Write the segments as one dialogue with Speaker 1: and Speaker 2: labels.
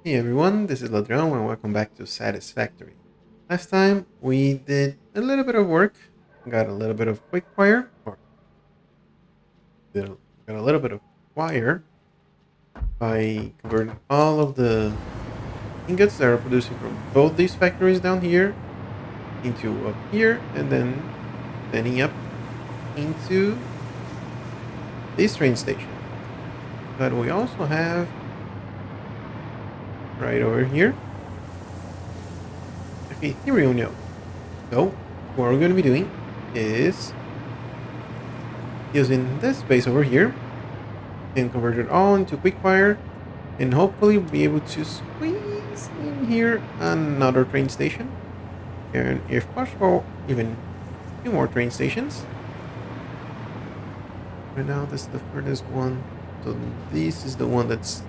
Speaker 1: Hey everyone, this is Ladrón and welcome back to Satisfactory. Last time we did a little bit of work, got a little bit of Quikwire, or did a- got a little bit of wire by converting all of the ingots that are producing from both these factories down here into up here and then sending up into this train station. But we also have right over here a Ethereum node. So what we're going to be doing is using this space over here and convert it all into Quikwire and hopefully be able to squeeze in here another train station and if possible even two more train stations. Right now this is the furthest one, so this is the one that's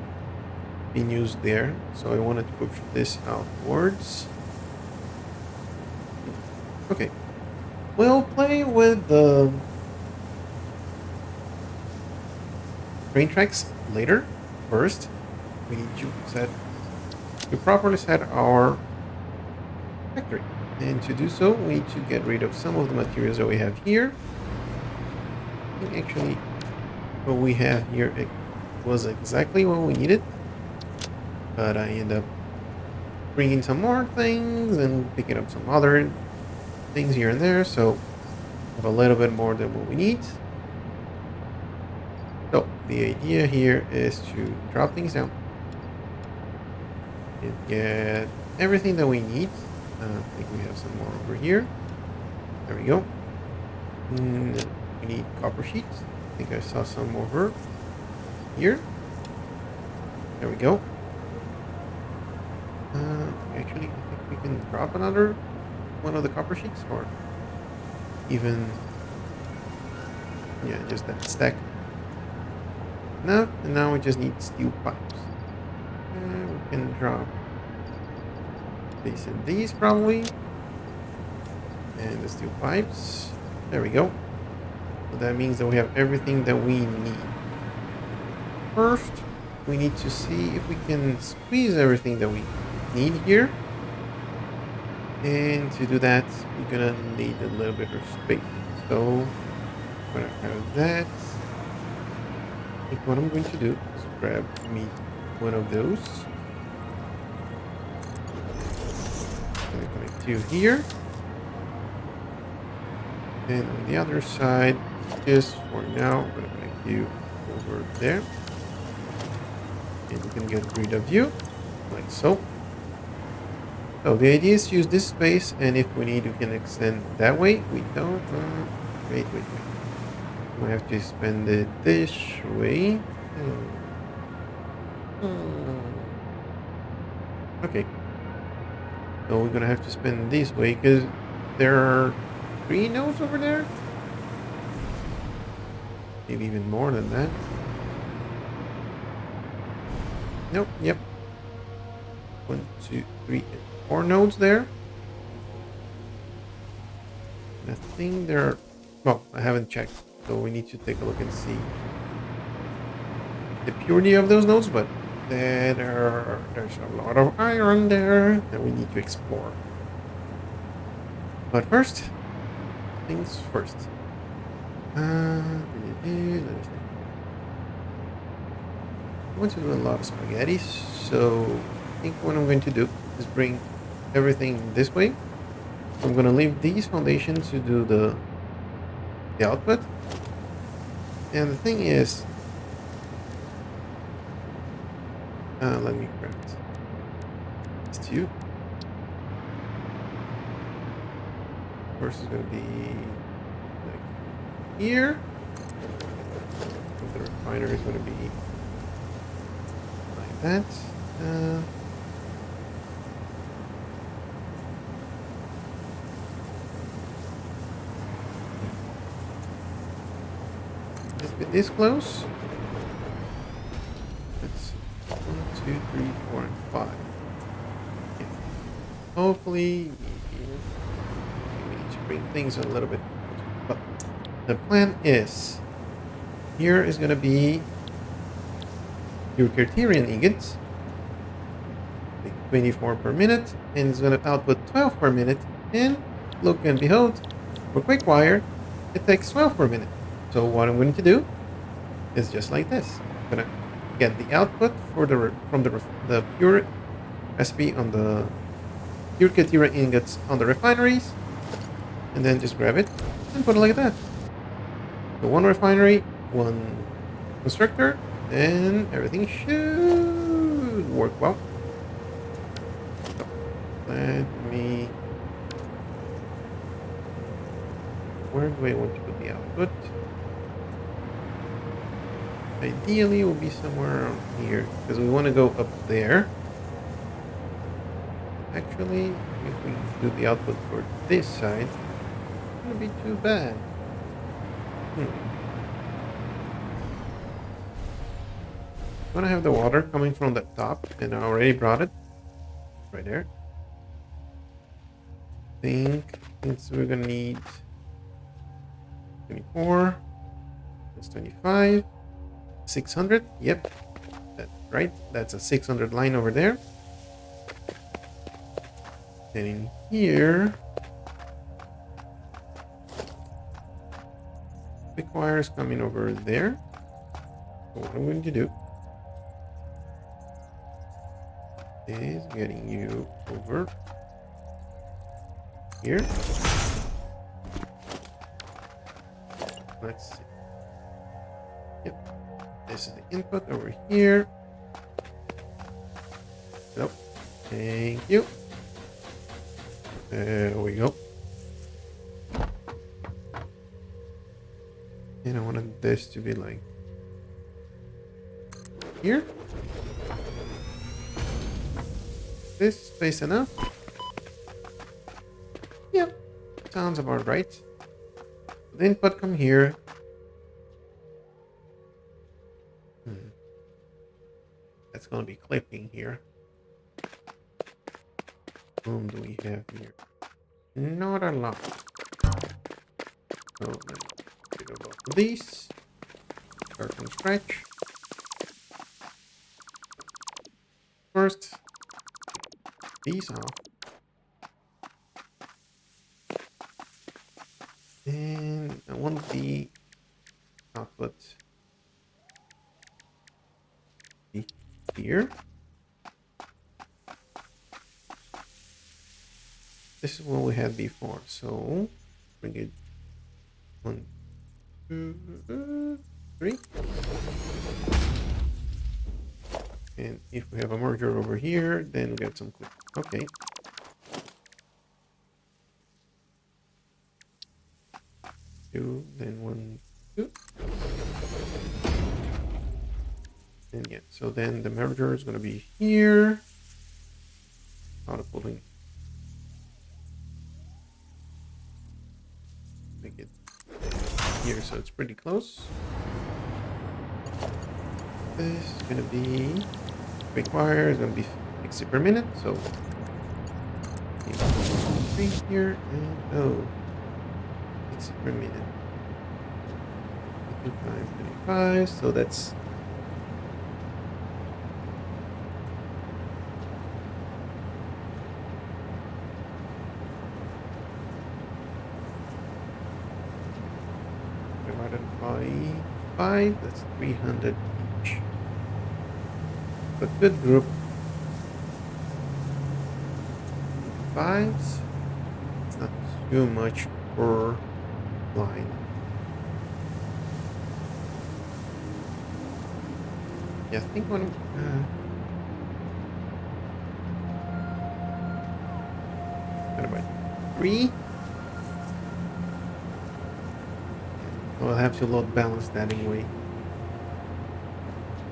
Speaker 1: being used there, so I wanted to push this outwards. Okay, we'll play with the train tracks later. First we need to properly set our factory. And to do so, we need to get rid of some of the materials that we have here. And actually, what we have here it was exactly what we needed. But I end up bringing some more things and picking up some other things here and there. So we have a little bit more than what we need. So the idea here is to drop things down and get everything that we need. I think we have some more over here. There we go. We need copper sheets. I think I saw some over here. There we go. Actually, I think we can drop another one of the copper sheets, or even, yeah, just that stack. No, and now we just need steel pipes. We can drop these and these probably, and the steel pipes. There we go. So that means that we have everything that we need. First, we need to see if we can squeeze everything that we need here. And to do that, we're gonna need a little bit of space. So I'm gonna have that. I think what I'm going to do is grab me one of those. I'm gonna connect you here. And on the other side, just for now, I'm gonna connect you over there. And we can get rid of you, like so. So the idea is to use this space, and if we need, we can extend that way. We don't. Wait. We have to spend it this way. Okay. So we're gonna have to spend this way because there are 3 nodes over there. Maybe even more than that. Nope. Yep. 1, 2, 3, and 4 nodes there. And I think there are. Well, I haven't checked, so we need to take a look and see the purity of those nodes, but there's a lot of iron there that we need to explore. But first, things first. Let me see. I want to do a lot of spaghetti, so I think what I'm going to do is bring everything this way. I'm going to leave these foundations to do the output. And the thing is, let me grab these two. First is going to be like here. The refiner is going to be like that. Let's get this close. That's 1, 2, 3, 4, and 5. Okay. Hopefully, we need to bring things a little bit closer. But the plan is, here is going to be your Criterion ingots. like 24 per minute, and it's going to output 12 per minute. And look and behold, for Quikwire, it takes 12 per minute. So what I'm going to do is just like this. I'm going to get the output for the pure recipe on the pure Quikwire ingots on the refineries, and then just grab it and put it like that. So one refinery, one constructor, and everything should work well. So let me... Where do I want to put the output? Ideally, it will be somewhere around here, because we want to go up there. Actually, if we do the output for this side, it's going to be too bad. I'm going to have the water coming from the top, and I already brought it right there. I think since we're going to need 24, that's 25, 600. Yep, that's right. That's a 600 line over there. And in here, Quikwire is coming over there. So what I'm going to do is getting you over here. Let's see. Yep. This is the input over here. Nope. Thank you. There we go. And I wanted this to be like here. This space enough? Yep. Sounds about right. The input come here. That's going to be clipping here. Whom do we have here? Not a lot. So let me get about these. Start from scratch. First, these off. And I want the output be here. This is what we had before, so bring it 1, 2, 3. And if we have a merger over here, then we get some clip. Okay. Two, then 1, 2. And yeah, so then the merger is going to be here. Auto pulling. Make it here so it's pretty close. This is going to be Quikwire is going to be 60 per minute, so 3 here and 60 per minute. 25, so that's divided by 5, that's 300 each. A good group. 5s. It's not too much per line. Yeah, I think one. About 3. I'll have to load balance that anyway.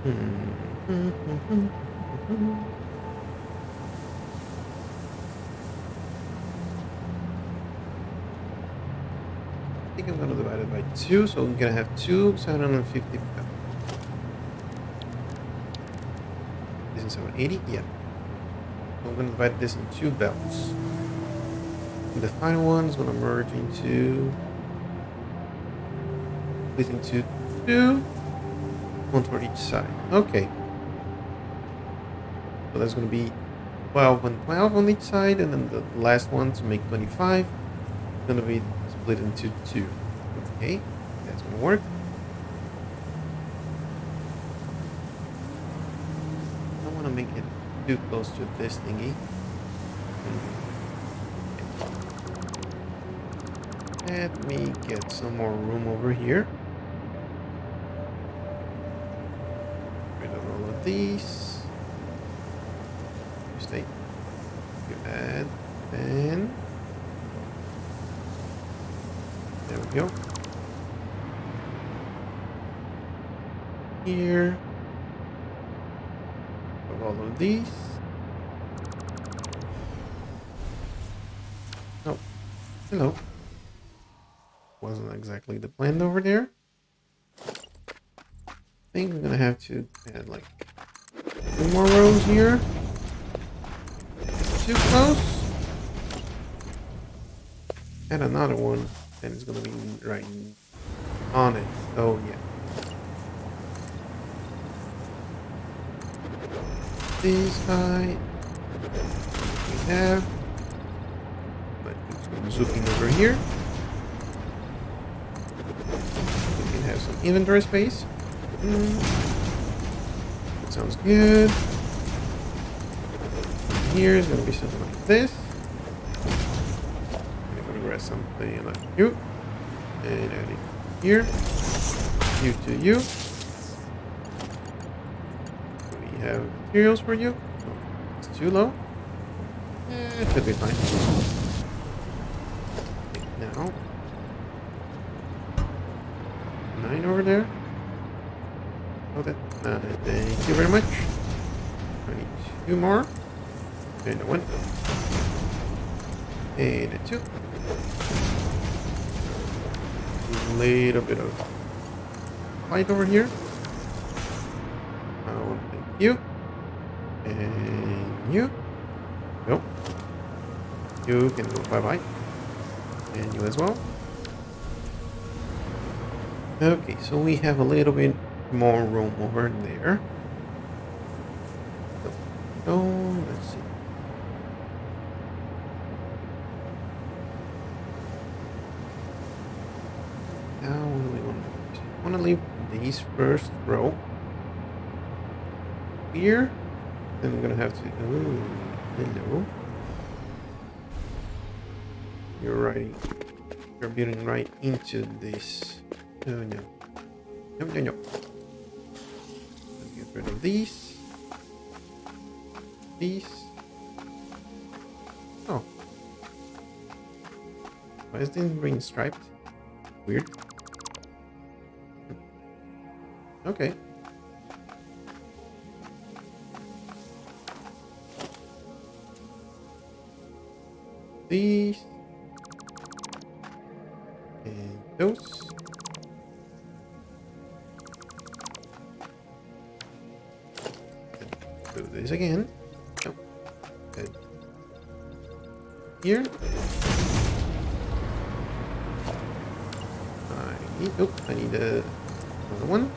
Speaker 1: I think I'm gonna divide it by 2, so I'm gonna have 2 750. This is 780, yeah. So I'm gonna divide this in 2 belts. And the final one is gonna merge into 2, 1 for each side. Okay. So that's gonna be 12 and 12 on each side, and then the last one to make 25 is going to be split into two. Okay, that's going to work. I don't want to make it too close to this thingy. Let me get some more room over here. Rid of all of these. Stay. You add, and there we go. Here. Of all of these. Oh, hello. Wasn't exactly the plan over there. I think I'm gonna have to add like 2 more rows here. Too close. Add another one, and it's gonna be right on it. Oh yeah. This guy we have. But it's zooming over here. Some inventory space. That sounds good. Here is going to be something like this. I'm going to grab something like you. And add it here. You to you. We have materials for you. Oh, it's too low. It should be fine. Now. 9 over there. Oh, that. Thank you very much. I need 2 more. And a 1. And a 2. A little bit of light over here. Oh, thank you. And you. Nope. You can go bye-bye. And you as well. Okay, so we have a little bit more room over there. So, let's see. Now, what do we want to do? I want to leave these first row here. Then we're going to have to... Oh, hello. You're building right into this. Oh, no. No. Let's get rid of these. These. Oh. Why is this ring striped? Weird. Okay. These. And those. Do this again. Oh. Good. Here. I need another one.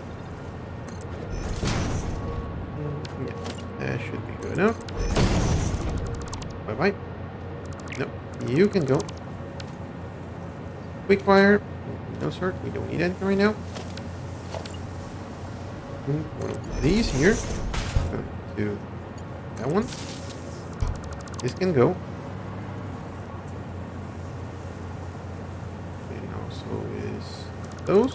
Speaker 1: Yeah, that should be good enough. Bye-bye. No, you can go. Quikwire. No, sir, we don't need that right now. One of these here. Do that one. This can go. And also is those.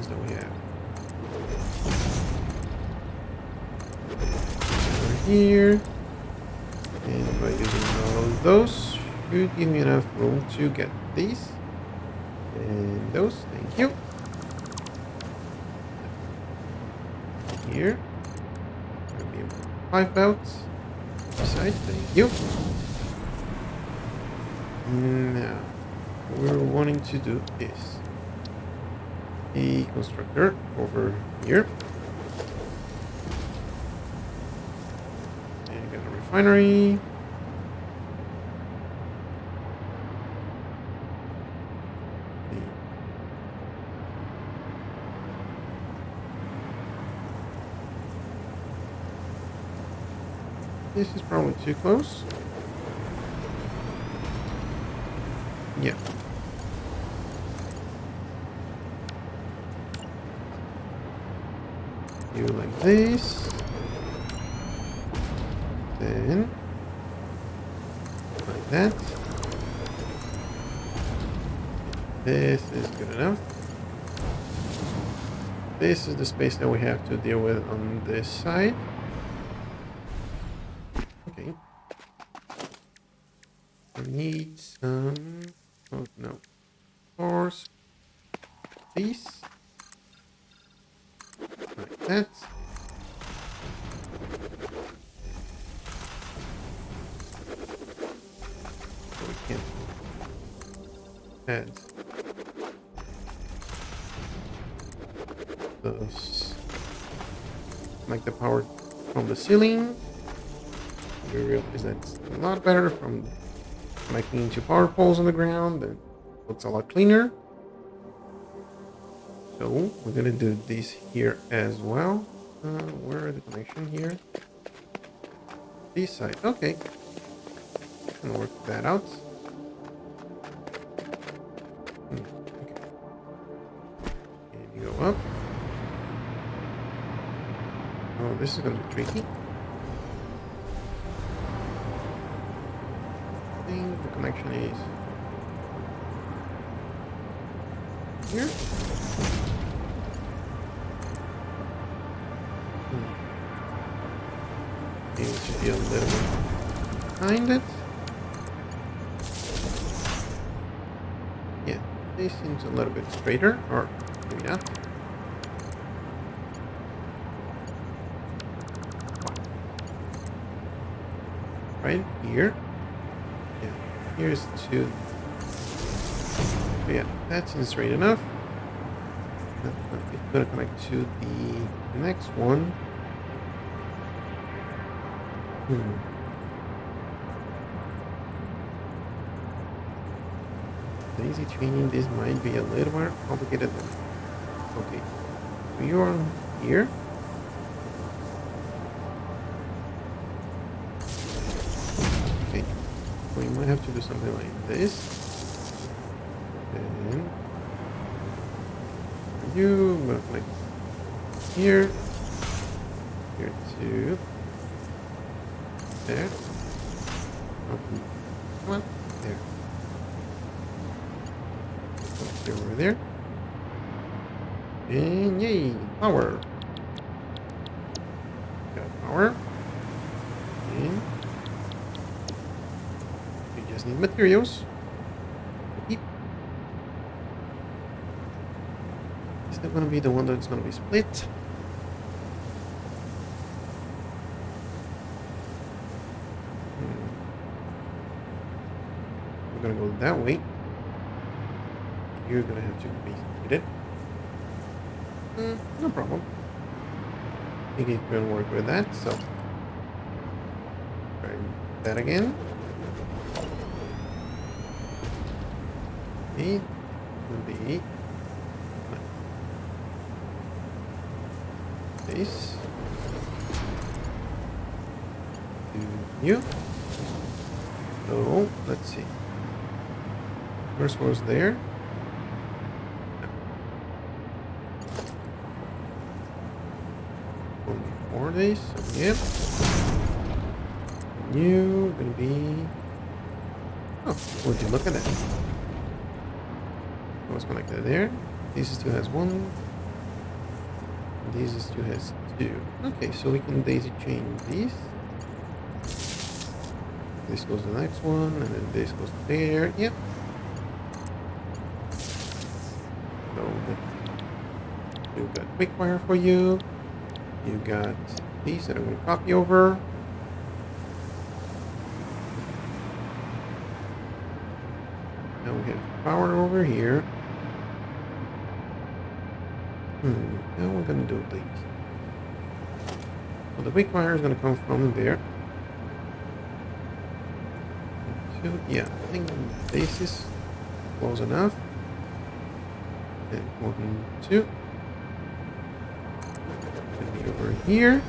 Speaker 1: So we have over here. And by using all of those, should give me enough room to get these. And those, thank you. Here. There'll be 5 belts. Side, thank you. Now, what we're wanting to do is a constructor over here. And you got a refinery. This is probably too close. Yeah. Do like this. Then like that. This is good enough. This is the space that we have to deal with on this side. Okay. I need some... Oh, no. Of course. These. Like that. So we can add those. Like the power from the ceiling. You realize that's a lot better from connecting to power poles on the ground. It looks a lot cleaner. So we're gonna do this here as well. Where are the connection here? This side. Okay. Gonna work that out. Okay. And you go up. Oh, this is gonna be tricky. I think the connection is here. It should be a little bit behind it. Yeah, this seems a little bit straighter, or maybe not. Right here. Yeah, here's two. So yeah, that seems straight enough. It's gonna connect to the next one. Daisy training, this might be a little more complicated than... Okay, so you're on here. Okay, we might have to do something like this. And you, I'm gonna connect here, here too. There. Okay. Come on. There. There, over there. And yay! Power! Got power. And we just need materials. Beep. Is that gonna be the one that's gonna be split? We're gonna go that way. You're gonna have to be split it. No problem. I think it's gonna work with that, so try that again. Okay, will be this to you. So let's see. First was there. One before this, so yeah. New gonna be. Oh, would you look at that? It was connected there. This still has one. This still has two. Okay, so we can daisy chain these. This goes to the next one, and then this goes there. Yep. So you got Quikwire for you. You got these that I'm going to copy over. Now we have power over here. Now we're going to do these. So the Quikwire is going to come from there. Yeah, I think this is close enough. And 1, 2. Gonna be over here.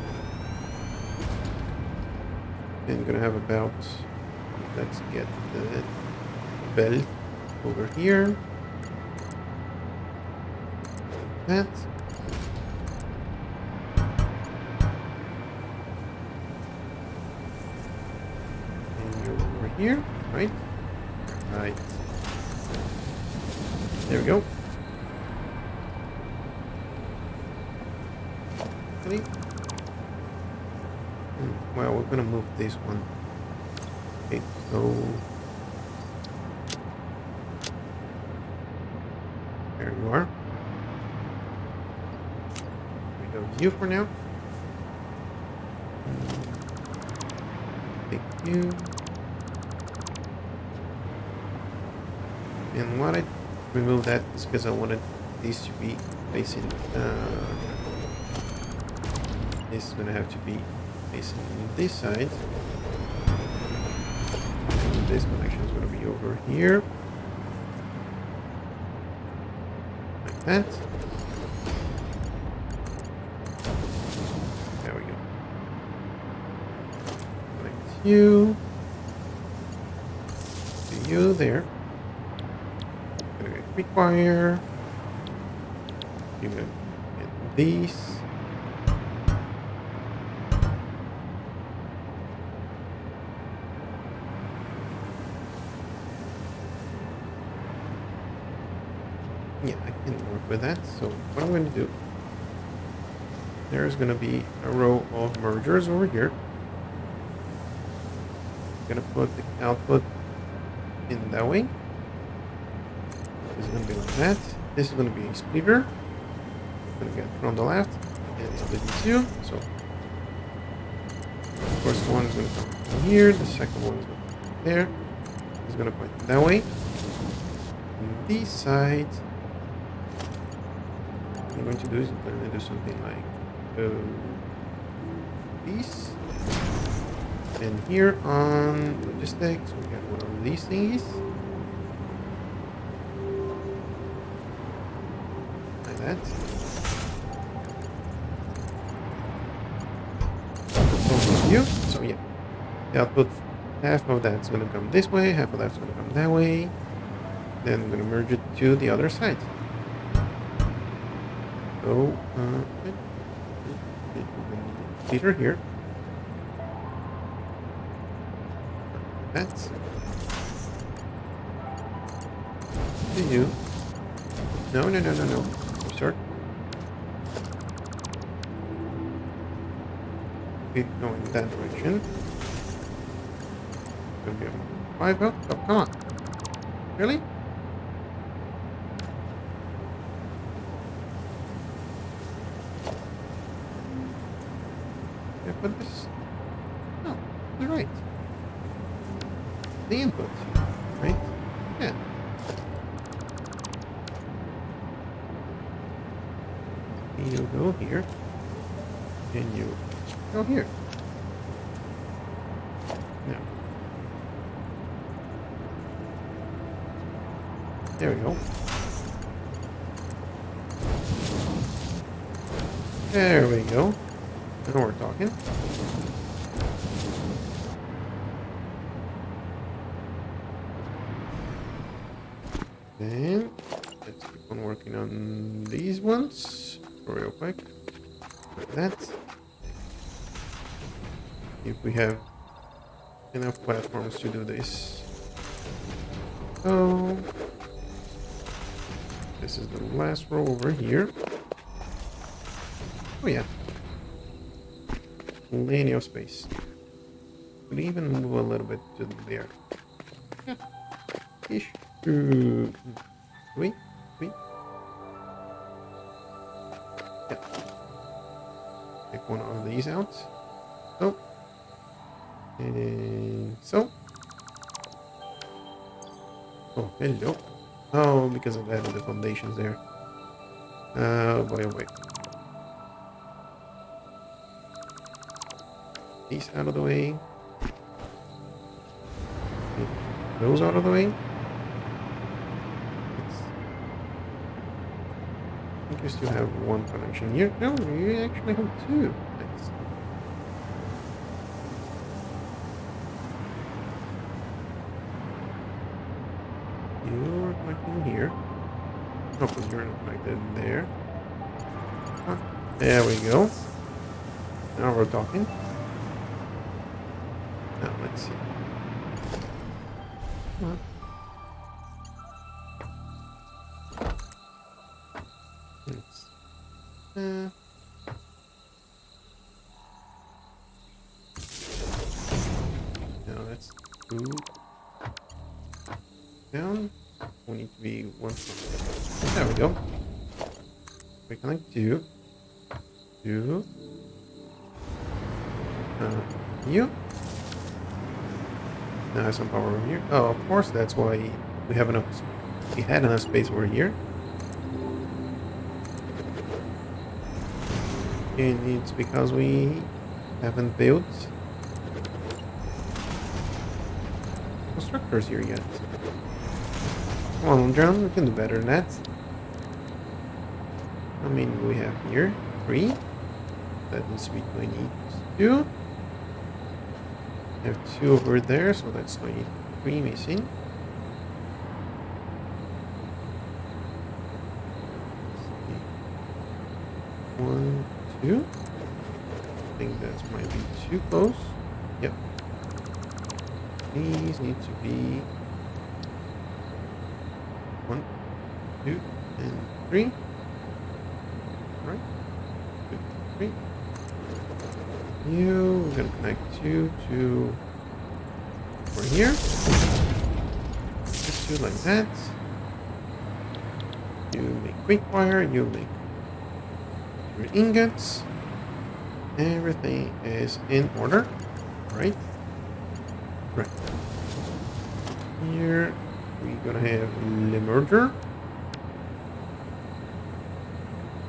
Speaker 1: And gonna have about, let's get the belt over here. Like that. And you're over here, right? Right. There we go. Really? Well, we're gonna move this one. Okay, so there you are. We go you for now. Thank you. And why I remove that is because I wanted these to be facing. This is gonna have to be facing this side. And this connection is gonna be over here. Like that. There we go. Connect you. To you there. Gonna get Quikwire. You're gonna get these. Yeah, I can work with that. So what I'm going to do, there's going to be a row of mergers over here. I'm going to put the output in that way. This is going to be like that. This is going to be a splitter. I'm going to get from the left and split in two. So the first one is going to come from here. The second one is going to come there. It's going to point that way. On this side, what I'm going to do is I'm going to do something like this. And here on logistics, we got one of these things. Like that. So yeah, the output, half of that's going to come this way, half of that's going to come that way. Then I'm going to merge it to the other side. So, Peter here. That's continue. No. Restart. Keep going in that direction. Gonna be a 5 up. Oh, come on. Really? Yeah, but this. No, you're right. The input, right? Yeah. You go here, and you go here. Now, there we go. There we go. Now we're talking. Then let's keep on working on these ones real quick. Like that. If we have enough platforms to do this. So this is the last row over here. Oh yeah. Plenty of space. Could even move a little bit to there. Yeah. Ish. Wait. Yeah. Take one of these out. So. And so. Oh, hello. Oh, because I've added the foundations there. Oh boy. These out of the way. Those out of the way. I think you still have one connection here. No, you actually have two. Nice. You're connecting here. Oh, because you're not connected there. Huh. There we go. Now we're talking. Now let's see. Come on. Let's, now let's go down. We need to be one from there. There we go. We connect two. Two. You. Now some power over here. Oh, of course, that's why we have enough. We had enough space over here. And it's because we haven't built constructors here yet. Come on, John, we can do better than that. How many do we have here? 3. That needs to be 22. We have 2 over there, so that's 23 missing. One, 2. I think that might be too close. Yep. These need to be 1, 2, and 3. Right? 2, 3. You, we're gonna connect 2 to over here. Just 2 like that. You make Quikwire, you make your ingots. Everything is in order, right? Right. Here we're gonna have the merger.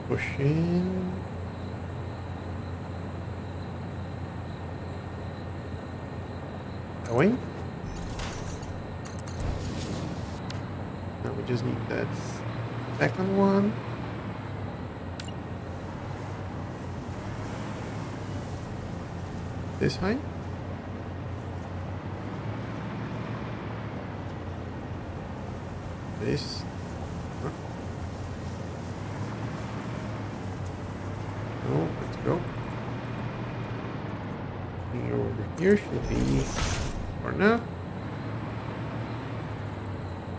Speaker 1: Push in. Going. Now we just need that second one. This height. This. Huh? No, let's go. And over here should be for now.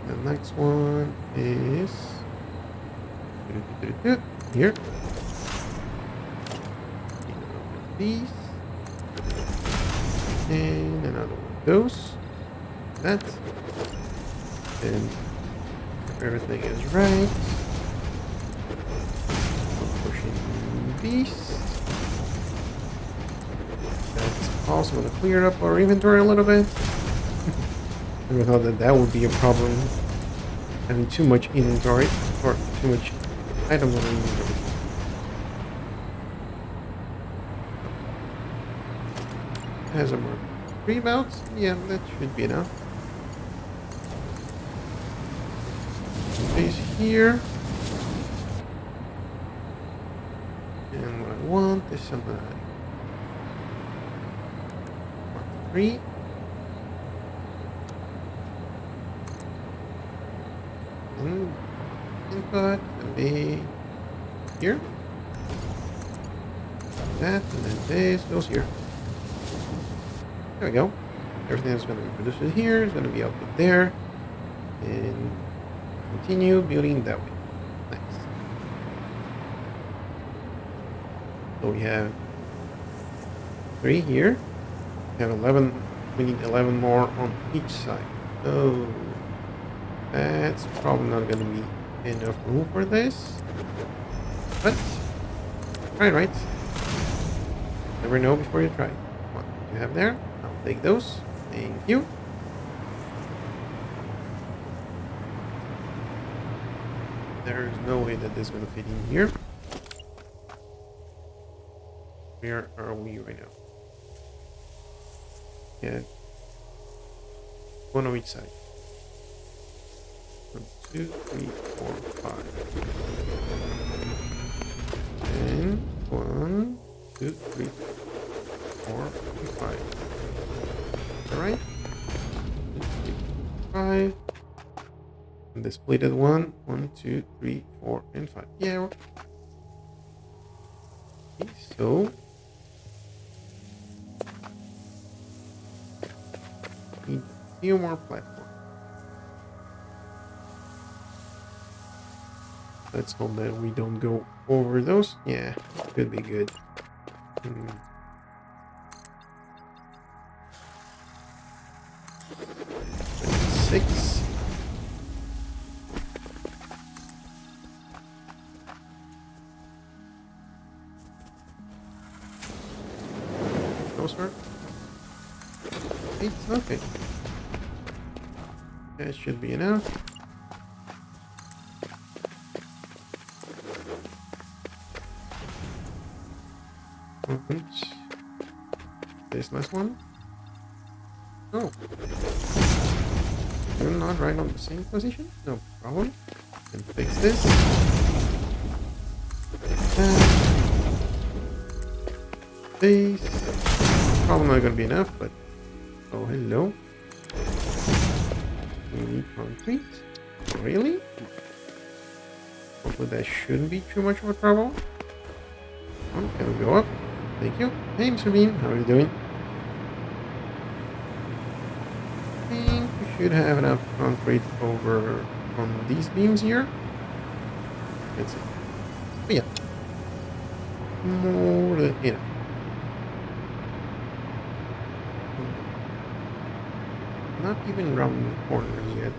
Speaker 1: The next one is here. These. And another one of those. That. And if everything is right. Pushing these. That's also going to clear up our inventory a little bit. I never thought that that would be a problem. Having too much inventory or too much items on inventory. Has a more 3 belts? Yeah, that should be enough. Space here. And what I want is something like 3. And input and be here. That and then this goes here. There we go. Everything that's going to be produced here is going to be output there. And continue building that way. Next. So we have 3 here. We have 11. We need 11 more on each side. So that's probably not going to be enough room for this. But try right. Never know before you try. What do you have there? I'll take those. Thank you. There's no way that this is going to fit in here. Where are we right now? Yeah. One on each side. 1, 2, 3, 4, 5. And 1, 2, 3, 4, 5. Alright? 2, 3, 5. And the splitted one. 1, 2, 3, 4, and 5. Yeah. Okay, so need a few more platforms. Let's hope that we don't go over those. Yeah, could be good. 6. Closer. 8. Okay. That should be enough. And this last one. Oh. You're not right on the same position? No problem. And fix this. This. Probably not gonna be enough, but oh hello. We need concrete. Really? Hopefully that shouldn't be too much of a trouble. Can we go up? Thank you. Hey Mr. Bean, how are you doing? I think we should have enough concrete over on these beams here. Let's see. But yeah. More than enough. Not even round the corners yet.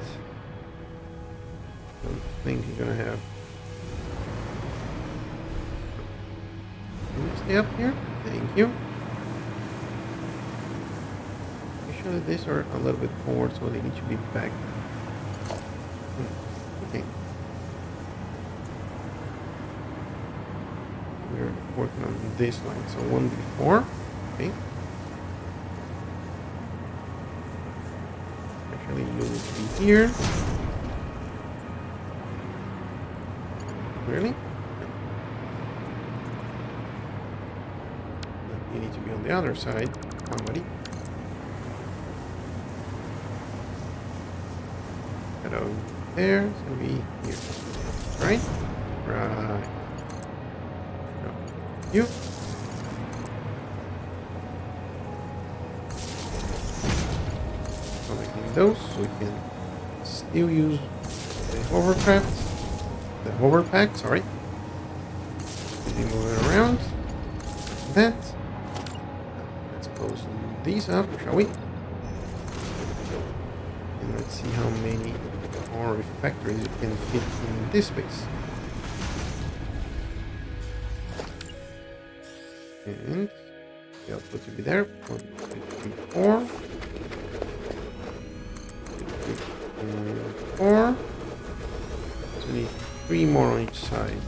Speaker 1: Don't think you're gonna have. Can you stay up here? Thank you. Make sure that these are a little bit forward, so they need to be back. Okay. We're working on this line, so 1 before. Okay. Actually, you need to be here. Really? You need to be on the other side. Come on, buddy. Hello. There. It's gonna be here. Right? Right. No. You. Collecting those so we can still use the hovercraft. The hover pack, sorry. Maybe move it around. That. Let's close these up, shall we? And let's see how many more factories you can fit in this space. And the output will be there. 1, 2, 3, 4. 4. So we need 3 more on each side.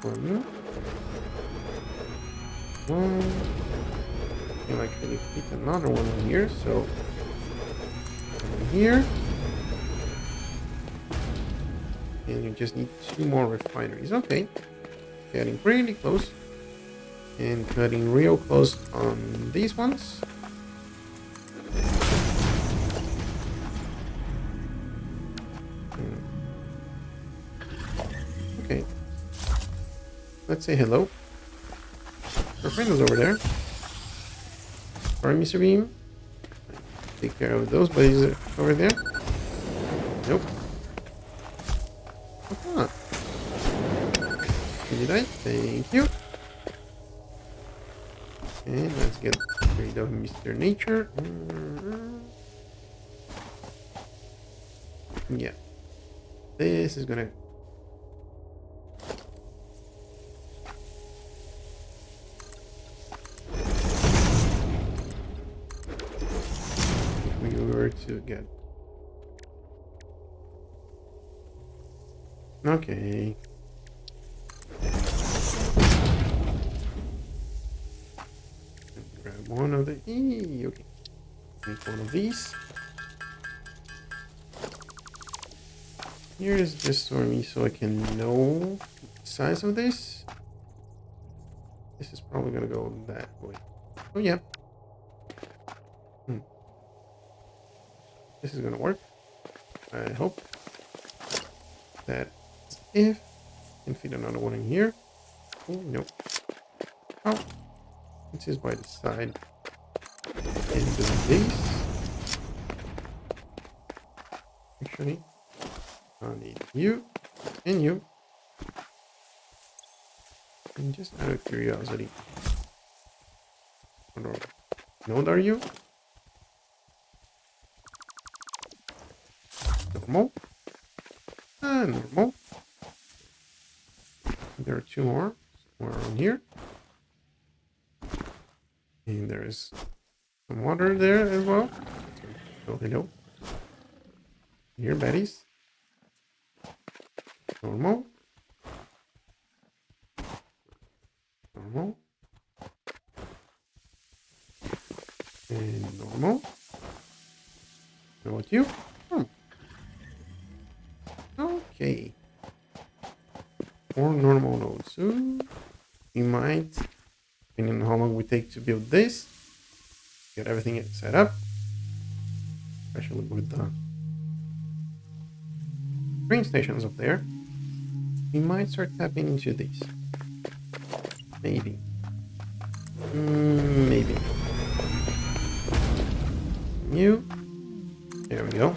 Speaker 1: 1. You'll actually fit another one in here, so here. And you just need 2 more refineries. Okay. Getting pretty close. And cutting real close on these ones. Okay. Let's say hello. Our friend was over there. Sorry, Mr. Beam. Take care of those buddies over there. Nope. Come on. Can you die? Thank you. And let's get rid of Mr. Nature. Yeah. This is gonna... If we were to get... Okay. Grab one of the... Okay. Make one of these. Here is just for me so I can know the size of this. This is probably gonna go that way. Oh yeah. This is gonna work. I hope that if I can fit another one in here. Oh, no. Oh, this is by the side. And do this. Actually, I need you and you. And just out of curiosity, what node are you? Normal. Normal. There are two more. More on here. And there is some water there as well. Oh, hello. Here, baddies. Normal. Normal. And normal. How about you? Oh. Okay. 4 normal nodes. So we might, depending on how long we take to build this, get everything set up. Especially with the train stations up there. We might start tapping into these. Maybe. Maybe. You. There we go.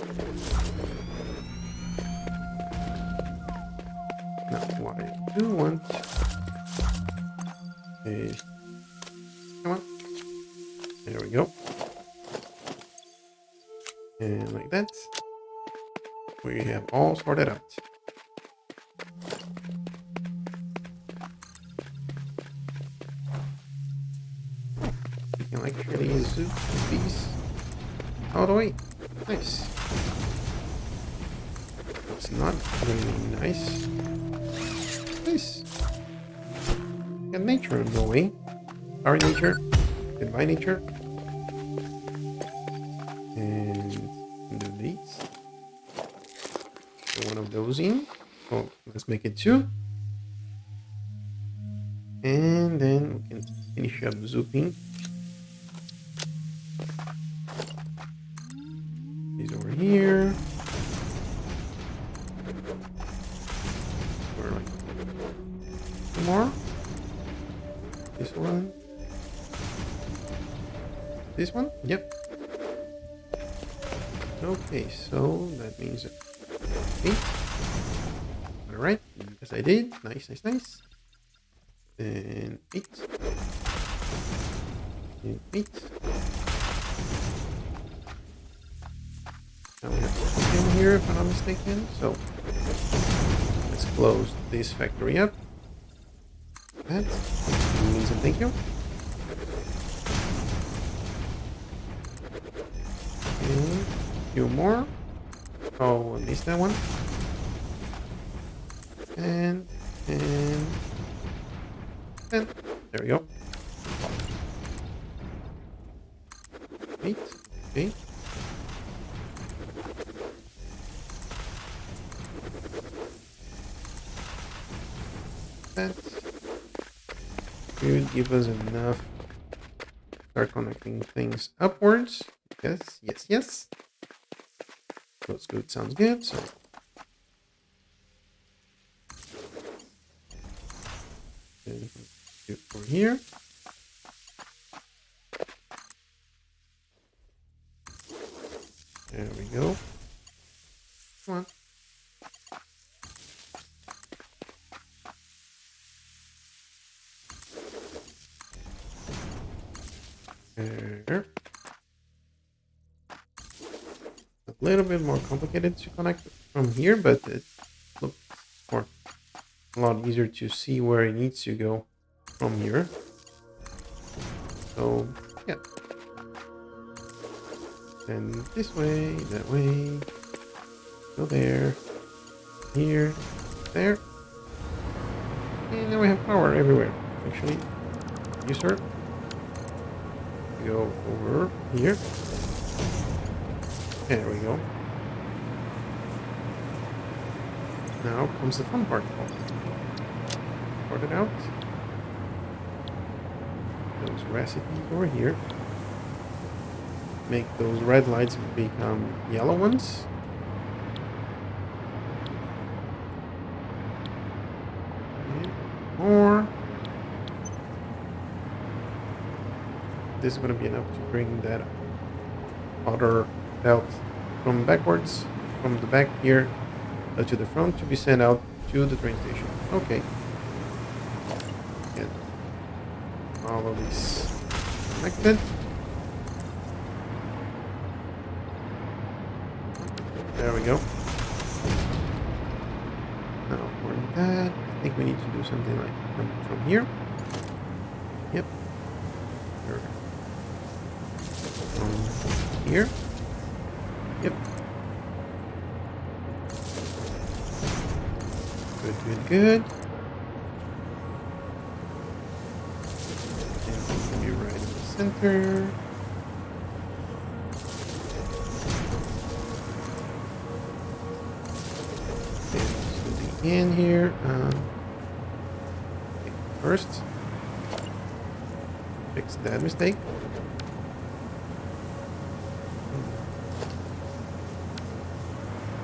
Speaker 1: Now, what I do want is... Come on. There we go. And like that. We have all sorted out. We can actually zoom these out of the way. Nice. It's not really nice. Nice. Get nature in the way. Our nature. Goodbye, nature. And do these. Put one of those in. Oh, let's make it 2. And then we can finish up zooping. These over here. We're like 2 more. This one. This one? Yep. Okay, so that means 8. Alright, yes I did. Nice, nice, nice. And 8. And 8. Now we have something here if I'm not mistaken. So let's close this factory up. That means a thank you. And a few more. Oh, I missed that one. And there we go. 8. Okay. That should give us enough to start connecting things upwards. Yes, yes, yes. Looks good, sounds good. So do for here. There we go. Come on. There. A little bit more complicated to connect from here, but it looks more a lot easier to see where it needs to go from here. So yeah. And this way, that way. Go there. Here. There. And now we have power everywhere. Actually. You sir. Go over here. There we go. Now comes the fun part. Sort it out. Those recipes over here. Make those red lights become yellow ones. more. This is going to be enough to bring that other belt from backwards, from the back here to the front, to be sent out to the train station. Okay. Get all of these connected. There we go. Now for that, I think we need to do something like from here. Yep. There we go. From here. Yep. Good, good, good. And it's gonna be right in the center. In here, first fix that mistake.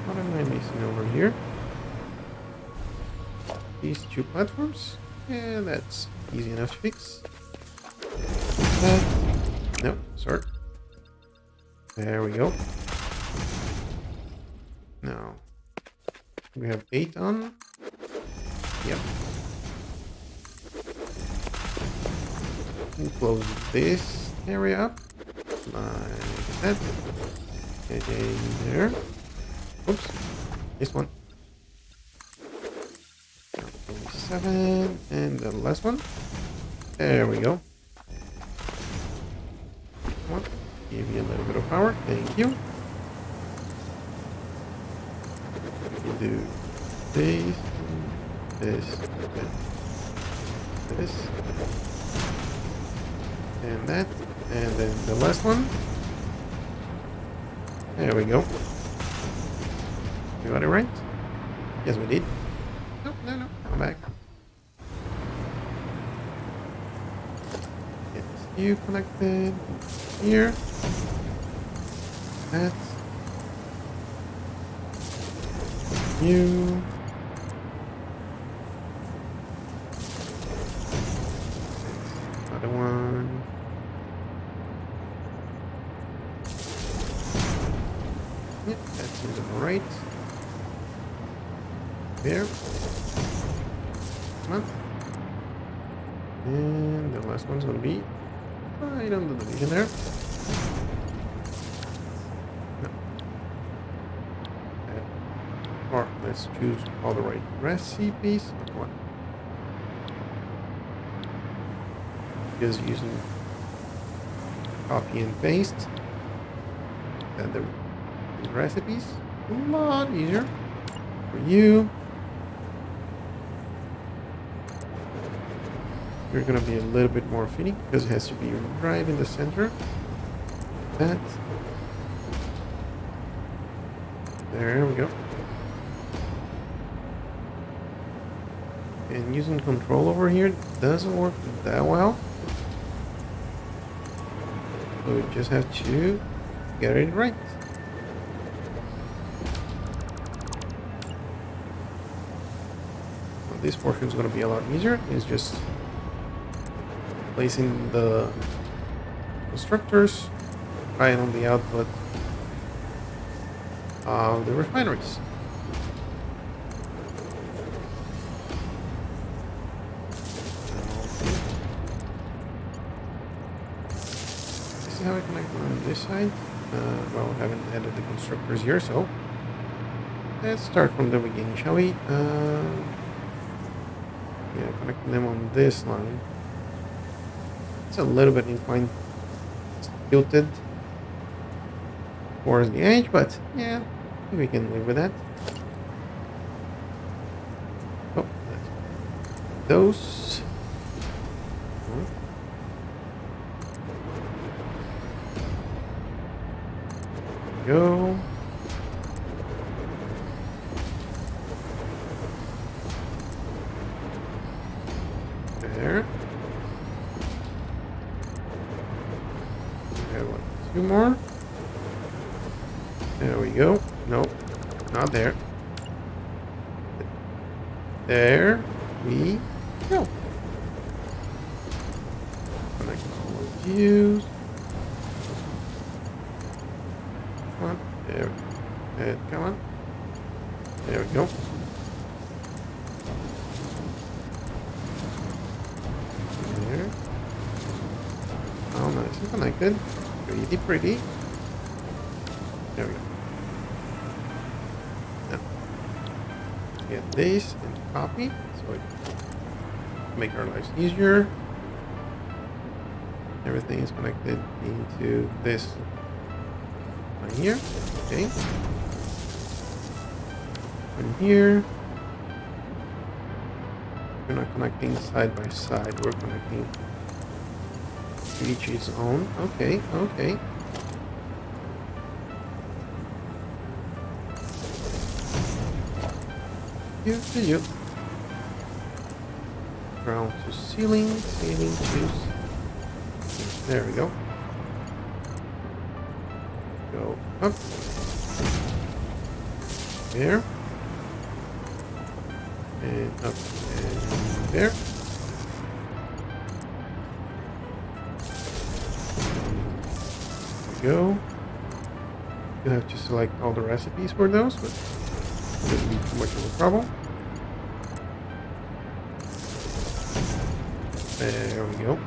Speaker 1: What am I missing over here? These two platforms. Yeah, that's easy enough to fix. No, sorry. There we go. Now we have 8 on. Yep. And close this area up like that. Okay, there. Oops. This one. 27. And the last one. There we go. Come on. Give you a little bit of power. Thank you. Do this, this, and that, and then the last one. There we go. We got it right? Yes, we did. No, no, no. Come back. Get you connected here. That. You. Other one. Yep, that seems alright. There. Come on. And the last one's gonna be right on the division there. Or let's choose all the right recipes. Come on. Just using copy and paste and the recipes. A lot easier for you. You're gonna be a little bit more finicky because it has to be right in the center. That. There we go. And using control over here doesn't work that well. So we just have to get it right. Well, this portion is going to be a lot easier. It's just placing the constructors right on the output of the refineries. How I connect on this side. Well, I haven't added the constructors here, so let's start from the beginning, shall we? Yeah, connecting them on this line. It's a little bit inclined, it's tilted towards the edge, but yeah, we can live with that. Oh, those. Go. There. Okay, what? 2 more. There we go. Nope, not there. There we Go. Connect all of these. Come on. There. And come on. There we go. There. Oh, nice and connected. Pretty, pretty. There we go. Now, get this and copy so it make our lives easier. Everything is connected into this right here. Okay. And here, we're not connecting side by side. We're connecting each its own. Okay. Okay. You to you. Ground to ceiling, ceiling to. There we go. Go up. There. And up and there. There we go. You have to select all the recipes for those, but it doesn't be too much of a problem. There we go.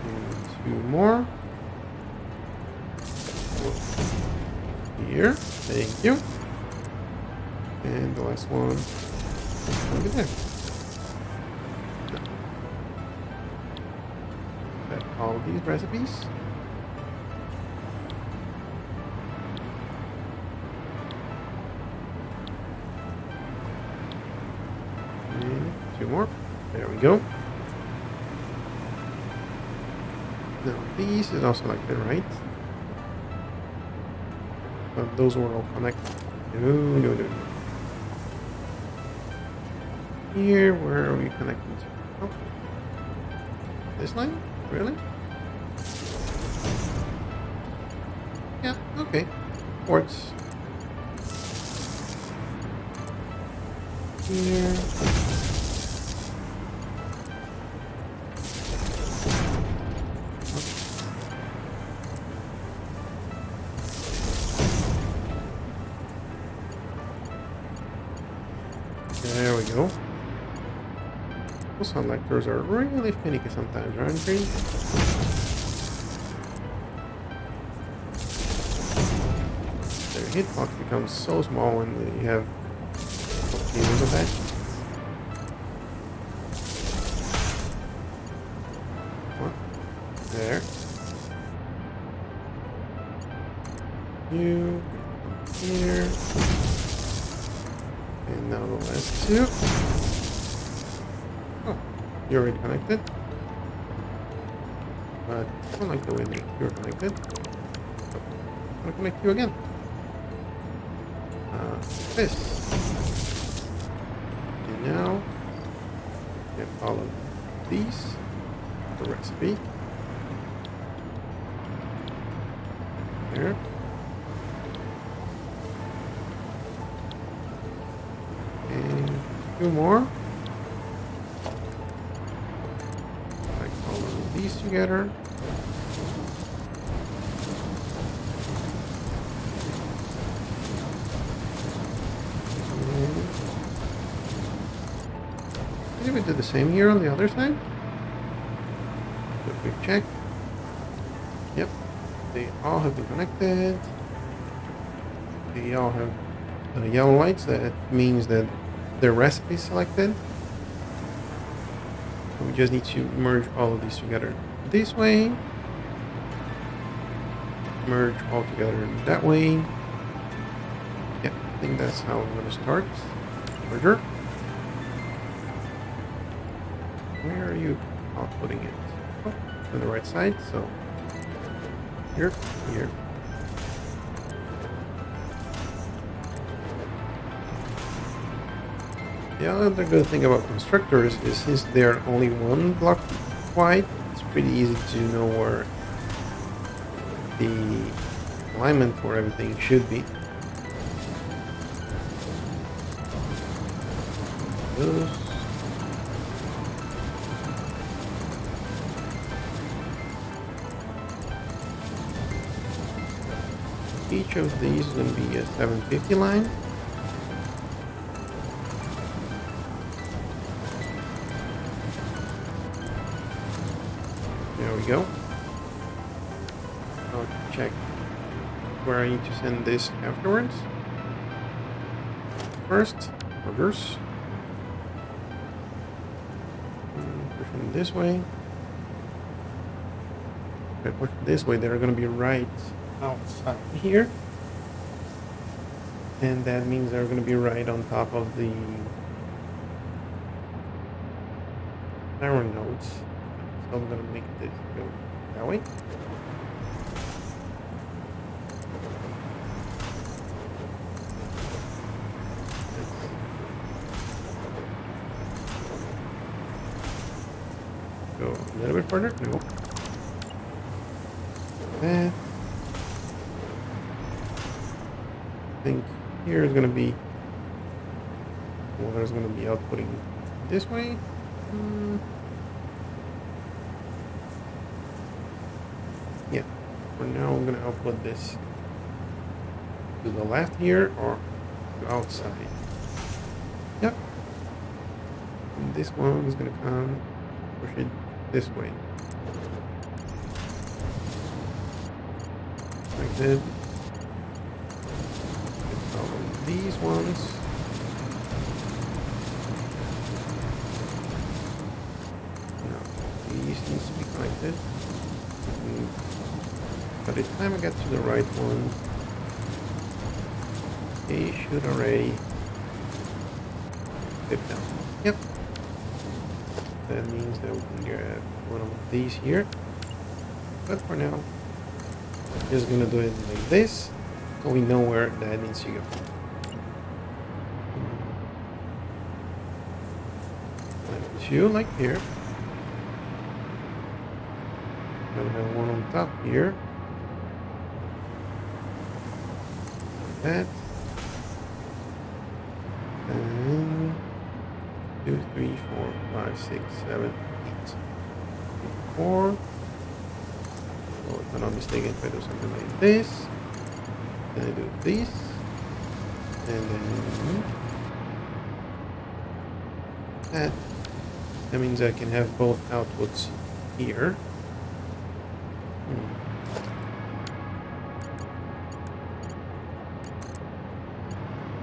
Speaker 1: And 2 more. Here. Thank you. And the last one over there. Set all of these recipes. And 2 more. There we go. Now these is also like that, right? But those were all connected. No. Here, where are we connecting to? Oh. This line? Really? Yeah, okay. Works. Here. There we go. Those selectors are really finicky sometimes, aren't they? Their hitbox becomes so small when you have volcanoes of that. There. You. Here. And now the last 2. Oh, you're already connected. But I don't like the way that you're connected. So I'm gonna connect you again. This. And now get all of these. The recipe. There. And 2 more. Like all of these together. Maybe we did the same here on the other side. Do a quick check. Yep. They all have been connected. They all have yellow lights. That means that the recipe is selected. We just need to merge all of these together this way. Merge all together that way. Yeah, I think that's how I'm going to start. Merger. Where are you outputting it? Oh, on the right side. So here, here. The other good thing about constructors is since they're only 1 block wide, it's pretty easy to know where the alignment for everything should be. those. Each of these is going to be a 750 line. There we go. I'll check where I need to send this afterwards. First, orders. Push them this way. If I push this way, they're going to be right outside here. And that means they're going to be right on top of the iron nodes. So I'm going to make this go that way. Go a little bit further. No. That. I think here is going to be. Well, there's going to be outputting this way. Yeah. For now, I'm going to output this to the left here or to outside. Yep. And this one is going to come. Push it this way. Like that. Follow these ones. No, these needs to be connected. By the time I get to the right one, they should already fit down. Yep. That means that we can get one of these here. But for now, I'm just gonna do it like this, so we know where that needs to go. Like two, like here. Gonna have one on top here. Like that. And 2, 3, 4, 5, 6, 7, 8. 4. So if I'm not mistaken, if I do something like this, then I do this, and then that. That means I can have both outputs here.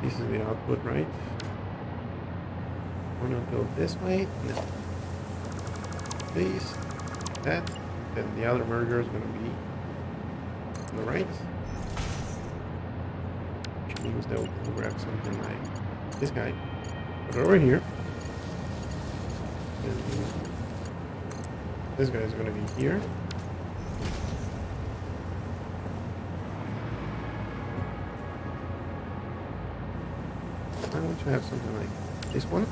Speaker 1: This is the output, right? We're gonna go this way. No. This, that, then the other merger is gonna be on the right. Which means that we can grab something like this guy, put it over here. And this guy is gonna be here. I want to have something like this one.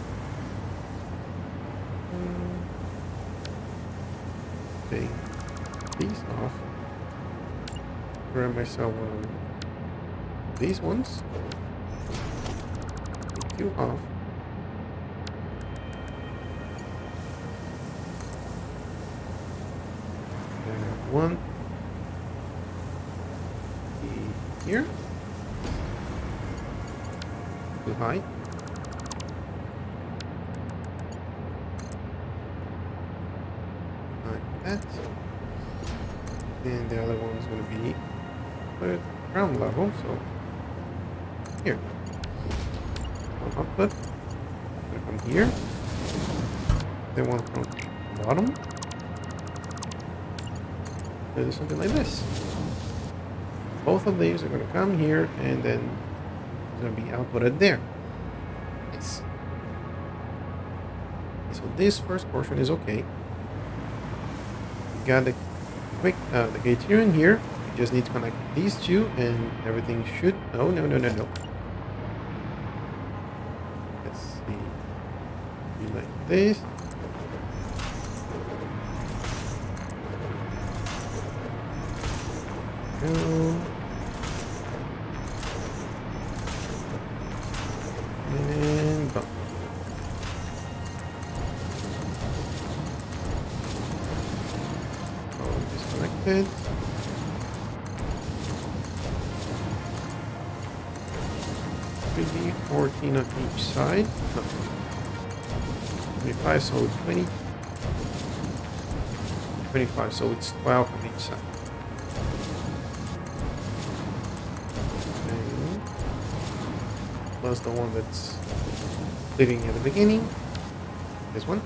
Speaker 1: Take these off. Grab myself one of these ones. Take you off. And one here. Too high. Like that. And the other one is going to be at ground level, so here. One output. Going to come here. Then one from the bottom. Do something like this. Both of these are going to come here, and then it's going to be outputted there. Yes. So this first portion is okay. We got the the criterion here. We just need to connect these two, and everything should. No. Let's see. Be like this. Go. And bump. it. 3D, 14 on each side. No. 25, so 20. 25, so it's 12 on each side. And plus the one that's living at the beginning. This one.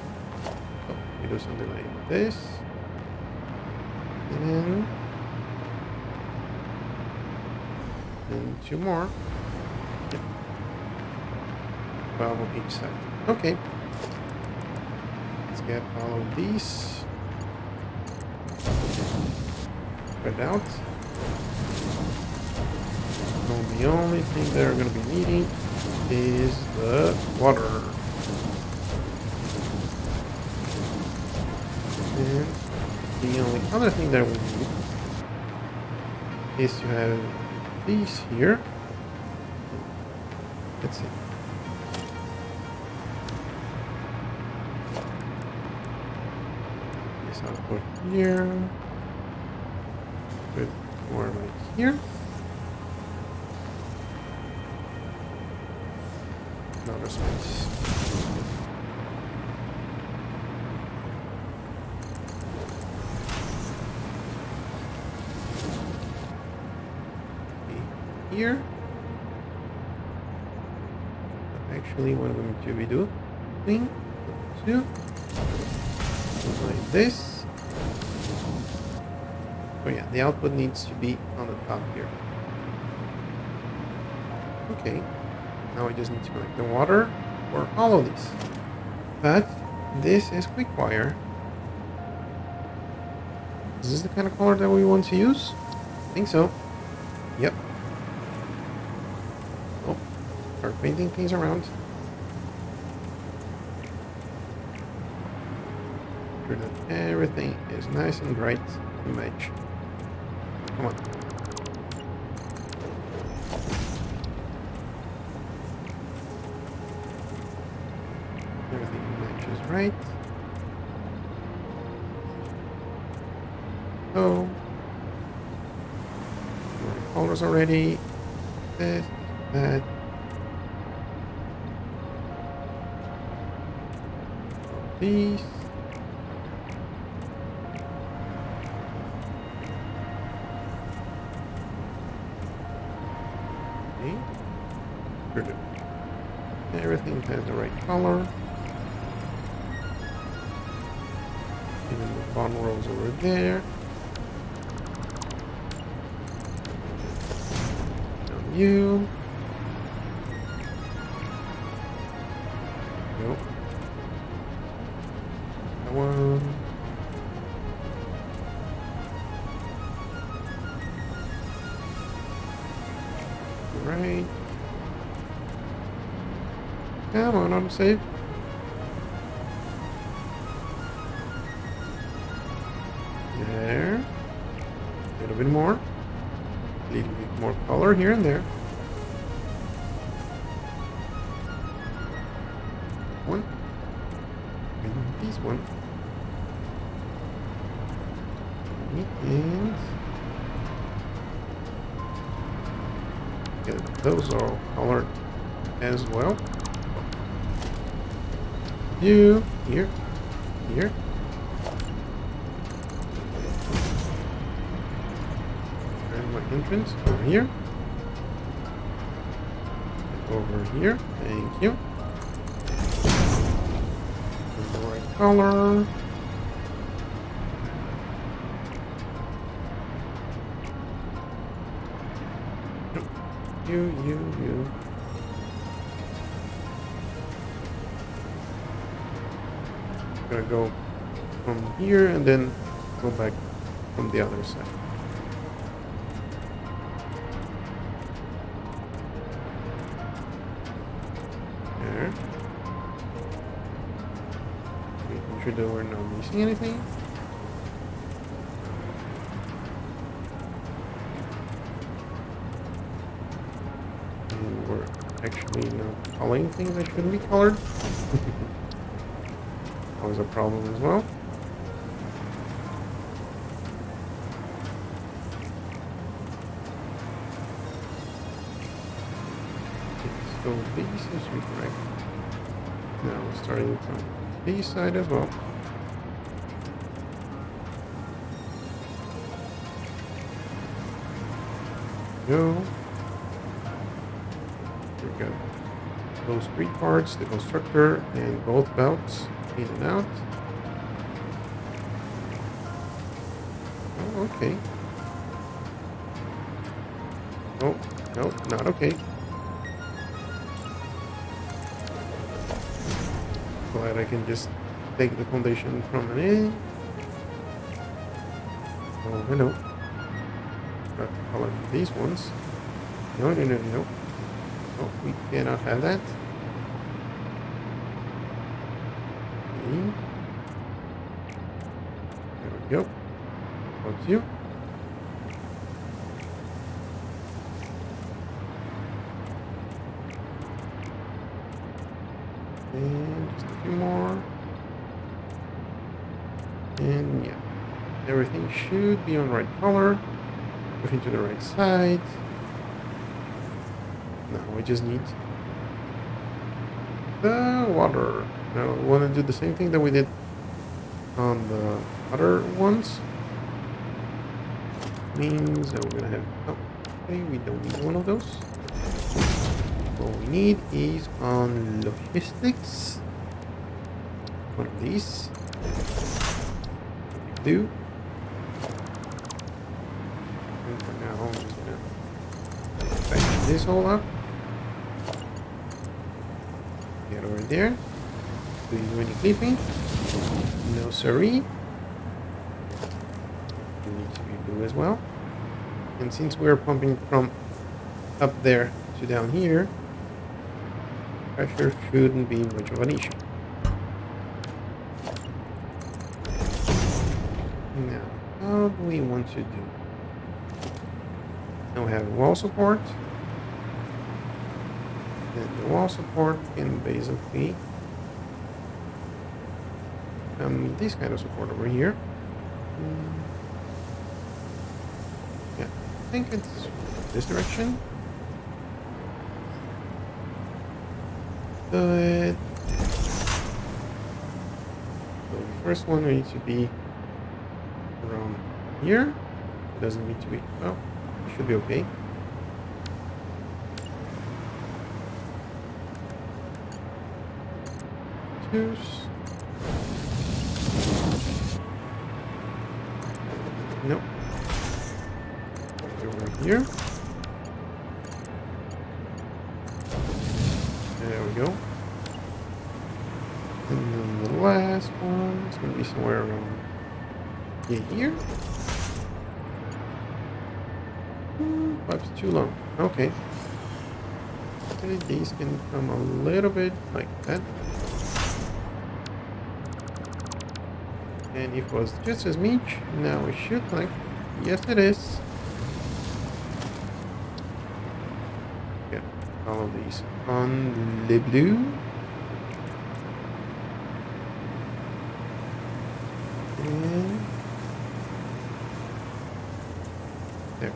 Speaker 1: So we do something like this. And 2 more. Yep. 12 on each side. Okay. Let's get all of these spread out. So the only thing they're going to be needing is the water. And the only other thing that we need is to have these here. Let's see. This output here. Put more right here. Another space. Here. But actually, what I'm going to be doing, 2, like this. So yeah, the output needs to be on the top here. Okay, now we just need to connect the water for all of these. But this is Quikwire. Is this the kind of color that we want to use? I think so. Yep. Oh, start painting things around. Sure that everything is nice and bright to match. Come on. Everything matches right. So, colors already. This, that. These. Okay. Sure do. Everything has the right color. And then the bottom rolls over there. Now you. Nope. That one. Right. Come on, autosave. There. A little bit more. A little bit more color here and there. One. And this one. And yeah, those are all colored as well. You here, here. And my entrance over here. And over here. Thank you. And the right color. You. Gonna go from here and then go back from the other side. There. Making sure that we're not missing anything. And we're actually not coloring things that shouldn't be colored. Always a problem as well. So this seems to be correct. Now we're starting from this side as well. Go. Here we go. Those three parts, the constructor and both belts, in and out. Oh, okay. Oh, no, not okay. Glad I can just take the foundation from an end. Oh, hello. Got to color these ones. No, no, no, no. Oh, we cannot have that. Okay. There we go. What's you? And just a few more. And yeah, everything should be on the right color. Moving to the right side. Now we just need the water. Now we want to do the same thing that we did on the other ones. Means that we're gonna have. Oh, okay, we don't need one of those. What we need is on logistics. One of these. Do. And for now, I'm just gonna back this all up. Get over there. Do you do any clipping? No, siree. You need to be blue as well. And since we're pumping from up there to down here, pressure shouldn't be much of an issue. Now, how do we want to do? Now we have wall support. And the wall support can basically this kind of support over here. Yeah, I think it's this direction. Good. So the first one needs to be around here. It doesn't need to be. Well, it should be okay. Choose. Nope. Over here. There we go. And then the last one is going to be somewhere around here. Perhaps too long. Okay. And these can come a little bit like that. And if it was just as much, now it should like. Yes, it is. Get all of these on the blue. And there.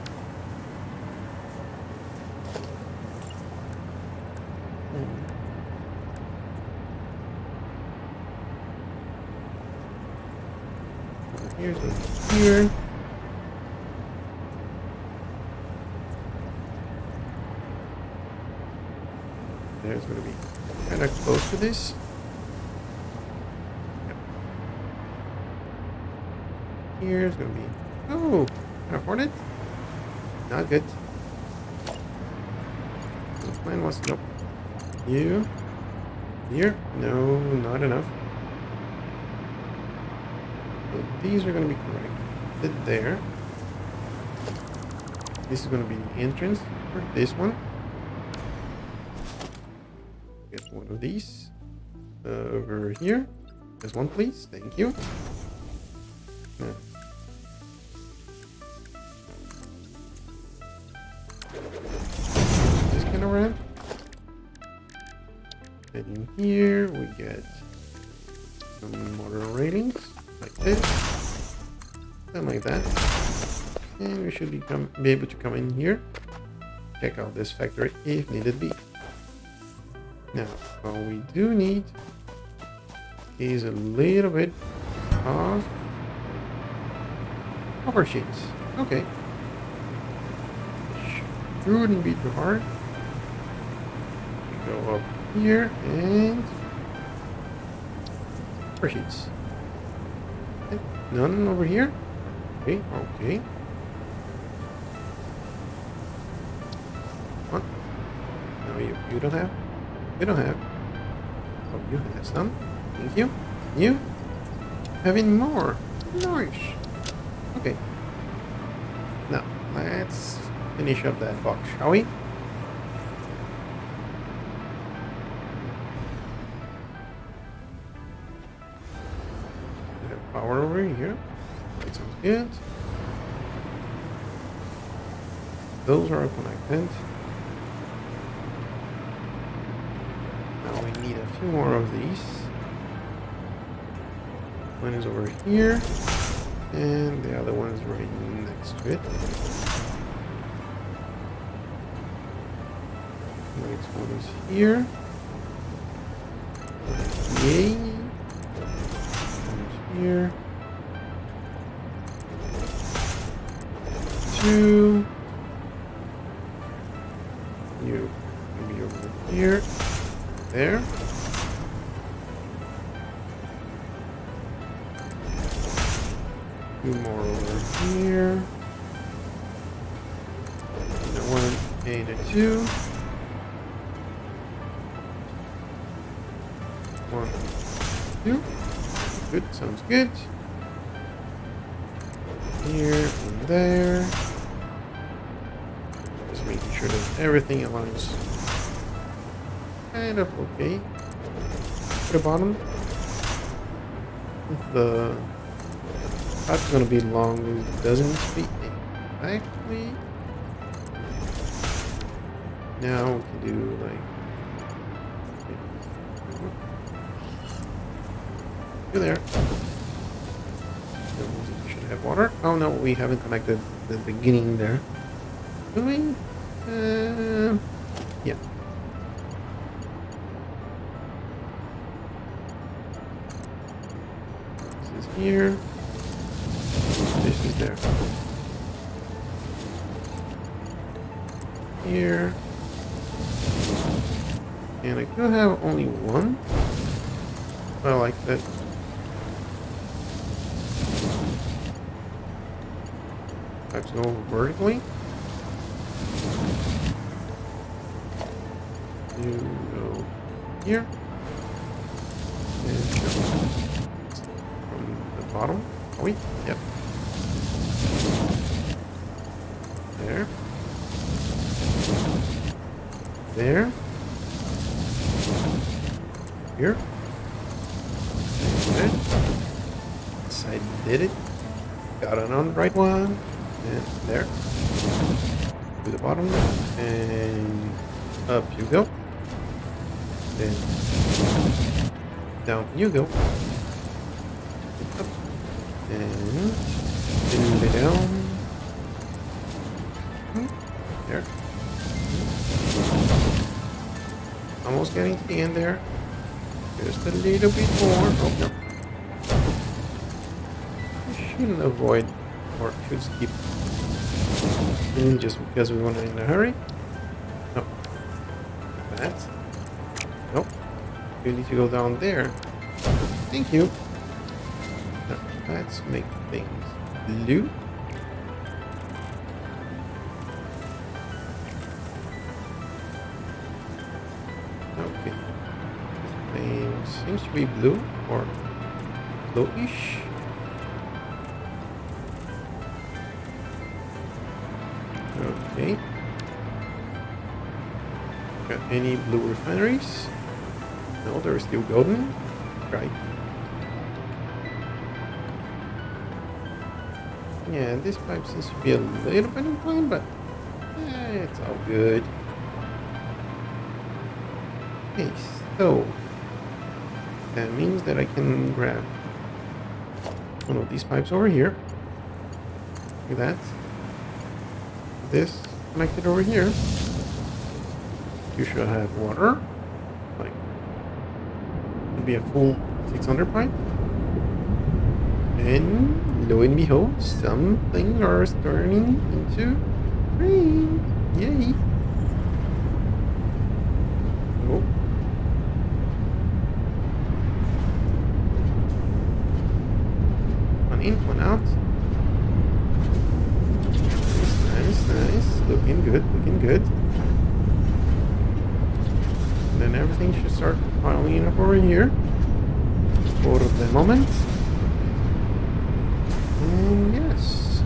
Speaker 1: Here's one here. There's going to be kind of close to this. Yep. Here's going to be. Oh, can I afford it? Not good. The plan was nope. You. Here? No, not enough. So these are going to be corrected there. This is going to be the entrance for this one. Get one of these over here. There's one, please. Thank you. Yeah. This kind of ramp. And in here we get some modular railings like this, something like that, and we should be able to come in here, check out this factory if needed be. Now, what we do need is a little bit of cover sheets. Okay. Shouldn't be too hard. We go up here and cover sheets. None over here. Okay, okay. What? No, you don't have? You don't have. Oh, you have some. Thank you. You? Having more. Nice. Okay. Now, let's finish up that box, shall we? We have power over here. That sounds good. Those are connected. Now we need a few more of these. One is over here, and the other one is right next to it. The next one is here. Yay! One here. 2. You can be over here. There. Two more over here. And a 1 and a 2. 1, 2. Good, sounds good. Here and there. Just making sure that everything aligns kind of okay. At the bottom, the pipe's gonna be long. It doesn't speak exactly. Now we can do like go there. We should have water. Oh no, we haven't connected the beginning there. Do we? Yeah. This is here. This is there. Here. And I could have only one. I like that. Pipes go vertically. You go here. And from the bottom. Oh wait, yep. There. There. Here. Okay. Yes, I did it. Got it on the right one. And there. To the bottom. And up you go. Then down you go. Up. And down. There. Almost getting to the end there. Just a little bit more. Oh no. I shouldn't avoid or should skip just because we want it in a hurry. No. That. Nope. You need to go down there. Thank you. Now, let's make things blue. Okay. Thing seems to be blue or bluish. Okay. Got any blue refineries? No, they're still golden. Right. Yeah, this pipe seems to be a little bit inclined, but it's all good. Okay, so that means that I can grab one of these pipes over here. Like that. This connected over here. You should have water like to be a full 600 pipe. And lo and behold, some things are turning into green. Yay! Oh. One in, one out. Nice, nice. Looking good, looking good. And then everything should start piling up over here. For the moment. And yes.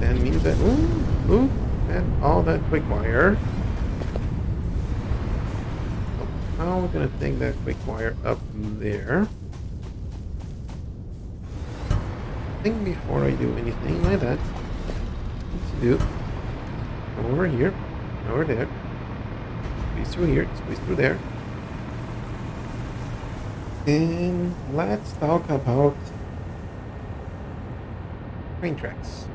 Speaker 1: That means that, ooh, and all that Quikwire. So how are we going to take that Quikwire up there? I think before I do anything like that, let's do come over here, over there, squeeze through here, squeeze through there. And let's talk about train tracks.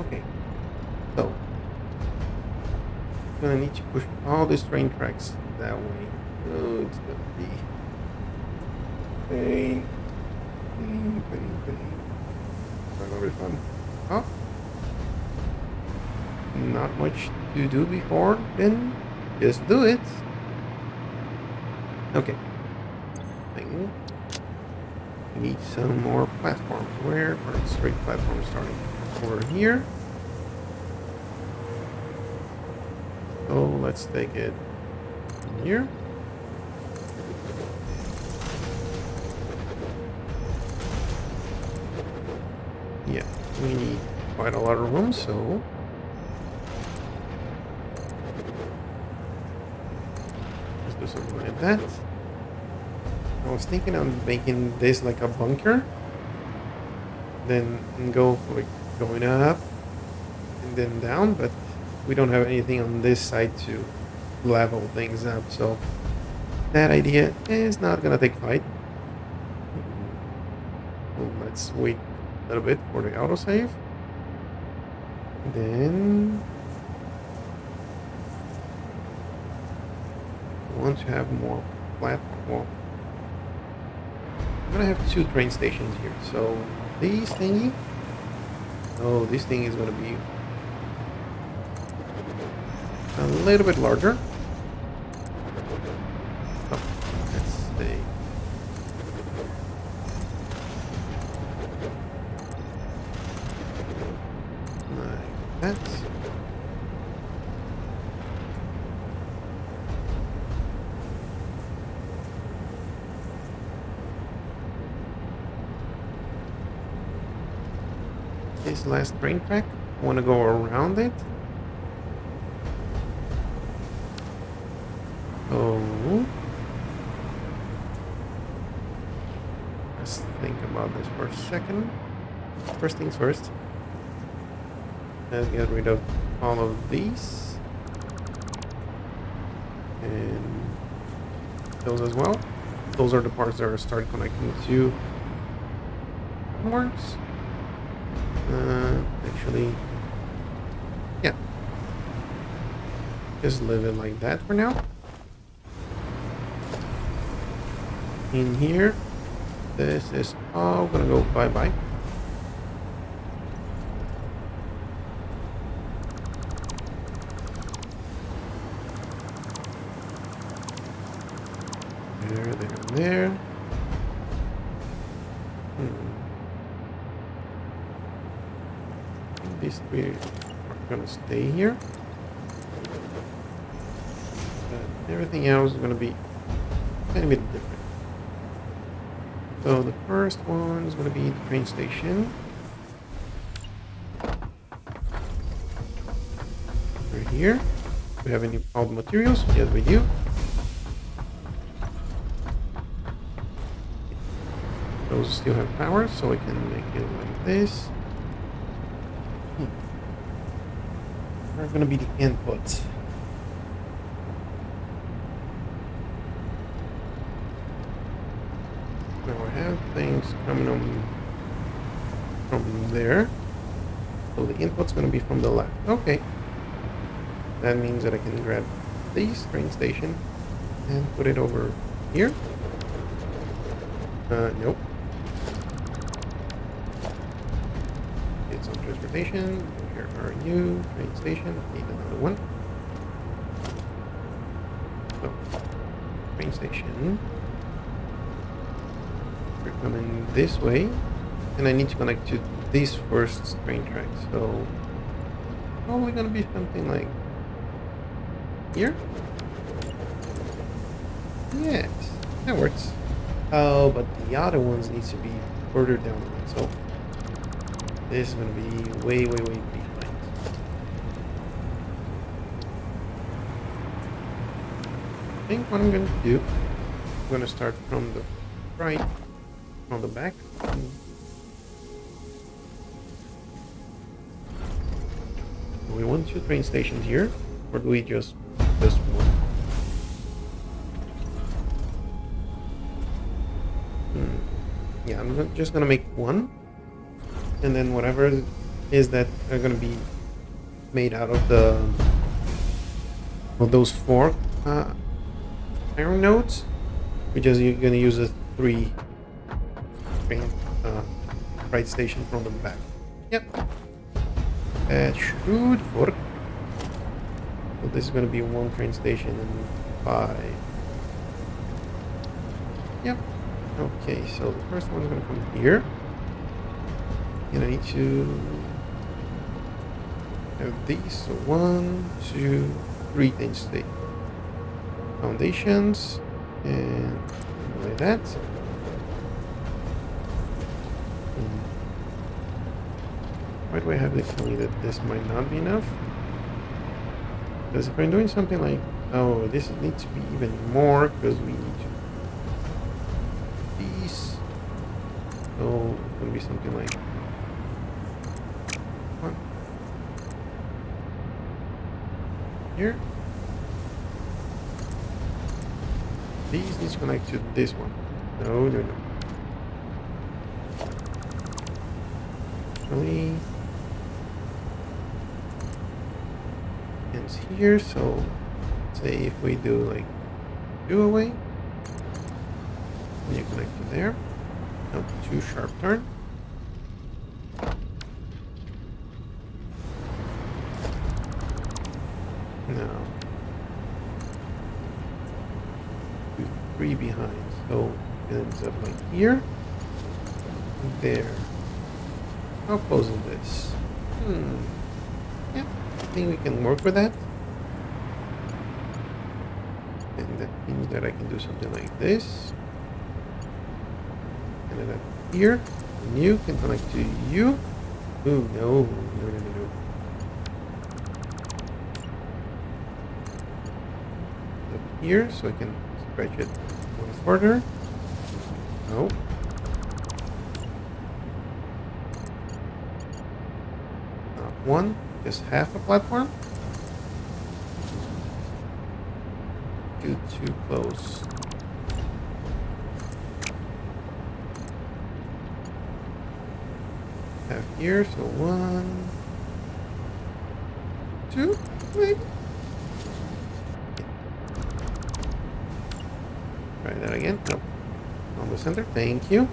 Speaker 1: Okay, so I'm gonna need to push all these train tracks that way. Oh, it's gonna be pain. Not gonna be fun. Oh, not much to do before, then just do it. Okay. Thing. We need some more platforms. Where are straight platforms starting? Over here. So let's take it here. Yeah, we need quite a lot of room, so let's do something like that. I was thinking of making this like a bunker, then go for like going up and then down, but we don't have anything on this side to level things up, so that idea is not gonna take fight. So let's wait a little bit for the autosave. Then I want to have more platform. Well, I'm gonna have 2 train stations here. So this thingy. Oh, this thing is gonna be a little bit larger. Oh, let's stay. Like that. This last train track, I want to go around it. Oh, let's think about this for a second. First things first. Let's get rid of all of these. And those as well. Those are the parts that are start connecting to works. Actually, yeah. Just leave it like that for now. In here, this is all gonna go bye-bye. There. These 3 are gonna stay here. But everything else is gonna be kind of a bit different. So the first one is gonna be the train station. Right here. Do we have any all the materials? Yes, we do. Those still have power, so we can make it like this. Are going to be the inputs. Now I have things coming on from there. So the input's going to be from the left. Okay. That means that I can grab this train station and put it over here. Nope. It's on transportation. Where are you? Train station. Need another one. So, train station. We're coming this way. And I need to connect to this first train track. So, probably gonna be something like here. Yes, that works. Oh, but the other ones needs to be further down the line. So this is gonna be way behind. I think what I'm gonna do, I'm gonna start from the right, from the back. Do we want 2 train stations here, or do we just one? Yeah, I'm just gonna make one, and then whatever is that are gonna be made out of those 4 iron nodes. You're gonna use a 3 train right station from the back. Yep, that should work. So this is gonna be 1 train station and 5. Yep. Okay, so the first one's gonna come here. And I need to have these. So 1, 2, 3 things stay. Foundations and like that. Why do I have this telling me that this might not be enough? Because if I'm doing something like, oh, this needs to be even more because we need to these. So it's gonna be something like one here. These need to connect to this one. No. Actually, ends here. So say if we do like 2 away, and you connect to there. Nope, 2 sharp turn. No. 2, 3 behind. So it ends up like here. There. How close is this? Yeah, I think we can work with that. And that means that I can do something like this. And then up here, and you can connect to you. Ooh, no. Up here, so I can stretch it one further. No. Not one, just half a platform. Too close. Half here, so 1, 2, maybe. Try that again. Nope. On the center. Thank you.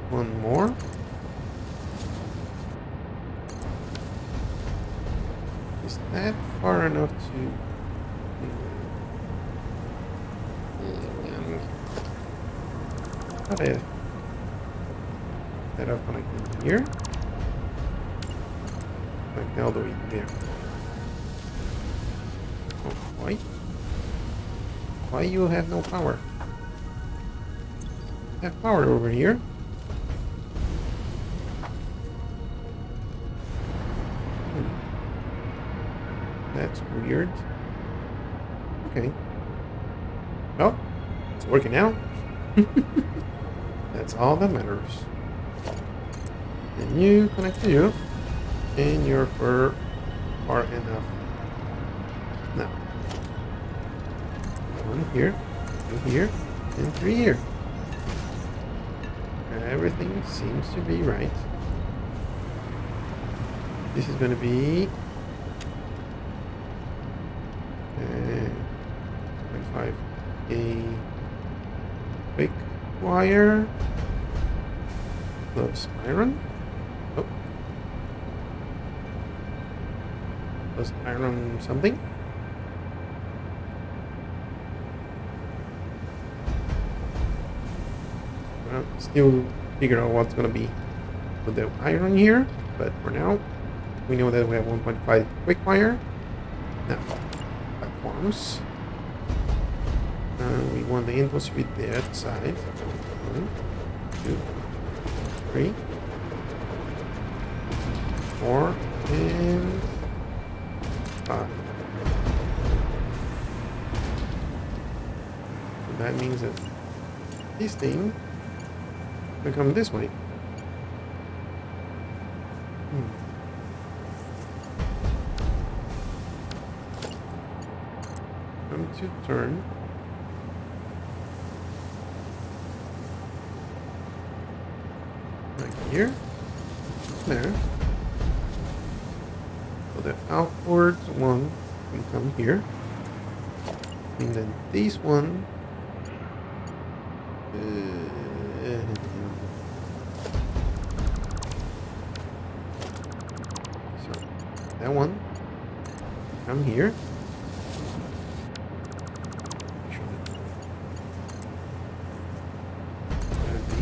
Speaker 1: One more. Is that far enough to... What if that up connected here? Like all the way there. Oh, why? Why you have no power? Have power over here. That's weird. Okay. Well, it's working out. That's all that matters. And you connect to you. And you're far enough. Now. 1 here, 2 here, and 3 here. Everything seems to be right. This is going to be 1.5 a quick wire plus iron. Oh, plus iron something. Well, still figure out what's gonna be with the iron here, but for now we know that we have 1.5 quick wire. Now platforms. We want the inputs to be that side. 1, 2, 3, 4, and 5. So that means that this thing will come this way. Come to turn. Right here. There. So the outwards one can come here. And then this one. So that one come here.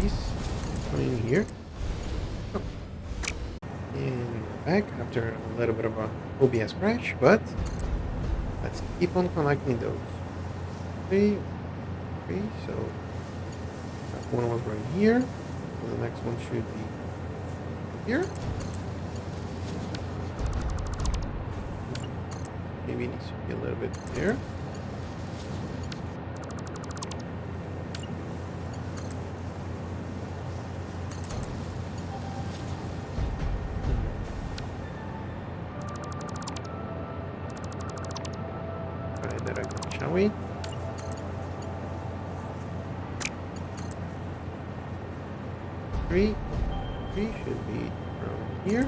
Speaker 1: These come in here. Oh. And back after a little bit of a OBS crash, but let's keep on connecting those. 3, so that one was right here. So the next one should be here. Maybe it needs to be a little bit there. Try that again, shall we? Three should be from here.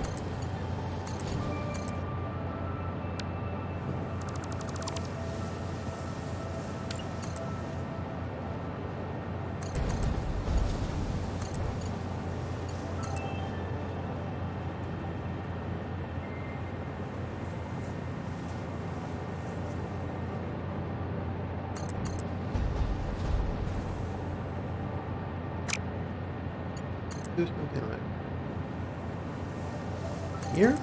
Speaker 1: Do something like here.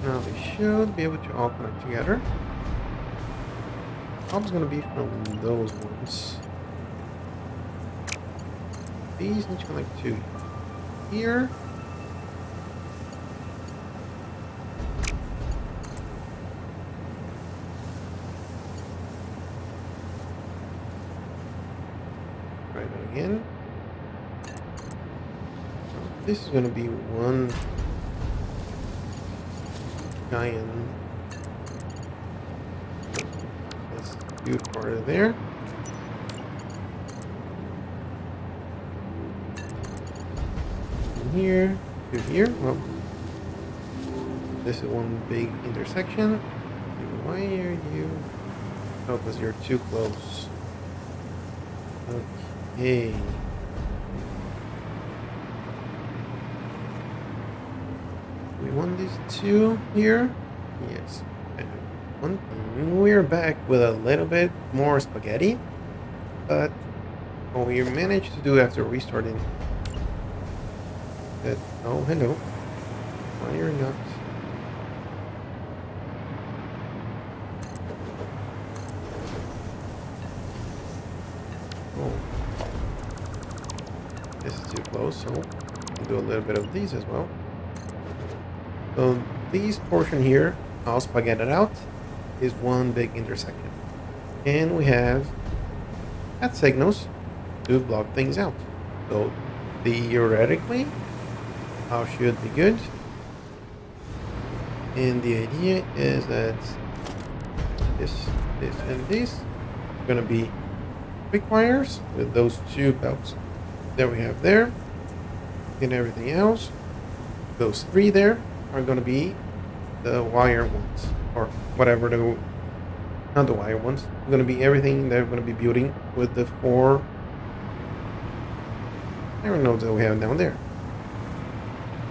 Speaker 1: Now they should be able to all connect together. Probably going to be from those ones. These need to connect to here. Try that again. This is going to be one giant. Let's do part of there. From here to here. Well, this is one big intersection. Why are you? Oh, because you're too close. Okay. We want these two here. Yes. One. We're back with a little bit more spaghetti, but what we managed to do after restarting that. Oh, hello. Why you're not? Oh, this is too close. So we'll do a little bit of these as well. So this portion here, all spaghetted out, is one big intersection. And we have hat signals to block things out. So theoretically, all should be good. And the idea is that this, and this are going to be quick wires with those two belts that we have there. And everything else, those three there, are going to be the wire ones, or whatever the not the wire ones. It's going to be everything that we're going to be building with the 4 iron nodes that we have down there.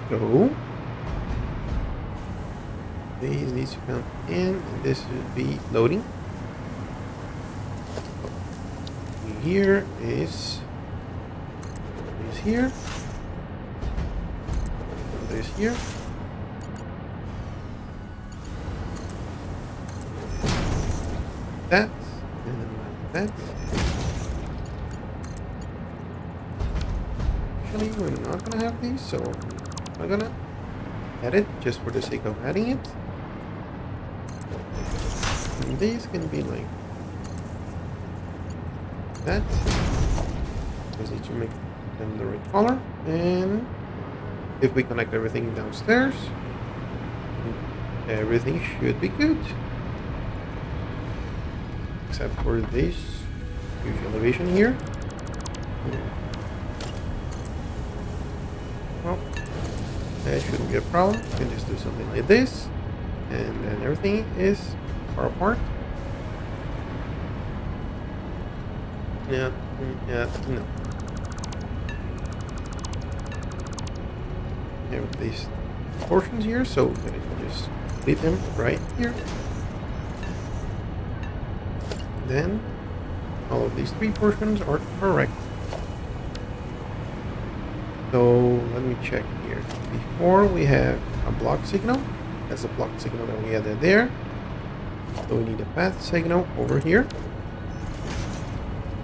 Speaker 1: So these need to come in, and this should be loading. Here is here. This here. That and like that. Actually, we're not gonna have these, so I'm gonna add it just for the sake of adding it. And these can be like that. Just need to make them the right color. And if we connect everything downstairs, everything should be good. Except for this huge elevation here. Well, that shouldn't be a problem. You can just do something like this, and then everything is far apart. Yeah, no. We have these portions here, so we're gonna just leave them right here. Then all of these 3 portions are correct. So let me check here. Before we have a block signal. That's a block signal that we added there. So we need a path signal over here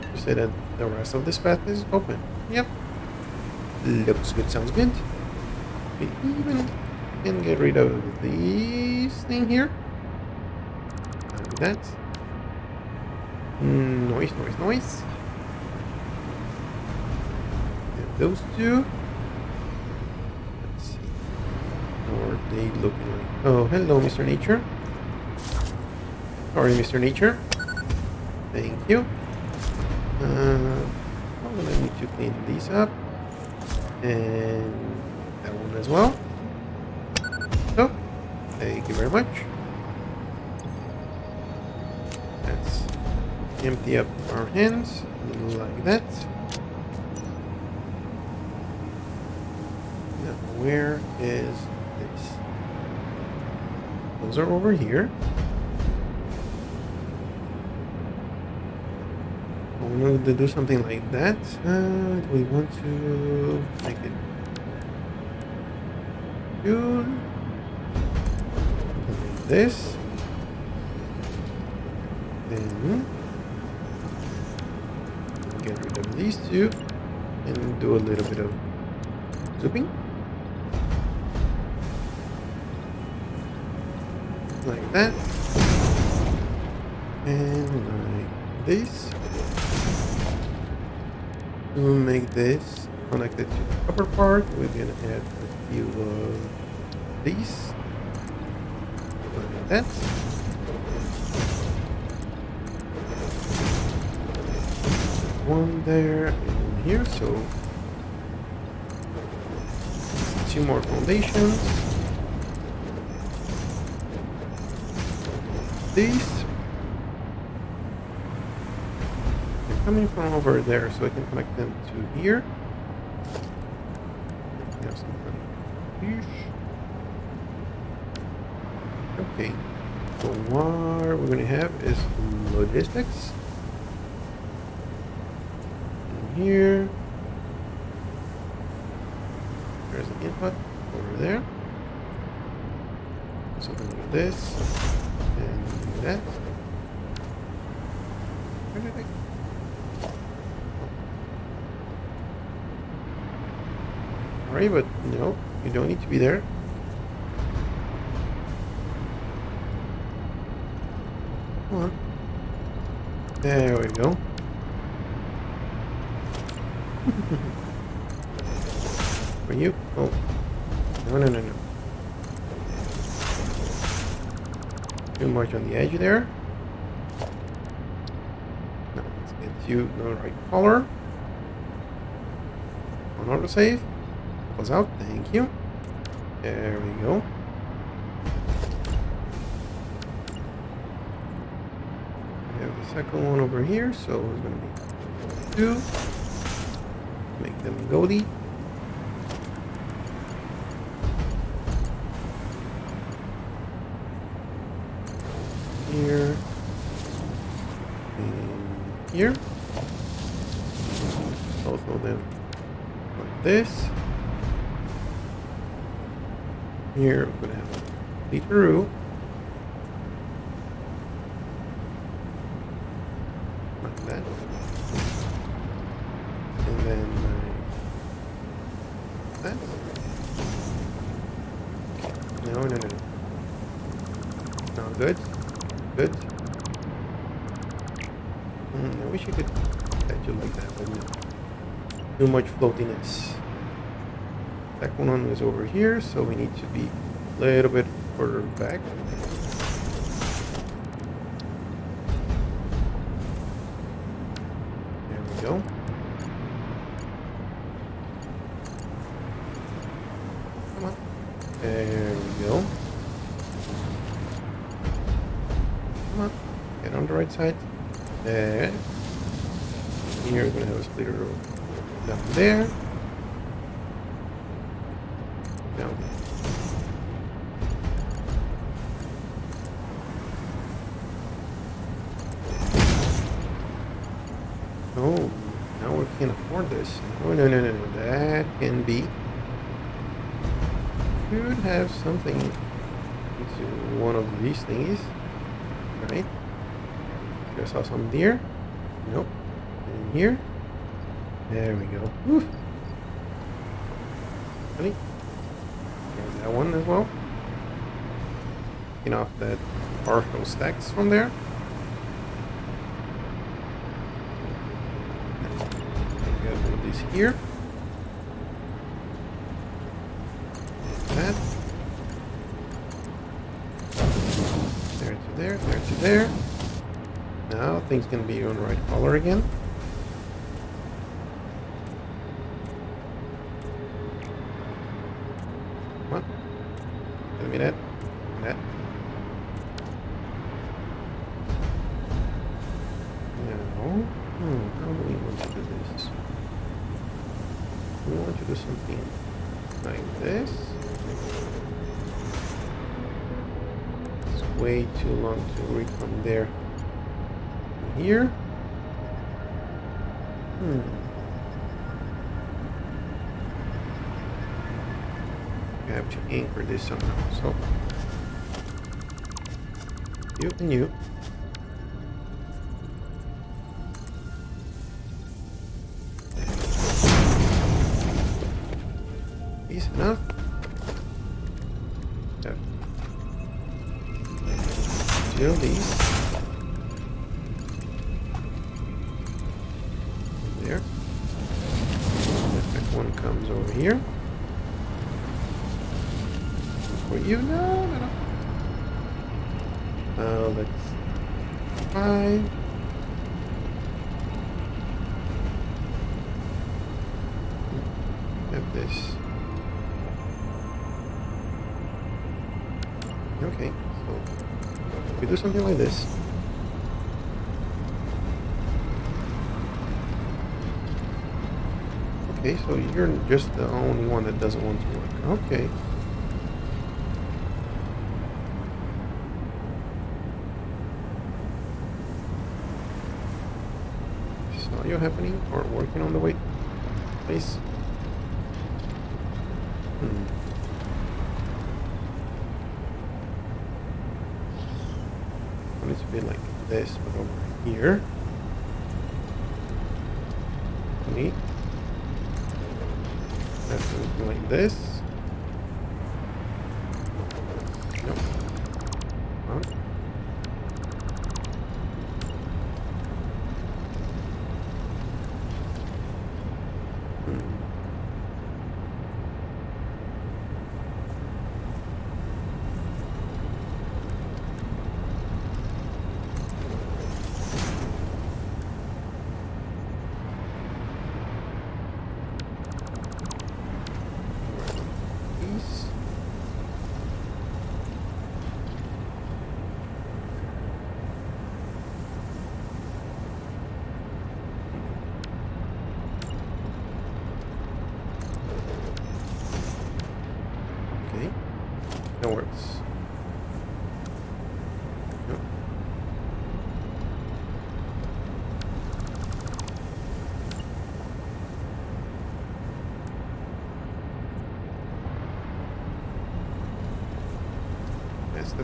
Speaker 1: to say that the rest of this path is open. Yep. Looks good, sounds good. We even can get rid of this thing here. Like that. Noise. And those 2. Let's see. Or are they looking like... Oh, hello, Mr. Nature. Sorry, Mr. Nature. Thank you. I'm gonna need to clean these up. And that one as well. So, thank you very much. Let's empty up our hands like that. Now, where is this? Those are over here. I want to do something like that. We want to make it good. Like this. Then get rid of these 2 and do a little bit of zooming. Like that. And like this. To make this connected to the upper part, we're gonna add a few of these. Like that. One there and one here, so 2 more foundations. These they're coming from over there, so I can connect them to here. We have some here. Okay, so what we're going to have is logistics. Here. There's an input over there. Something like this. And that. Where did I go? Alright, but no, you don't need to be there. Come on. There we go. For you? Oh. No. Too much on the edge there. Now let's get you the right color. On autosave. Close out. Thank you. There we go. have the second one over here, so it's going to be 2. Make them goatee. Here. And here. Both of them like this. Here, we're going to have a feature like that. And then that. No. No, good. Good. I wish you could set you like that, but no. Too much floatiness. Second one is over here, so we need to be a little bit further back. There we go. Come on. There we go. Come on. Get on the right side. There. Here we're going to have a splitter down there. Down there. Oh, now we can't afford this. Oh, no. That can be. Should have something into one of these thingies. Right? I saw some there. Nope. And here. There we go. Woo. Ready? There's that one as well. Taking off that partial stacks from there. We got one of these here. That. There to there, there to there. Now things can be on the right color again. Come on. Give me that. That. Now, how do we want to do this? We want to do something like this. It's way too long to read from there. Here. I have to anchor this somehow. So you and you. Easy enough. Yeah. Still these. There. That one comes over here. For you? No. That's 5. Have this. Okay, so we do something like this. Okay, so you're just the only one that doesn't want to work. Okay. Is audio happening or working on the way? Please. I want it to be like this, but over here. Neat. That's something like this. Nope. Huh?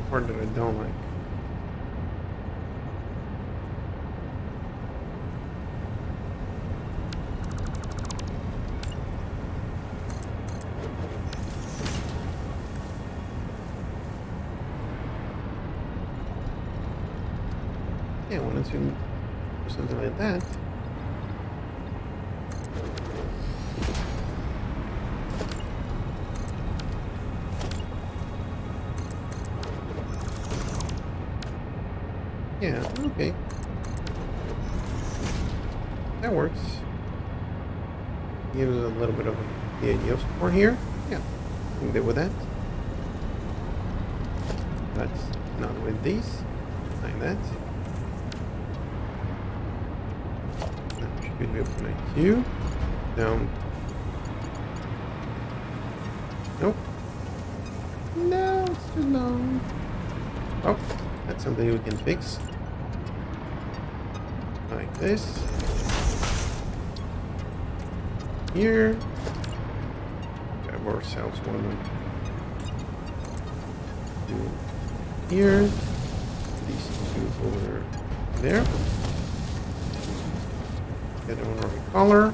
Speaker 1: part that I don't like. Yeah, I wanted to do something like that. Yeah, okay. That works. Gives a little bit of the idea of support here. Yeah, I'm good with that. That's not with these. Like that. That should be able to make you. Down. Nope. No, it's too long. Oh, that's something we can fix. Like this. Here. Grab ourselves one. Two here. These two over there. Get one right color.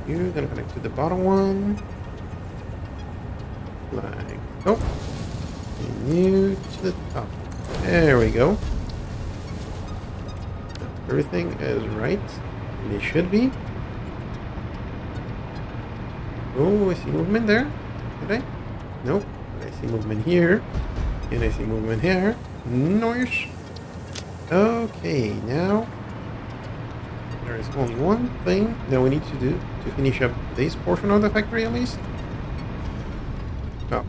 Speaker 1: You're gonna connect to the bottom one. Like, oh. And you to the top. There we go. Everything is right. And it should be. Oh, I see movement there. Did I? Nope. But I see movement here. And I see movement here. Nice. Okay, now there is only one thing that we need to do to finish up this portion of the factory at least. Oh.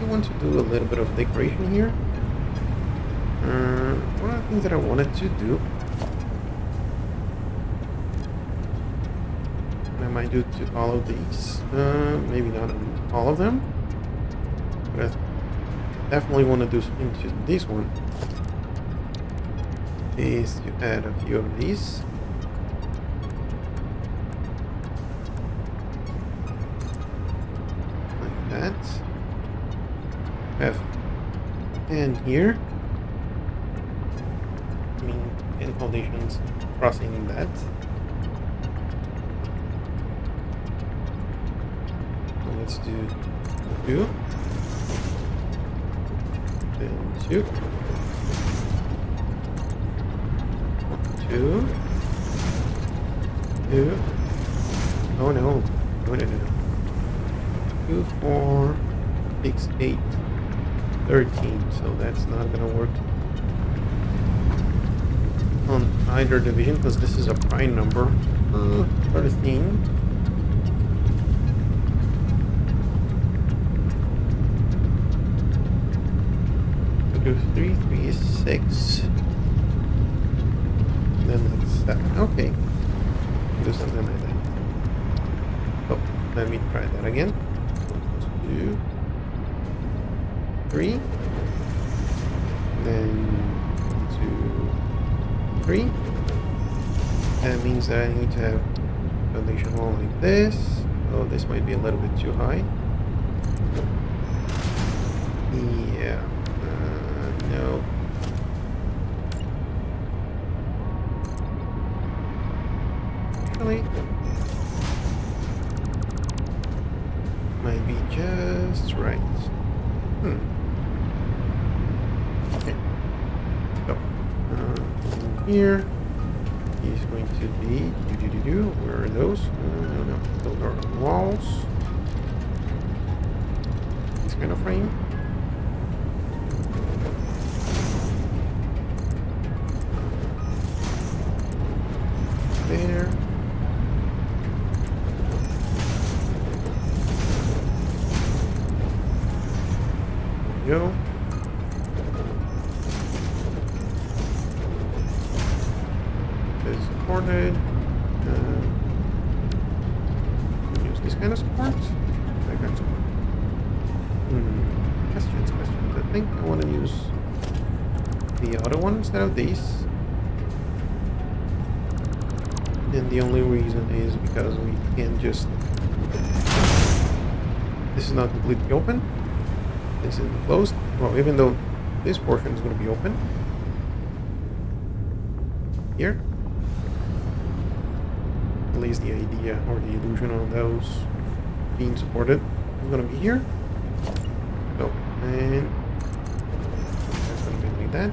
Speaker 1: I want to do a little bit of decoration here. One of the things that I wanted to do, I might do to all of these, maybe not all of them, but I definitely want to do into this one, is to add a few of these. Like that. Have and here. In foundations crossing that. So let's do 2. Then 2. 2. 2. Oh no. No. 2, 4, 6, 8, 13. So that's not gonna work on either division because this is a prime number. 13. So 3, 3 is 6. Then it's 7. Okay. Do something like that. Oh, let me try that again. 1, 2, 3. Then 3. That means that I need to have foundation wall like this. Oh, this might be a little bit too high. Yeah. No. Actually, might be just right. Okay. So. Here is going to be where are those? No, those are walls. This kind of frame. There. There we go. Supported. Use this kind of support. That kind of support. Questions. I think I want to use the other one instead of these. And the only reason is because we can just This is not completely open. This is closed. Well, even though this portion is going to be open. Here. At least the idea or the illusion of those being supported is going to be here. So, and that's going to be like that.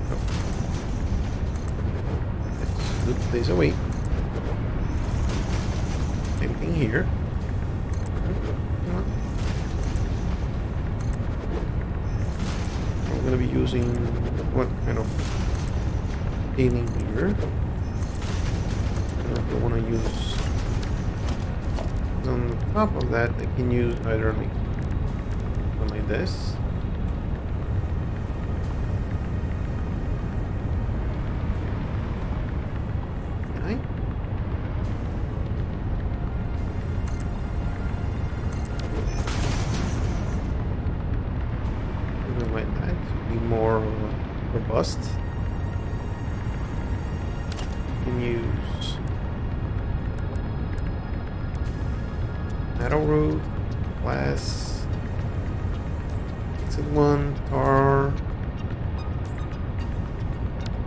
Speaker 1: So, let's loop this away. Same thing here. I'm going to be using what kind of painting here. If I want to use on the top of that, I can use either like one like this. Can I? Something like that to be more robust. You can use metal roof, glass, fixed one, tar.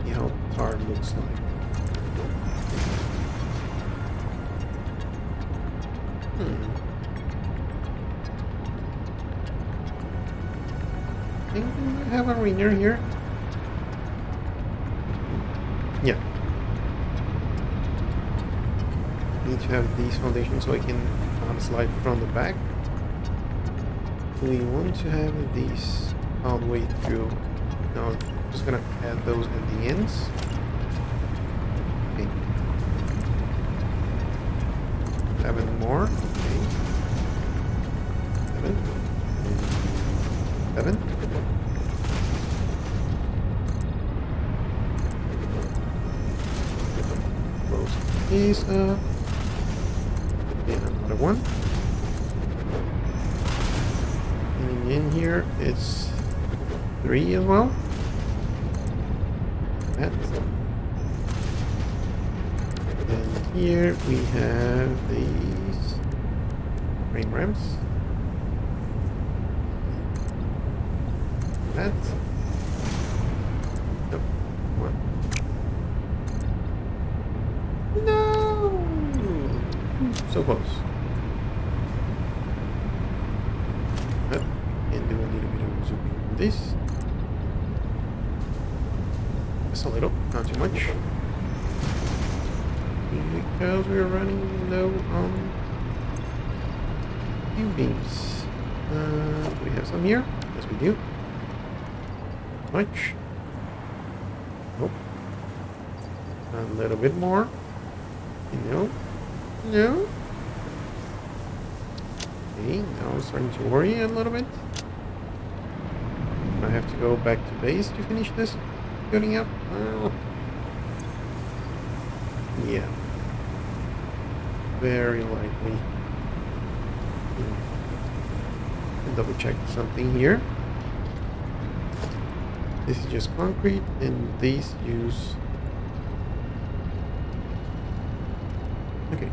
Speaker 1: See how tar looks like. I think we have a ringer here. Yeah. Need to have these foundations so I can slide from the back. We want to have these all the way through. Now I'm just gonna add those at the ends. Okay. 7 more. Okay. 7. 7. Close these up. And another one. And in here it's 3 as well. That. And here we have these frame ramps. That. Nope. One. No! So close. Yep. And do a little bit of zooming on this. Just a little, not too much. Because we're running low on U-beams. Do we have some here? Yes, we do. Much. Nope. A little bit more. No. No. Okay, now I'm starting to worry a little bit. I have to go back to base to finish this building up. Yeah. Very likely. Double check something here. This is just concrete, and these use. Okay,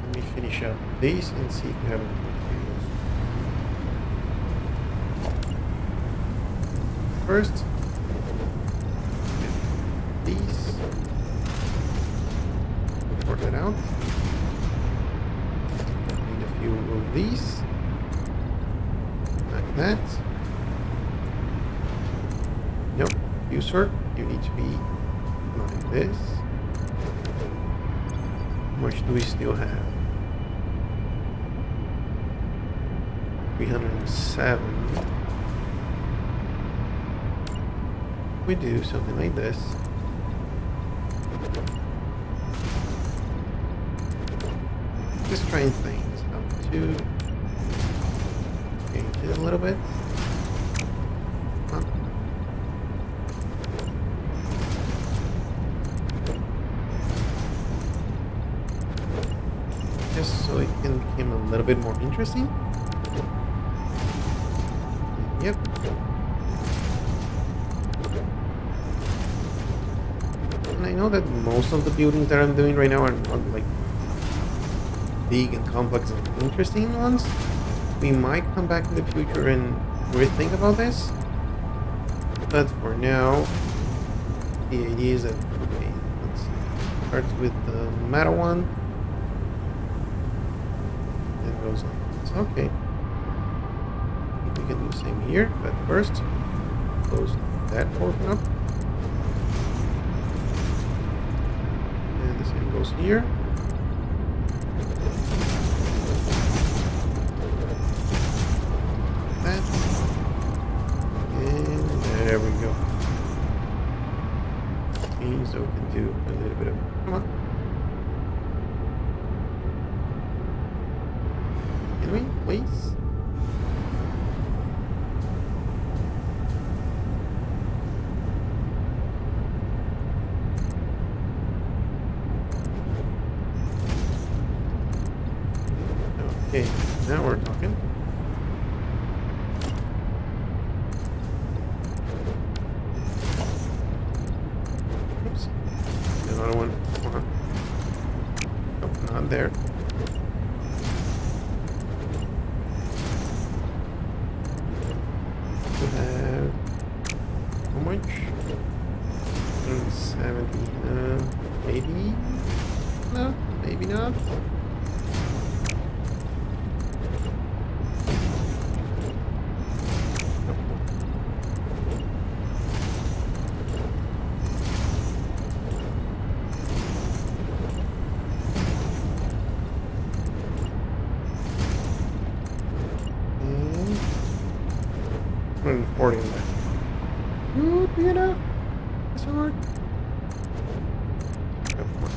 Speaker 1: let me finish up these and see if we have any materials. First, these. Sort that out. Need a few of these. Like that. Nope. You, sir, you need to be like this. How much do we still have? 307. We do something like this. Just trying things up to change it a little bit. Huh. Just so it can become a little bit more interesting. Yep. And I know that most of the buildings that I'm doing right now are not like big and complex and interesting ones. We might come back in the future and rethink about this. But for now, the idea is that, okay, let's start with the meta one. And goes on. It's okay. I think we can do the same here, but first, close that portion up. And the same goes here. That. And there we go. Okay, so we can do a little bit of, come on. Can we, please? Okay, now we're talking. Oops. Another one. Come on. Nope, not there. We have how much? 70, 80? No, maybe not. And 140 on that. Ooh, you know, that's hard. Oh, come on.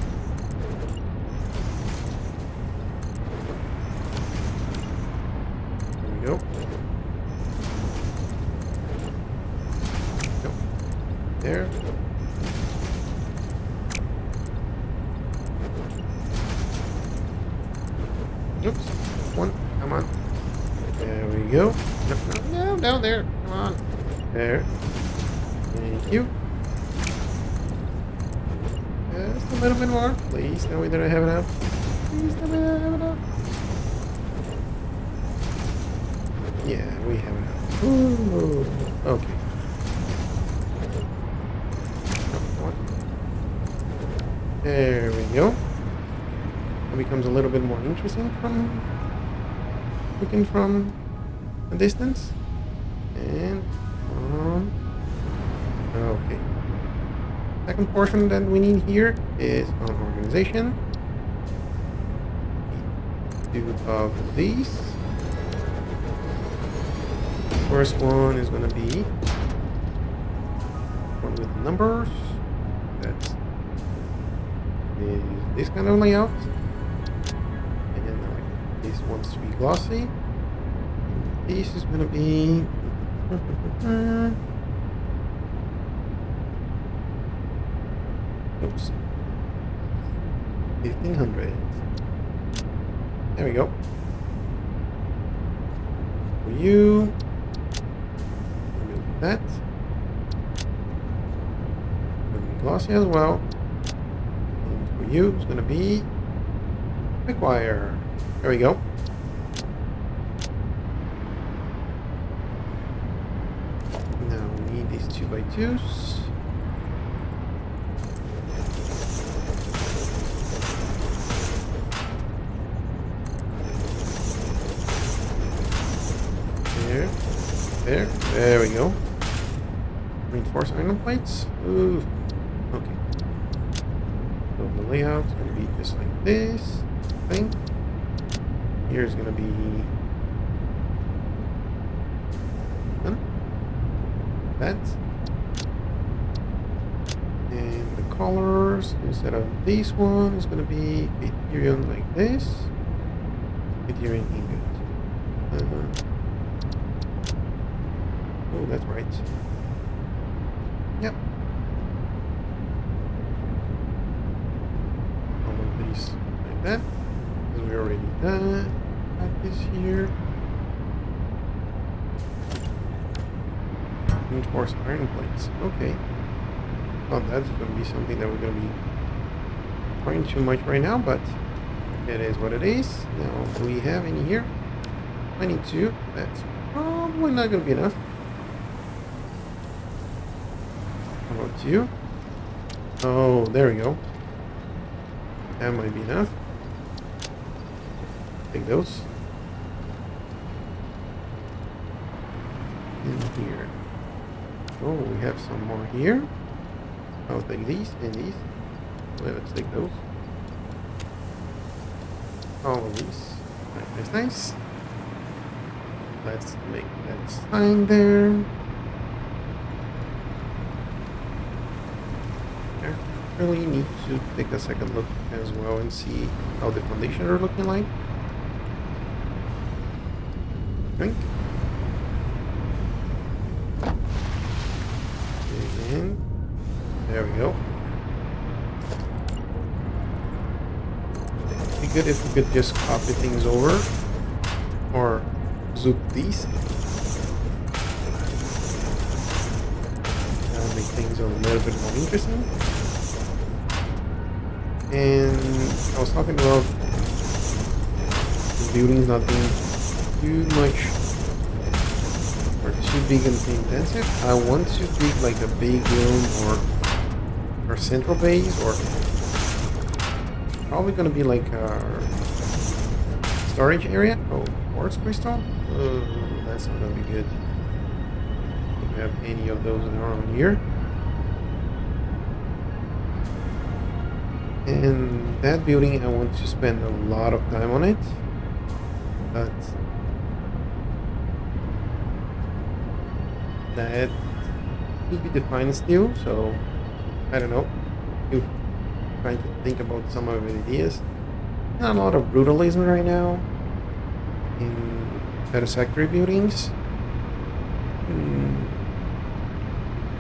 Speaker 1: There we go. Go. There. Oops. One. Come on. There we go. No, down there. Come on. There. Thank you. Just a little bit more. Please tell me that I have enough. Please tell me that I have enough. Yeah, we have enough. Ooh. Okay. Come on. There we go. It becomes a little bit more interesting from looking from a distance. And okay. Second portion that we need here is on organization. Two of these. First one is going to be one with numbers. That's this kind of layout. And then like this wants to be glossy. This is going to be oops. 1500. There we go. For you, remove that. Going to be glossy as well. And for you, it's going to be Quikwire. There we go. Now we need these 2x2s. There we go. Reinforced iron plates. Ooh. Okay. So the layout's going to be just like this. I think. Here's going to be that. And the colors, instead of this one, is going to be Ethereum like this. Ethereum ingot. Oh, that's right. Yep. All of these like that. Because we already done got this here. Reinforced iron plates. Okay. Well, that's going to be something that we're going to be trying too much right now, but It is what it is. Now, do we have any here? 22. That's probably not going to be enough. How about you? Oh, there we go. That might be enough. Take those. In here. Oh, we have some more here. I'll take these and these. Well, let's take those. All of these. Nice, nice. Let's make that sign there. I really need to take a second look as well and see how the foundations are looking like. Drink. And there we go. It'd be good if we could just copy things over or zoom these. That'll make things a little bit more interesting. And I was talking about the buildings not being too much or too big and too intensive. I want to dig like a big room or central base, or probably gonna be like a storage area. Oh, quartz crystal. That's not gonna be good. Don't have any of those around here. And that building, I want to spend a lot of time on it, but that could be defined still, so I don't know. Still trying to think about some of the ideas. Not a lot of brutalism right now in Satisfactory buildings.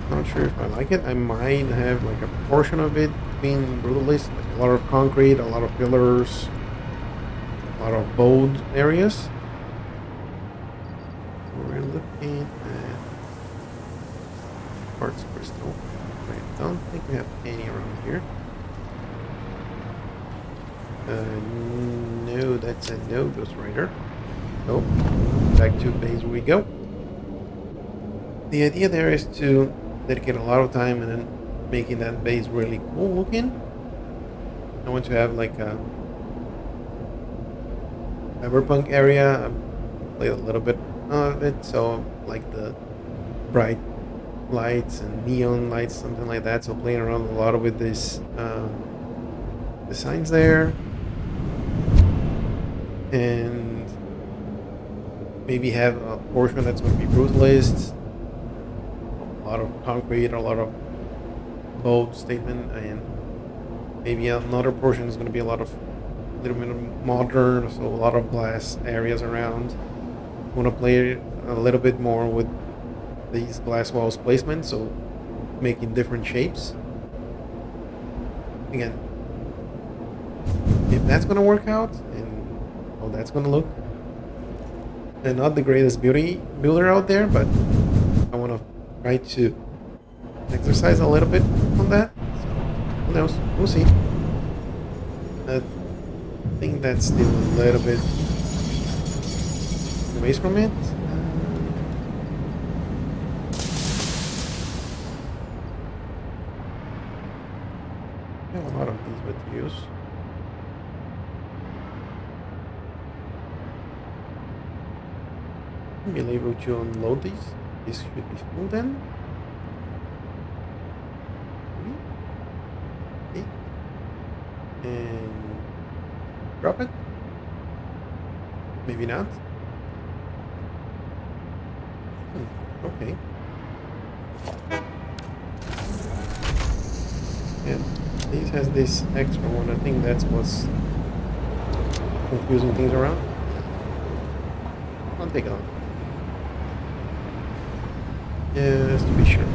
Speaker 1: Not sure if I like it. I might have like a portion of it being brutalist, like a lot of concrete, a lot of pillars, a lot of bold areas. We're looking at quartz crystal. I don't think we have any around here. No, that's a no Ghost Rider. Oh, back to base we go. The idea there is to dedicate a lot of time and then making that base really cool looking. I want to have like a cyberpunk area. I played a little bit of it, so like the bright lights and neon lights, something like that. So playing around a lot with this designs there, and maybe have a portion that's going to be brutalist, a lot of concrete, a lot of bold statement, and maybe another portion is going to be a little bit of modern, so a lot of glass areas around. I want to play a little bit more with these glass walls placement, so making different shapes. Again, if that's going to work out and how that's going to look, and not the greatest builder out there, but I want to try to exercise a little bit on that. So who knows? We'll see. I think that's still a little bit away from it. I have a lot of these materials. Be able to unload these. This should be full then. Okay. And drop it. Maybe not. Okay. And this has this extra one. I think that's what's confusing things around. I'll take it on. Just to be sure.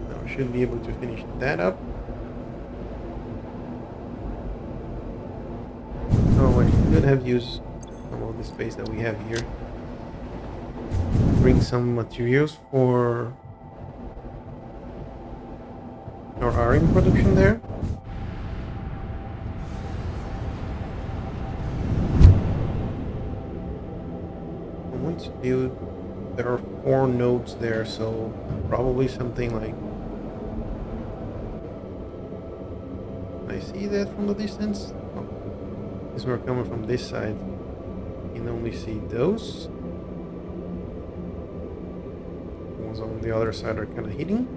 Speaker 1: Now I should be able to finish that up. Oh, I should have used some of the space that we have here. Bring some materials for or are in production there. I want to build. There are 4 nodes there, so probably something like. I see that from the distance. Oh, because we're coming from this side, you can only see those. The ones on the other side are kind of hidden.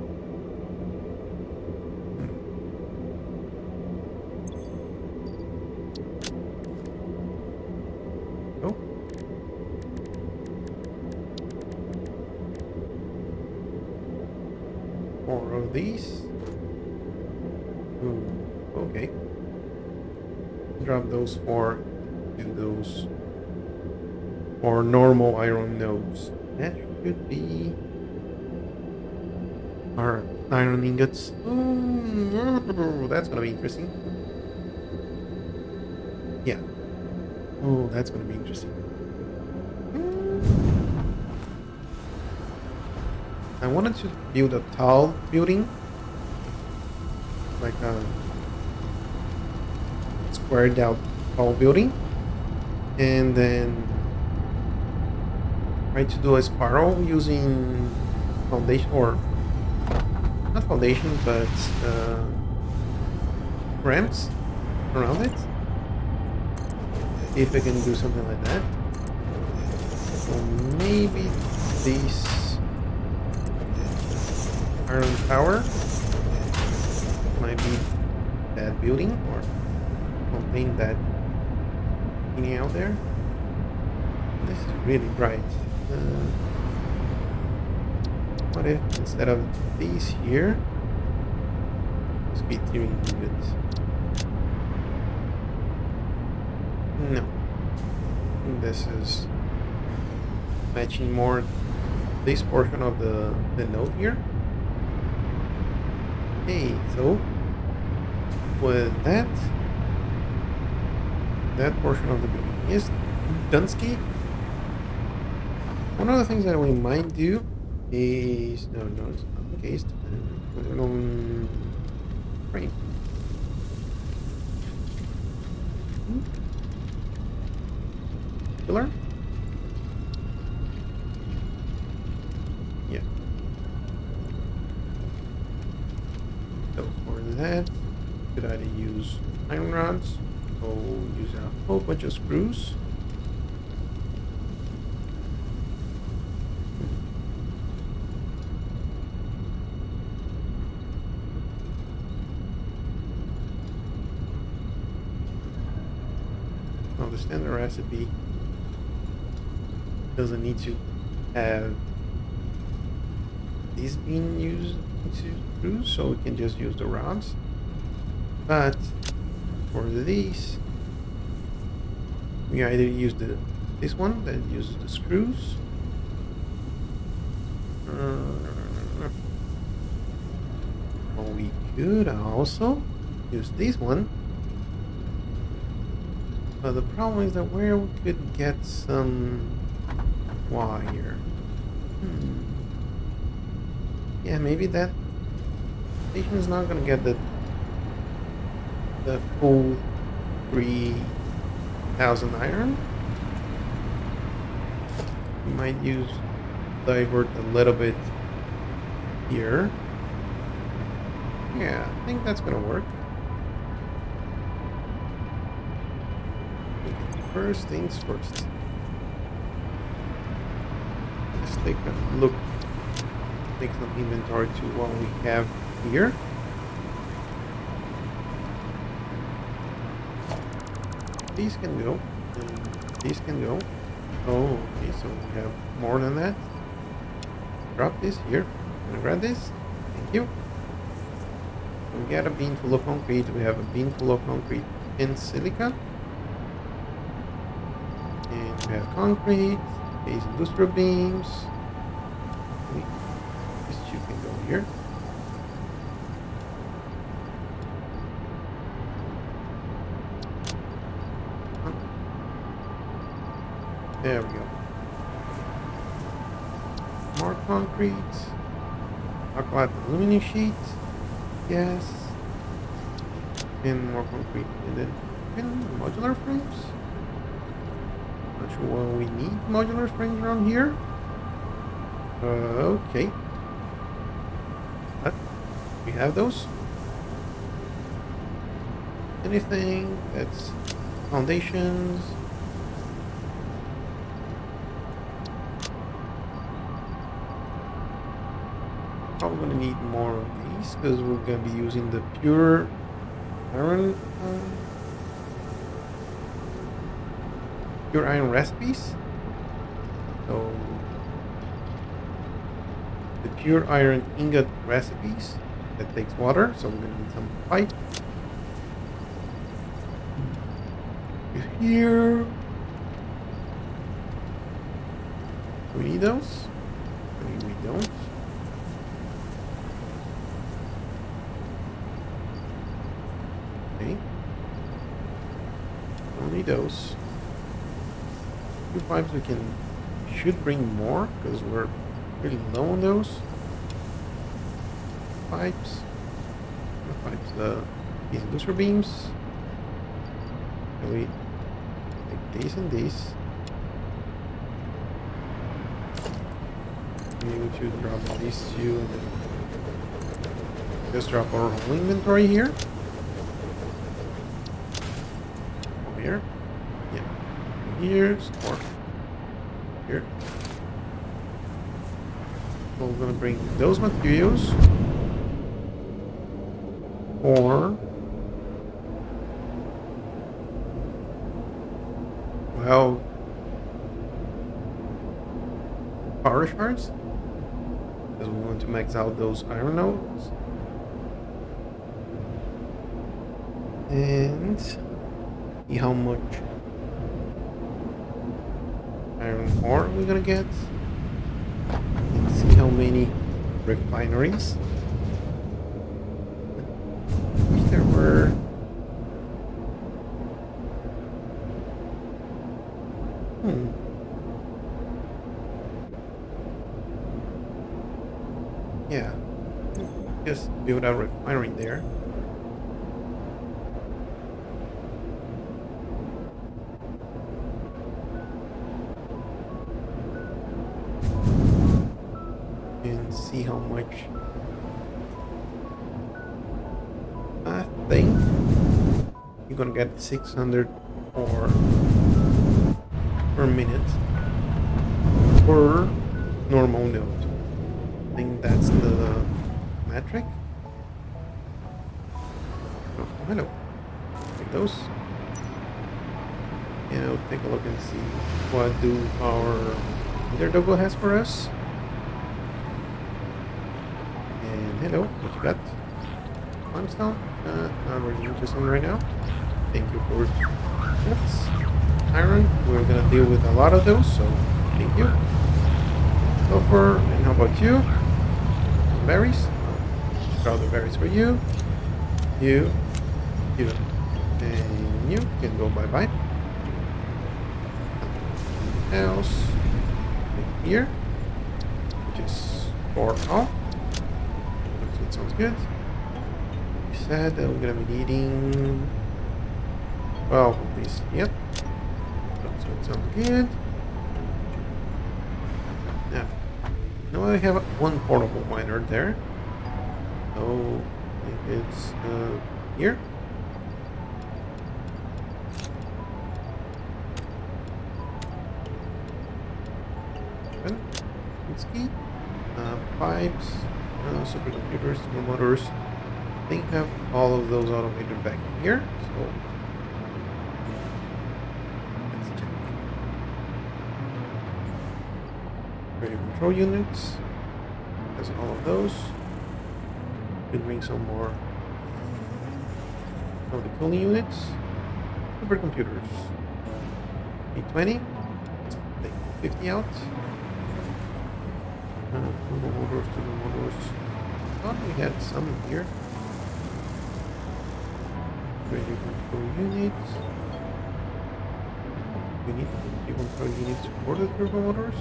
Speaker 1: Oh. 4 of these. Ooh, okay. Drop those 4 to those 4 normal iron nodes. That should be our iron ingots. Ooh, that's gonna be interesting. Yeah. Oh, that's gonna be interesting. I wanted to build a tall building, like a squared out tall building, and then try to do a spiral using foundation, or not foundations, but ramps around it. See if I can do something like that. Or maybe this iron tower might be that building, or something that hanging out there. This is really bright. What if instead of these here, speed tuning units? No. This is matching more this portion of the node here. Okay, so with that portion of the building is Dunsky. One of the things that we might do is no, it's not the case. Frame. Pillar. Yeah. So for that, could either use iron rods or use a whole bunch of screws. Now the standard recipe doesn't need to have these being used into screws, so we can just use the rods. But for these, we either use this one that uses the screws, or we could also use this one. But the problem is that where we could get some wire. Yeah, maybe that station is not gonna get the full 3,000 iron. We might use divert a little bit here. Yeah, I think that's gonna work. First things first. Let's take a look. Take some inventory to what we have here. These can go. And these can go. Oh, okay, so we have more than that. Drop this here. I'm gonna grab this. Thank you. We got a bin full of concrete. We have a bin full of concrete and silica. And we have concrete, these industrial beams. These two can go here. There we go. More concrete. Alkaline aluminum sheet. Yes. And more concrete. And then modular frames. Not sure why we need modular frames around here. Okay. But we have those. Anything that's foundations. Probably gonna need more of these because we're gonna be using the pure iron recipes. So the pure iron ingot recipes that takes water. So we're gonna need some pipe. Here we need those. Maybe we don't. Okay. Only those. 2 pipes we should bring more because we're really low on those pipes. These booster beams. And we take these and these. Maybe we should drop these two and then just drop our whole inventory here. Over here. Yeah. Here, store. Here. So we're gonna bring those materials. Or well, power shards, because we want to max out those iron nodes. And see how much iron ore we're gonna get. And see how many refineries. Wish there were. Yeah, just build a refinery there. And see how much. I think you're gonna get 600 ore per minute per normal node. I think that's the metric. Oh, hello. Take those. And I'll take a look and see what do our leader doggo has for us. And hello, what you got? Limestone? Not really interested right now. Thank you for that. Iron, we're gonna deal with a lot of those, so thank you. Sulfur, and how about you? Berries. Draw the berries for you. You. And you can go bye-bye. Else. Here. Which is for all. That sounds good. We said that we're going to be needing 12 of these. Yep. So it sounds good. Now I have one portable miner there. So I think it's here. It's key. Pipes, supercomputers, turbo motors. I think I have all of those automated back here. So let's check. Radio control units. Has all of those. Could bring some more of the cooling units. Supercomputers. 820. Let's take 50 out. Turbo motors. Thought we had some here. Radio control units. We need radio control units for the turbo motors.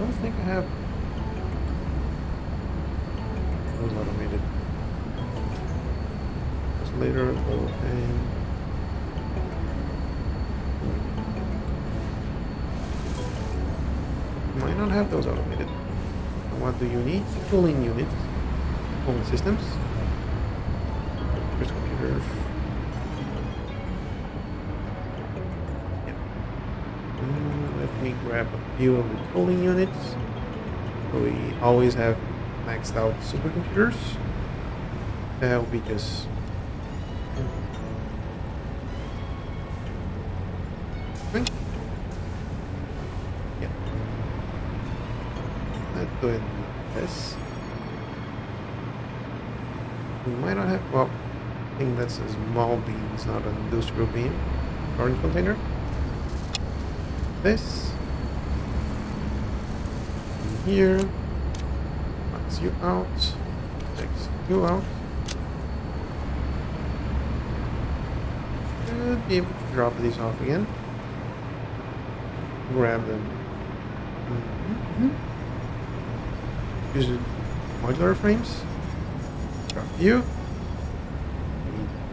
Speaker 1: don't think I have those automated. Just later go and you might not have those automated. So what do you need? Cooling units, cooling systems. There's computers. Let me grab a few of the cooling units. So we always have maxed out supercomputers. That will be just yeah. Let's go ahead and do this. We might not have, well, I think that's a small beam, it's not an industrial beam. Orange container. This. In here. Max you out. Takes you out. Should be able to drop these off again. Grab them. Use modular frames. Drop you.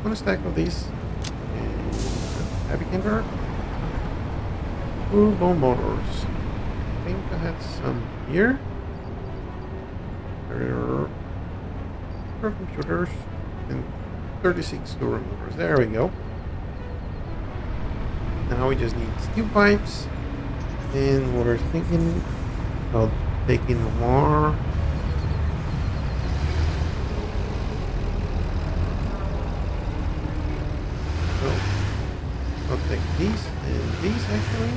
Speaker 1: One stack of these. And heavy camper. Turbo motors. I think I had some here. There are computers and 36 turbo motors. There we go. Now we just need steel pipes, and we're thinking of taking more. So I'll take these and these actually.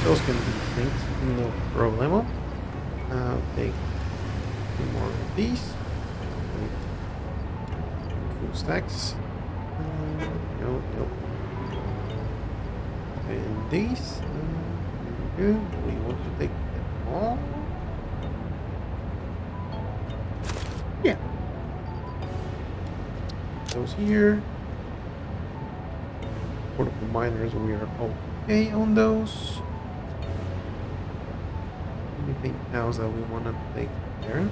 Speaker 1: Those can be synced, no problemo. I'll take two more of these. Full stacks. No. And these. Good. We want to take them all. Yeah. Those here. Portable miners, we are okay on those. Anything else that we want to take there?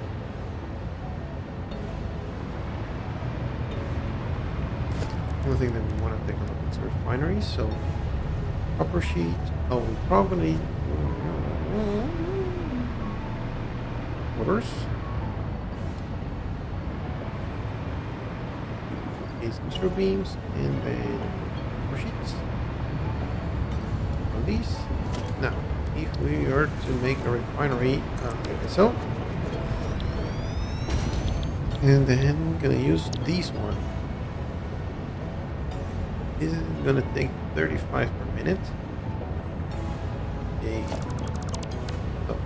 Speaker 1: One thing that we want to take on the big source refinery, so copper sheet. Oh, we probably motors. These booster beams and then copper sheets. On these. Now, if we are to make a refinery like so, and then gonna use this one. This is gonna take 35 per minute. Okay. So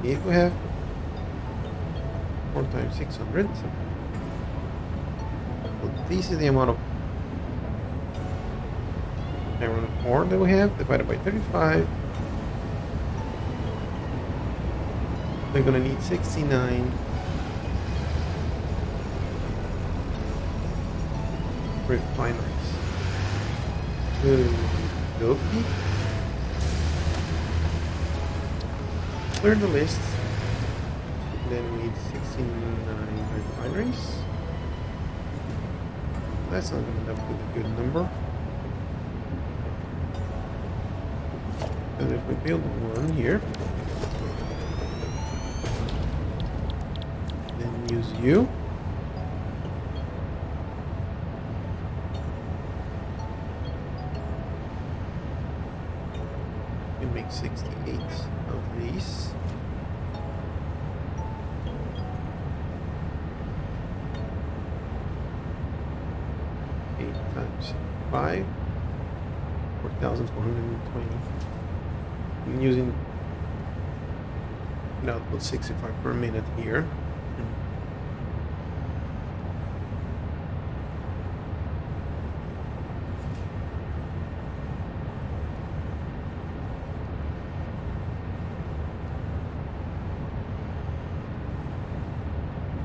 Speaker 1: if we have 4 times 600, so this is the amount of iron ore that we have divided by 35. We're gonna need 69 refineries. Okay. Clear the list. Then we need 69 refineries. That's not gonna end up with a good number. And if we build one here, then use you. You make 68 of these. Times 5, 4,420. I'm using an output 65 per minute here.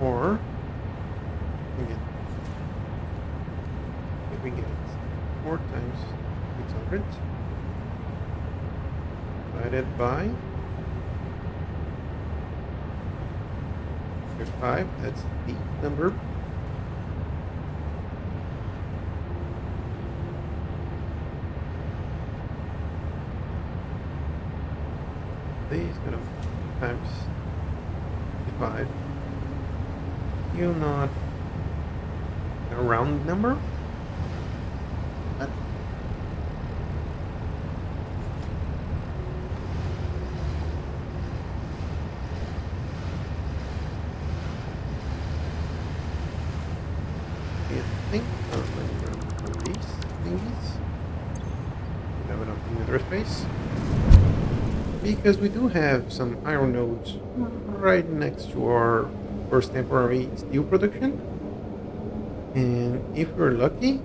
Speaker 1: Or we get 4 times 600. divided by 5. That's the number. This is gonna times 5. You're not a round number. What? I think on these thingies. We have enough inventory space. Because we do have some iron nodes right next to our first temporary steel production. And if we're lucky,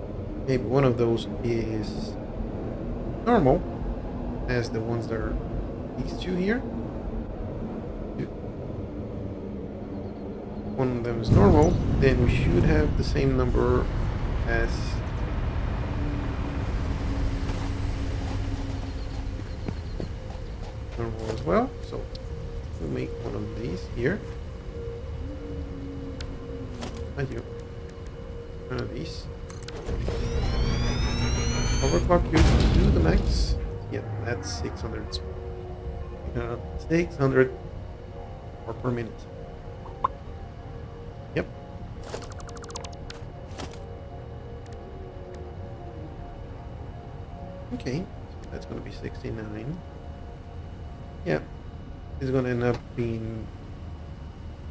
Speaker 1: maybe one of those is normal, as the ones that are these two here. One of them is normal, then we should have the same number as normal as well. So we'll make one of these here. Thank you. One of these. Overclock you to the max. Yeah, that's 600. 600 or per minute. Yep. Okay, so that's going to be 69. Yeah, it's going to end up being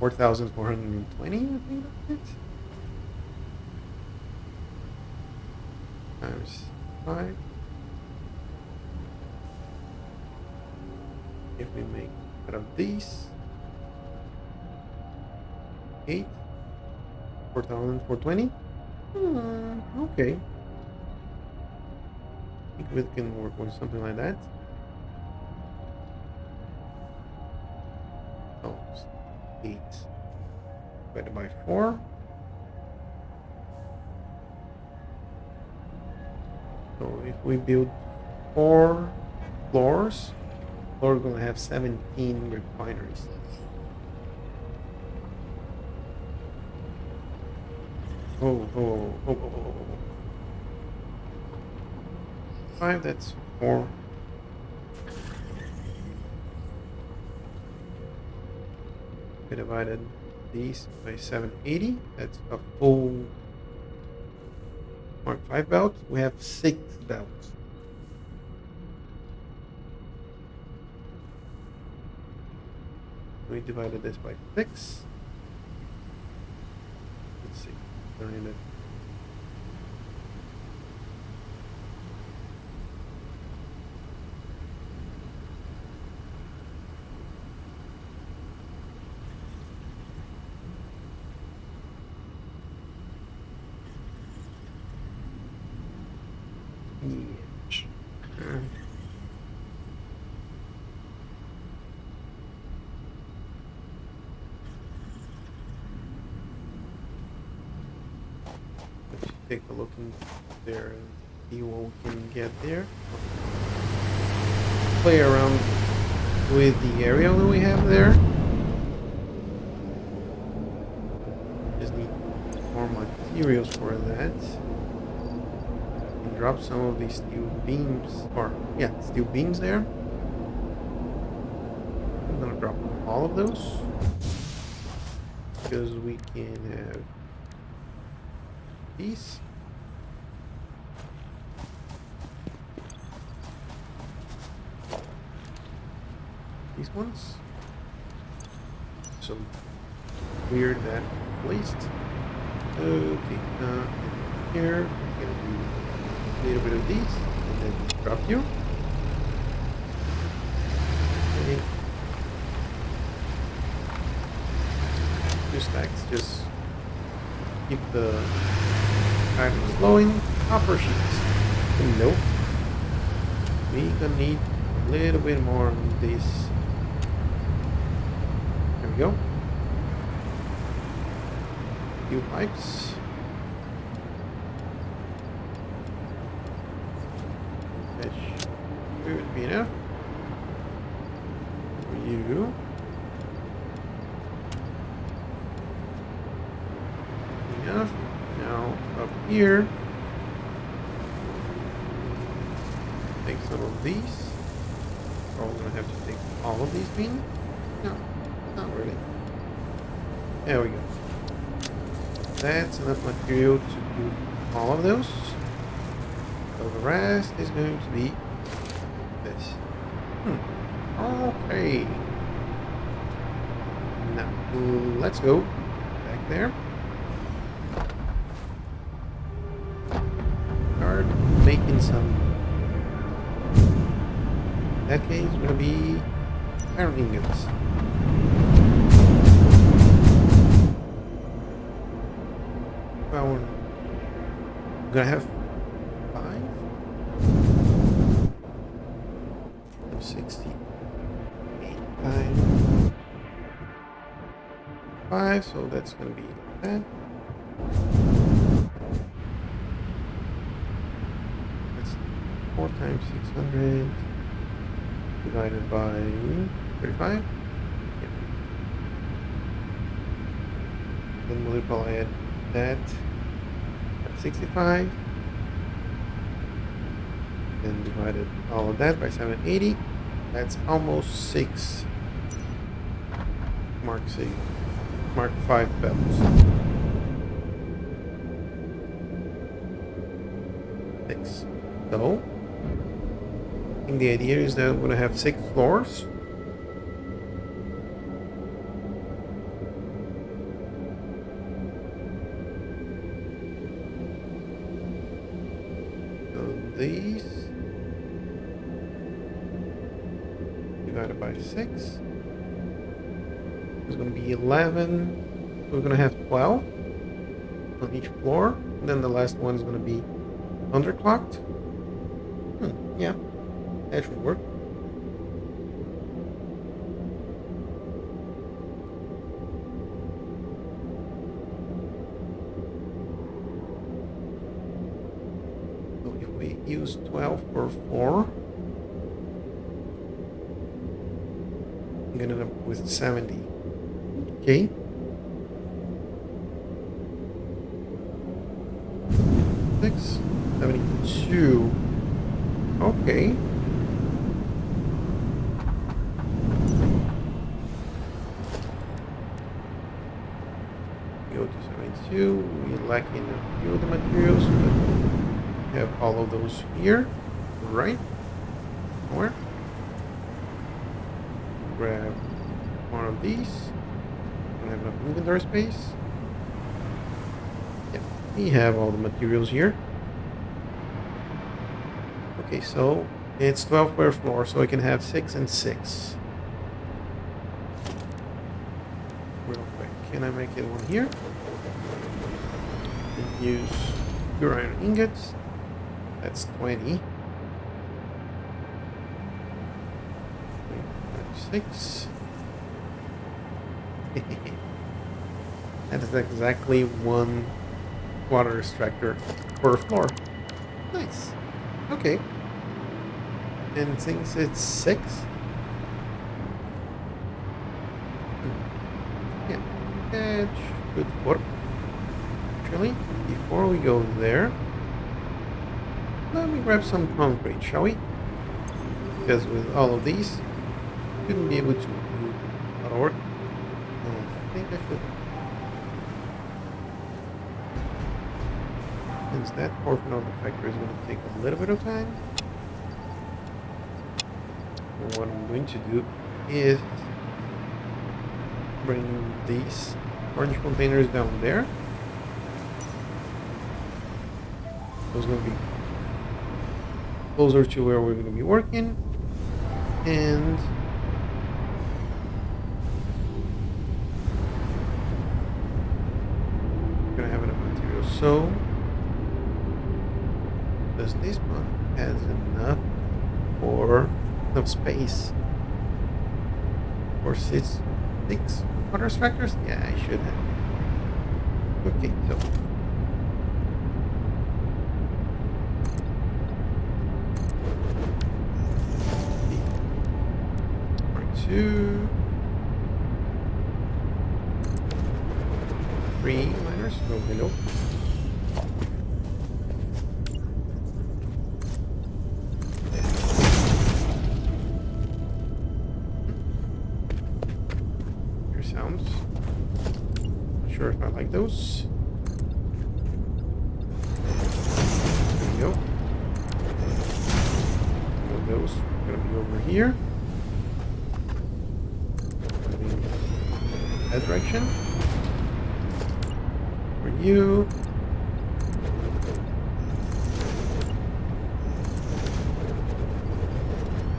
Speaker 1: 4,420, I think that's it. Times 5. If we make out of these 8, 4,420. Okay. I think we can work on something like that. Oh, 8 divided by 4. So if we build 4 floors, we're going to have 17 refineries. Oh. 5, that's 4. We divided these by 780. That's a full Mark 5 belt. We have 6 belts. We divided this by 6. Let's see. Turning it. Let's take a look in there and see what we can get there. Play around with the area that we have there. Just need more materials for that. Drop some of these steel beams, or yeah, steel beams there. I'm gonna drop all of those because we can have these. These ones. So weird that placed. Okay, here we're gonna do a little bit of these and then drop you. Okay. 2 stacks, just keep the items flowing. Copper sheets. Nope. We gonna need a little bit more on this. There we go. Few pipes. That should be enough. you. Enough. Now up here. Take some of these. Probably gonna have to take all of these beans. No, not really. There we go. That's enough material to do all of those. So the rest is going to be this. Okay. Now let's go back there. Start making some. In that case, it's gonna be iron ingots. Well, we're gonna have 5. 68 times 5, so that's gonna be like that. That's 4 times 600 divided by 35. Yep. Then multiply that at 65. Then divided all of that by 780. That's almost 6 Mark 5 bells. 6. So I think the idea is that we're going to have 6 floors. So these divided by 6 is going to be 11. We're going to have 12 on each floor. And then the last one is going to be underclocked. Yeah. That should work. So if we use 12 per 4, I'm gonna end up with 70. Okay. Six, 72. Okay. Go to 72. We lack in a few of the materials, but we have all of those here, right? Where? Grab one of these. Don't have enough inventory space. Yeah, we have all the materials here. Okay, so it's 12 per floor, so I can have 6 and 6. Real quick, can I make it one here? And use pure iron ingots. That's 20. 6. That is exactly 1 water extractor per floor. Nice. Okay. And since it's 6, yeah, that should work. Actually, before we go there, let me grab some concrete, shall we? Because with all of these, we shouldn't be able to do a lot of work. I think I should. Since that portion of the factory is going to take a little bit of time, what I'm going to do is bring these orange containers down there. Those are going to be closer to where we're going to be working, and we're going to have enough material. So does this one has enough for enough space for 6 water extractors? Yeah, I should have. Okay, so 2, 3 miners. No, hello. Here sounds. Not sure if I like those. There we go. Those are gonna be over here. That direction. For you.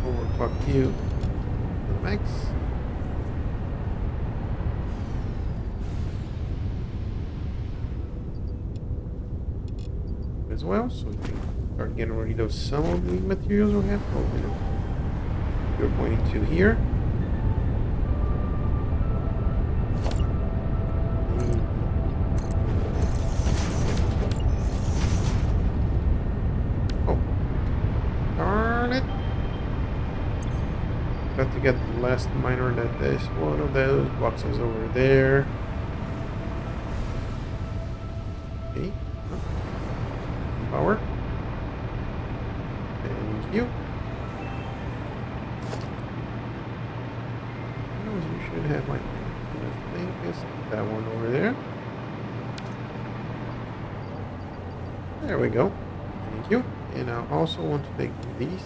Speaker 1: Overclock you. To the max. As well, so we can start getting rid of some of the materials we have. Oh, you know, you're pointing to here. Oh, darn it! Got to get the last miner that is one of those boxes over there. Okay. Power. Thank you. You should have like, I think it's that one over there. There we go. Thank you. And I also want to take these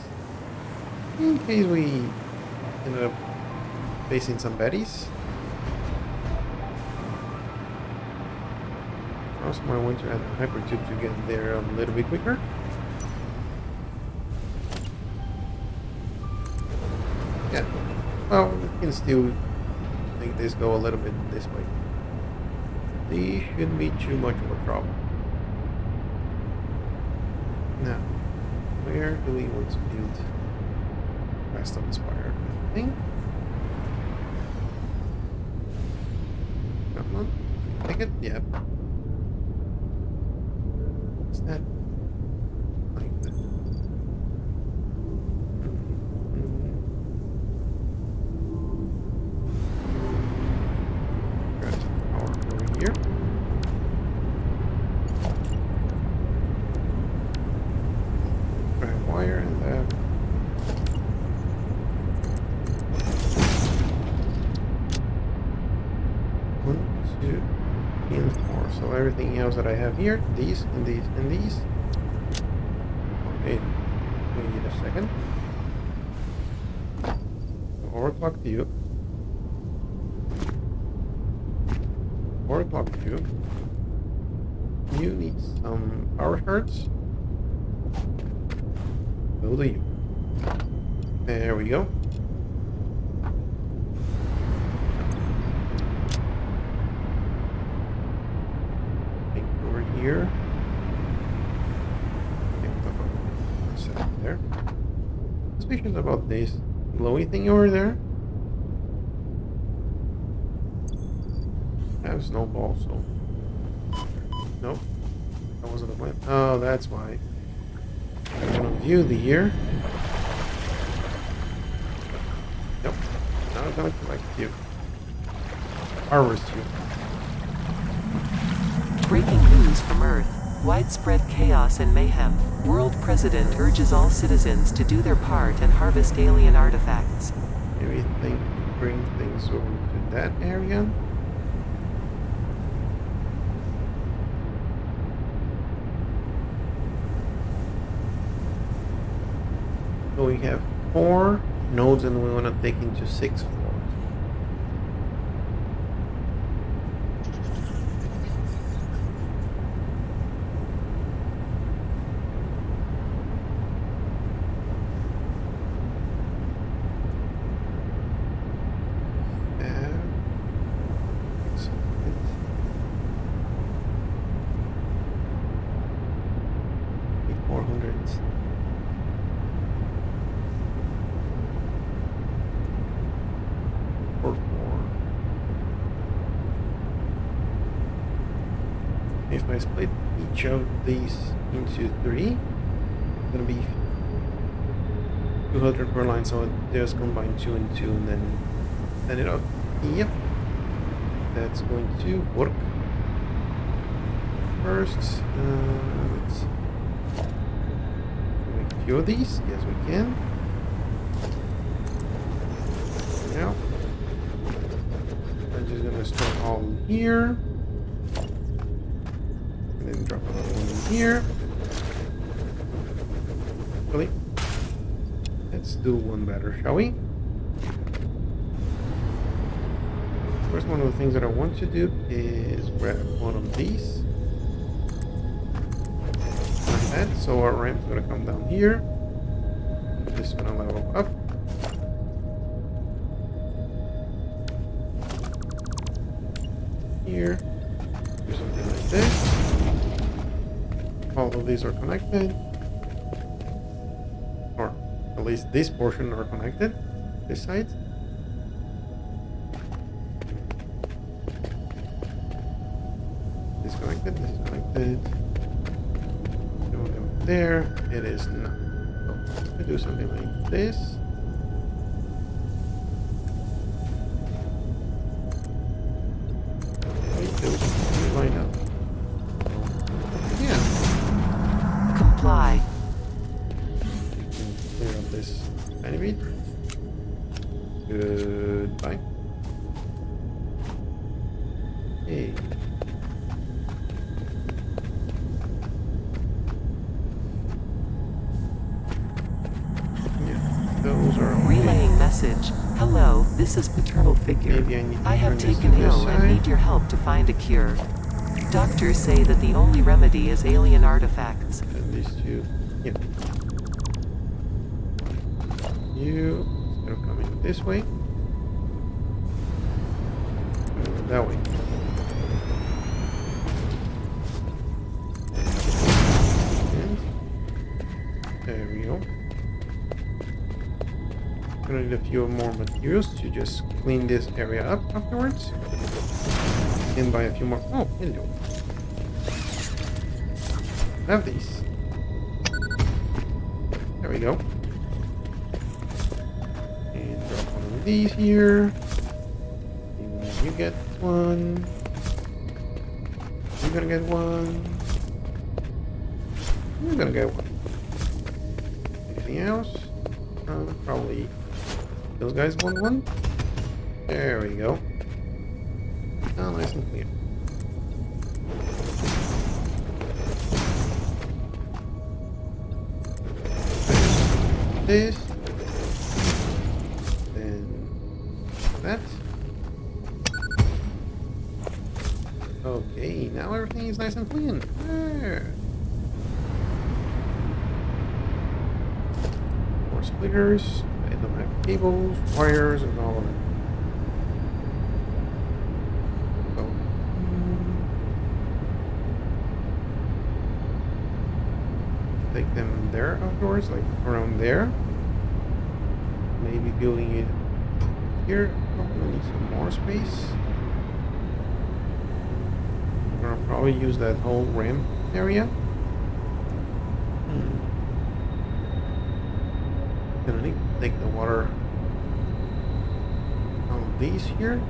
Speaker 1: in case we end up facing some baddies. Also might want to add a hypertube to get there a little bit quicker. Yeah, well, we can still make this go a little bit this way. These shouldn't be too much of a problem. Now, where do we want to build the rest of the spire? I think. Come on, take it. Yep. What's that? Like that. Here. Grab wire and that. One, two, and 4. So everything else that I have here, these and these and these. Okay, we need a second. Overclock you. Overclock you. You need some power cards. Will do. There we go. Think over here. There. Suspicious about this glowy thing over there. I have snowball, so nope, that wasn't the plan. Oh, that's why. I want to view the year. Nope, not gonna collect you. Harvest you.
Speaker 2: Breaking news from Earth. Widespread chaos and mayhem. World President urges all citizens to do their part and harvest alien artifacts.
Speaker 1: Maybe bring things over to that area. So we have 4 nodes and we want to take into 6 floors. If I split each of these into 3, it's gonna be 200 per line, so just combine 2 and 2 and then Send it out. Yep. That's going to work. First, let's make a few of these. Yes, we can. Now, I'm just gonna store all here. And then drop another one in here. Really? Let's do one better, shall we? First, one of the things that I want to do is grab one of these. Like that. So our ramp's gonna come down here. This is gonna level up. Here. Do something like this. All of these are connected. Or at least this portion are connected. This side. Disconnected. This is connected. Going over there. It is not. So let's do something like this. Line up. Yeah.
Speaker 2: Comply.
Speaker 1: You can clear up this tiny bit. Goodbye. Hey. Yeah, those are
Speaker 2: Relaying message. Hello, this is Paternal Figure.
Speaker 1: Maybe I need to
Speaker 2: I have
Speaker 1: turn this
Speaker 2: taken
Speaker 1: to this
Speaker 2: ill and
Speaker 1: side.
Speaker 2: need your help to find a cure. Doctors say that the only remedy is alien artifacts.
Speaker 1: And these two. Yeah. You instead of coming this way. Go that way. And there we go. Gonna need a few more materials to just clean this area up afterwards. And buy a few more. Oh, hello. Have these. There we go. And drop one of these here. And you get one. You're gonna get one. You're gonna get one. Anything else? Probably those guys want one. There we go. Now nice and clear. This. Then that. Okay, now everything is nice and clean. There. More splitters. I don't have cables, wires, and all of it. Take them there outdoors, like around there. Maybe building it here. Probably need some more space. I'm gonna probably use that whole ramp area. Gonna need to take the water out of these here.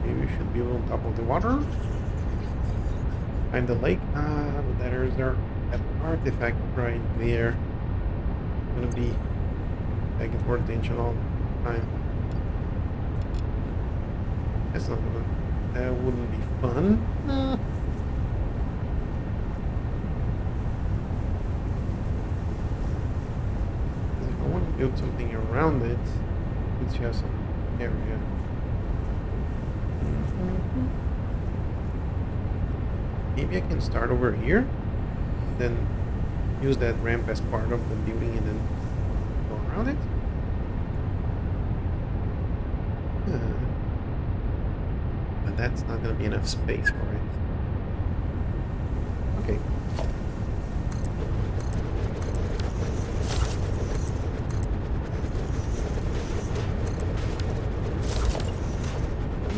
Speaker 1: Maybe we should build on top of the water. Behind the lake. But there's that artifact right there. Gonna be begging for attention all the time. That's not gonna. That wouldn't be fun. If I want to build something around it, let's have some area. Maybe I can start over here, then use that ramp as part of the building and then go around it. But that's not going to be enough space for it. Okay.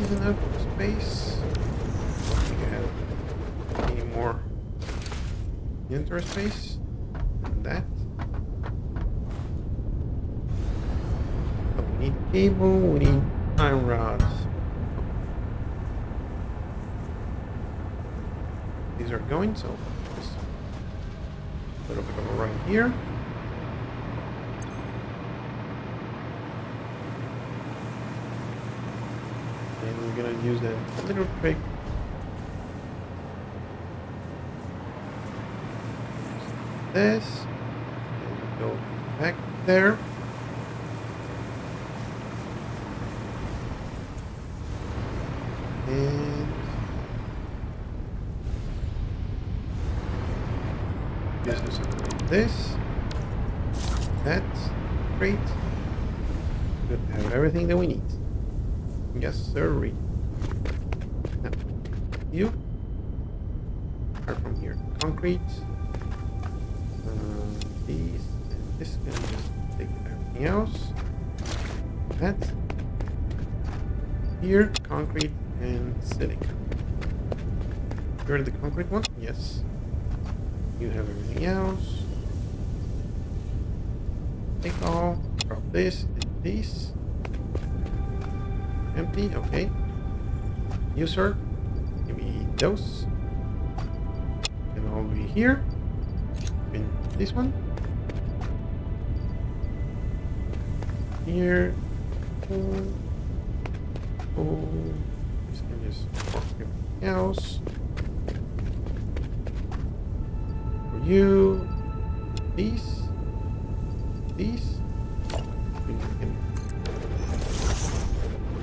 Speaker 1: Is enough space? I don't think I have any more Interspace. And that. So we need cable, we need iron rods. These are going, so just a little bit of a run here. And we're gonna use that little trick. This. And we go back there. And just do something like this. That's great. Good to have everything that we need. Yes, sir. Now, you are from here. Concrete. These and this can just take everything else. That. Here, concrete and silica. You're the concrete one? Yes. You have everything else. Take all. Drop this and this. Empty, okay. You, sir. Give me those. And all be here. And this one. Here. Oh, this can just work everything else. For you, these.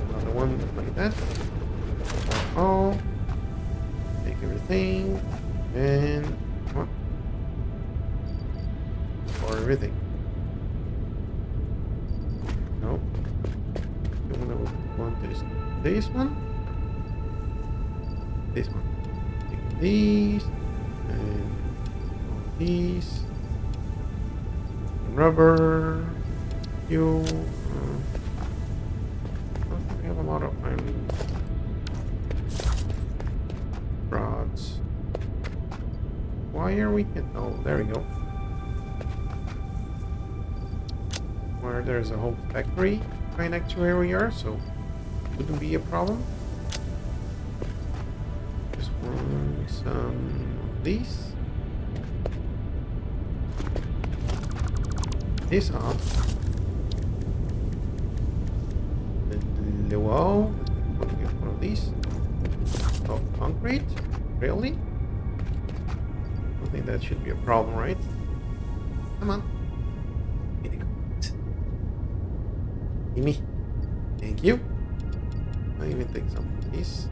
Speaker 1: Another one like that. All. Take everything and what? For everything. No. The one that we want is this one. This one. Take these and all these. Rubber. Fuel. We have a lot of iron rods. Wire we can. Oh, there we go. Where there's a whole factory right next to where we are, so it wouldn't be a problem. Just want some of these. This off. The wall. Let me get one of these. Oh, concrete? Really? I don't think that should be a problem, right? Come on. Here you go. Gimme. Thank you. I'll even take some of these.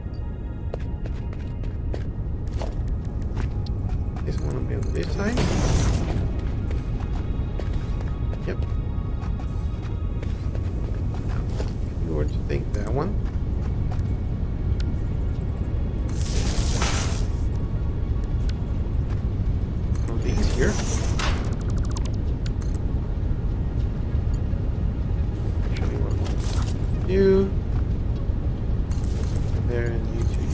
Speaker 1: This one will be on this side. Yep. If you were to take that one. One of these here. Actually, what you there and you two.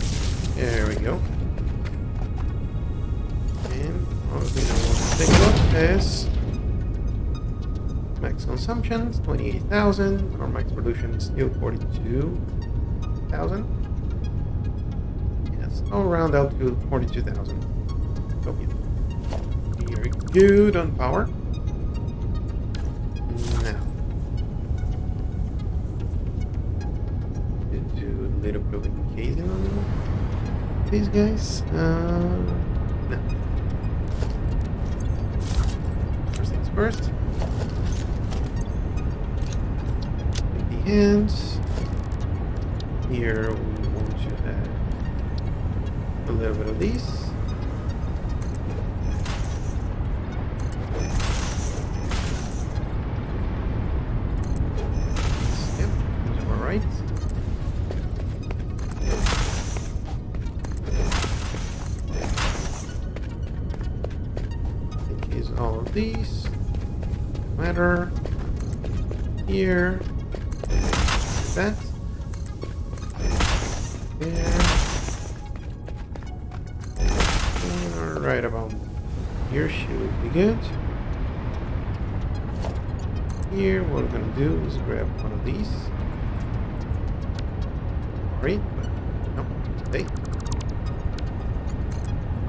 Speaker 1: There we go. And obviously I want to take a look at this. Max consumption is 28,000. Our max production is still 42,000. Yes, I'll round out to 42,000. So very good on power. Now, do a little bit of casing on these guys. No. First things first. Hands. Here we want to add a little bit of these. Yep, these are right. It is all of these. Matter. Here. That there and right about here should be good. Here, what we're gonna do is grab one of these. Sorry, but no, stay.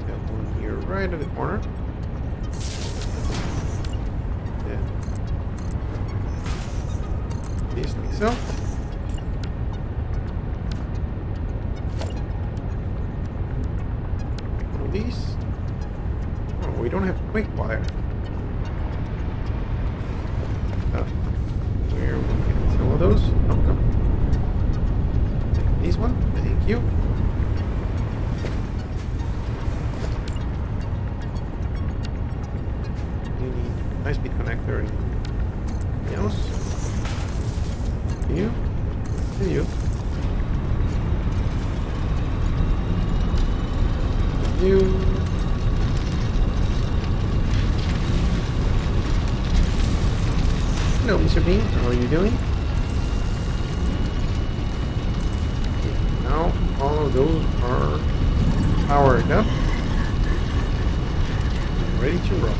Speaker 1: Got one here right at the corner. Then this like so. One of these. Oh, we don't have Quikwire. Where we get some of those? Oh, no. Take these one. Thank you. You need high-speed connector. Anything else? You? You? You? Hello, Mr. Bean. How are you doing? Okay, now all of those are powered up and ready to roll.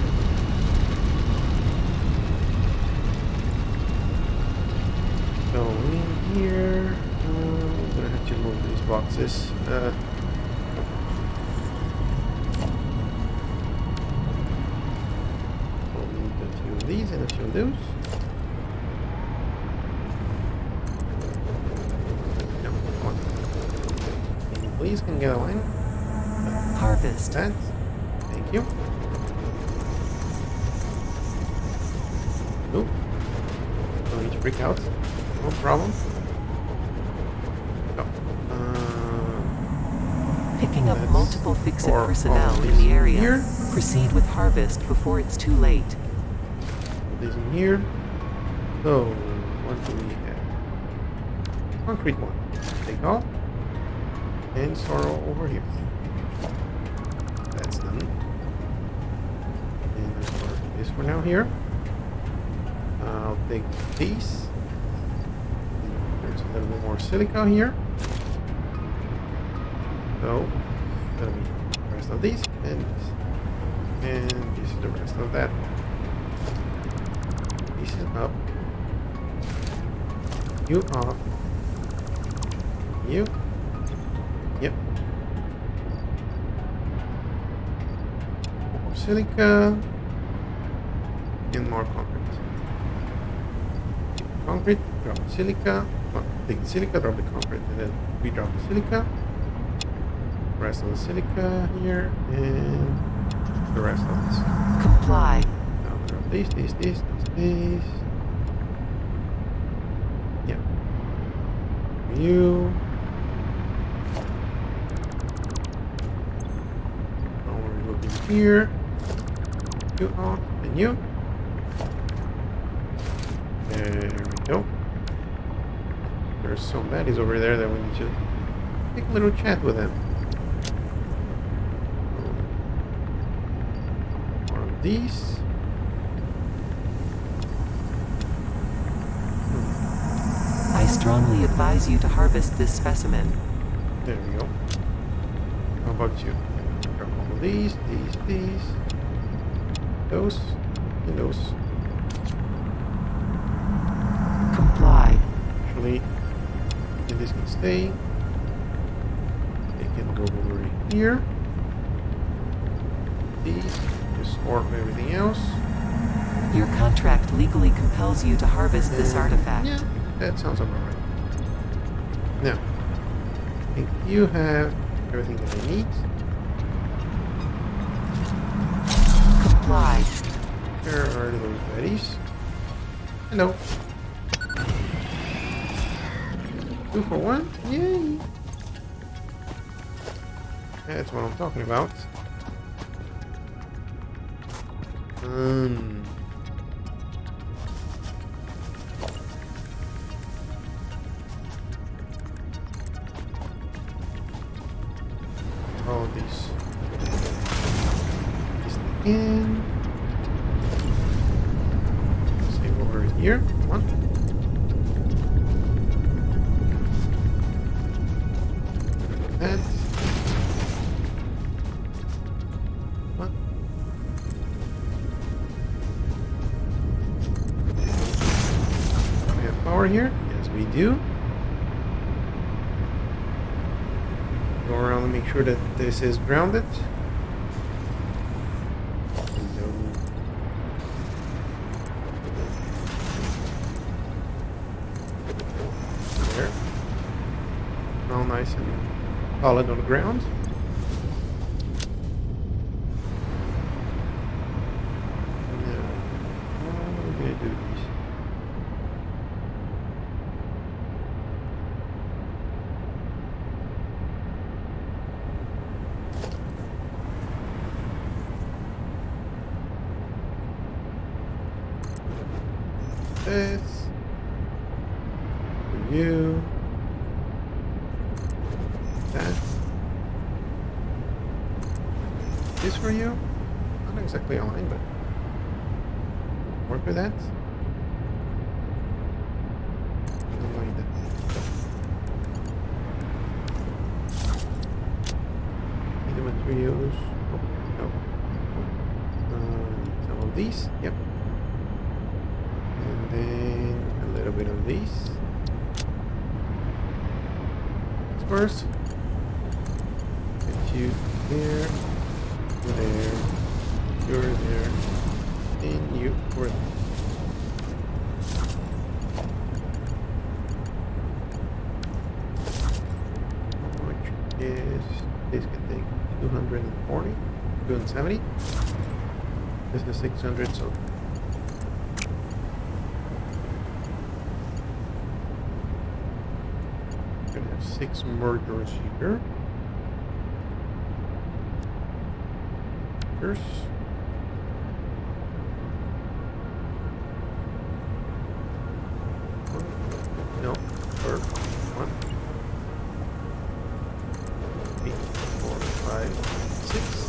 Speaker 1: So in here, I'm gonna have to move these boxes. We'll need a few of these and a few of those. Please can get a line.
Speaker 2: Harvest.
Speaker 1: That. Thank you. Nope. Don't need to freak out. No problem. Go.
Speaker 2: Picking up
Speaker 1: That's
Speaker 2: multiple fix-it
Speaker 1: for
Speaker 2: personnel
Speaker 1: all
Speaker 2: in the
Speaker 1: these
Speaker 2: area.
Speaker 1: here.
Speaker 2: Proceed with harvest before it's too late.
Speaker 1: Put this in here. So, what do we have? Concrete one. Take all. And sorrow over here. That's done. And let's start this for now here. I'll take these. There's a little bit more silica here. So that'll be the rest of these and this. And this is the rest of that. This is up. You up. You. Yep. More silica and more concrete. Concrete, drop the silica. Well, take the silica, drop the concrete, and then we drop the silica. Rest of the silica here, and the rest of this.
Speaker 2: Comply.
Speaker 1: Now drop this. Yeah. You. Here, you on, and you. There we go. There's some baddies over there that we need to take a little chat with them. One of these.
Speaker 2: I strongly advise you to harvest this specimen.
Speaker 1: There we go. How about you? Grab all of these, those, and those.
Speaker 2: Comply.
Speaker 1: Actually, this can stay. They can go over here. These, just store everything else.
Speaker 2: Your contract legally compels you to harvest this artifact.
Speaker 1: Yeah, that sounds about right. Now, I think you have everything that I need.
Speaker 2: Comply.
Speaker 1: Where are those baddies? Hello. 2 for 1? Yay! That's what I'm talking about. All these. In. Save over here. One. That. One. Go around and make sure that this is grounded. There. All nice and solid on the ground. Now, how are we going to do this? This for you, that, this for you, not exactly aligned, but work with that. Don't like that. Need the materials. Oh, no. Some of these, yep. And then a little bit of these. First, get you there, you're there, you're there, and you were there. How much is this can take? 240, 270. This is 600, so gonna have 6 mergers here. Here's no, third one. 8, 4, 5, 6.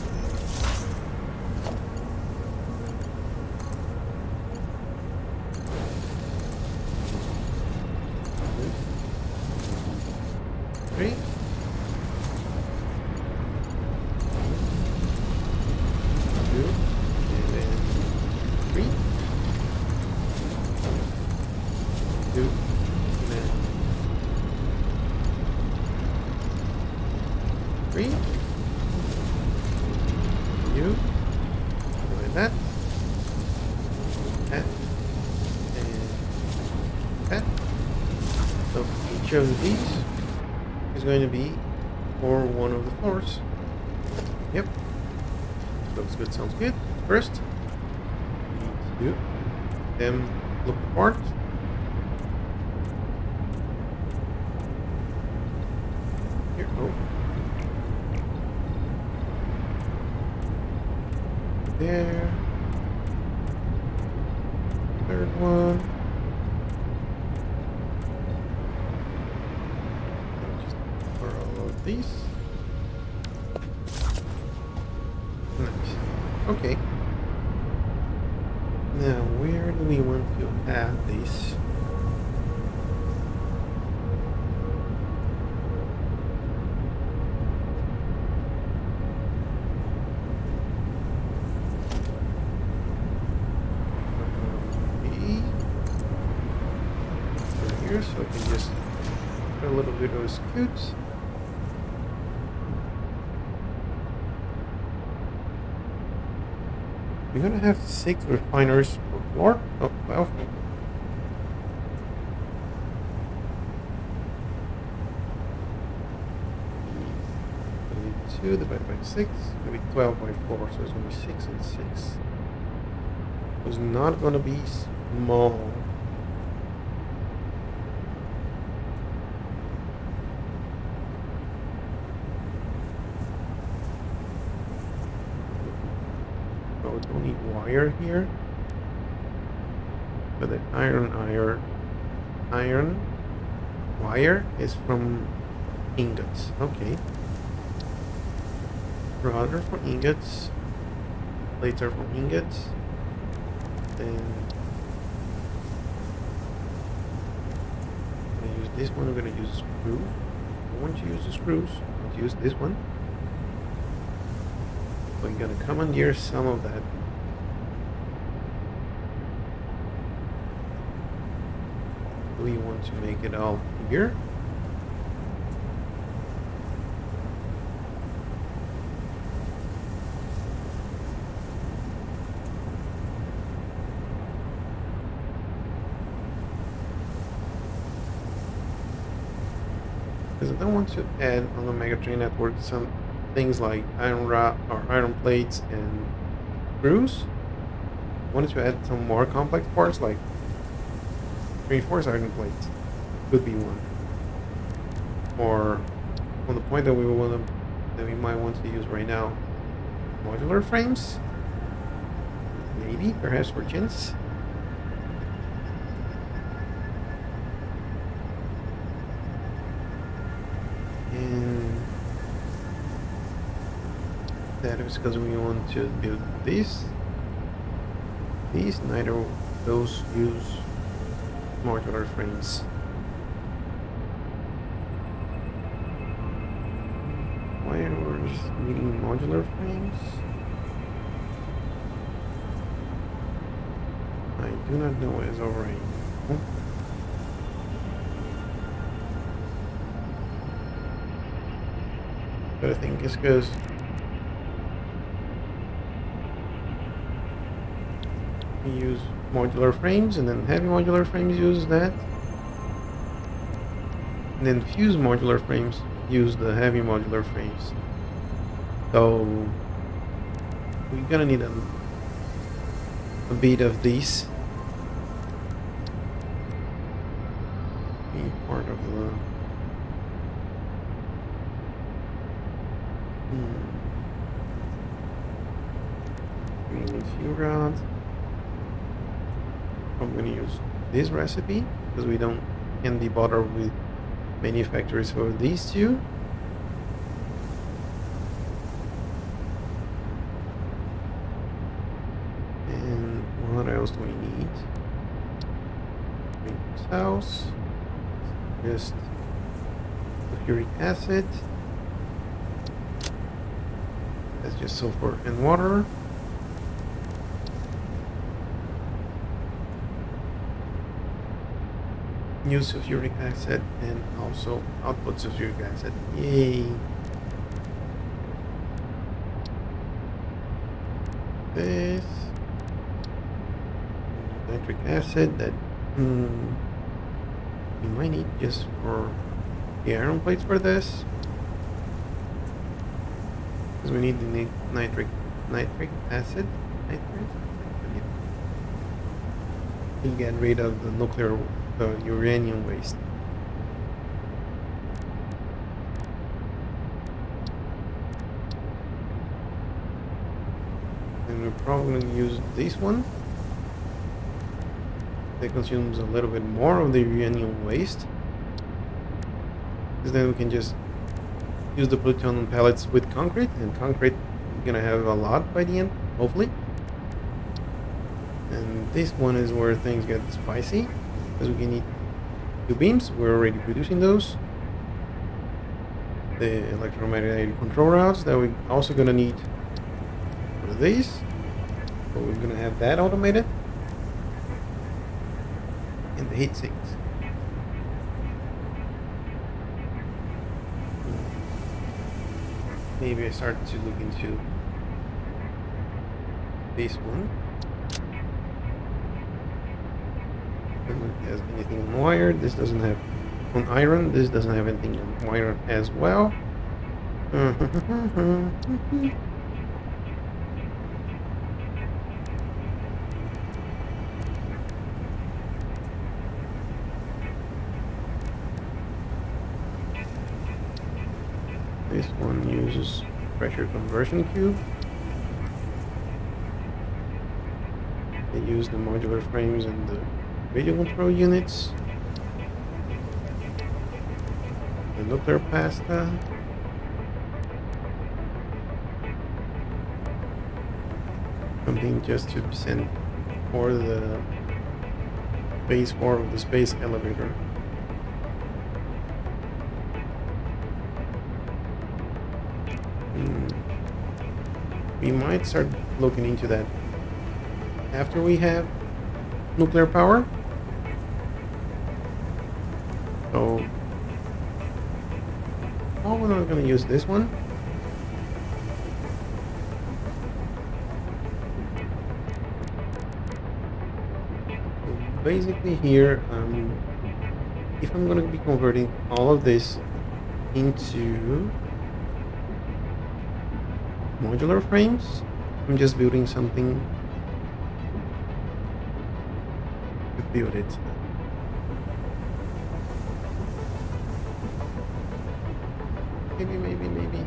Speaker 1: Three. Two. And then 3. 2. And then 3. You. Like that. That. And that. So each of these is going to be for one of the floors. Yep. Looks good, sounds good. First, we need to do them look apart. Here, oh. There. Third one. These. Nice. Okay. Now, where do we want to have these? Here, so I can just put a little bit of scoots. We're gonna have 6 refiners per floor. Oh, 12. 2 divided by 6, maybe 12 by 4, so it's gonna be 6 and 6. It's not gonna be small. Oh, we don't need wire here. But the iron wire is from ingots. Okay. Rods are from ingots. Plates are from ingots. Then I'm gonna use this one. I'm gonna use a screw. I want to use the screws. I'm going to use this one. We're gonna commandeer some of that. We want to make it all here. because I don't want to add on the Mega Train network some things like iron rod or iron plates and screws. I wanted to add some more complex parts like reinforced iron plates. Could be one. Or on the point that we might want to use right now, modular frames. Maybe, perhaps for chins. And that is because we want to build this. These, neither of those use modular frames. Why are we needing modular frames? I do not know as of right now. But I think it's because we use modular frames, and then heavy modular frames use that. And then fused modular frames use the heavy modular frames. So we're gonna need a bit of these. Be part of the few rods. I'm gonna use this recipe because we can't be bothered with many factories for these two. And what else do we need? House, just sulfuric acid. That's just sulfur and water. New sulfuric acid and also output sulfuric acid. Yay! This nitric acid that you might need just for the iron plates for this, because we need the nitric acid. To get rid of the uranium waste. And we're probably going to use this one. That consumes a little bit more of the uranium waste, because then we can just use the plutonium pellets with concrete, and concrete we're gonna have a lot by the end, hopefully. And this one is where things get spicy, because we can need 2 beams. We're already producing those. The electromagnetic control rods that we're also gonna need for these, but we're gonna have that automated. And the heat sinks. Maybe I start to look into this one. Has anything on wire? This doesn't have on iron. This doesn't have anything on wire as well. This one uses pressure conversion cube. They use the modular frames and the radio control units. The nuclear pasta. Something just to send for the phase 4 of the space elevator. We might start looking into that after we have nuclear power. So, we're not going to use this one. So basically here, if I'm going to be converting all of this into modular frames. I'm just building something to build it. Maybe.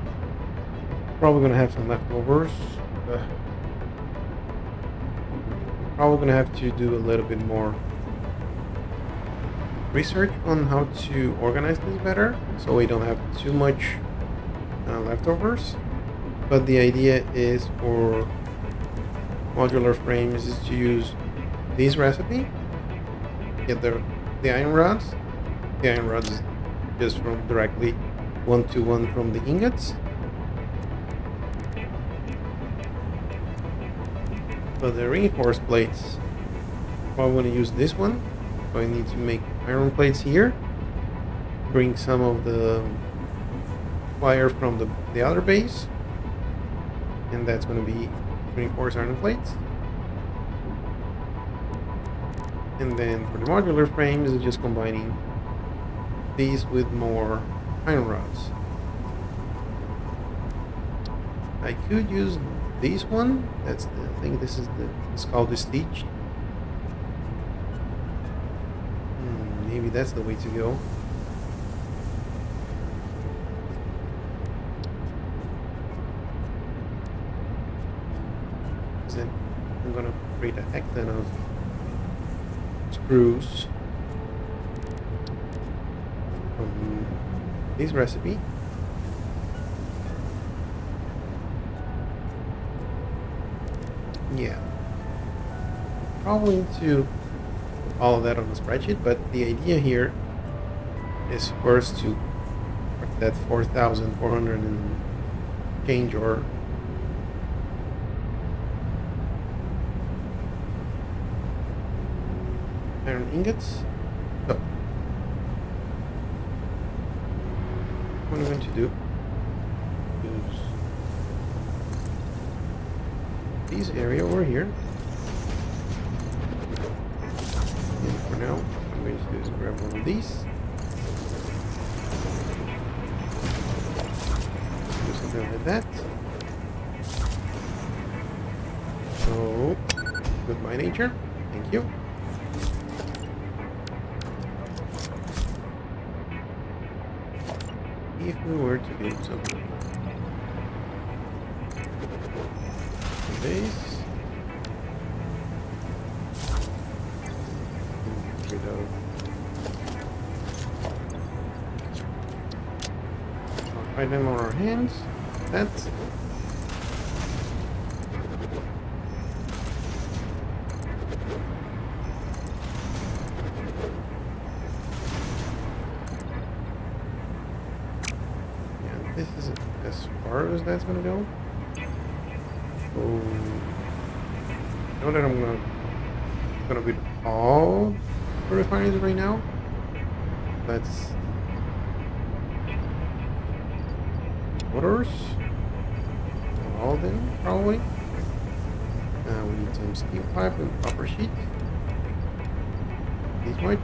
Speaker 1: Probably gonna have some leftovers. Probably gonna have to do a little bit more research on how to organize this better, so we don't have too much leftovers. But the idea is for modular frames is to use this recipe, get the iron rods. The iron rods is just from directly 1-to-1 from the ingots. But the reinforced plates, well, I'm going to use this one. So I need to make iron plates here. Bring some of the wire from the other base. And that's going to be reinforced iron plates. And then for the modular frames, it's just combining these with more iron rods. I could use this one. That's the, I think this is it's called the stitch. Maybe that's the way to go. Then I'm gonna create a heck ton of screws from this recipe. Yeah, probably need to put all of that on the spreadsheet, but the idea here is first to put that 4,400 and change or iron ingots. So what I'm going to do is this area over here. And for now, I'm going to do is grab one of these. Do something like that. So, goodbye nature. Thank you. If we were to do something like this. Item on our hands. That's yeah, this is as far as that's gonna go. So know that I'm gonna build all the refineries right now. Let's motors, all of them probably. We need some steel pipe and copper sheet. This much.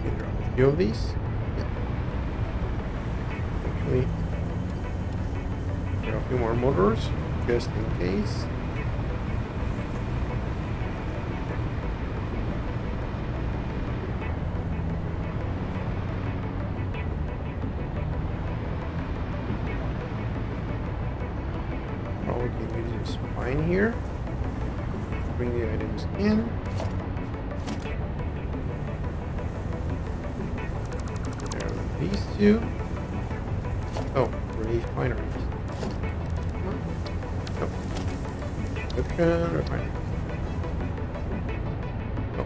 Speaker 1: Get a few of these. Yeah. Actually, there are a few more motors just in case. Spine here. Bring the items in. There are these two. Oh, refineries. Oh. Production, refinery. Oh.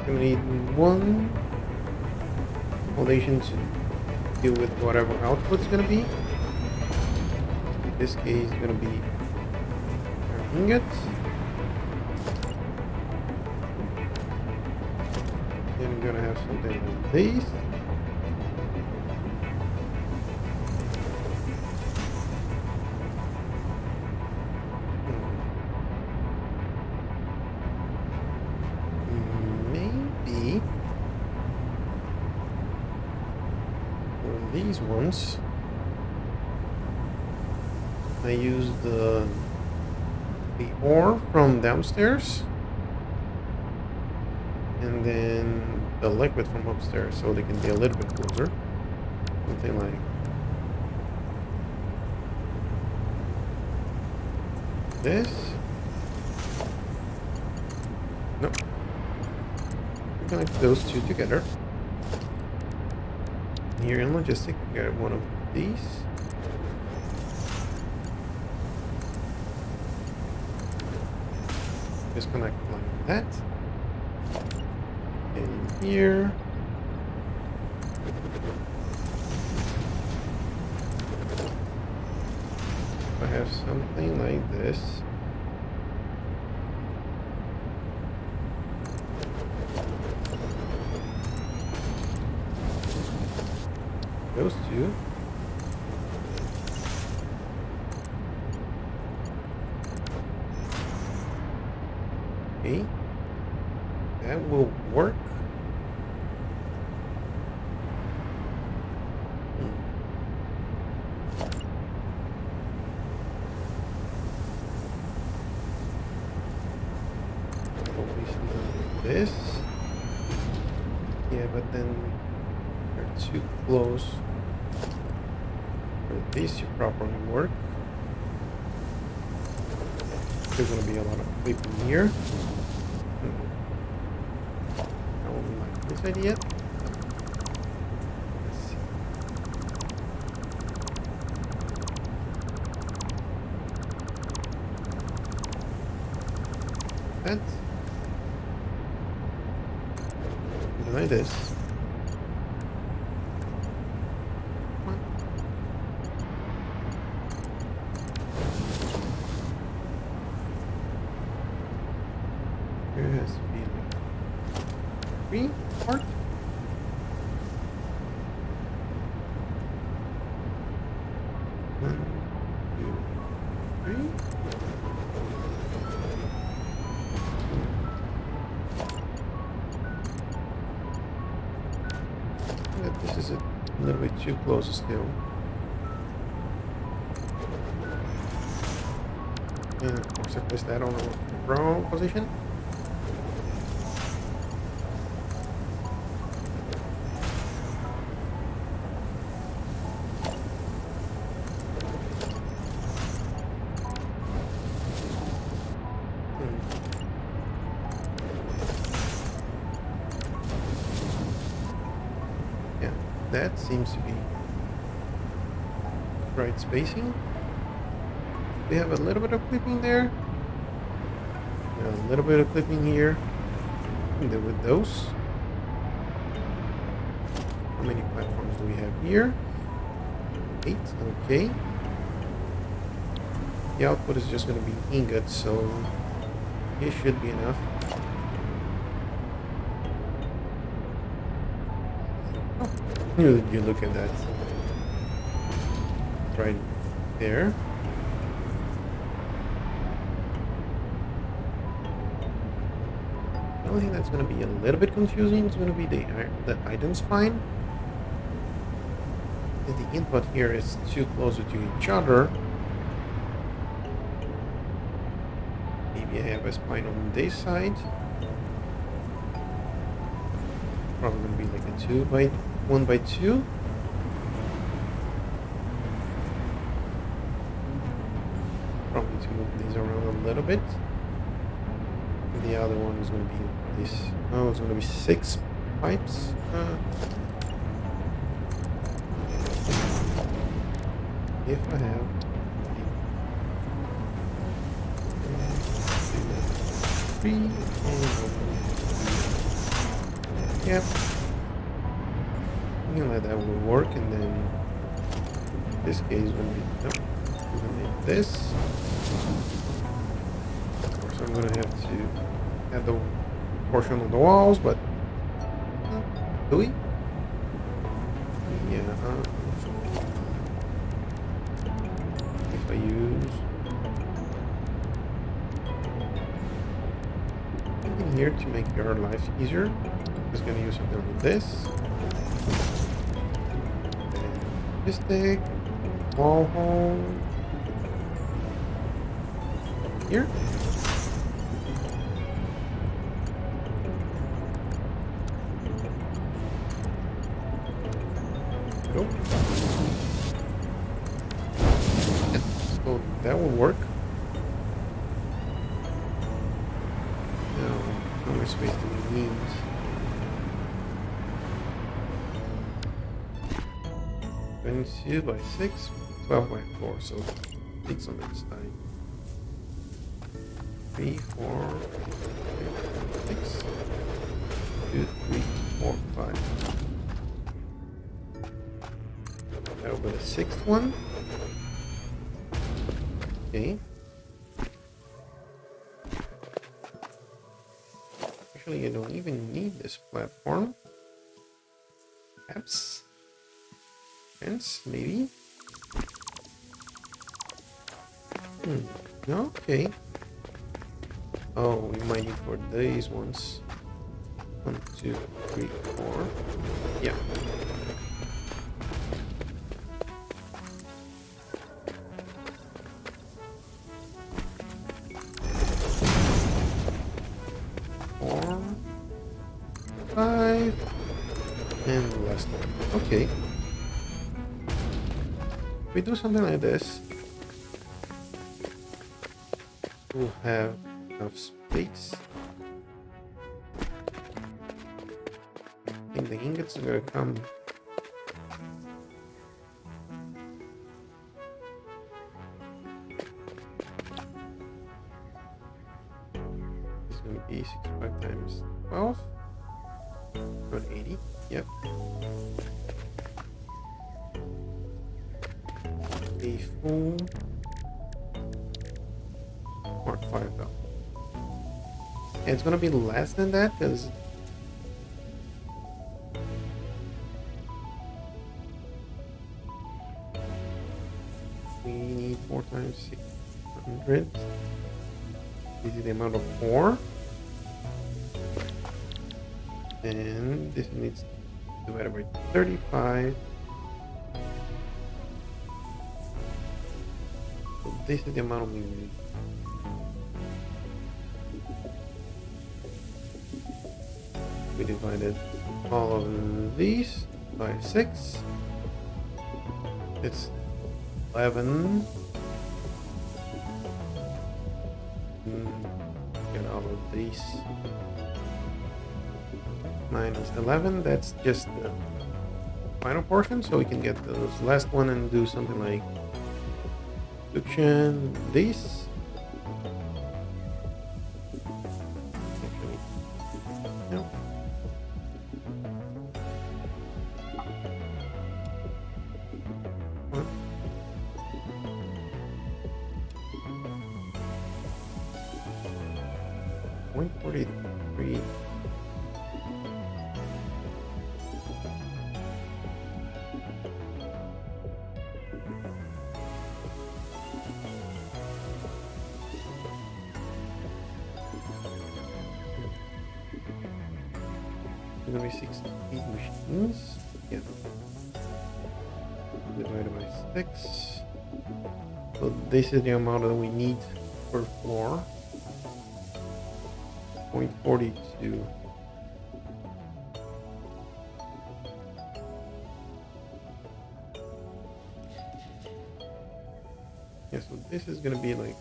Speaker 1: Gonna need one foundation to deal with whatever output's gonna be. In this case, gonna be ingots. Then I'm gonna have something like this. Maybe these ones, I use the ore from downstairs and then the liquid from upstairs, so they can be a little bit closer. Something like this. Nope. Connect those two together. Here in logistic, we got one of these. Just connect like that. And here. I have something like this. Those two. Okay. That will work. This. Yeah, but then they're too close for this to properly work. There's going to be a lot of clipping here. I won't like this idea. Let's see. That's like this. There has to be like 3 parts. One, two, three. This is a little bit too close still. And of course I placed that on the wrong position. That seems to be right spacing. We have a little bit of clipping there. A little bit of clipping here. And then with those. How many platforms do we have here? 8, okay. The output is just going to be ingots, so it should be enough. You look at that right there. The only thing that's going to be a little bit confusing is going to be the item spine. If the input here is too closer to each other, maybe I have a spine on this side. Probably going to be like a 1 by 2. Probably need to move these around a little bit. And the other one is going to be this. Oh, it's going to be 6 pipes. If I have 3 and yep. Like that will work, and then in this case we're gonna make this. Of course, I'm gonna have to add the portion of the walls, but do we? Yeah. If I use something here to make your life easier, I'm just gonna use something like this. stick, wall hole here. Nope. Yeah, so that will work. Now, how much space do we need? 22 by 6, 12 by 4, so 6 on that side. 3, 4, 6, 2, 3, 4, 5. That'll be the sixth one. Okay. Actually, you don't even need this platform. Perhaps. Fence, maybe. Okay. Oh, we might need for these ones. 1, 2, 3, 4. Yeah. And the last one. Okay. If we do something like this, we'll have enough space. I think the ingots are gonna come. It's gonna be 65 times 12. 180. Yep. A full Mark 5 though. Yeah, it's gonna be less than that because we need 4 times 600. This is the amount of ore. And this needs divided by 35. So this is the amount we need. We divided all of these by 6. It's 11. Get all of these. Minus 11, that's just the final portion, so we can get those last one and do something like reduction these. Actually, no. What? 0.43. Gonna be 16 machines. Yeah. Divided by 6. So this is the amount that we need per floor. 0.42. Yeah, so this is gonna be like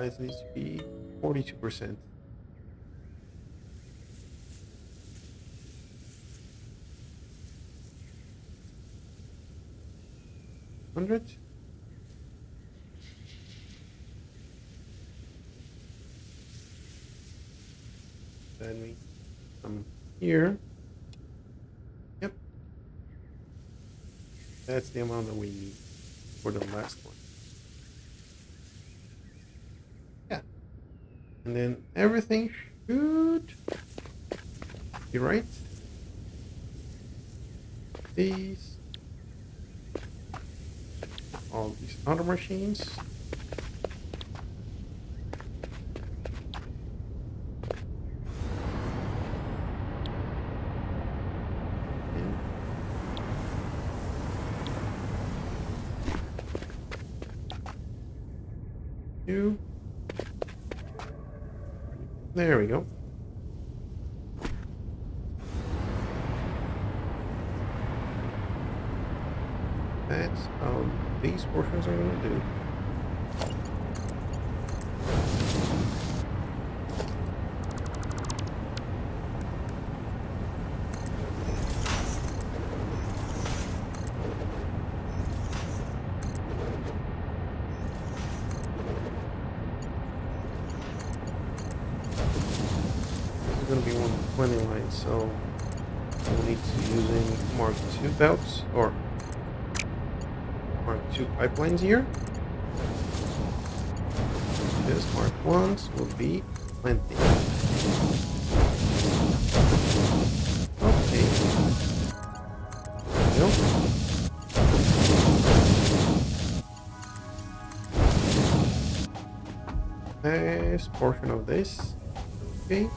Speaker 1: it needs to be 42%. $100. Then we come here. Yep. That's the amount that we need for the last one. And then everything should be right. These, all these other machines. 2. There we go. That's how these portions are going to do. Going to be 120 lines, so we'll need to using Mark II belts or Mark II pipelines here. This Mark I's will be plenty. Okay. There we go. This portion of this. Okay.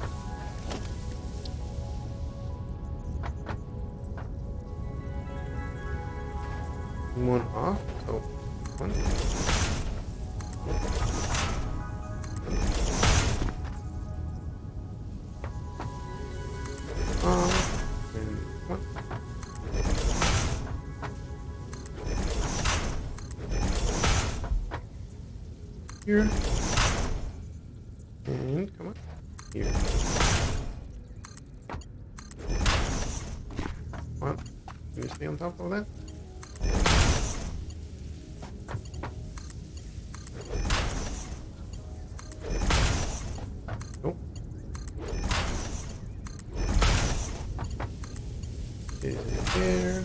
Speaker 1: One off, so one. Off and one. Here. And come on. Here. Come on. Can you stay on top of that? There.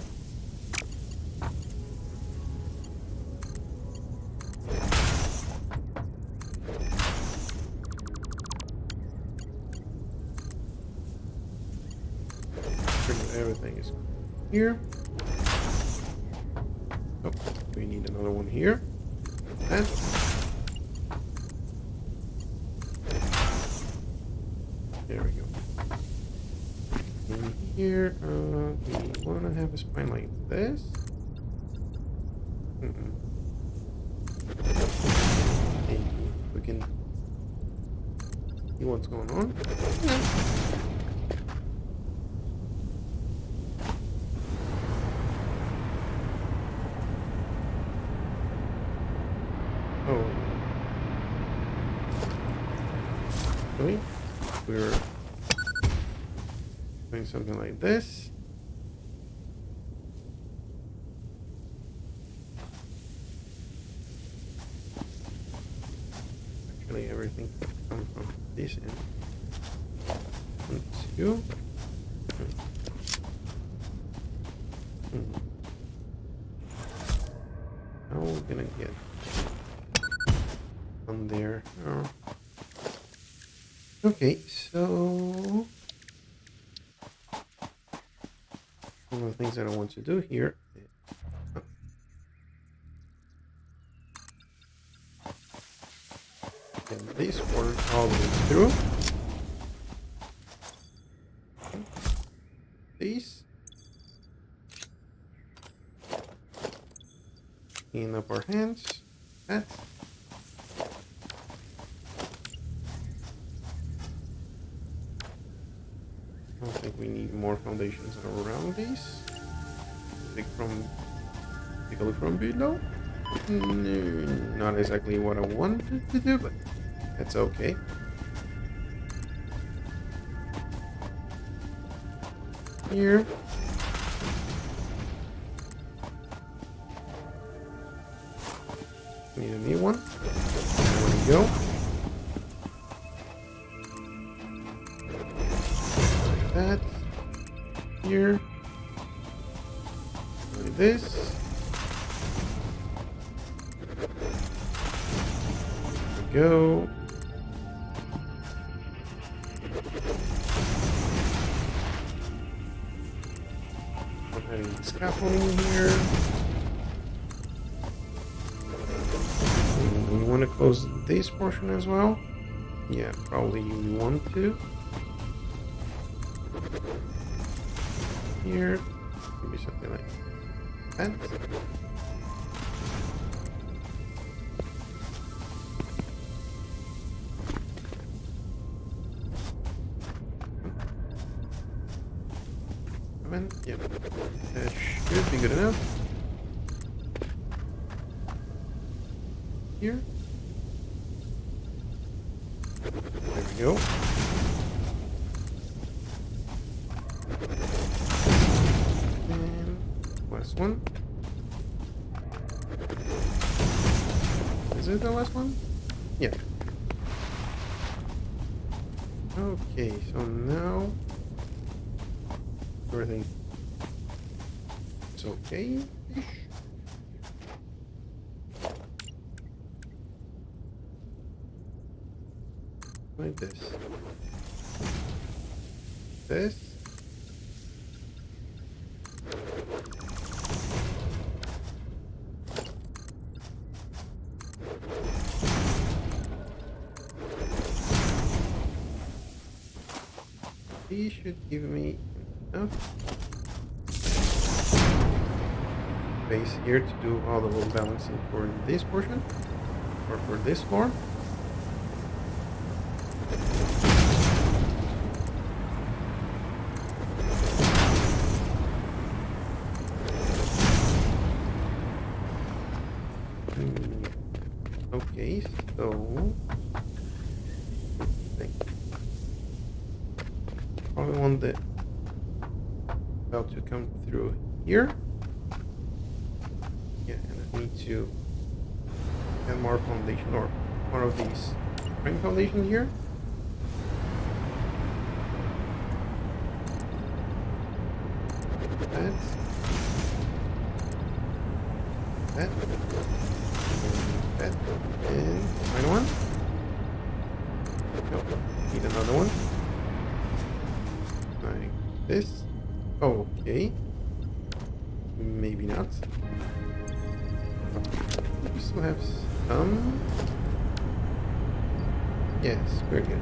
Speaker 1: Everything is here. Oh, we need another one here. And there we go. And here, we want to have a spine like this. Maybe we can see what's going on. Yeah. Oh. Really? We're doing something like this. Actually, everything comes from this end. 1, 2. How are we gonna get on there? Oh. Okay, so one of the things that I want to do here is get this one all the way through. These clean up our hands. That. I don't think we need more foundations around these. Take a look from below. No, not exactly what I wanted to do, but that's okay. Here. Need a new one. There we go. Like that. Here. Like this. There we go. I'm having the scaffolding here. We want to close this portion as well. Yeah, probably you want to. Here, maybe something like that. equipment. Yeah, that should be good enough. Here. There we go. And last one. Is it the last one? Yeah. Okay, so now everything is okay-ish. Like this. This. These should give me enough space here to do all the load balancing for this portion, or for this floor. Okay, so probably want the belt to come through here. Yeah, and I need to add more foundation, or more of these frame foundation here. That, and final one. Nope, need another one. Like this. Okay. Maybe not. We still have some. Yes, very good.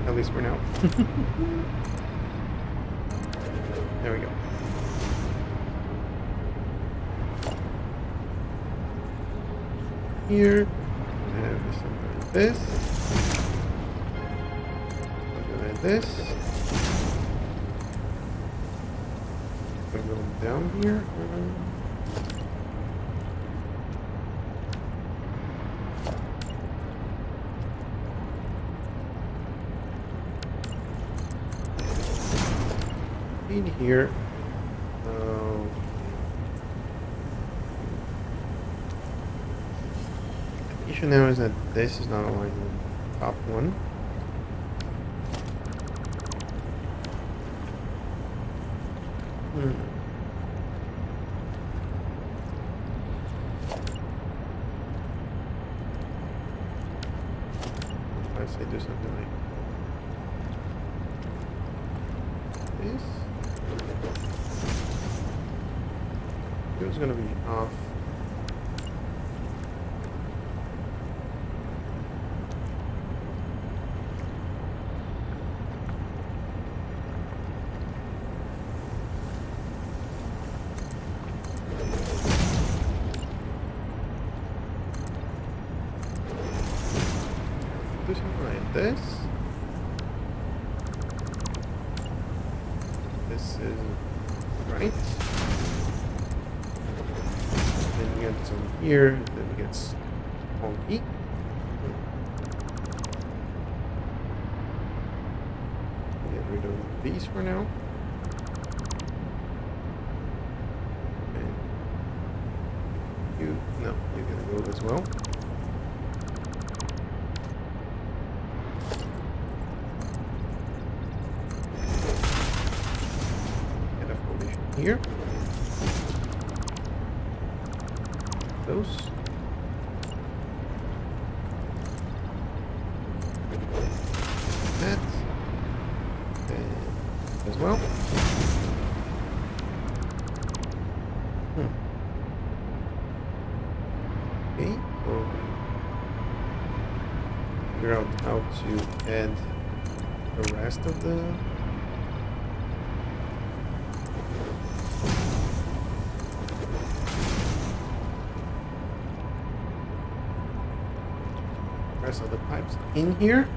Speaker 1: At least for now. There we go. Here, we have something like this. Something like this. We're going down here. In here. The issue now is that this is not aligned with the top one. Unless I do something like this. It was gonna be off. Do something like this. This is right. Then we get some here, then we get funky. Get rid of these for now. And you, no, you're gonna go as well. Get a formation here. Those. That. And as well. Okay, so figure out how to add the rest of the rest of the pipes in here.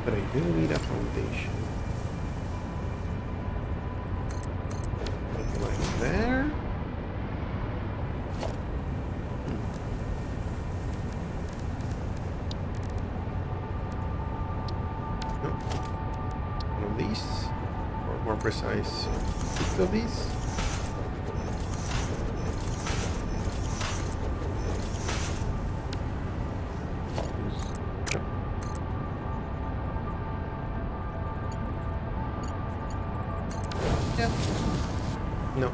Speaker 1: But I do need a foundation. Like there. No. One of these, or more precise, 6 of these. Yep. No.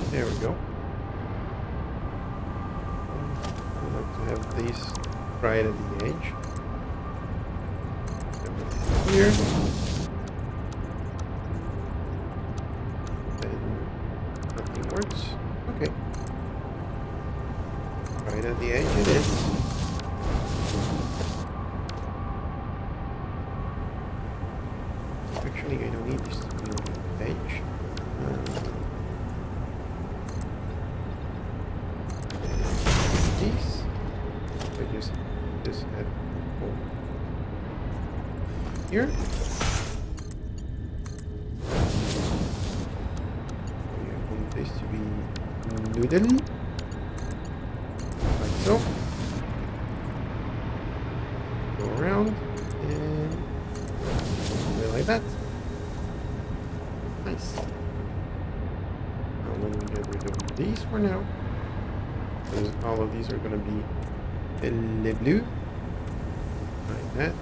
Speaker 1: There we go. I'd like to have these right at the edge. Here. Then nothing works. Okay. Right at the edge it is. Actually, I don't need this to be on the edge. These. I just add here. We want this to be noodle, like so. Go around and like that. Nice. Now let me get rid of these for now. Because all of these are going to be blue. Like that.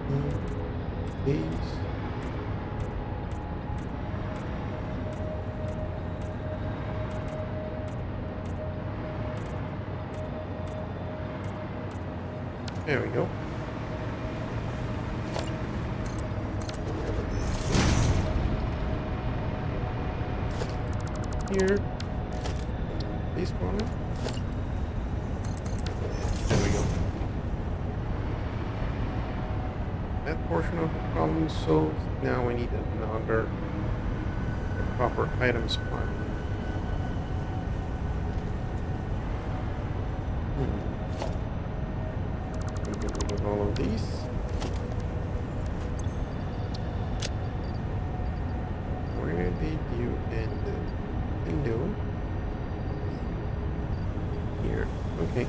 Speaker 1: And these. There we go. Here. This corner. There we go. That portion of the problem solved. Now we need another proper item spot. Get rid of all of these. Where did you end the window? Here. Okay.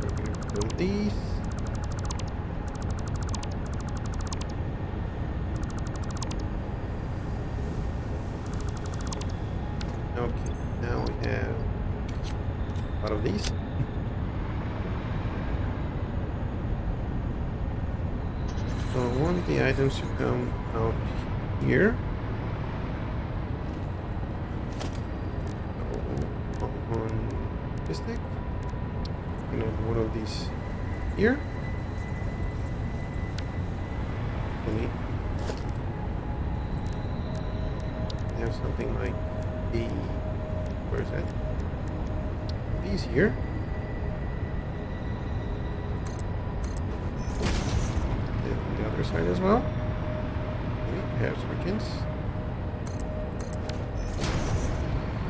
Speaker 1: We're going to build these. Okay, now we have a lot of these. So I want the items to come out here. So on this stick, you know, one of these here. Okay. Have something like where is that? These here. And on the other side as well. We have switches.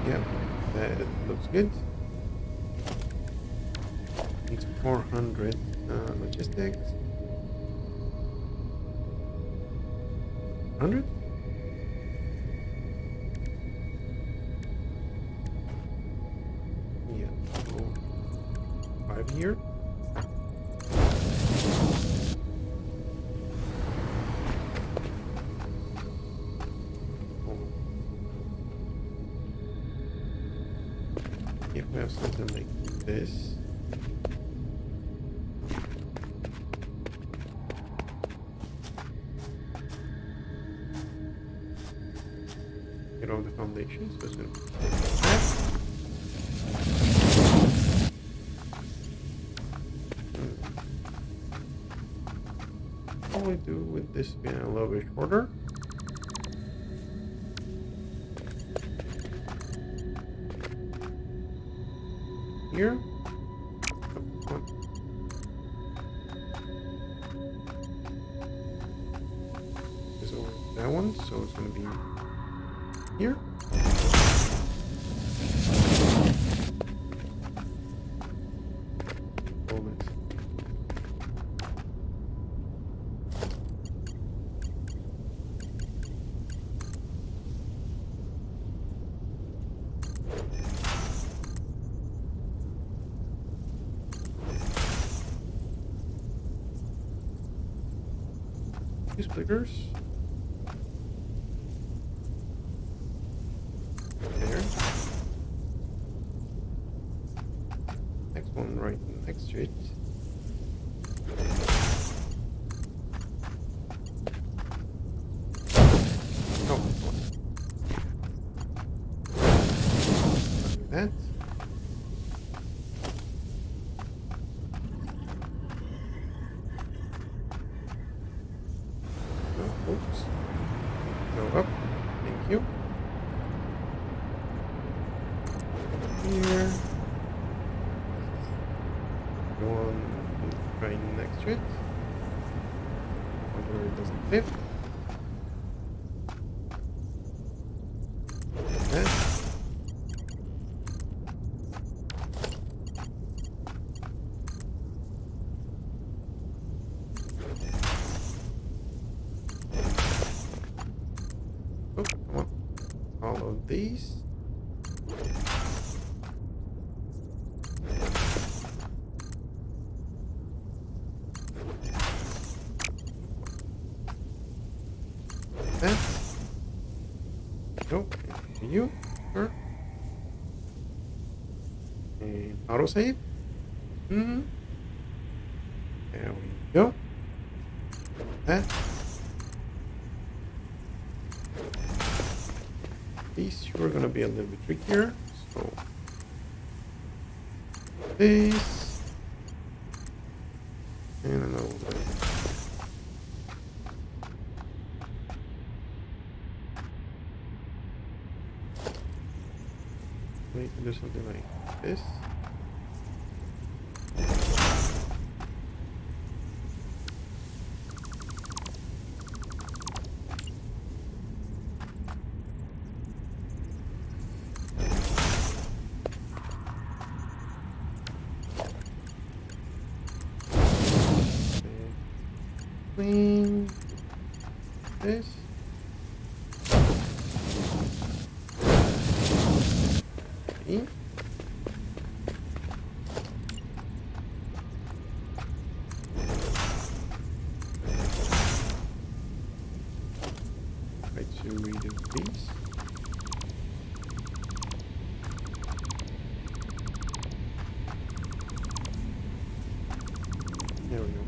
Speaker 1: Yep, that looks good. Needs 400 logistics. 100? Here. If we have something like this. Get all the foundations, so it's going to be like that. Probably do with this being a little bit shorter. Here. so it's going to be here. Hold it. Two splitters. There. Next one right next to it. Oh, like that. No, oops. Go up. Thank you. Here. Go on right next to it. Where it doesn't fit. Like that. Oh, come on. All of these. That. Nope. You. Sure. And autosave. Mm-hmm. There we go. That. These two are going to be a little bit trickier. So this and another one. We need to do something like this. Clean this. Okay. Try to redo these. There we go.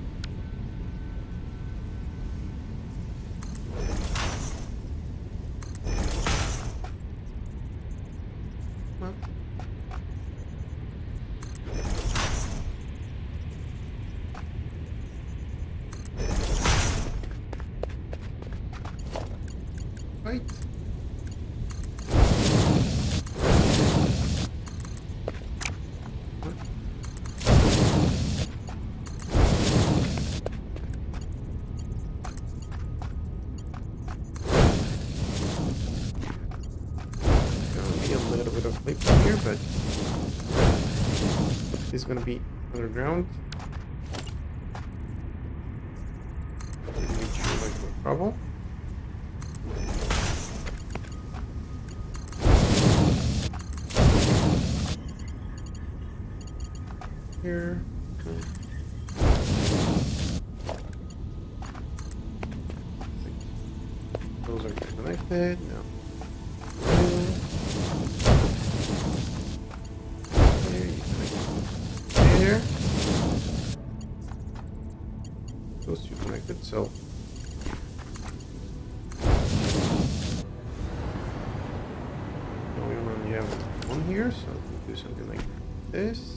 Speaker 1: Right. Gonna be a little bit of clip here, but it's gonna be underground. Make sure like no trouble. Here. Okay. Those are connected. No. There you connect there. Those two connected, so now we only have one here, so we'll do something like this.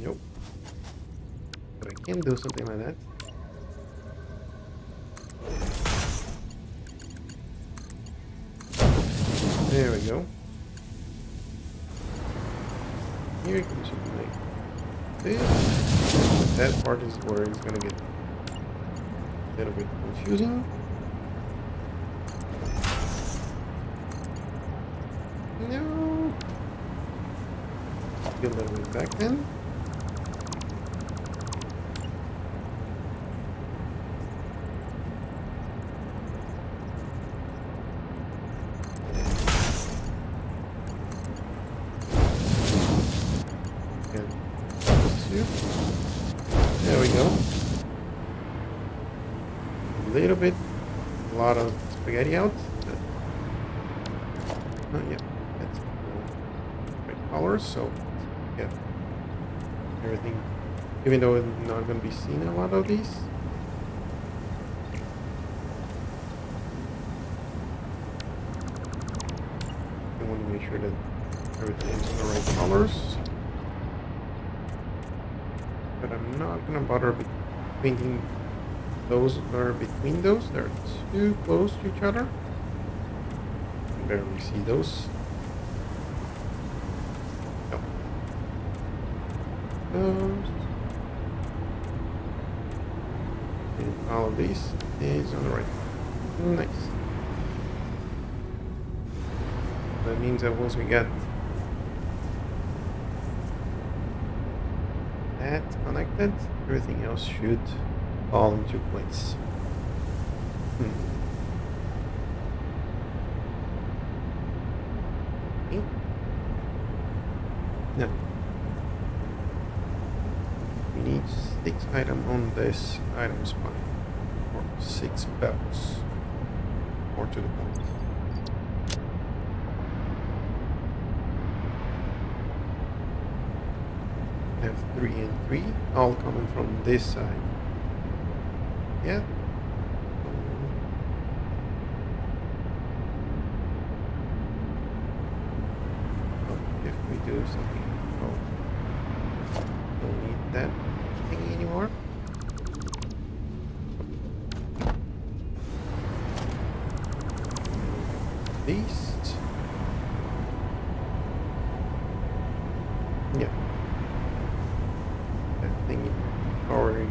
Speaker 1: Nope. But I can do something like that. There we go. Here comes something like this. That part is where it's gonna get a little bit confusing. No. Get a little bit back then. There we go. A little bit, a lot of spaghetti out. Yeah, that's right colors, so yeah, everything. Even though I'm not going to be seeing a lot of these. I want to make sure that everything is in the right colors. But I'm not going to bother painting those that are between those. They're too close to each other. You can barely see those. No. Those. And all of these is on the right. Nice. That means that once we get that connected, everything else should fall into place. Okay. Now, we need 6 items on this item spine, or 6 belts, more to the point. Have 3 and 3, all coming from this side. Yeah. Oh, if we do something, don't need that thing anymore. These. Yeah. That thing already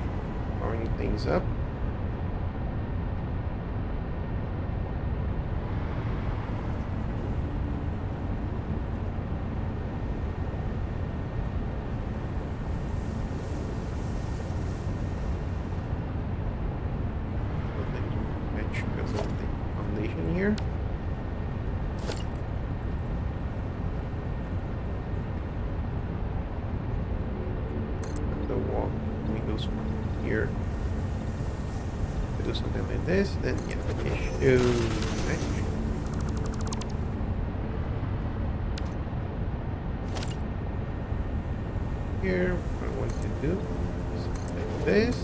Speaker 1: powering things up. Because of the foundation here. And the wall windows from here. If we do something like this, then yeah, issue match. Here, what I want to do is like this.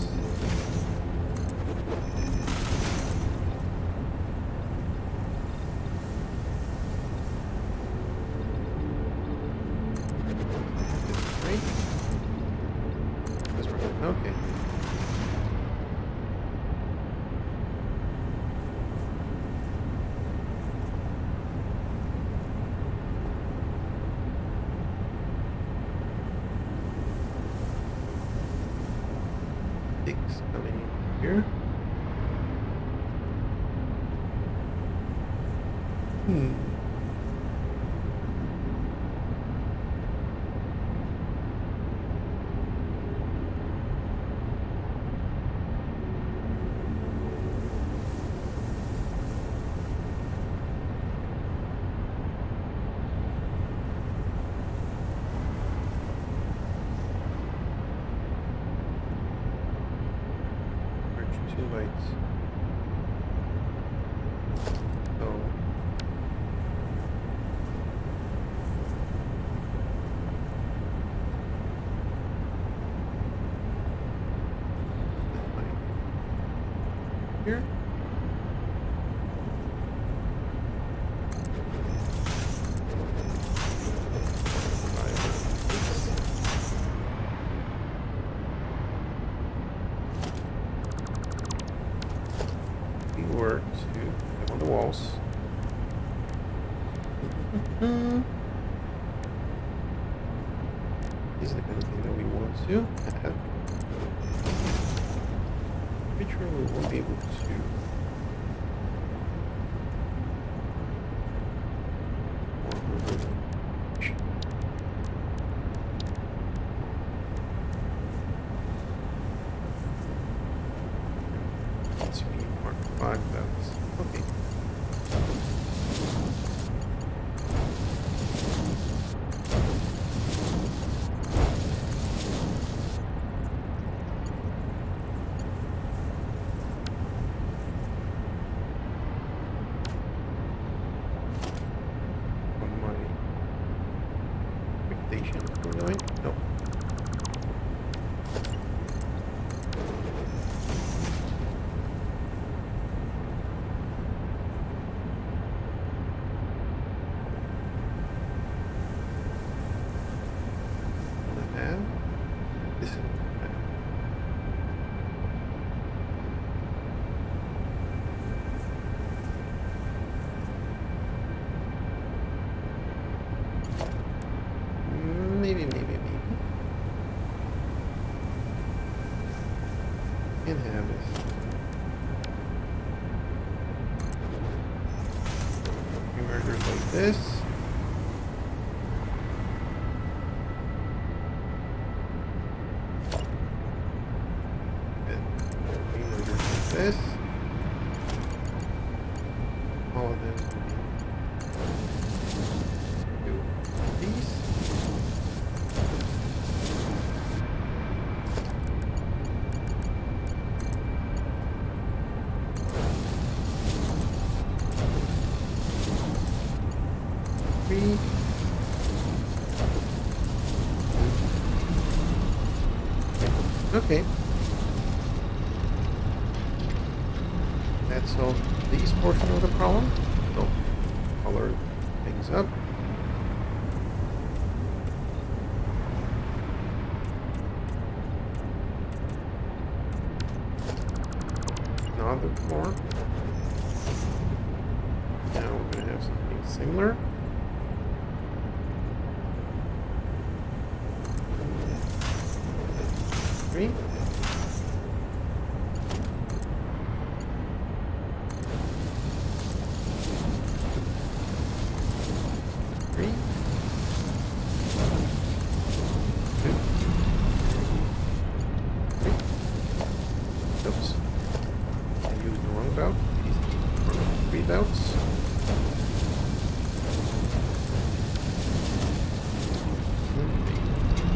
Speaker 1: Okay. Six coming in here. Two lights. So here. Were to have on the walls. Is the kind of thing that we want want to have. Pretty sure we won't be able to. Let's be mark 5 votes. Okay. We're going? No. I have this is maybe. Can have this. Mergers like this. And mergers like this. All of them do these. Okay. That solves these portion of the problem. So, color things up. Another more. Now we're going to have something similar. Three. Oops. I used the wrong belt. These 3 belts.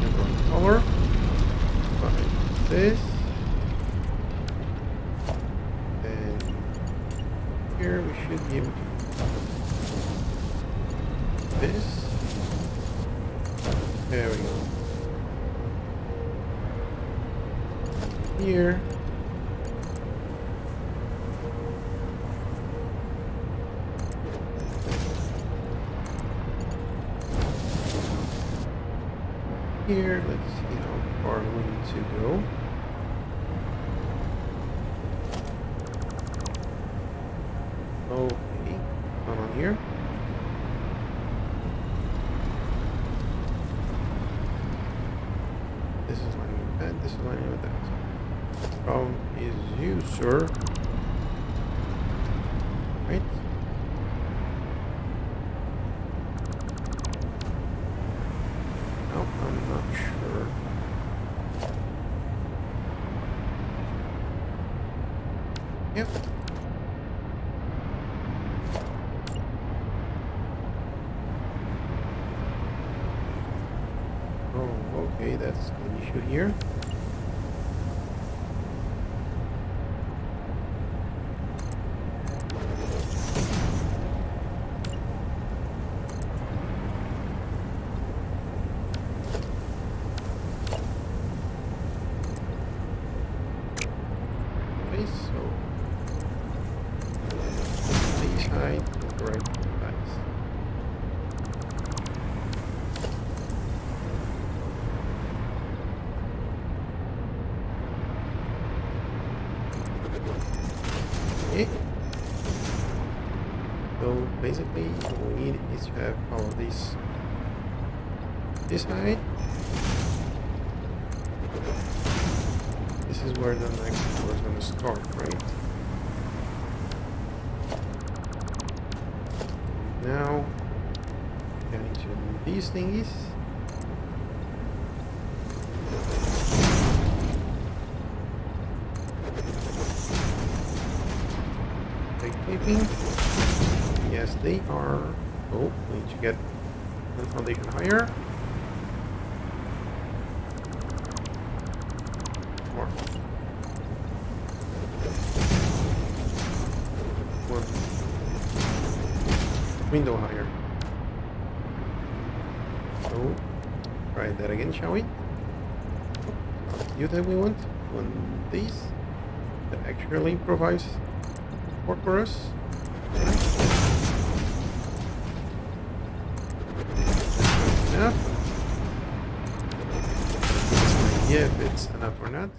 Speaker 1: The wrong color. Like this. And here we should be able to do this. There we go. Here. Here, let's see how far we need to go. Okay, not on here. This is lining with that, this is lining with that. The problem is you, sir. Right? No, I'm not sure. Yep. Oh, okay, that's an issue here. Okay, so please hide the right size. Okay. So basically what we need is to have all of these this height This is where the next floor is going to start, right? Now, getting to these thingies. They taping. Yes, they are. Oh, we need to get one foundation higher. More. One window higher. So, try that again, shall we? Oh, not you that we want. One of these that actually provides support for us. Enough. Yeah, if it's enough or not.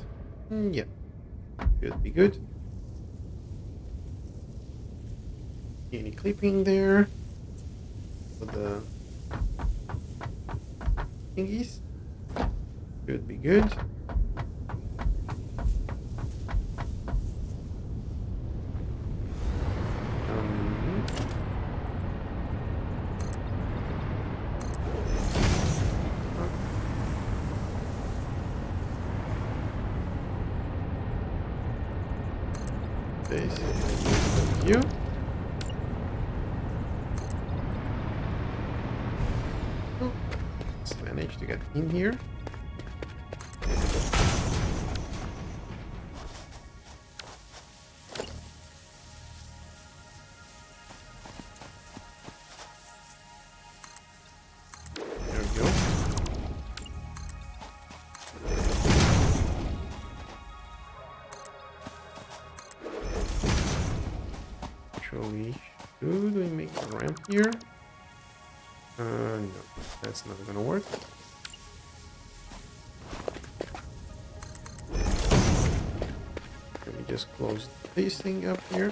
Speaker 1: Yeah, should be good. Any clipping there for the thingies? Should be good. You. Oh, let's manage to get in here. There we go. Actually, should we make a ramp here? No, that's not gonna work. Let me just close this thing up here.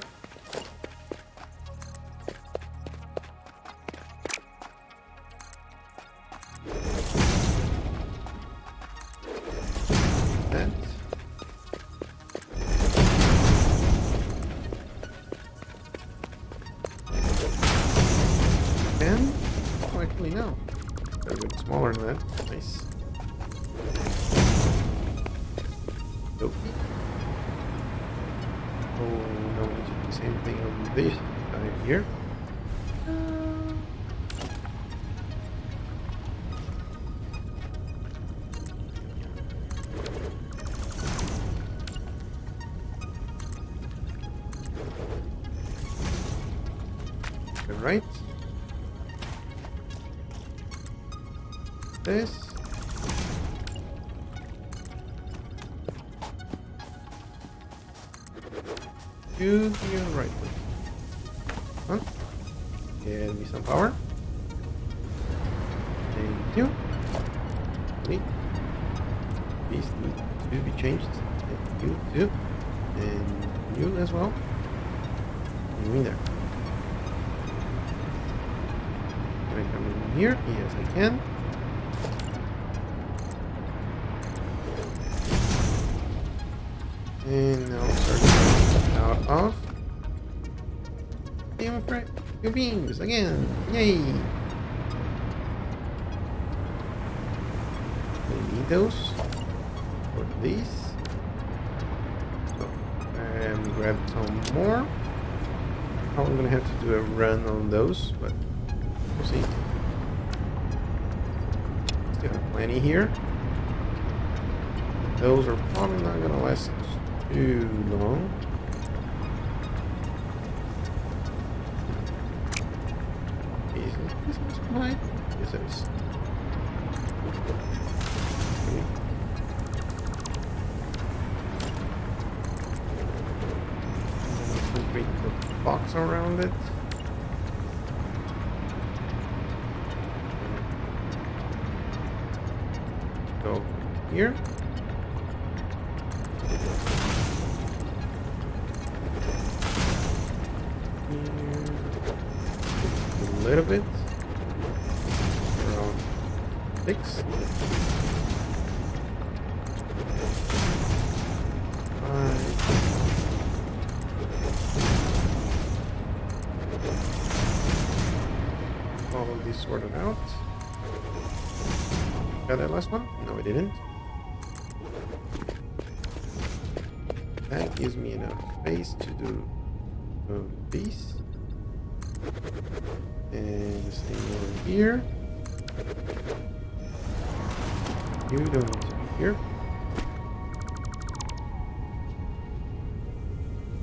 Speaker 1: That. And oh, actually no, a bit smaller than that. Nice. Okay. Oh, no, we need to do the same thing on this side here. Right. This. To the right. Huh? Give me some power. Thank you. Wait. These need to be changed. And you too. And you as well. Give me there. Can I come in here? Yes, I can. And now start out of Game of Two beams again. Yay! We need those for these. So, and grab some more. Probably gonna have to do a run on those, but we'll see. Still have plenty here. Those are probably not gonna last too long. Is this behind? Yes, it is. Okay. Complete the box around it. Go here. A little bit around 6. All of these sorted out. Got that last one? No, I didn't. That gives me enough space to do these. And the same over here. You don't need to be here.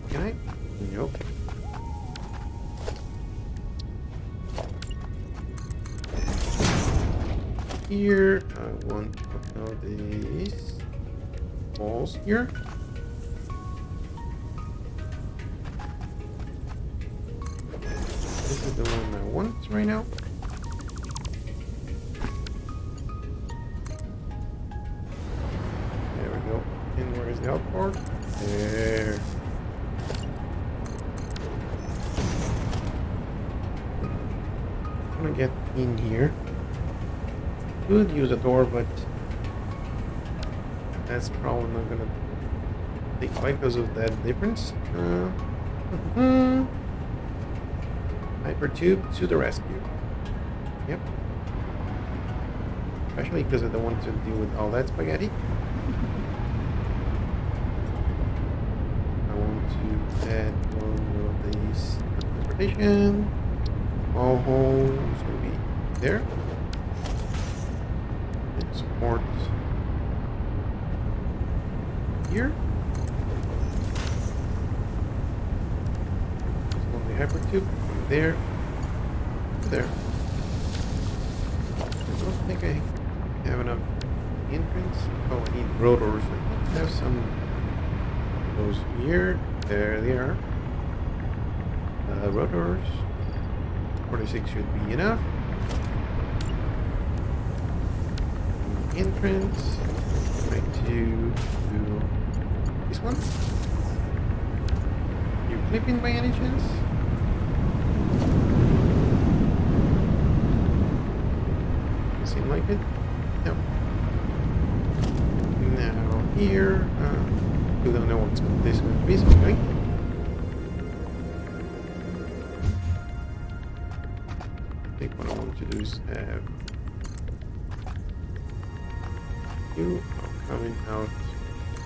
Speaker 1: Can I? Nope. Here, I want to put all these walls here. This is the one I want right now. There we go. And where is the outboard? There. I'm gonna get in here. Could use a door, but that's probably not gonna take quite because of that difference. Hypertube to the rescue. Yep. Especially because I don't want to deal with all that spaghetti. I want to add one of these transportation. All holes gonna be there. And support here. Slowly hypertube from there to there. I don't think I have enough entrance. Oh, I need rotors. I have some of those here. There they are. Rotors. 46 should be enough. Entrance. Try to do this one. You clipping by any chance? Doesn't seem like it. No. Now here, we don't know what's this is going to be, so okay. I think what I want to do is have you coming out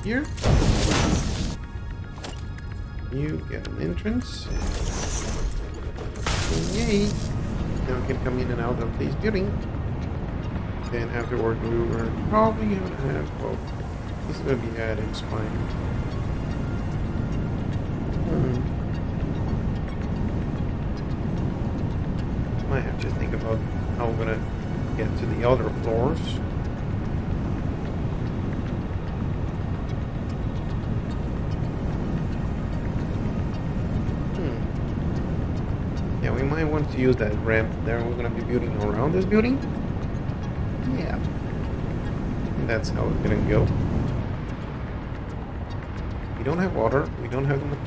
Speaker 1: here. You get an entrance. Yay! Now we can come in and out of this building. Then afterward we were probably going to have, well, this is going to be added spine. Might have to think about how we're going to get to the other floors. Yeah, we might want to use that ramp there. We're going to be building around this building. Yeah. And that's how it's going to go. We don't have water. We don't have the...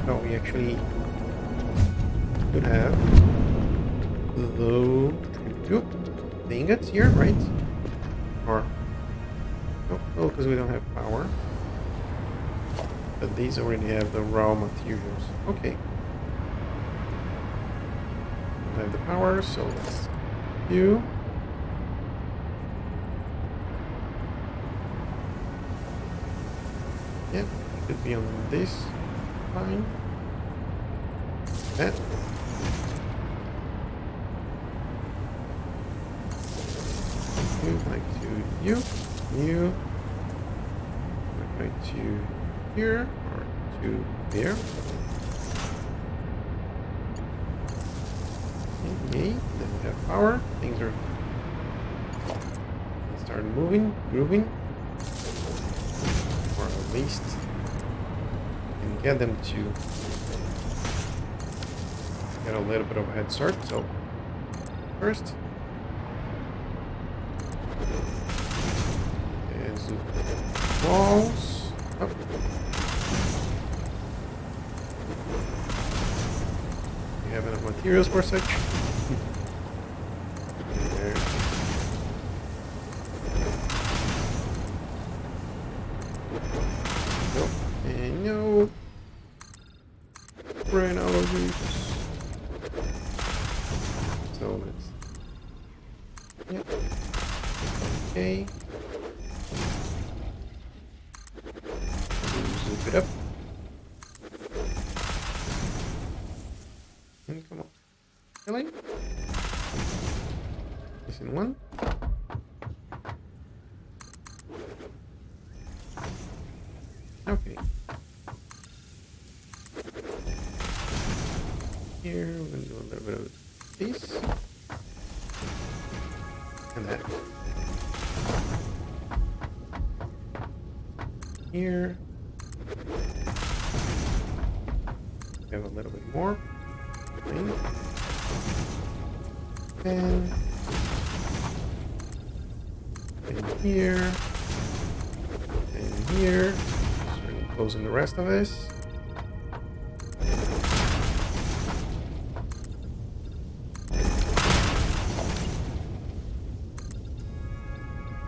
Speaker 1: No, we actually could have the ingots here, right? Or... Oh, because we don't have power. But these already have the raw materials. Okay. Don't have the power, so let's do. Yeah, it could be on this line. That. Like to you. Like to here or to there. Okay, then we have power. Things are start moving, grooving, or at least can get them to get a little bit of a head start. So first. Walls up. We have enough materials for such. There. No. Ran out of these. So let's. Yep. Okay. Zoom it up. And come on. Really? Missing one. Okay. Here, we're going to do a little bit of this. And that. Here. We have a little bit more. Okay. And here. And here. Starting closing the rest of this.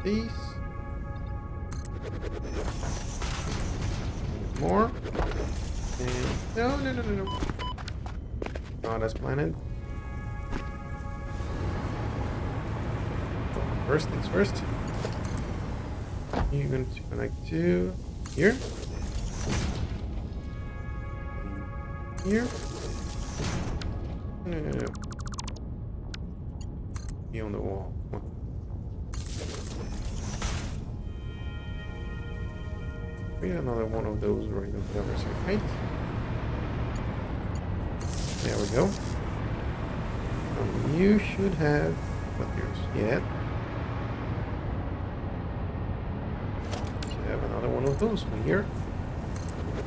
Speaker 1: These. More. And no. Not as planned. First things first. You're going to connect to here. Here. No. Be on the wall. Come on. Create another one of those right on the other side, right? There we go. You should have materials yet. Should have another one of those from here.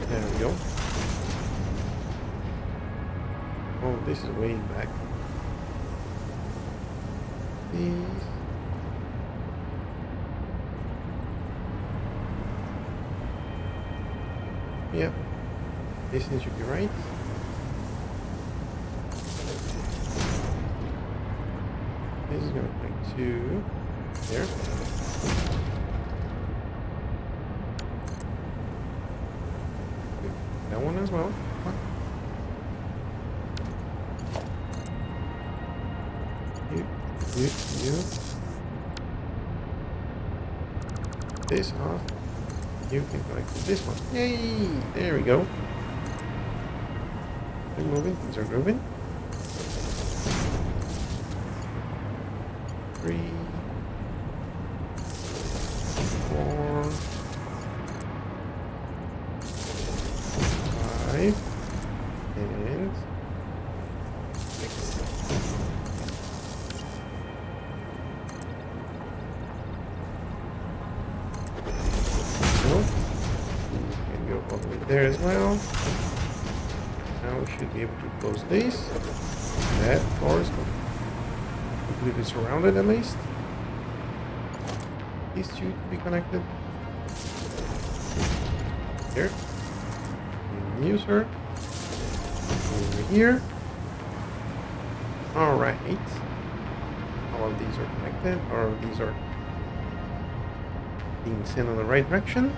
Speaker 1: There we go. Oh, this is way back. These. Yep. This thing should be right. This is going to connect to there. That one as well. You. This off. You can connect to this one. Yay! There we go. They're moving. Things are moving. 3, 4, 5, and 6. Can go all the way there as well. Now we should be able to close this. That door is completely surrounded at least. These two to be connected. Here. And use her. Over here. Alright. All of these are connected. All of these are being sent in the right direction.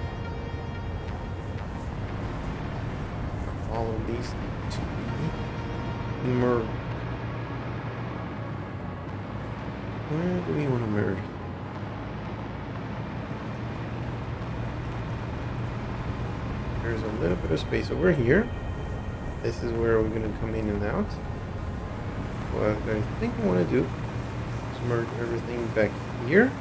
Speaker 1: All of these need to be merged. Where do we want to merge? There's a little bit of space over here. This is where we're going to come in and out. What I think I want to do is merge everything back here.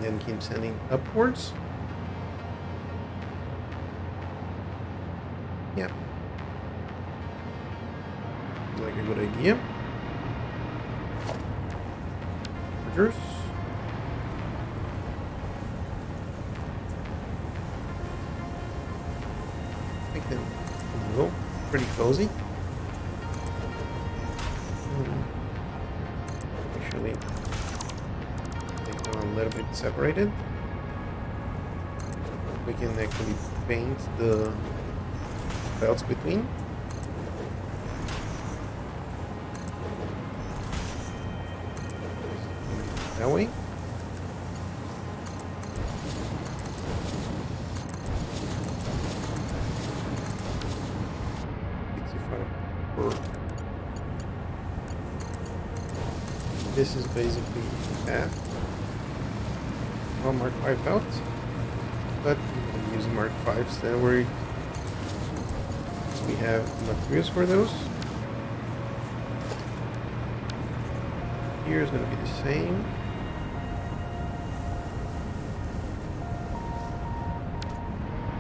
Speaker 1: Then keep sending upwards. Yeah. Looks like a good idea. Mergers. Make them a little pretty cozy. Actually, make them a little bit separated. We can actually paint the belts between. That way. per. This is basically half. Well, Mark 5 out, but I'm using Mark 5s that we have materials for those. Here is going to be the same.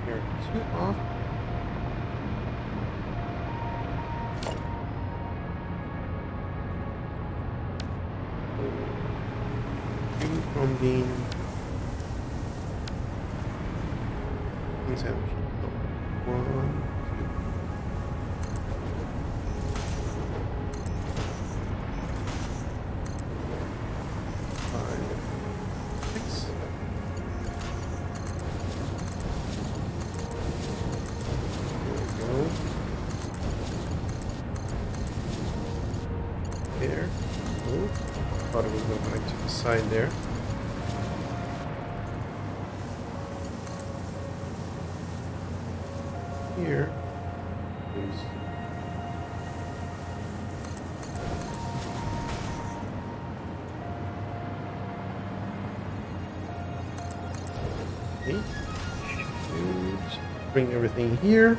Speaker 1: Here are 2 off. From being inside the machine. So 1, 2, 5, 6. There we go. There. Oh, thought it was going back to the side there. Here is okay. Bring everything here.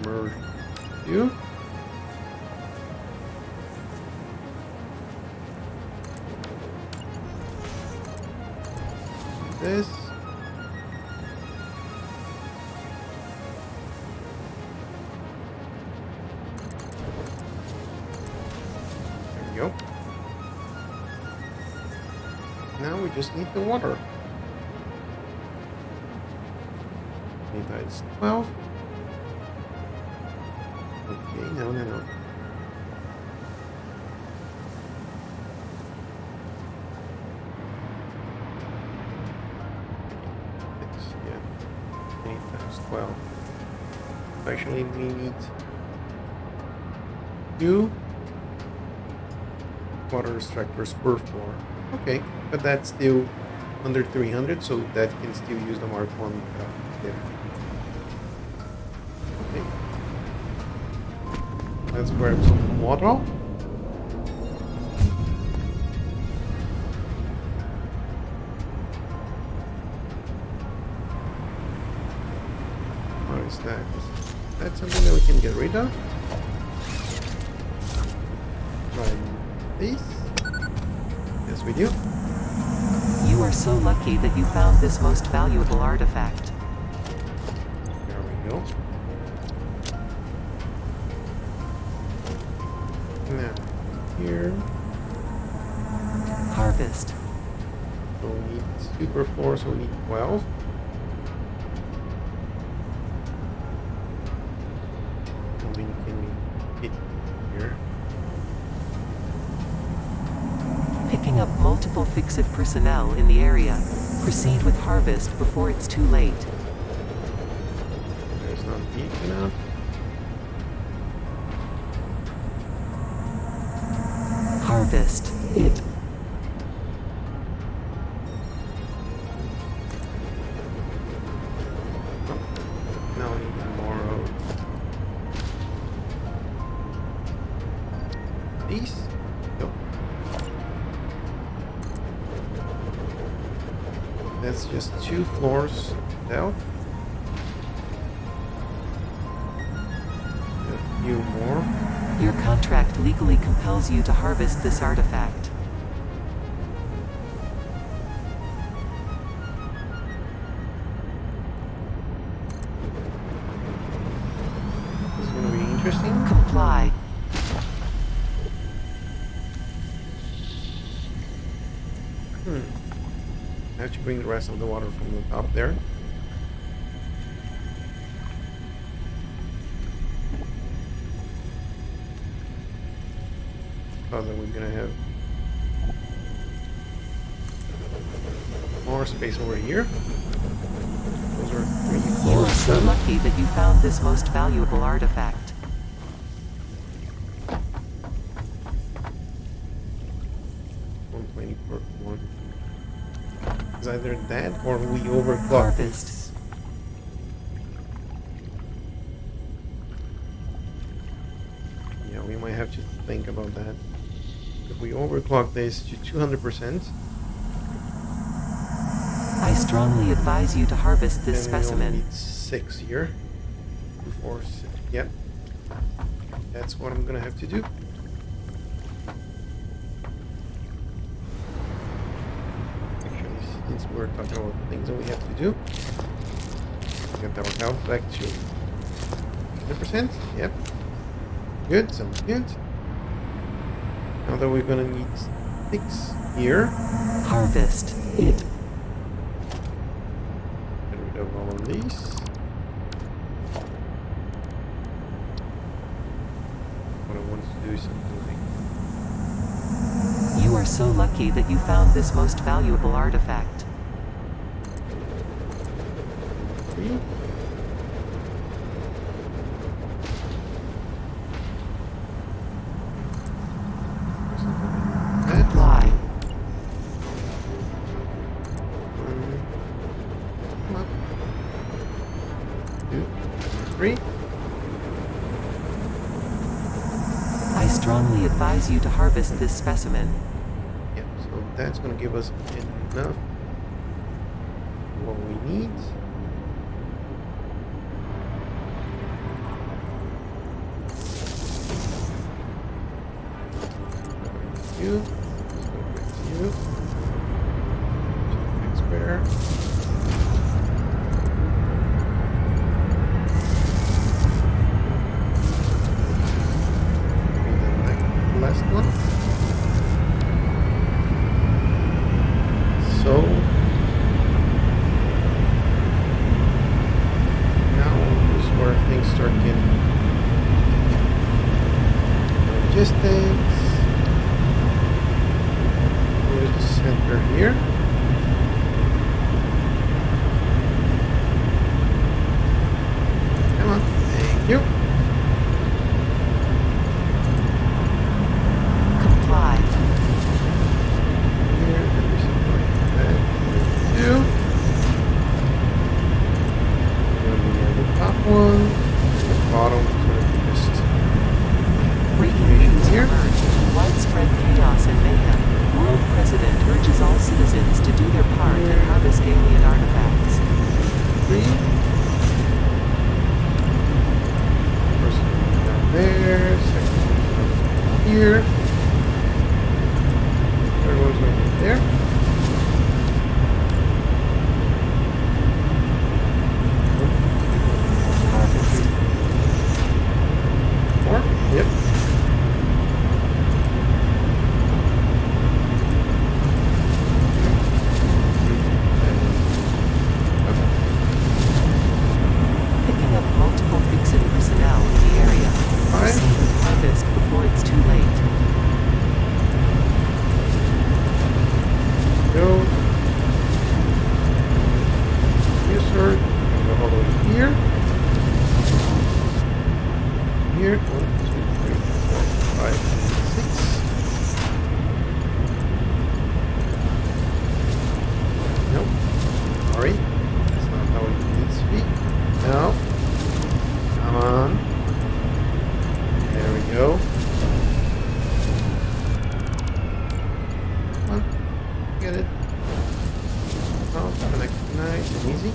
Speaker 1: Merge you. This. There we go. Now we just need the water. It's 12. Okay, no. Yeah. 8 times 12. Actually, we need 2 water extractors per floor. Okay, but that's still under 300, so that can still use the Mark 1 there. Okay. Let's grab some water. What is that? That's something that we can get rid of. Try this. Yes, we do.
Speaker 2: You are so lucky that you found this most valuable artifact.
Speaker 1: There we go. Now, here.
Speaker 2: Harvest.
Speaker 1: So we need super floor, so we need 12. How many can we hit here?
Speaker 2: Picking up multiple fix-it personnel in the area. Proceed with harvest before it's too late.
Speaker 1: There's not deep enough.
Speaker 2: Harvest it.
Speaker 1: Oh, now we need more of these. Go. That's just 2 floors down. A few more.
Speaker 2: Your contract legally compels you to harvest this artifact.
Speaker 1: This is going to be interesting.
Speaker 2: Comply.
Speaker 1: I have to bring the rest of the water from the top there. So that we're gonna have more space over here. Those are 3
Speaker 2: You
Speaker 1: floors.
Speaker 2: are so lucky that you found this most valuable artifact.
Speaker 1: either that or we overclock
Speaker 2: Harvest.
Speaker 1: this. Yeah, we might have to think about that. If we overclock this to 200%,
Speaker 2: I strongly advise you to harvest this
Speaker 1: then we only
Speaker 2: specimen.
Speaker 1: need 6 here. Before, yep. That's what I'm gonna have to do. Actually, since we're talking about things that we have to do, get our health back to 100%. Yep. Good, sounds good. Now that we're gonna need 6 here.
Speaker 2: Harvest it.
Speaker 1: Get rid of all of these. What I want to do is something like
Speaker 2: You are so lucky that you found this most valuable artifact.
Speaker 1: 3.
Speaker 2: Comply.
Speaker 1: Come on. 2, 3.
Speaker 2: I strongly advise you to harvest this specimen.
Speaker 1: Yep, so that's going to give us enough what we need. You. Let's go back to you. Check Quikwire. Last one. So now is where things start getting logistics. Go to the center here. Come on, thank you.
Speaker 2: Comply.
Speaker 1: Here, and there's something like that. Two. Then we have the top one, and the bottom is going to be just
Speaker 2: Breaking news from Earth. Widespread chaos and mayhem. World President urges all citizens to do their part and harvest alien artifacts.
Speaker 1: 3. First one down there, second one here. Third one's going to be there.
Speaker 2: Harvest.
Speaker 1: 4. Yep.
Speaker 2: Picking up multiple Vixen personnel in the area. Proceed with harvest before it's too late.
Speaker 1: Go. Here, sir. And go all the way here. Here. 1, 2, 3, 4, 5, 6. Nope. Sorry. That's not how it needs to be. No. Come on. There we go. Come on. Get it. Oh, connect nice and easy.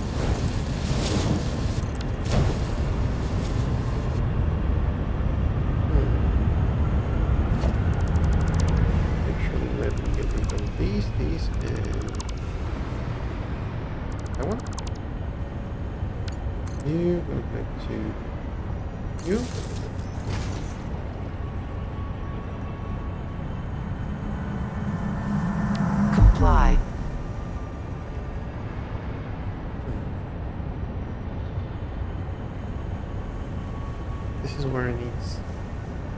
Speaker 1: Actually, let me get rid of these, and that one. You, going back to you.
Speaker 2: Comply.
Speaker 1: This is where it needs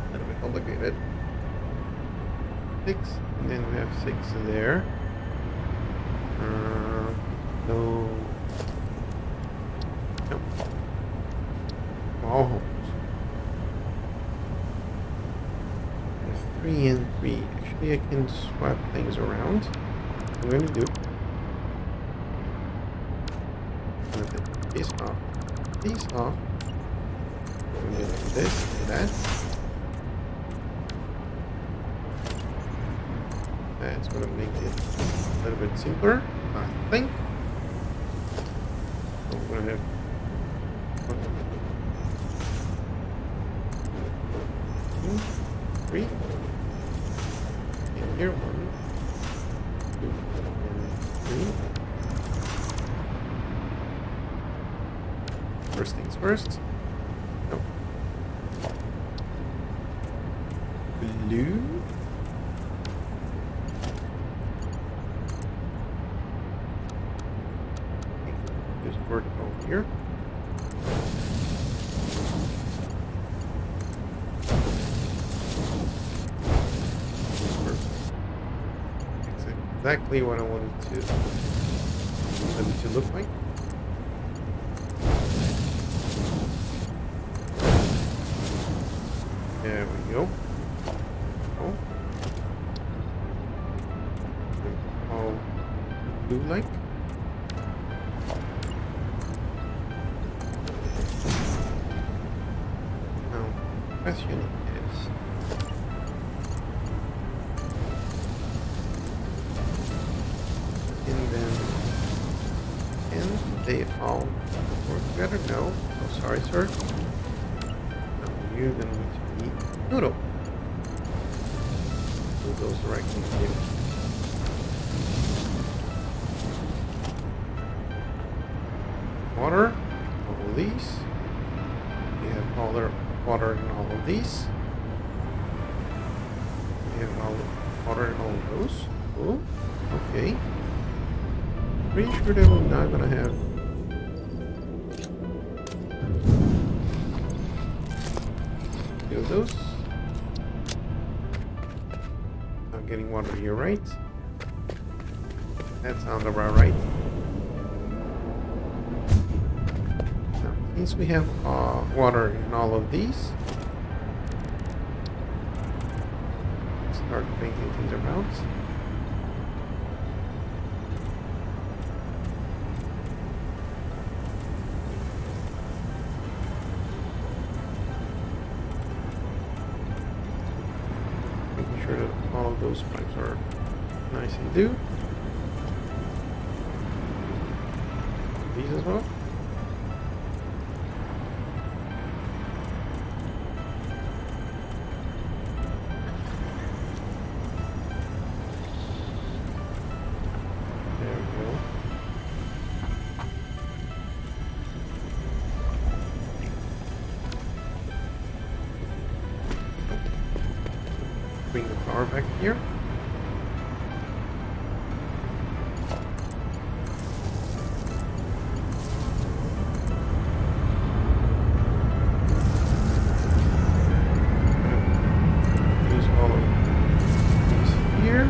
Speaker 1: a little bit complicated. 6, and then we have 6 there. No. Nope. Small holes. There's 3 and 3. Actually, I can swap things around. I'm going to do. going to take this off, these off. We're going to do this and that. That's going to make it a little bit simpler, I think. So we're going to have 1, 2, 3. And here 1, 2, and 3. First things first. No. Blue. Use vertical here. Exactly what I wanted them to look like. There we go. Oh. All blue-like. Now, question is, they all work together? No. Oh, sorry, sir. Now you're going to need noodle. Move those directly here. Water, all of these. We have all the water in all of these. We have all the water in all of those. Oh, okay. Pretty sure that we're not gonna have two of those. I'm getting water here, right? That sounds about right. Now, since we have water in all of these, start painting things around. All of those pipes are nice and do. These as well. There we go. Bring the power back here. Use all of these here.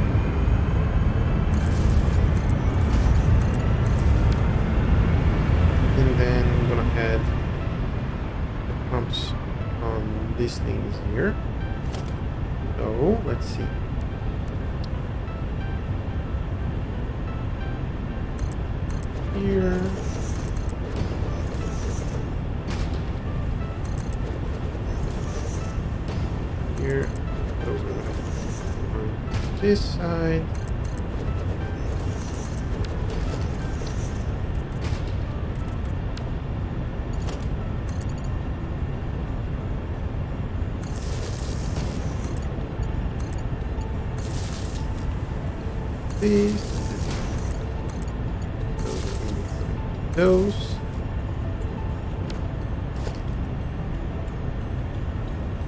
Speaker 1: And then we're gonna add the pumps on these things here. So let's see. Here. Here. Those are on this side. These. Those.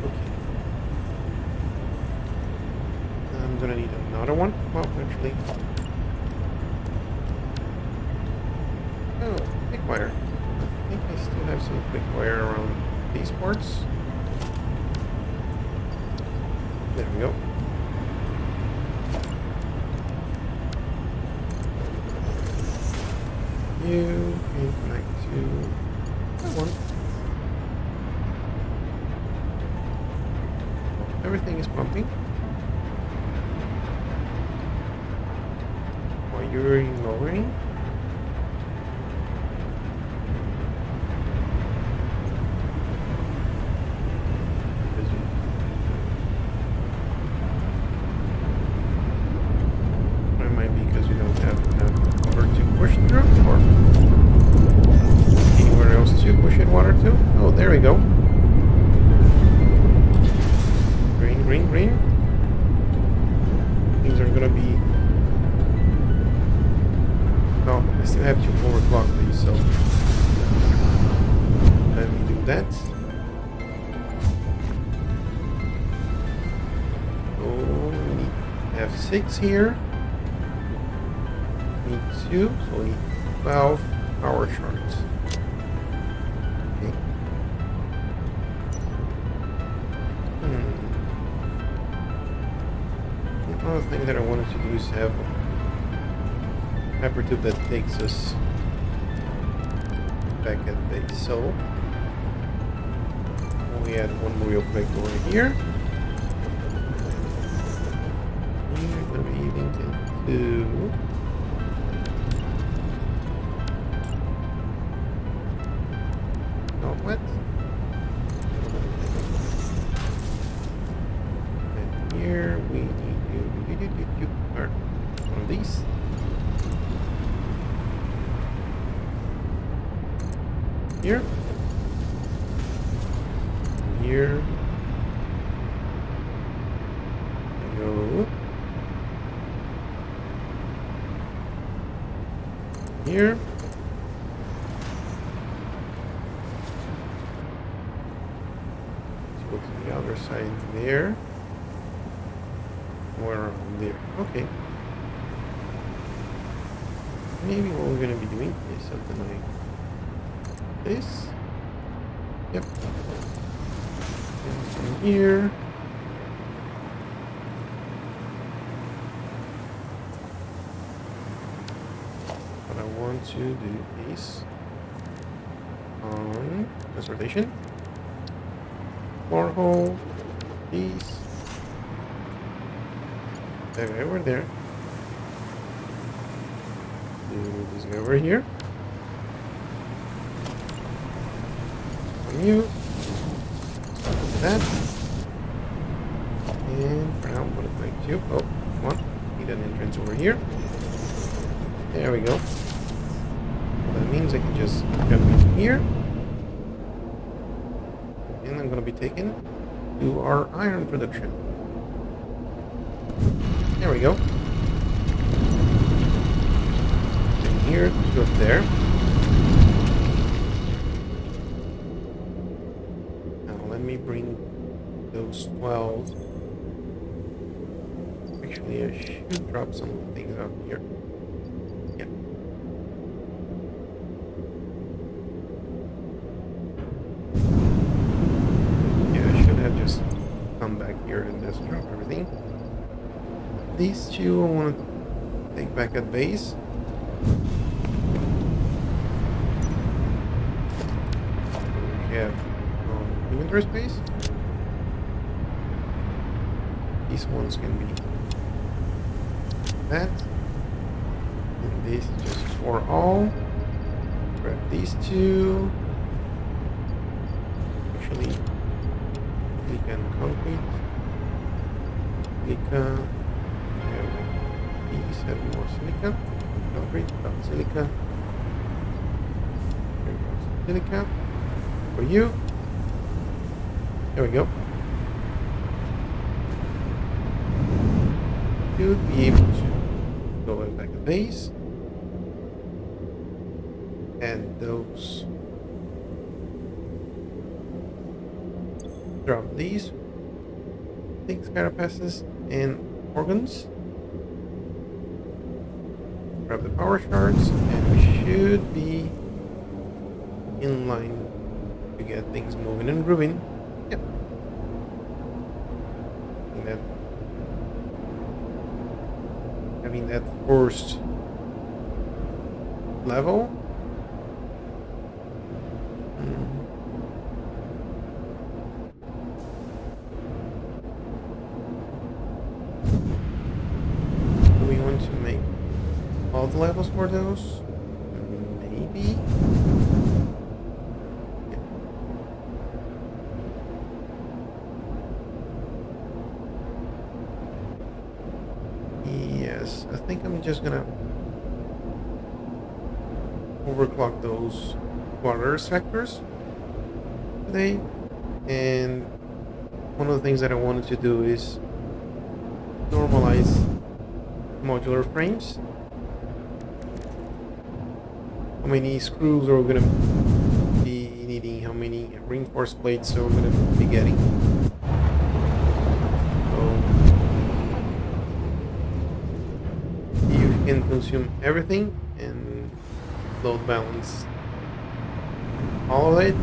Speaker 1: Okay. I'm gonna need another one. Well, actually. Oh, Quikwire. I think I still have some Quikwire around these parts. There we go. You can connect to that one. Everything is pumping. While you're lowering. that. So we need F6 here. We need 2, so we need 12 power shards. Okay. Another thing that I wanted to do is have a hypertube that takes us back at base. So we add one more object over here. We're going to be linking to what? And here we need to or one of these. Here. And here. And go. Here. Let's go to the other side there. Or around there. Okay. Maybe what we're going to be doing is something like this. Yep. And from here. What I want to do is on transportation, floor hole, these. That guy over there. Do this guy over here. On you. Start that. And for now, I'm going to make 2. Oh, come on. Need an entrance over here. There we go. Well, that means I can just jump in here. And I'm going to be taken to our iron production. There we go. And here, 2 up there. Now let me bring those 12. Actually, I should drop some things out here. Yeah. Yeah, I should have just come back here and just drop everything. These 2 I want to take back at base. We have inventory space. These ones can be that. And this is just for all. Grab these 2. Actually, silica and concrete. Silica. These have more silica. Concrete, silica. Here goes silica. For you. There we go. Should be able to go back to base. And those. Drop these. Things, carapaces, and organs. Grab the power shards, and we should be in line to get things moving and grooving. Yep. And that having that first level. Do we want to make all the levels for those? Maybe. Yes, I think I'm just gonna overclock those water sectors today. And one of the things that I wanted to do is normalize modular frames. How many screws are we going to be needing? How many reinforced plates, so we're going to be getting. So you can consume everything and load balance all of it.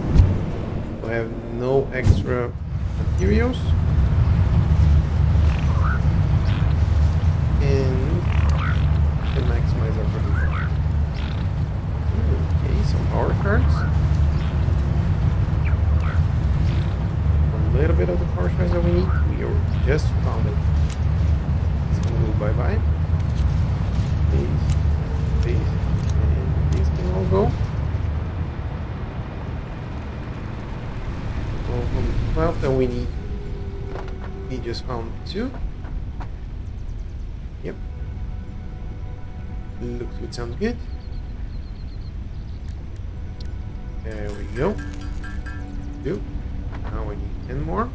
Speaker 1: We have no extra materials. And can maximize our production. Okay, some power shards. A little bit of the power shards that we need. We just found it. It's gonna go bye-bye. These, and these can all go. So from 12 that we need, we just found 2. Yep. Looks good, sounds good. There we go. 2. Now we need 10 more.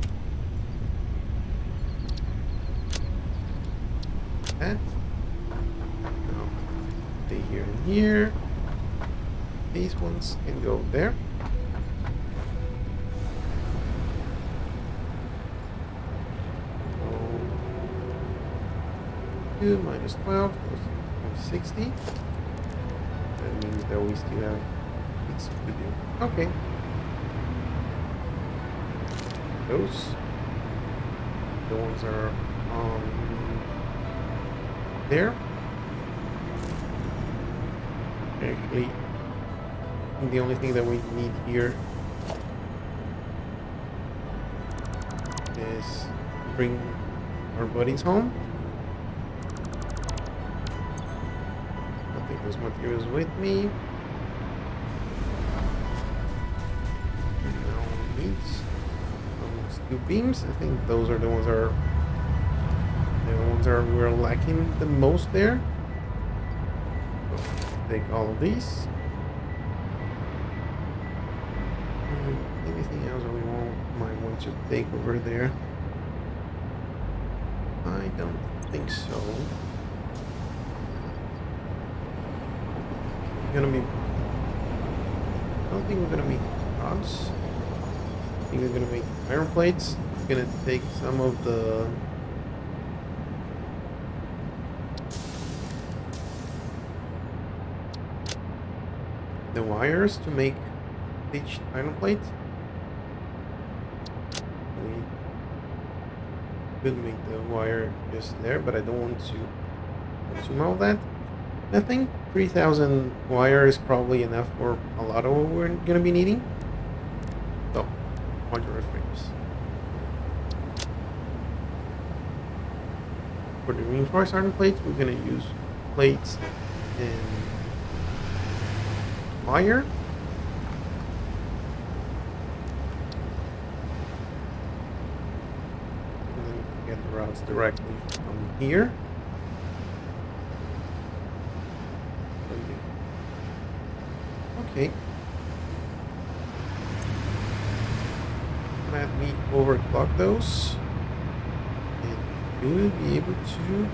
Speaker 1: That. Now, stay here and here. These ones can go there. Minus 12 goes 60. That means that we still have 6 to do. Okay. Those. The ones are there. Actually, the only thing that we need here is bring our buddies home. Those materials with me. Now needs those 2 beams. I think those are the ones we're lacking the most there. So take all of these. Anything else that we might want to take over there? I don't think so. I don't think we're gonna make rods. I think we're gonna make iron plates. We're gonna take some of the wires to make each iron plate. We could make the wire just there, but I don't want to consume all that. I think 3,000 wire is probably enough for a lot of what we're going to be needing. So, modular frames. For the reinforced iron plates, we're going to use plates and wire. And then get the rods directly from here. Okay. Let me overclock those. And we'll be able to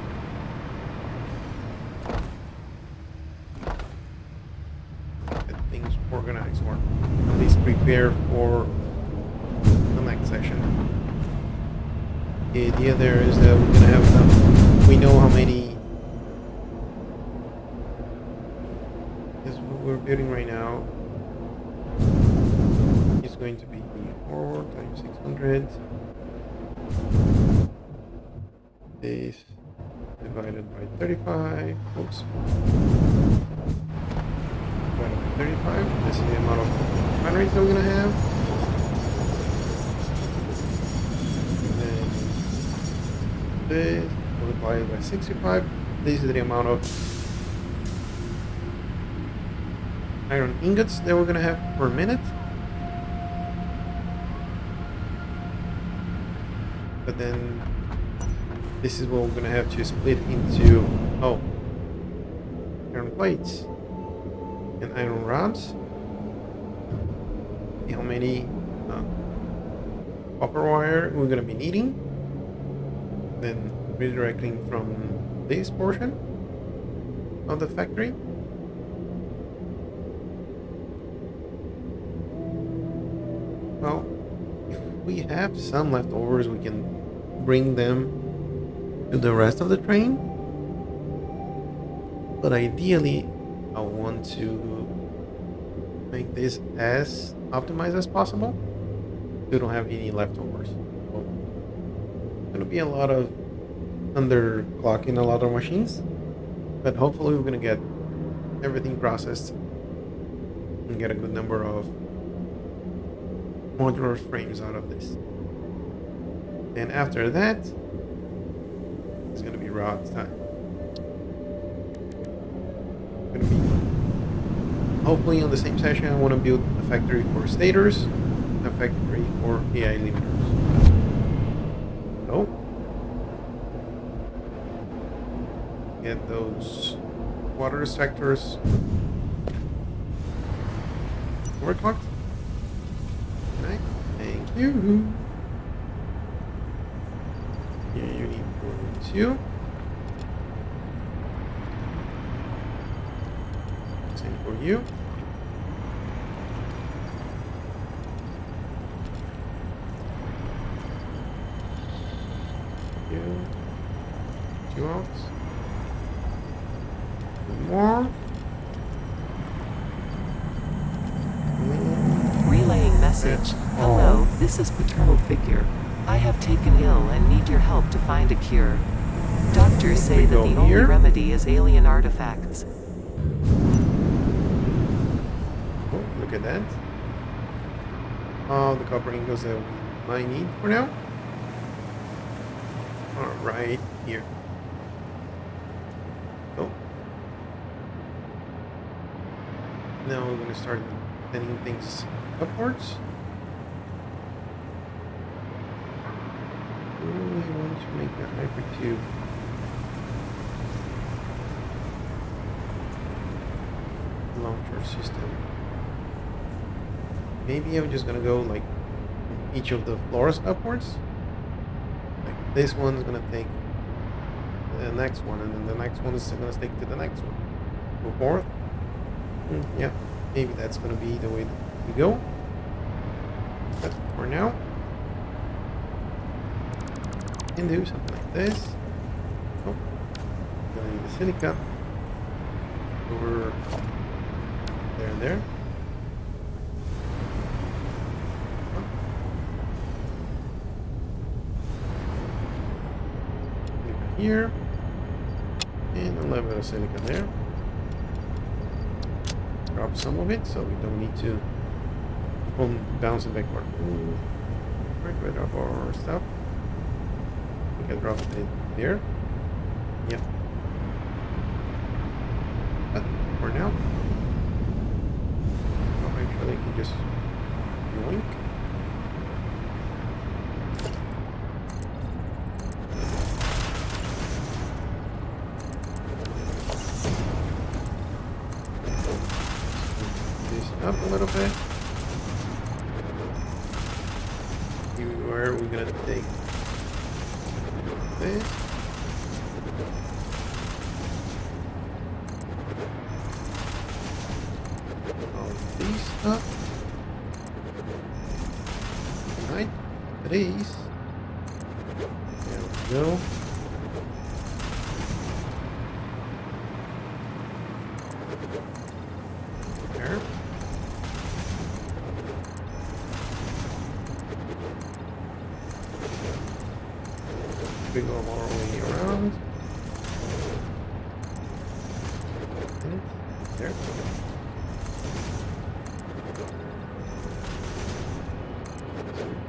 Speaker 1: get things organized or at least prepare for the next session. The idea there is that we're going to have some, we know how many we're building right now is going to be 4 times 600. This divided by 35. Oops. Divided by 35. This is the amount of batteries that we're gonna have. And then this multiplied by 65. This is the amount of iron ingots that we're gonna have per minute. But then this is what we're gonna have to split into iron plates and iron rods. See how many copper wire we're gonna be needing. Then redirecting from this portion of the factory. Well, we have some leftovers, we can bring them to the rest of the train. But ideally, I want to make this as optimized as possible. We don't have any leftovers. So it's gonna be a lot of underclocking a lot of machines, but hopefully we're gonna get everything processed and get a good number of modular frames out of this. And after that, it's gonna be rod time. Gonna be hopefully on the same session. I want to build a factory for stators, a factory for AI limiters. So get those water sectors overclocked. Right, thank you. Here you need 1, 2. Same for you. You. 2 out. 1 more.
Speaker 2: Relaying message. Hello, this is Paternal Figure. I have taken ill and need your help to find a cure. Doctors say that the only remedy is alien artifacts.
Speaker 1: Oh, look at that. All the copper ingots that we might need for now are right here. So now we're going to start sending things upwards. We want to make a hypertube. Launcher system. Maybe I'm just gonna go like each of the floors upwards. Like this one's gonna take the next one, and then the next one is gonna stick to the next one. Go forth. Yeah, maybe that's gonna be the way that we go. But for now, can do something like this. Oh, gonna need the silica over there and there. Here and a little bit of silica there. Drop some of it so we don't need to keep on bouncing backward. Right rid of our stuff. We can drop it there. Yeah. But for now, actually, I can just yoink. Up a little bit. Where we're gonna take this. All these up. Right, these. There we go. There. We go all the way around. And there.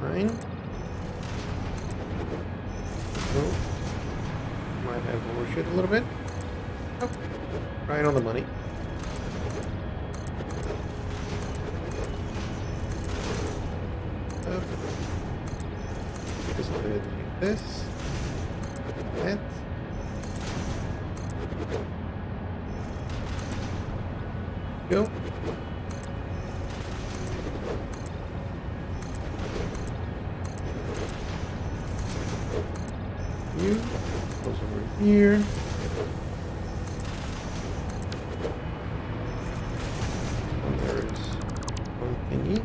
Speaker 1: Fine. So, might have overshoot a little bit. Oh, right on the money. Up. Just a bit like this. That. Go. You goes over here. And there's one thingy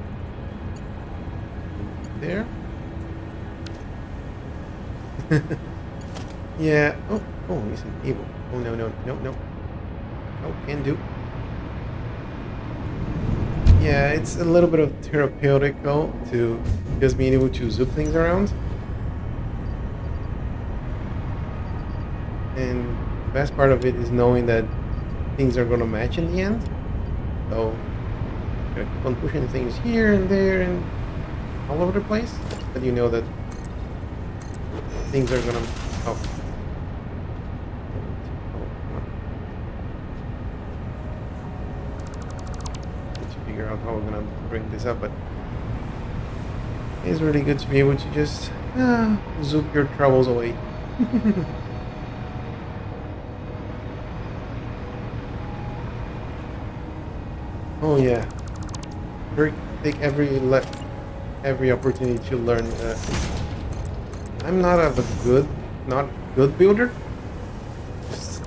Speaker 1: there. Yeah. Oh, oh, he's an evil. Oh, no, no, no, no. Oh, can do. Yeah, it's a little bit of therapeutical to just being able to zoom things around. And the best part of it is knowing that things are going to match in the end. So, I'm going to keep on pushing things here and there and all over the place. But you know that things are going to... Oh. Figure out how we're gonna bring this up, but it's really good to be able to just zoop your troubles away. Oh yeah, take every opportunity to learn. I'm not not good builder. Just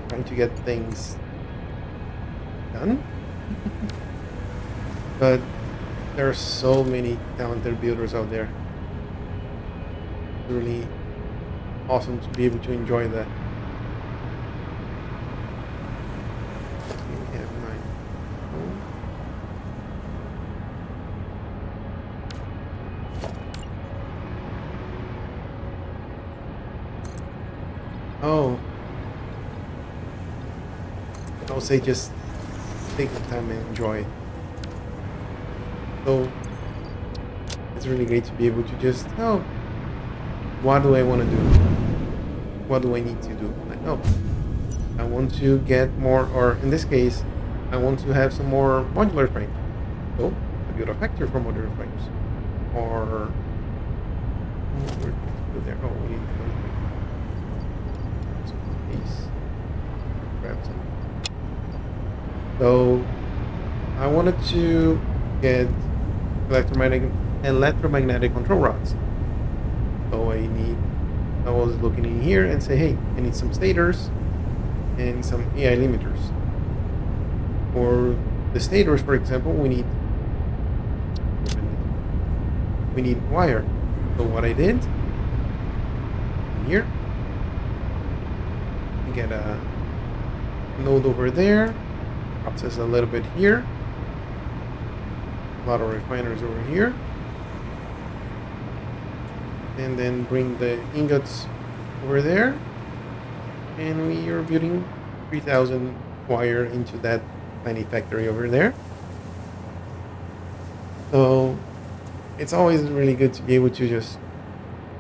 Speaker 1: trying to get things done. But there are so many talented builders out there. It's really awesome to be able to enjoy that. We have 9. Oh. I would say just take the time and enjoy it. So it's really great to be able to just, oh, what do I want to do? What do I need to do? Like, oh, I want to get more, or in this case, I want to have some more modular frames. So I build a factory for modular frames. Or, there. Oh, we need some piece. Grab some. So I wanted to get electromagnetic control rods. So I was looking in here and say, hey, I need some stators and some AI limiters. For the stators, for example, we need wire. So what I did here, I get a node over there, process a little bit here. A lot of refiners over here, and then bring the ingots over there, and we are building 3000 wire into that tiny factory over there. So it's always really good to be able to just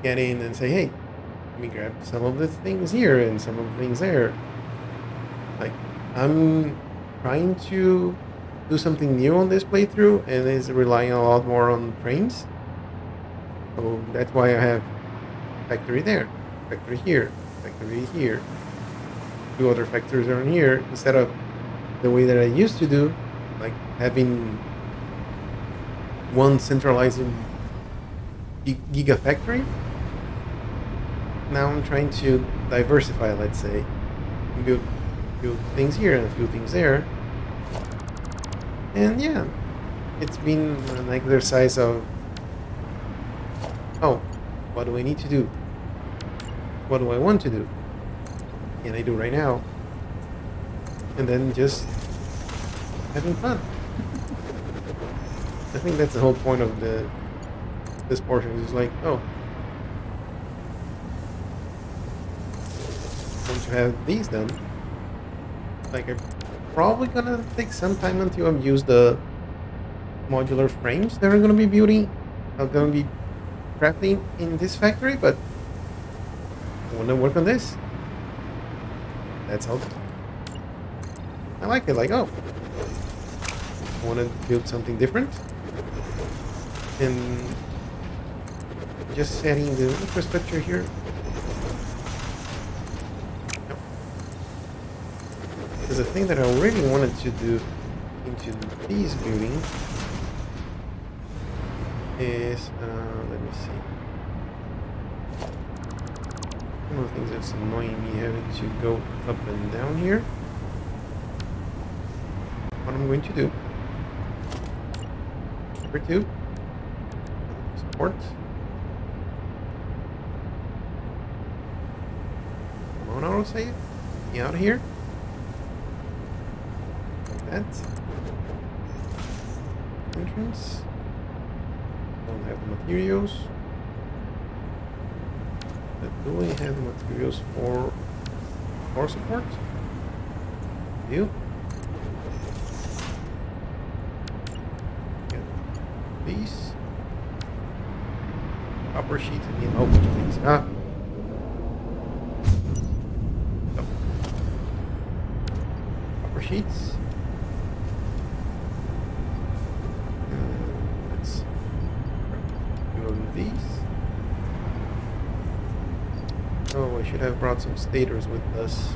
Speaker 1: get in and say, hey, let me grab some of the things here and some of the things there. Like, I'm trying to do something new on this playthrough, and is relying a lot more on frames. So that's why I have factory there, factory here, factory here, 2 other factories around here, instead of the way that I used to do, like having one centralized gigafactory. Now I'm trying to diversify, let's say, and build things here and a few things there. And yeah, it's been an exercise of, oh, what do I need to do? What do I want to do? What can I do right now? And then just having fun. I think that's the whole point of this portion. Is like, oh, once you have these done, like I'm probably gonna take some time until I've used the modular frames that are gonna be crafting in this factory, but I want to work on this. That's all. I like it. Like, oh, I want to build something different, and just setting the infrastructure here. Because the thing that I really wanted to do into these buildings is, let me see. One of the things that's annoying me having to go up and down here. What I'm going to do. Number 2. Support. on autosave. Get out of here. Like that. Entrance. Don't have the materials. But do we have the materials for power support? You? Get these. Copper sheet again. Oh, please. Ah. Oh. Copper sheets. Let's go these. Oh, I should have brought some stators with us.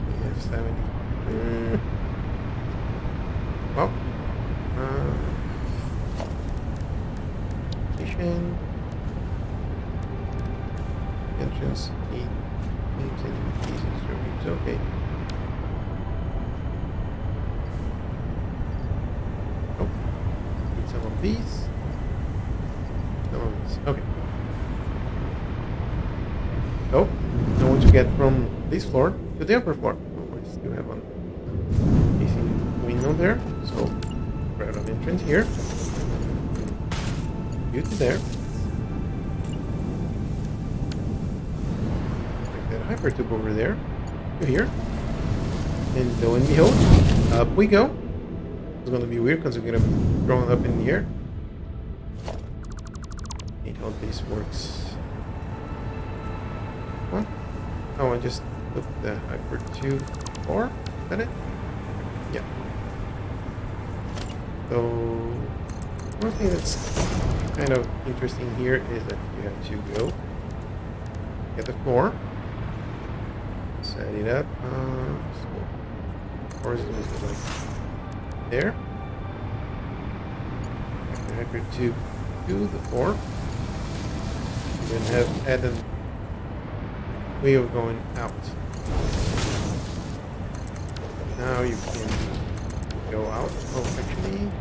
Speaker 1: We have 70. Well. Entrance, heat, these instruments. Okay. Oh, need some of these. Some of these. Okay. So, now once you get from this floor to the upper floor, we still have one facing window there. So, grab an entrance here. You to there. Like that hypertube over there. To here. And lo and behold, up we go. It's gonna be weird because we're gonna be thrown up in the air. See how this works. What? Oh, I just put the hypertube floor. Is that it? Yeah. So one thing that's kind of interesting here is that you have to go get the floor, set it up. So of course it was like there. Connector to the floor. You then have added way of going out. Now you can go out. Oh, actually.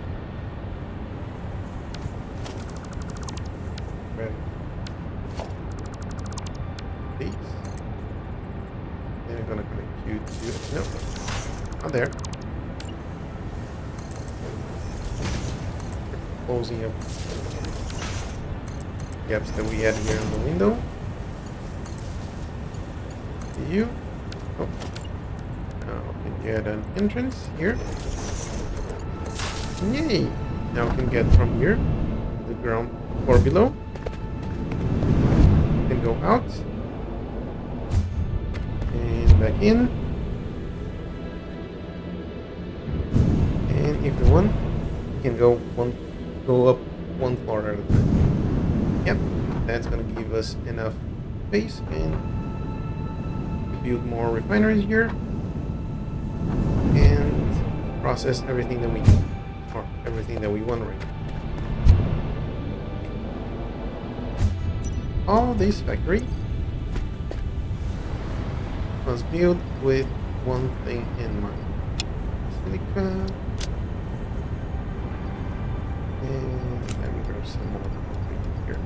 Speaker 1: These. Then I'm gonna connect you to no, not there. Closing up gaps that we had here in the window. You. Oh. Now we can get an entrance here. Yay! Now we can get from here the ground floor below. Can go out and back in, and if you want, you can go up one floor at a time. Yep, that's gonna give us enough space and to build more refineries here and process everything that we need, or everything that we want right now. All this factory was built with one thing in mind. Silica. And let me grab some more concrete here.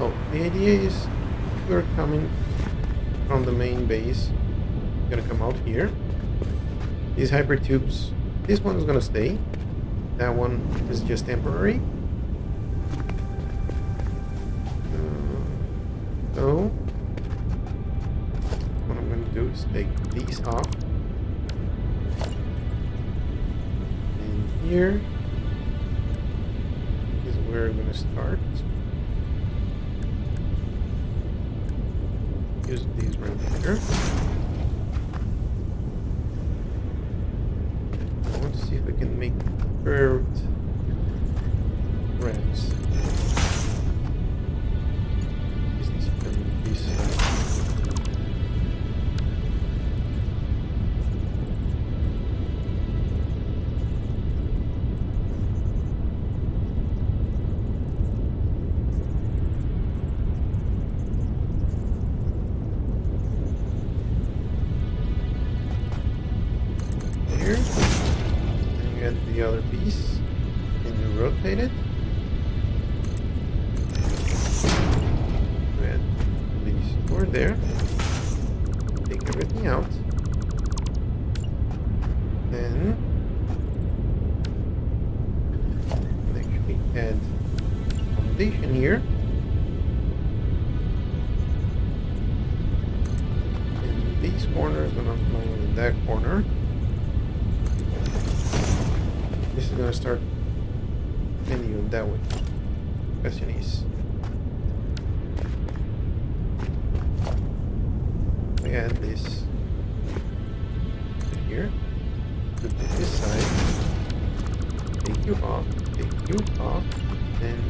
Speaker 1: Oh, the idea is we're coming from the main base. We're gonna come out here. These hyper tubes, this one is gonna stay. That one is just temporary. So, what I'm going to do is take these off. And here is where I'm going to start. Use these right here. I want to see if I can make curved ramps. Here, and you get the other piece in the rotate it. Add these over there. Take everything out. Then actually add foundation here. And these corners are not going in that corner. This is going to start bending that way. Question is, I add this to here, to this side, take you off, then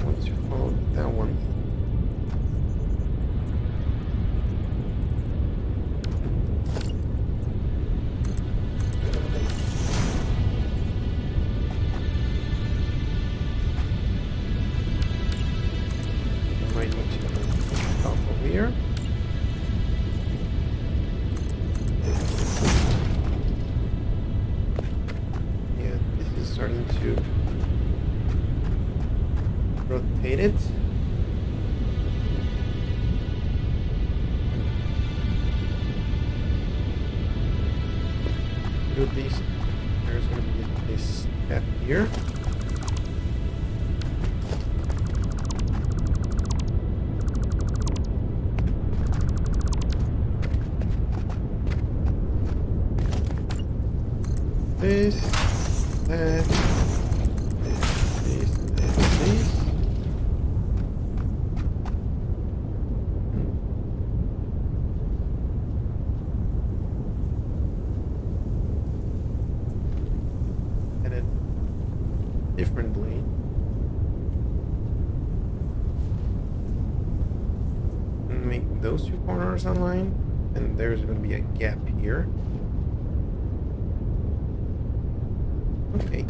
Speaker 1: once you follow that one, here. Yeah, this is starting to rotate it. Do this. There's going to be this step here. This, that, this. And it differently. Make those two corners align, and there's going to be a gap here. Okay.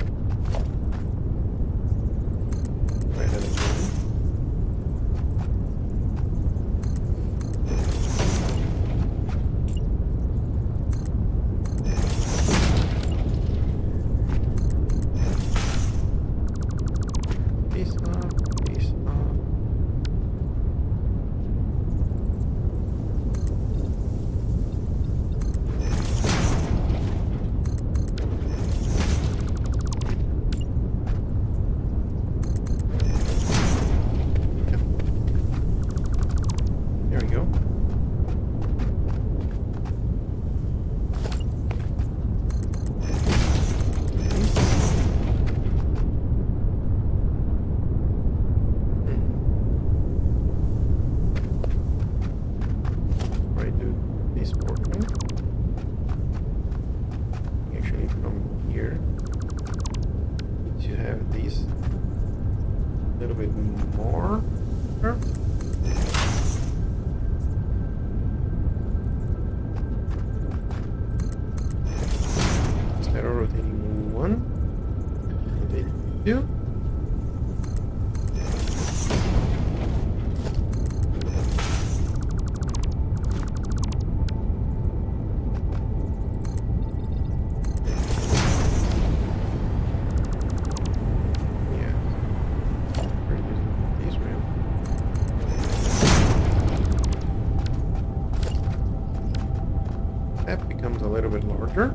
Speaker 1: Try that again. Face off, face off. There we go. Try to do this portion. Actually, from here, you have these a little bit more curved. Instead of rotating one, rotate two. Yeah, we're using these ramp. That becomes a little bit larger.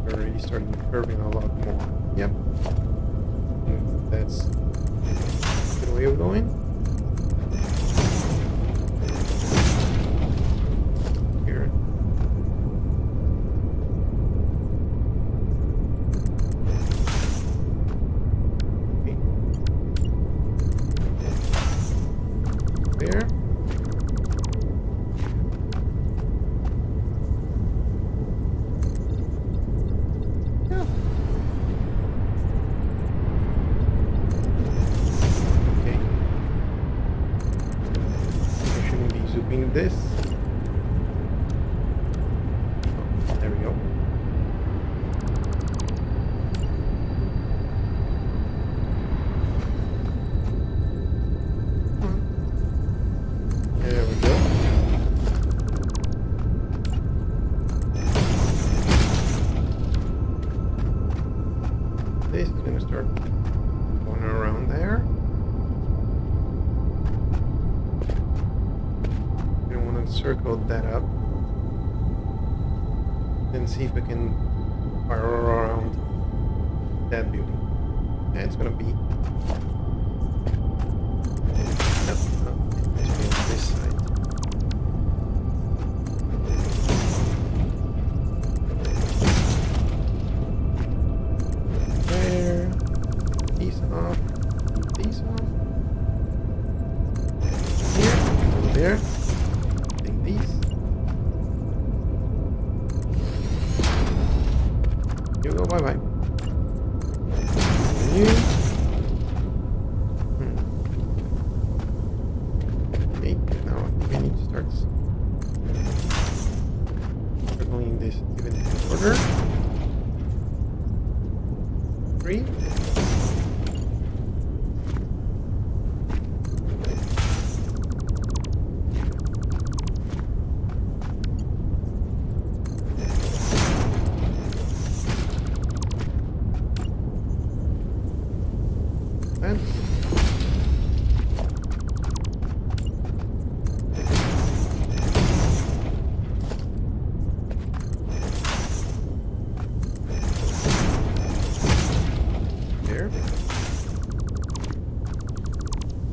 Speaker 1: Already starting curving a lot more. Yep. That's a good way of going. Here. Okay. There. Yeah. Okay. I shouldn't be zooming this. Oh, there we go. this is going to start going around there. I want to circle that up. Then see if we can fire around that building. Yeah, it's going to be... No, it's going to be on this side. These off. These off. Here. Over there. Take these. You go bye bye. You. Okay, now we need to start circling this even further. 3.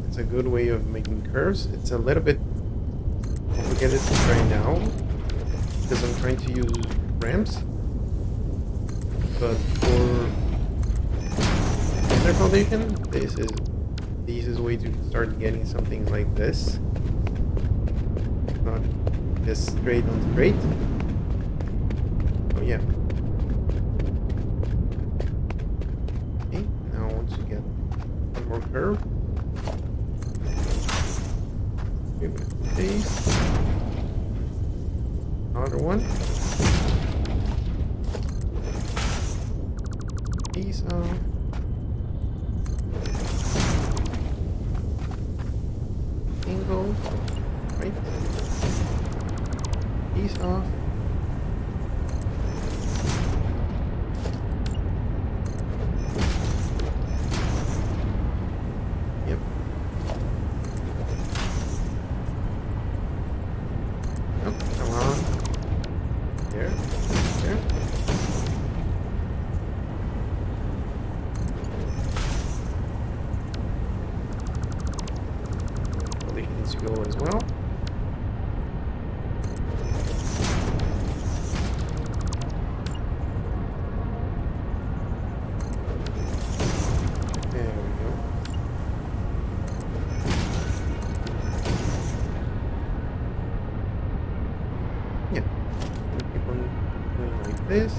Speaker 1: It's a good way of making curves. It's a little bit complicated right now because I'm trying to use ramps, but for Inner Foundation, this is a way to start getting something like this, not just straight on straight. Oh yeah. Okay, now once you get one more curve, these. Another one. These off. Ingots. Right. These off. Yep. Oh, come on. There. There. Probably needs to go as well. There we go. Yeah. Keep on doing like this.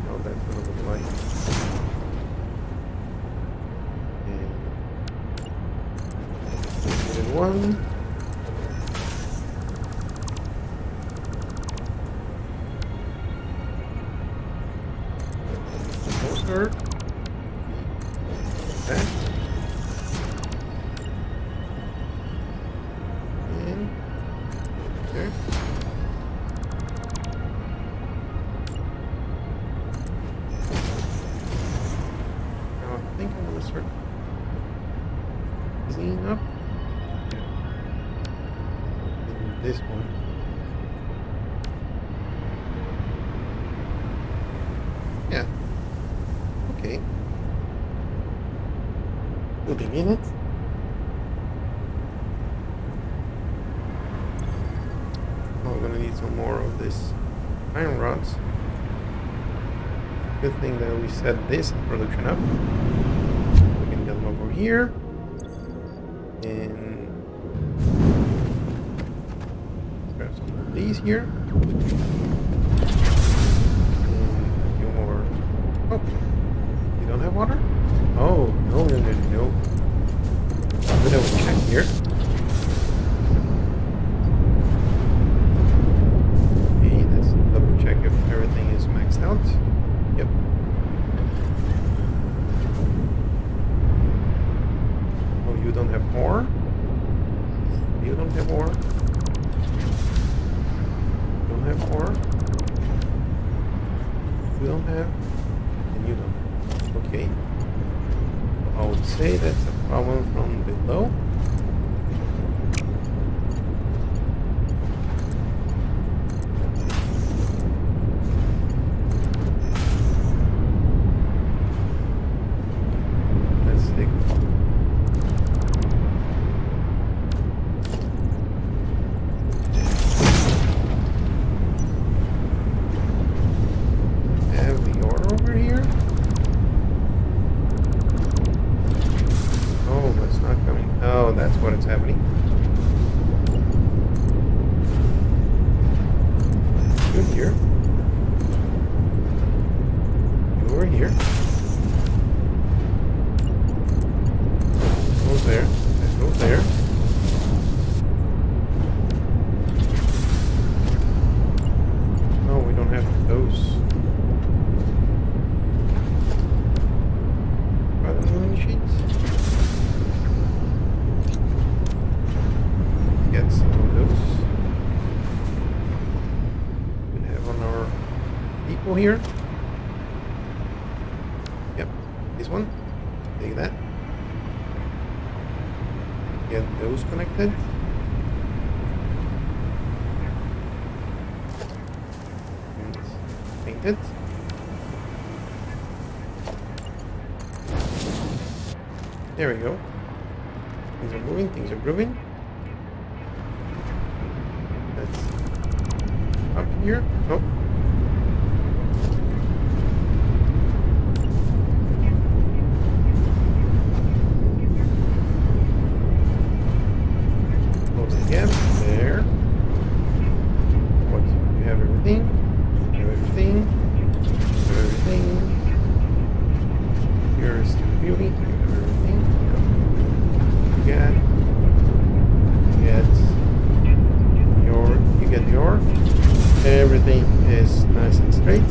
Speaker 1: How that's gonna look like. And one. Closer. That. And there. Now I think I'm gonna start cleaning up. Yeah. This one. Yeah. Okay. Putting in it. Oh, we're gonna need some more of this iron rods. Good thing that we set this production up. We can get them over here. And grab some of these here. And a few more. Oh, you don't have water? Oh, no. I'm gonna check here. Okay, let's double check if everything is maxed out. Yep. Oh, you don't have more? You don't have more? You don't have more? You don't have? And you don't have. Okay. I would say that's a problem from below. Let's take a look. Have the ore over here. Oh, it's not coming. Oh, that's what it's happening. Good here. Over here. Goes there. That goes there. Oh, we don't have those. Are the moving sheets? Get some of those. We have on our equal here. Yep, this one. Take that. Get those connected. And paint it. There we go. Things are moving, things are grooving. That's up here. Oh. Close the gap. There. What? You have everything. You have everything. You have everything. Here's the beauty. You have everything. You get your. Everything is nice and straight.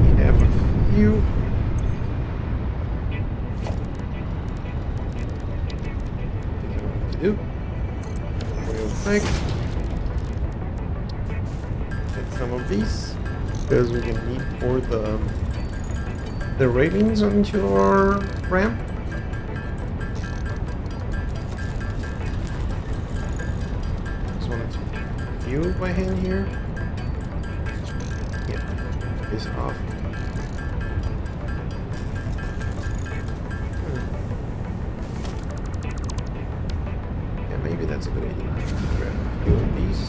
Speaker 1: We have a few. Things to do. Real quick. Get some of these because we can need for the railings onto our ramp. Just wanted to view by hand here. Yeah, this off. Yeah, maybe that's a good idea. Grab a few of these.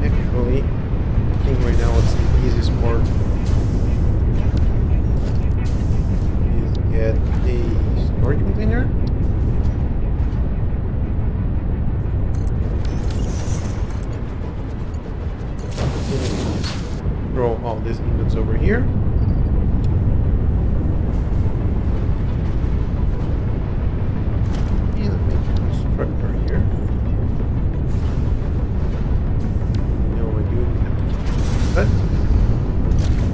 Speaker 1: Actually, I think right now it's the easiest part is get a storage container. Throw all these ingots over here. And make a constructor here. No, I do have that.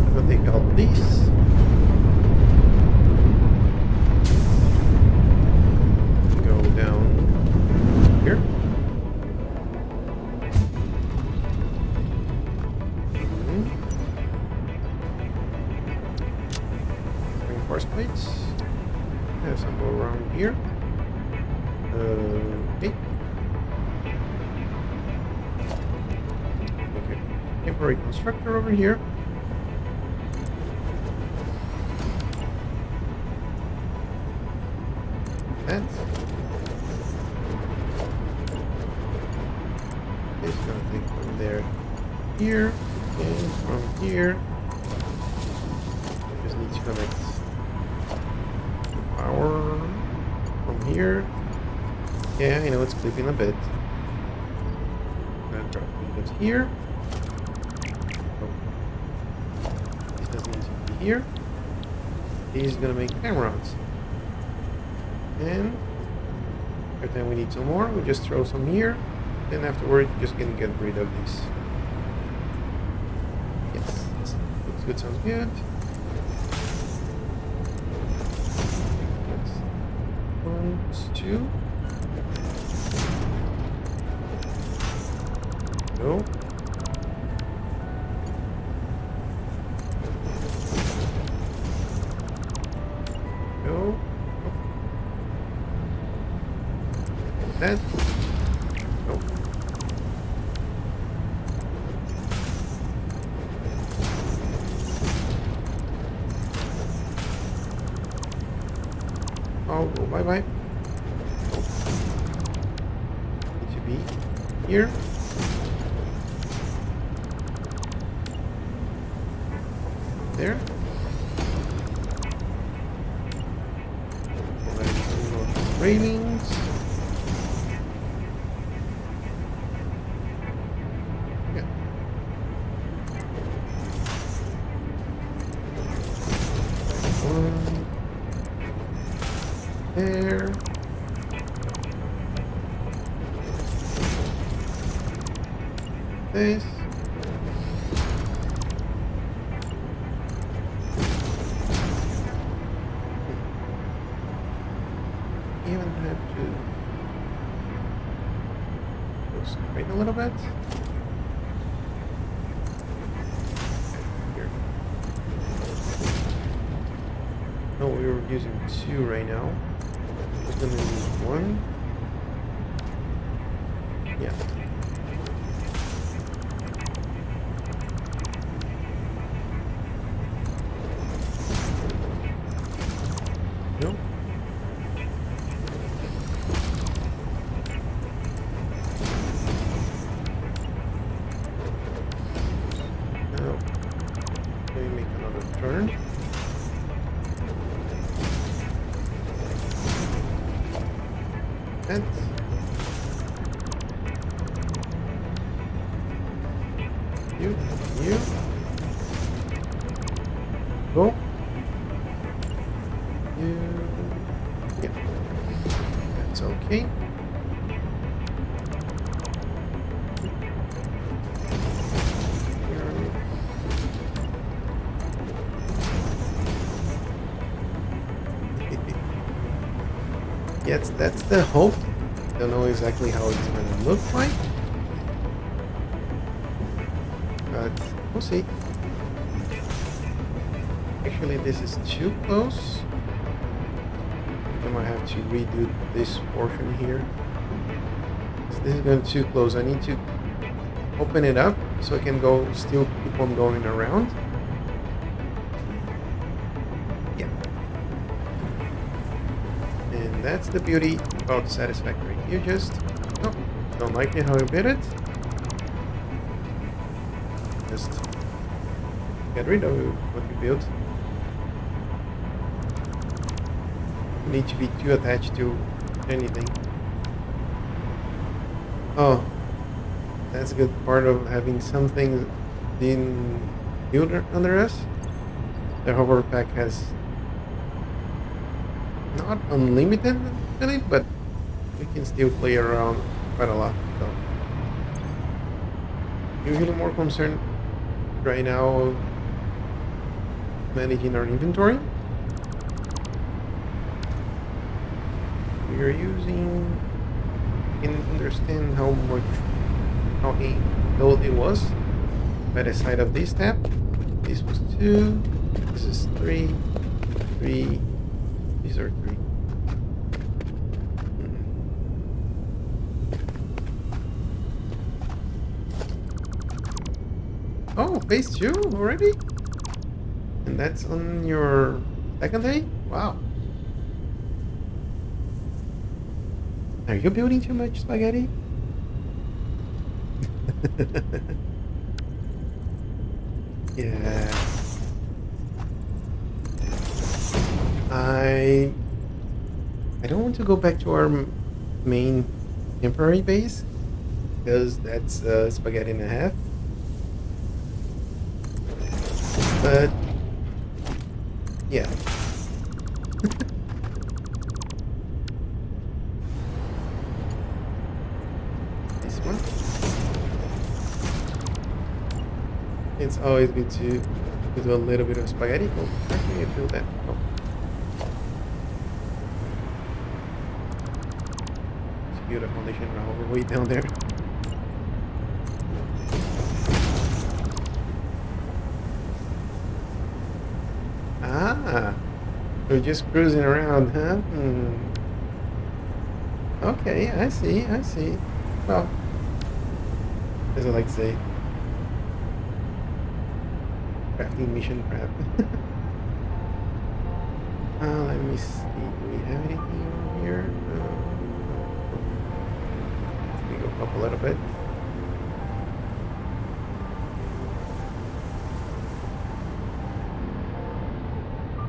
Speaker 1: I'm gonna take all of these. Go down here. Reinforced plates. Have some more around here. Okay. Okay. Temporary constructor over here. That's it's gonna take from there here and from here. Just need to connect power from here. Yeah, I know it's clipping a bit. I'm gonna drop it here. Oh. This doesn't need to be here. He's gonna make emeralds. And every time we need some more, we just throw some here. Then afterward, you're just gonna get rid of these. Yes, looks good, sounds good. That's 1, 2. Go. that. Oh. Oh, go bye-bye. Oh. Need to be here. There. Railings. Yeah. One. There. This. Even have to go straight a little bit. Here. No, we were using 2 right now. We're gonna use 1. Yeah. No. Now, let me make another turn. And you. Go. You. Yeah. That's okay. Yes, that's the hope. Don't know exactly how it's gonna look like, but we'll see. Actually, this is too close. I might have to redo this portion here. So this is going too close. I need to open it up so I can go still keep on going around. Yeah. And that's the beauty about Satisfactory. You just don't like it how you build it. Just get rid of what you built. You need to be too attached to anything. Oh, that's a good part of having something being built under us. The hover pack has not unlimited ability, but we can still play around quite a lot. So usually more concerned right now managing our inventory. We are using, I can understand how old it was by the side of this tab. This was 2, this is 3, these are 3. Oh, phase 2 already? And that's on your second day? Wow. Are you building too much spaghetti? Yeah. I don't want to go back to our main temporary base because that's spaghetti and a half. But yeah. This one. It's always good to do a little bit of spaghetti. Oh, actually I feel that. Oh. It's beautiful foundation all the way down there. Ah, we're just cruising around, huh? Okay, I see, I see. Well, as I like to say, crafting mission crap. Let me see. Do we have anything over here? Let me go up a little bit.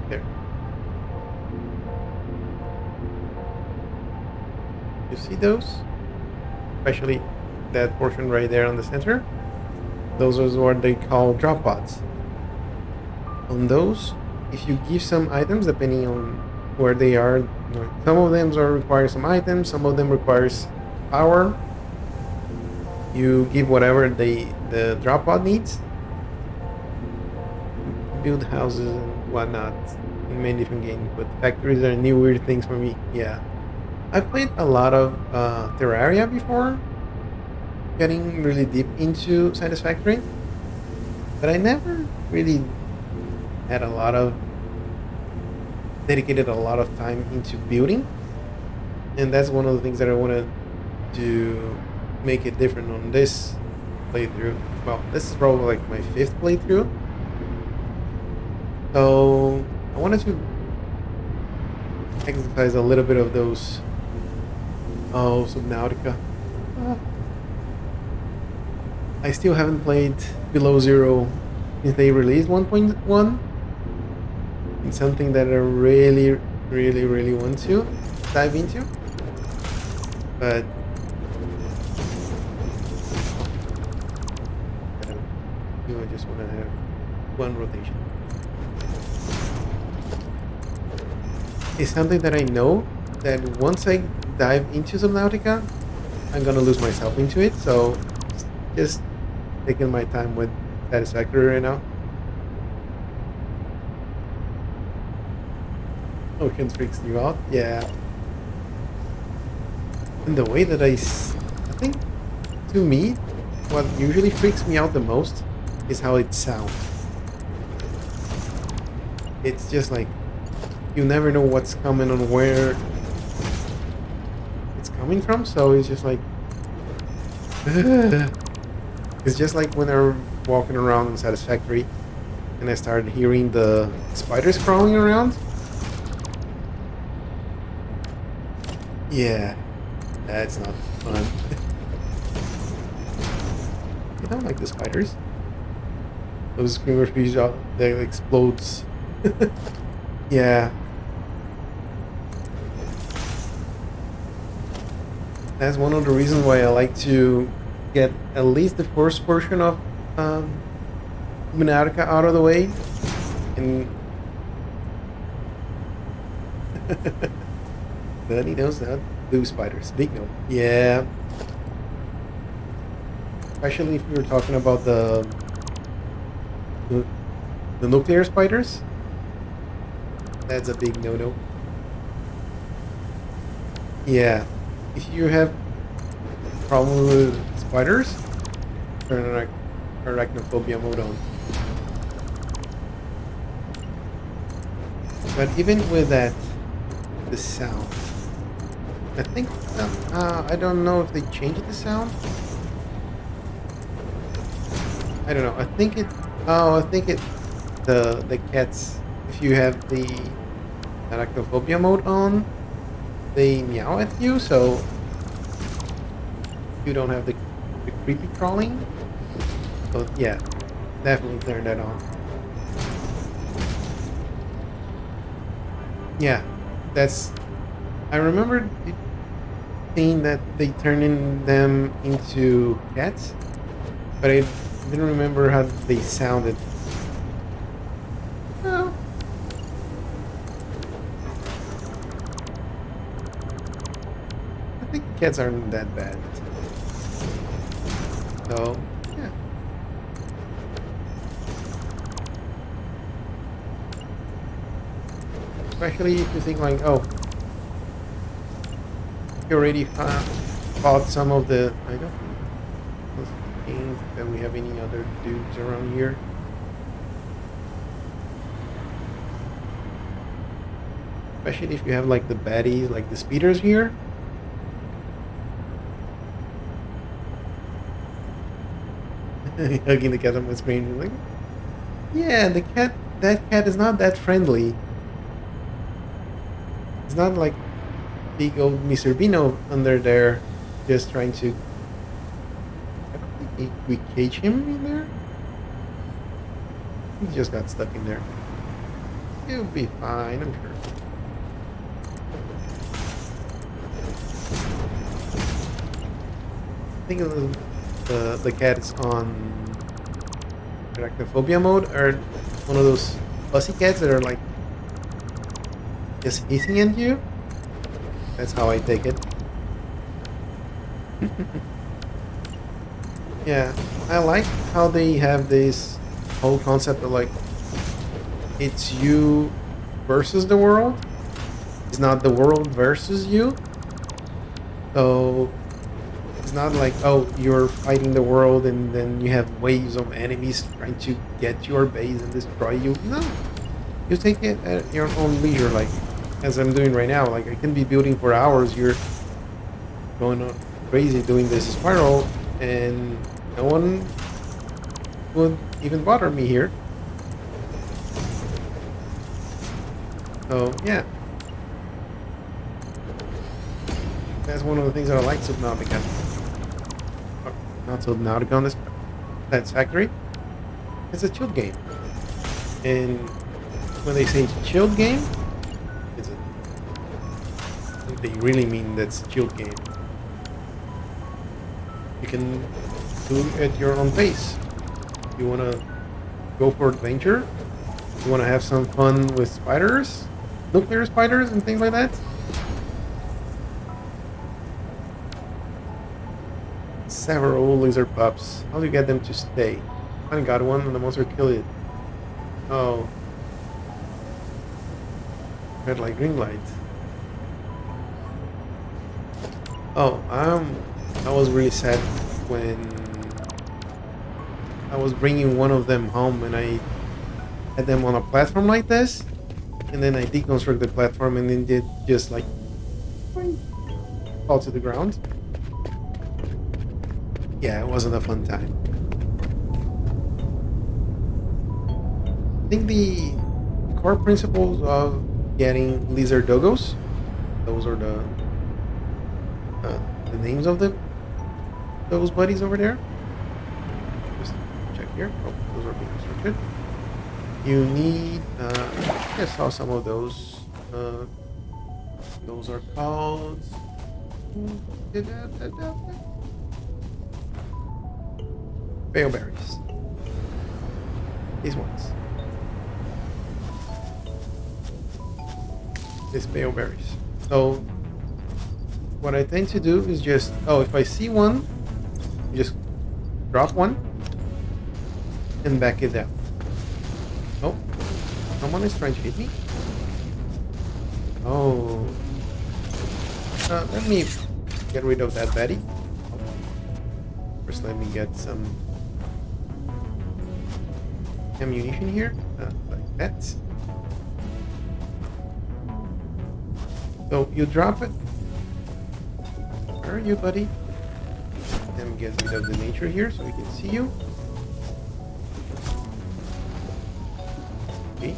Speaker 1: There. You see those? Especially that portion right there on the center. Those are what they call drop pods. On those, if you give some items, depending on where they are, some of them require some items, some of them requires power. You give whatever the drop pod needs. Build houses and whatnot in many different games, but factories are new weird things for me. Yeah, I've played a lot of Terraria before, getting really deep into Satisfactory, but I never really had dedicated a lot of time into building, and that's one of the things that I wanted to make it different on this playthrough. Well, this is probably like my 5th playthrough, so I wanted to exercise a little bit of those. Oh, Subnautica. I still haven't played Below Zero since they released 1.1. It's something that I really, really, really want to dive into. But I just want to have one rotation. It's something that I know that once I dive into Subnautica, I'm gonna lose myself into it. So just taking my time with Satisfactory right now. Ocean freaks you out? Yeah. And the way that I think, to me, what usually freaks me out the most is how it sounds. It's just like, you never know what's coming on where it's coming from, so it's just like, it's just like when I'm walking around in Satisfactory and I started hearing the spiders crawling around. Yeah, that's not fun. I don't like the spiders. Those screamer species that explodes. Yeah. That's one of the reasons why I like to get at least the first portion of Subnautica out of the way. And but he knows that. Blue spiders. Big no. Yeah. Especially if we were talking about the nuclear spiders. That's a big no-no. Yeah. If you have problems with spiders, turn arachnophobia mode on. But even with that, the sound. I think I don't know if they changed the sound. I don't know. I think the cats, if you have the arachnophobia mode on, they meow at you, so you don't have the creepy crawling. So yeah, definitely turn that on. Yeah, I remember seeing that they turning them into cats, but I didn't remember how they sounded. Well, I think cats aren't that bad. So, yeah. Especially if you think like, oh, you already fought some of the, I don't think that we have any other dudes around here. Especially if you have like the baddies, like the speeders here. Hugging the cat on my screen. Like, yeah, that cat is not that friendly. It's not like big old Mr. Beano under there, just trying to. I don't think we cage him in there. He just got stuck in there. He'll be fine, I'm sure. I think the cat is on arachnophobia mode, or one of those fussy cats that are like just hissing at you. That's how I take it. Yeah, I like how they have this whole concept of like it's you versus the world. It's not the world versus you. So it's not like, oh, you're fighting the world and then you have waves of enemies trying to get to your base and destroy you. No, you take it at your own leisure, like as I'm doing right now. Like I can be building for hours. You're going on crazy doing this spiral, and no one would even bother me here. So yeah, that's one of the things that I like Subnautica. Not Subnautica on this Satisfactory. It's a chilled game, and when they say chilled game, they really mean that's a chilled game. You can do it at your own pace. You want to go for adventure? You want to have some fun with spiders? Nuclear spiders and things like that? Several lizard pups. How do you get them to stay? I got one and the monster killed it. Oh. Red light, green light. Oh, I was really sad when I was bringing one of them home and I had them on a platform like this, and then I deconstruct the platform and then did just like fall to the ground. Yeah, it wasn't a fun time. I think the core principles of getting lizard doggos, those are the names of those buddies over there. Just check here. Oh, those are being constructed. You need I saw some of those. Those are called berries. These ones. These berries. So what I tend to do is just, if I see one, just drop one and back it down. Oh, someone is trying to hit me. Oh, let me get rid of that baddie. First, let me get some ammunition here, like that. So you drop it. Where are you, buddy? Let me get rid of the nature here so we can see you. Okay.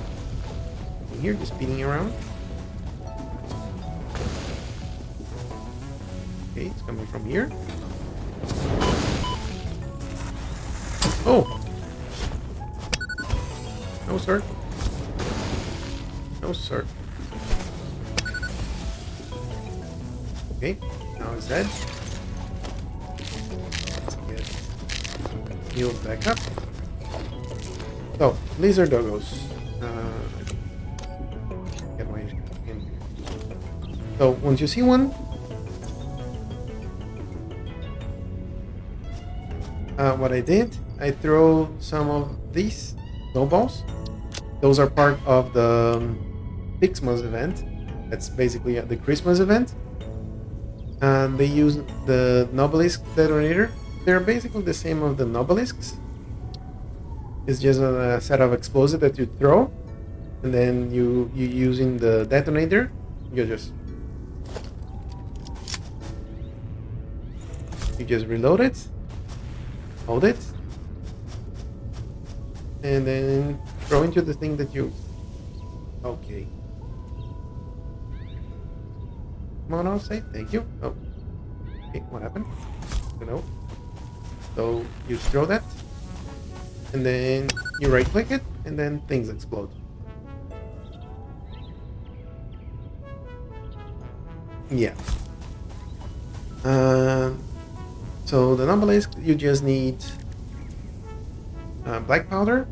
Speaker 1: In here, just spinning around. Okay, it's coming from here. Oh! No, sir. No, sir. Okay. Now it's dead. Let's get healed back up. So, lizard doggos. Get my hand here. So, once you see one, what I did, I throw some of these snowballs. Those are part of the Xmas event. That's basically the Christmas event. And they use the Nobelisk detonator. They're basically the same of the Nobelisks. It's just a set of explosive that you throw, and then you using the detonator, you just reload it, hold it, and then throw into the thing that you... Okay. Come on, I'll say thank you. Oh, okay, what happened? I don't know. So you throw that, and then you right click it, and then things explode. Yeah. So the obelisk, you just need black powder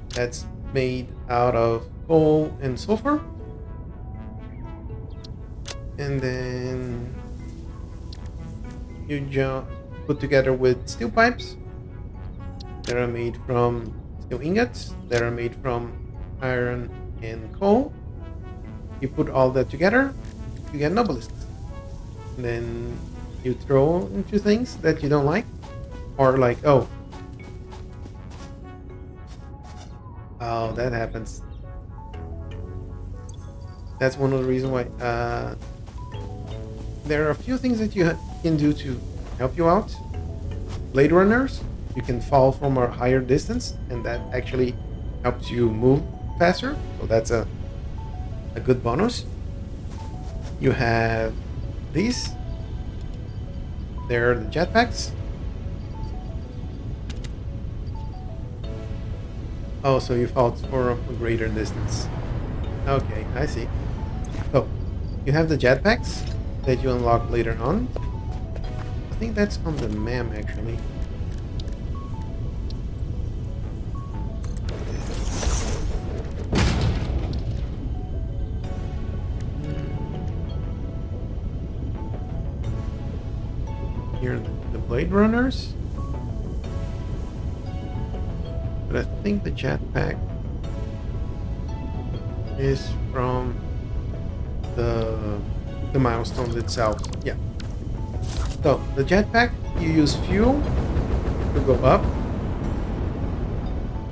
Speaker 1: that's made out of coal and sulfur, and then you just put together with steel pipes that are made from steel ingots that are made from iron and coal. You put all that together, you get obelisks. And then you throw into things that you don't like, or like, oh, that happens. That's one of the reasons why there are a few things that you can do to help you out. Blade runners, you can fall from a higher distance, and that actually helps you move faster. So that's a good bonus. You have these. They're the jetpacks. Oh, so you fall for a greater distance. Okay, I see. So, you have the jetpacks that you unlock later on. I think that's on the map, actually. Here are the Blade Runners. But I think the jetpack is from the milestones itself. Yeah. So the jetpack, you use fuel to go up,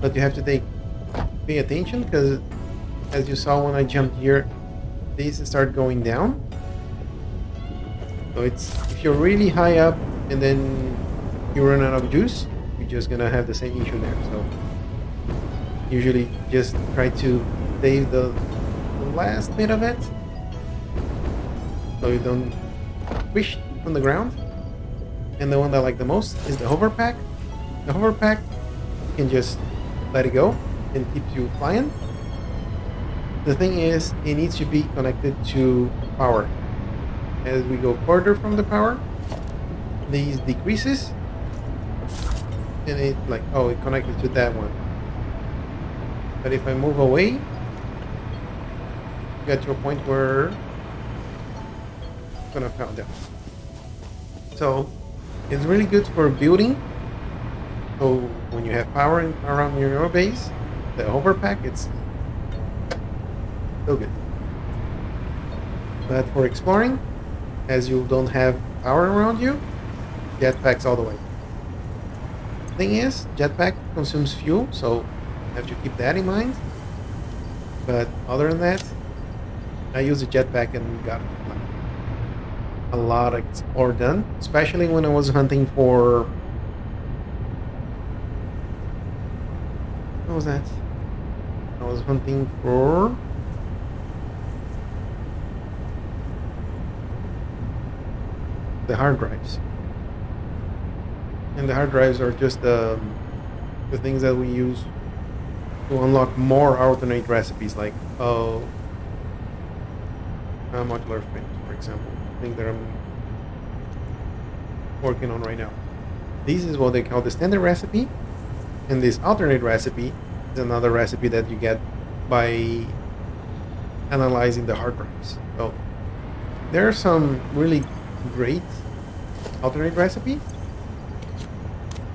Speaker 1: but you have to pay attention, because as you saw when I jumped here, these start going down. So it's, if you're really high up and then you run out of juice, you're just gonna have the same issue there. So usually just try to save the last bit of it, so you don't squish on the ground. And the one that I like the most is the hover pack. The hover pack, you can just let it go and keep you flying. The thing is, it needs to be connected to power. As we go further from the power, these decreases, and it like, oh, it connected to that one. But if I move away, get to a point where I'm gonna fall down. So it's really good for building. So when you have power around your base, the overpack, it's so good. But for exploring, as you don't have power around you, jetpacks all the way. Thing is, jetpack consumes fuel, so you have to keep that in mind. But other than that, I use a jetpack and got a lot of explore done, especially when I was hunting for... What was that? I was hunting for... the hard drives. And the hard drives are just the things that we use to unlock more alternate recipes, like modular frames, for example. Thing that I'm working on right now. This is what they call the standard recipe, and this alternate recipe is another recipe that you get by analyzing the hard drives. So there are some really great alternate recipes,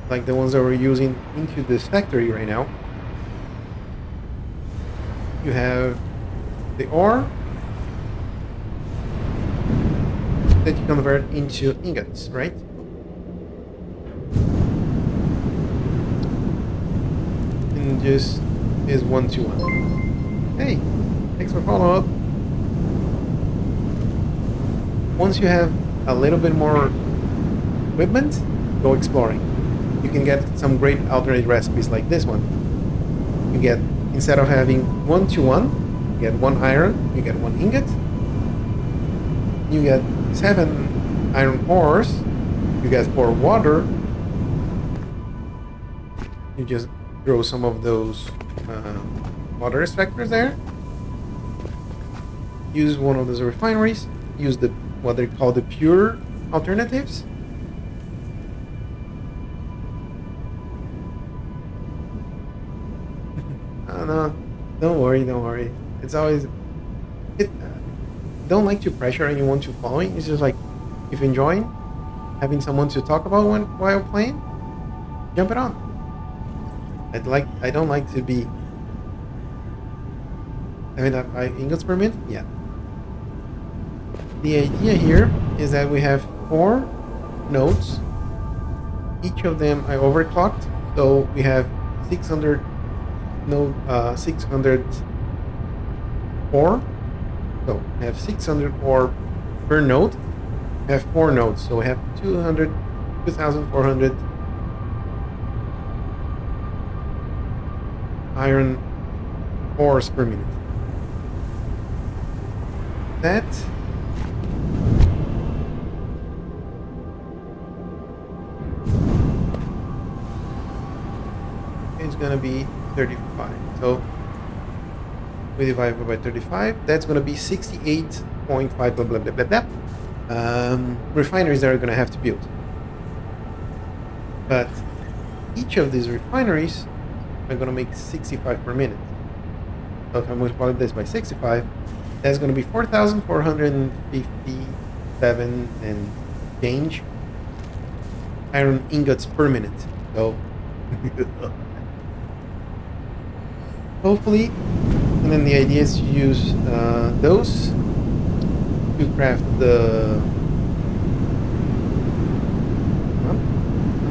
Speaker 1: like the ones that we're using into this factory right now. You have the ore that you convert into ingots, right? And just is 1-to-1. Hey, thanks for follow-up. Once you have a little bit more equipment, go exploring. You can get some great alternate recipes like this one. you get, instead of having 1 to 1, you get 1 iron, you get 1 ingot, you get 7 iron ores, you get 4 water. You just throw some of those water extractors there. Use one of those refineries. Use the what they call the pure alternatives. No, don't worry. It's always don't like to pressure anyone to following. It's just like if you're enjoying having someone to talk about while playing, jump it on. I don't like to be having that 5 ingots per minute. Yeah. The idea here is that we have 4 nodes. Each of them are overclocked, so we have 600 ore. So we have 600 ore per node. We have 4 nodes, so we have 2,400 iron ores per minute. That is gonna be 35. So we divide by 35. That's gonna be 68.5 blah blah blah blah blah. Refineries that are gonna have to build. But each of these refineries are gonna make 65 per minute. So if I multiply this by 65, that's gonna be 4,457 and change iron ingots per minute. So hopefully, and then the idea is to use those to craft the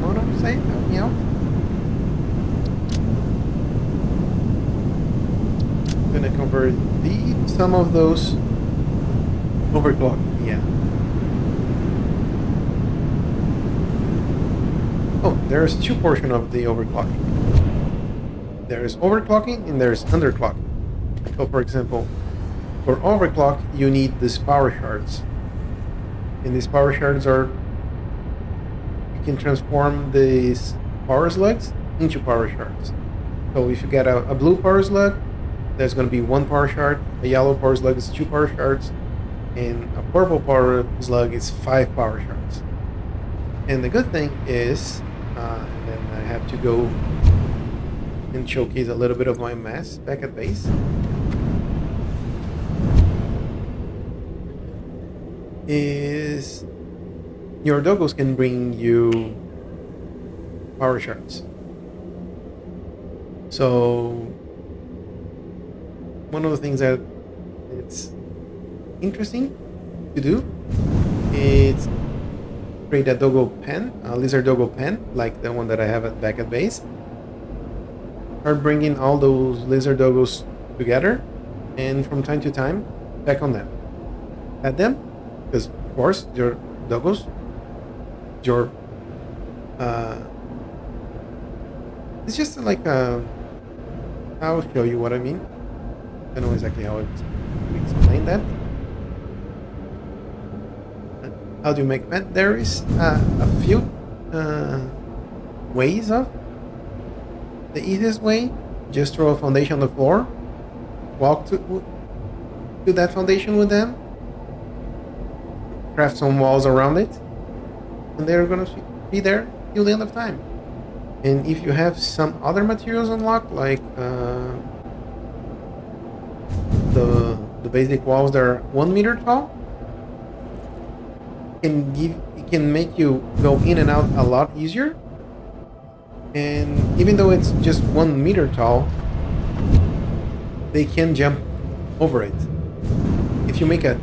Speaker 1: what am I saying? Help me out. I'm gonna convert some of those overclocking. Yeah. Oh, there's 2 portions of the overclocking. There's overclocking and there's underclocking. So for example, for overclock you need these power shards. And these power shards are, you can transform these power slugs into power shards. So if you get a blue power slug, there's going to be 1 power shard, a yellow power slug is 2 power shards, and a purple power slug is 5 power shards. And the good thing is, and then I have to go and showcase a little bit of my mass back at base, is your doggos can bring you power shards. So one of the things that it's interesting to do is create a doggo pen, a lizard doggo pen, like the one that I have back at base. Start bringing all those lizard doggos together, and from time to time, check on them. Pet them, because of course, your doggos, your it's just like I'll show you what I mean. I don't know exactly how to explain that. How do you make pen? There is a few ways of. The easiest way, just throw a foundation on the floor, walk to that foundation with them, craft some walls around it, and they're gonna be there till the end of time. And if you have some other materials unlocked, like the basic walls that are 1 meter tall, it can make you go in and out a lot easier. And even though it's just 1 meter tall, they can jump over it. If you make a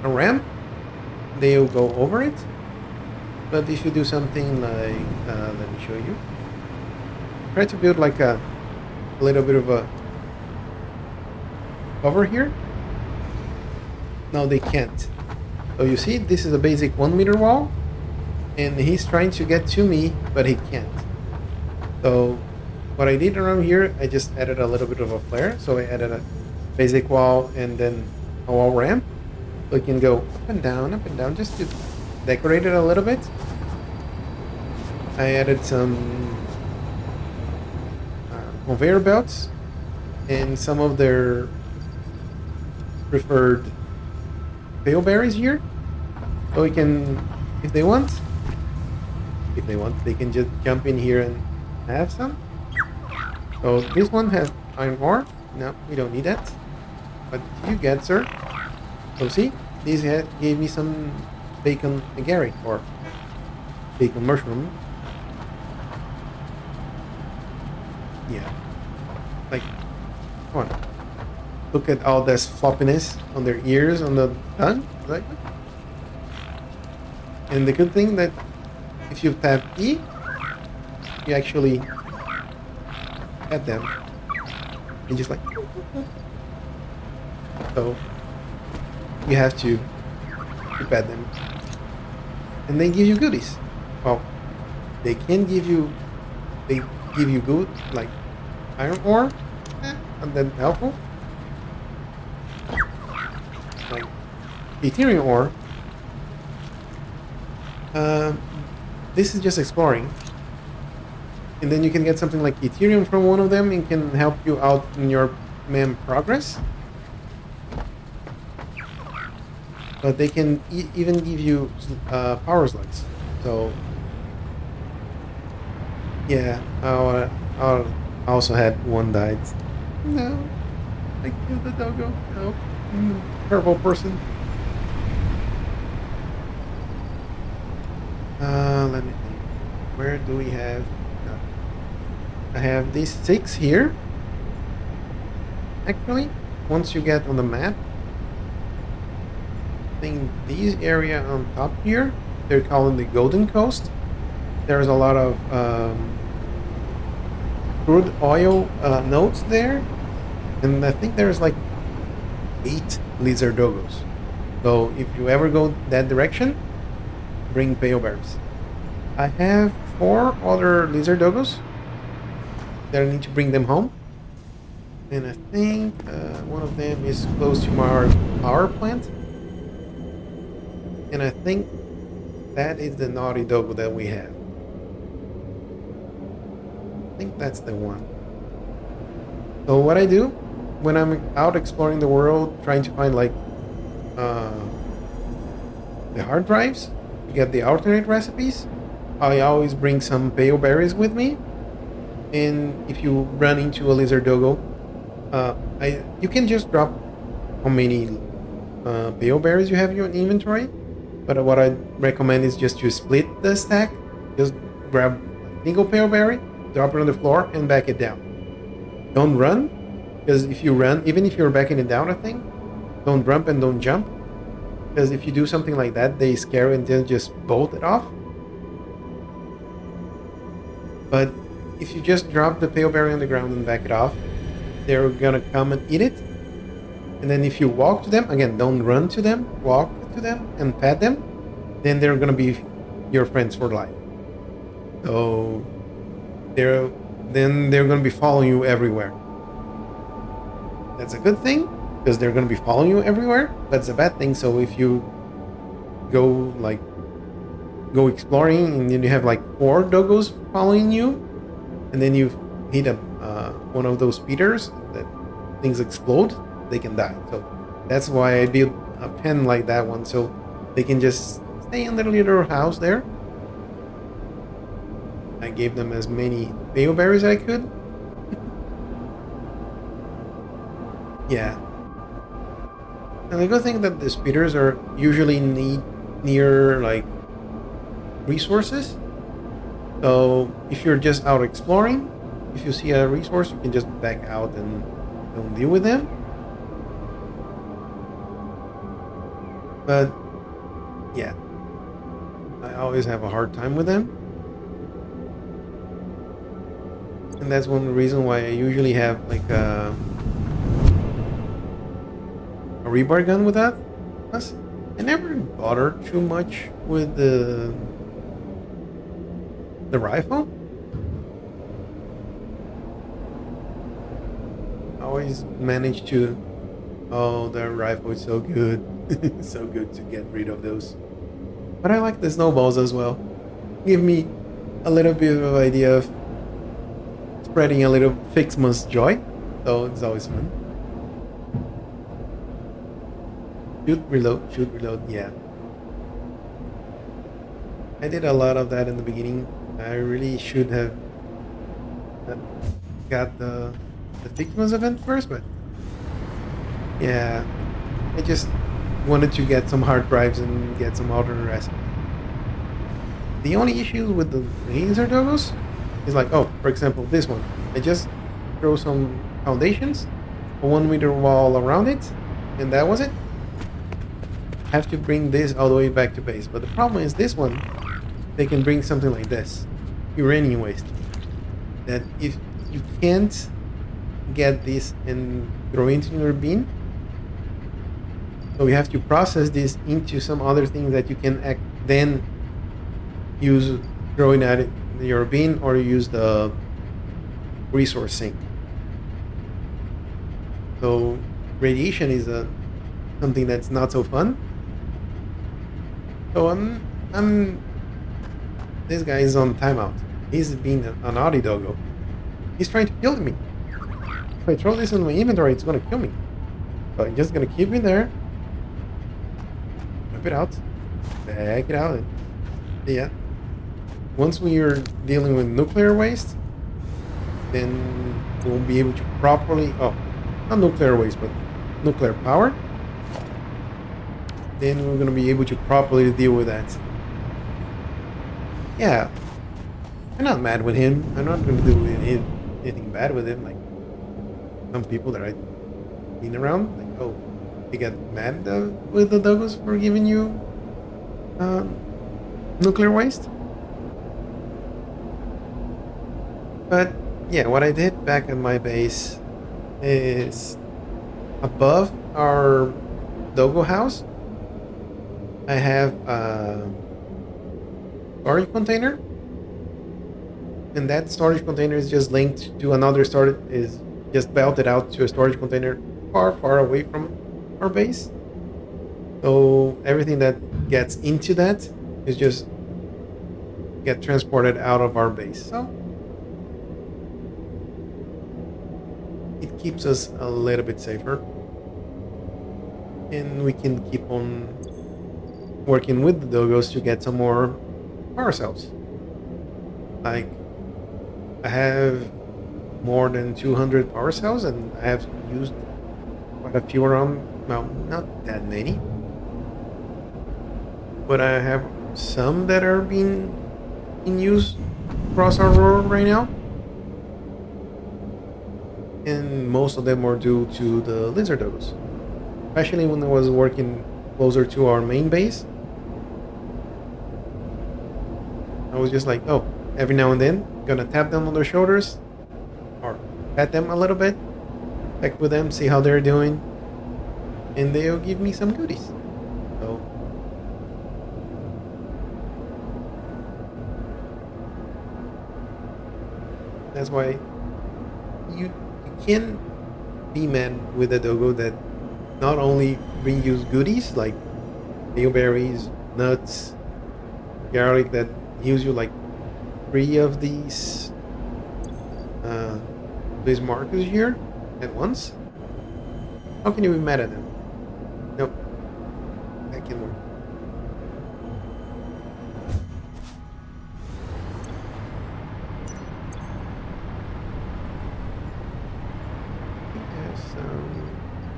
Speaker 1: ramp, they'll go over it. But if you do something like, let me show you. Try to build like a little bit of a cover here. No, they can't. So you see, this is a basic 1 meter wall. and he's trying to get to me, but he can't. So what I did around here, I just added a little bit of a flare. So I added a basic wall and then a wall ramp. So it can go up and down, just to decorate it a little bit. I added some conveyor belts and some of their preferred wheelberries here. So we can, if they want, they can just jump in here and have some. So this one has iron ore. No, we don't need that. But you get, sir. So see, these gave me some bacon agarite or bacon mushroom. Yeah. Like, come on. Look at all this floppiness on their ears, on the tongue. Like, and the good thing that if you tap E, you actually pet them. And just like, so you have to pet them. And they give you goodies. Well, they give you good, like iron ore, and then helpful. Like Ethereum ore. This is just exploring. And then you can get something like Ethereum from one of them and can help you out in your MAM progress. But they can even give you power slugs. So yeah, I also had one died. No, I killed the doggo. No, terrible person. Let me think. Where do we have? I have these 6 here. Actually, once you get on the map, I think these area on top here, they're calling the Golden Coast. There's a lot of crude oil nodes there, and I think there's like 8 lizard doggos. So if you ever go that direction, bring pale bears. I have 4 other lizard doggos that I need to bring them home, and I think one of them is close to our power plant, and I think that is the naughty doggo that we have. I think that's the one. So what I do when I'm out exploring the world, trying to find like the hard drives, to get the alternate recipes, I always bring some pale berries with me. And if you run into a lizard doggo, you can just drop how many pale berries you have in your inventory. But what I recommend is just to split the stack. Just grab a single pale berry, drop it on the floor, and back it down. Don't run, because if you run, even if you're backing it down, I think, don't jump and don't jump. Because if you do something like that, they scare and they'll just bolt it off. But if you just drop the pale berry on the ground and back it off, they're gonna come and eat it. And then if you walk to them, again, don't run to them, walk to them and pet them, then they're gonna be your friends for life. So they're gonna be following you everywhere. That's a good thing, because they're gonna be following you everywhere. That's a bad thing. So if you go exploring and then you have like 4 doggos following you, and then you hit one of those speeders that things explode, they can die. So that's why I built a pen like that one, so they can just stay in their little house there. I gave them as many pale berries as I could. Yeah. And the good thing that the speeders are usually near like resources. So if you're just out exploring, if you see a resource, you can just back out and don't deal with them. But yeah, I always have a hard time with them. And that's one reason why I usually have like a rebar gun with that. Plus, I never bother too much with the the rifle. I always manage to. Oh, the rifle is so good. It's so good to get rid of those. But I like the snowballs as well. Give me a little bit of idea of spreading a little Fixmas joy. So it's always fun. Shoot, reload, yeah. I did a lot of that in the beginning. I really should have got the Fixmas event first, but yeah, I just wanted to get some hard drives and get some outer rest. The only issue with the laser doggos is like, oh, for example, this one. I just throw some foundations, a 1 meter wall around it, and that was it. I have to bring this all the way back to base. But the problem is this one, they can bring something like this, uranium waste. That if you can't get this and throw into your bin, so you have to process this into some other thing that you can then use throwing at it, your bin, or use the resource sink. So radiation is something that's not so fun. So this guy is on timeout. He's being a naughty doggo. He's trying to kill me. If I throw this in my inventory, it's gonna kill me. So I'm just gonna keep it there. Whip it out. Back it out. Yeah. Once we are dealing with nuclear waste, then we'll be able to properly, not nuclear waste, but nuclear power. Then we're going to be able to properly deal with that. Yeah. I'm not mad with him. I'm not going to do anything bad with him. Like some people that I've been around, like, oh, they get mad with the doggos for giving you nuclear waste. But yeah, what I did back at my base is above our doggo house, I have a storage container, and that storage container is just linked to another storage, is just belted out to a storage container far away from our base. So everything that gets into that is just get transported out of our base. So it keeps us a little bit safer, and we can keep on working with the doggos to get some more power cells. Like, I have more than 200 power cells, and I have used quite a few around. Well, not that many, but I have some that are being in use across our world right now. And most of them were due to the lizard dogs, especially when I was working closer to our main base. I was just like, oh, every now and then, gonna tap them on their shoulders or pat them a little bit, check with them, see how they're doing, and they'll give me some goodies. So that's why you can be mad with a doggo that not only bring you goodies like bilberries, nuts, garlic, that gives you like 3 of these markers here at once. How can you be mad at them? Nope, that can work.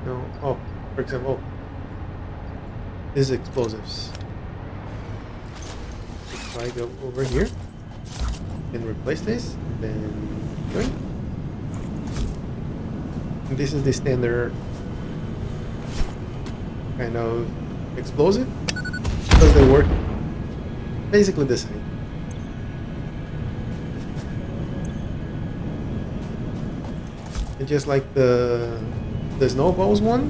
Speaker 1: No. Oh, for example, this is explosives. If I go over here and replace this, then join. And this is the standard kind of explosive, because they work basically the same. And just like the snowballs one,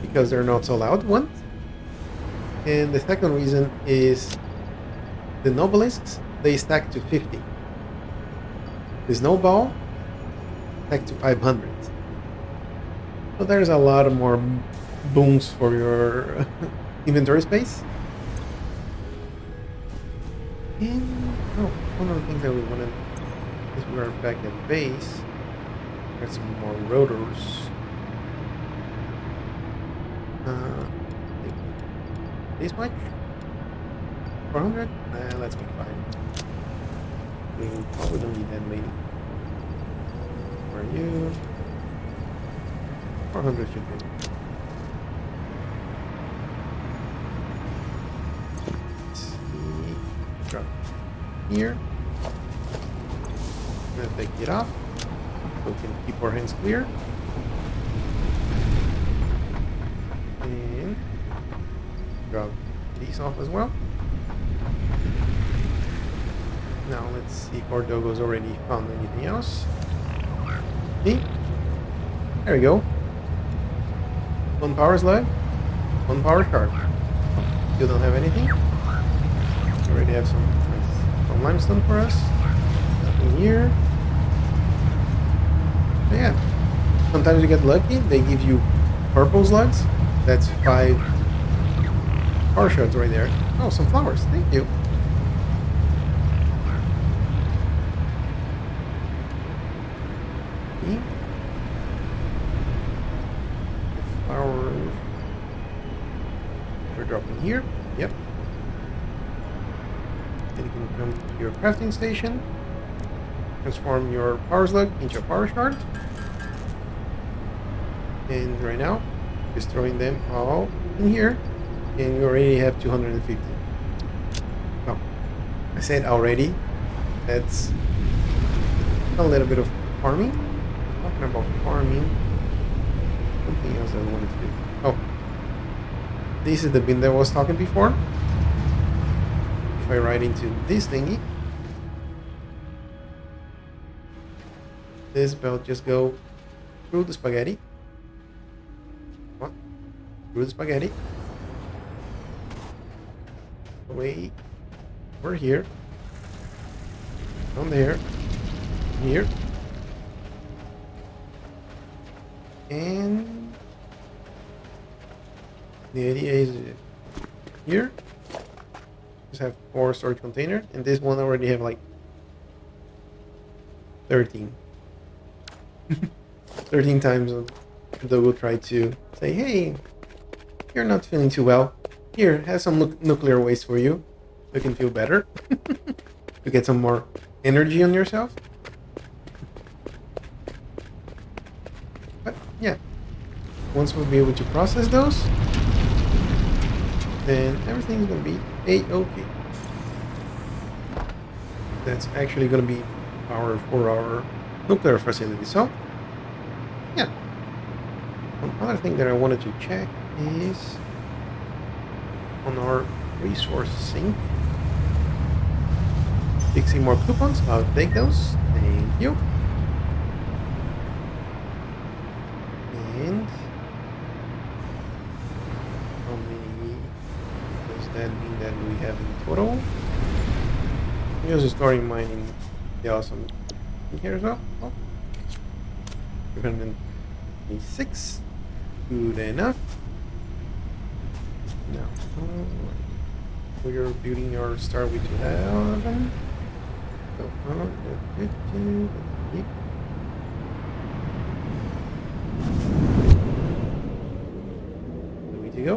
Speaker 1: because they're not so loud, one. And the second reason is the nobelisks, they stack to 50. The snowball stack to 500. So there's a lot of more booms for your inventory space. And oh, one of the things that we wanted is we are back at base. Got some more rotors. This much? 400? Let's make 5. We probably don't need that many. Where are you? 400 should be. Let's see. Drop here. I'm gonna take it off so we can keep our hands clear. And drop these off as well. Now let's see if our doggo's already found anything else. See? There we go. 1 power slug, 1 power shard. Still don't have anything. We already have some limestone for us. Nothing here. But yeah. Sometimes you get lucky, they give you purple slugs. That's 5 power shards right there. Oh, some flowers. Thank you. Okay. Flowers. We're dropping here. Yep. Then you can come to your crafting station. Transform your power slug into a power shard. And right now, just throwing them all in here. And you already have 250. No, I said already. That's a little bit of farming. Talking about farming. Something else I wanted to do. Oh, this is the bin that I was talking before. If I ride into this thingy, this belt just go through the spaghetti. What? Through the spaghetti. Away. We're here. Down there. Here. And the idea is here. Just have 4 storage containers, and this one already have like 13. 13 times the dog will try to say, hey, you're not feeling too well. Here, have some nuclear waste for you. You can feel better. To get some more energy on yourself. But yeah, once we'll be able to process those, then everything's gonna be a-okay. That's actually gonna be our 4-hour nuclear facility. So yeah, one other thing that I wanted to check is on our resource sink. 60 more coupons. I'll take those. Thank you. And how many does that mean that we have in total? I'm just starting mining the awesome in here as well. Oh. 326. Good enough. Now, we're building our star with 11. So, way to go.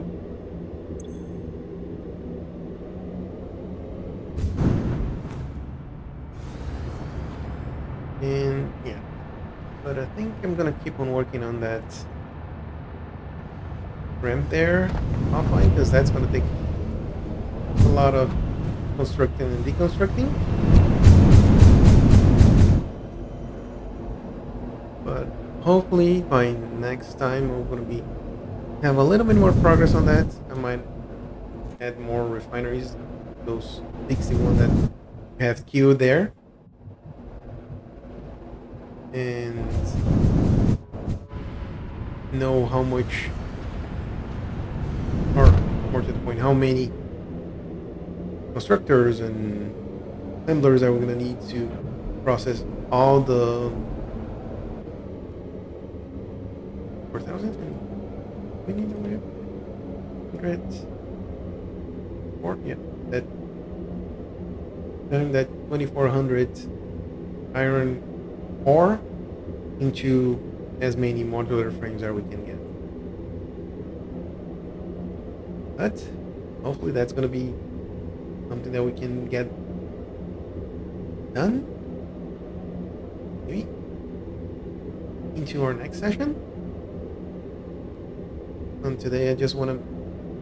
Speaker 1: And yeah, but I think I'm gonna keep on working on that ramp there offline, because that's gonna take a lot of constructing and deconstructing. But hopefully by next time we're gonna have a little bit more progress on that. I might add more refineries, those 61 that have queued there, and know how much, or more to the point, how many constructors and assemblers that we're going to need to process all the 4,000 and we need to 100 more. Yeah, that turning that 2,400 iron ore into as many modular frames as we can get. But hopefully that's going to be something that we can get done maybe into our next session. And today I just want to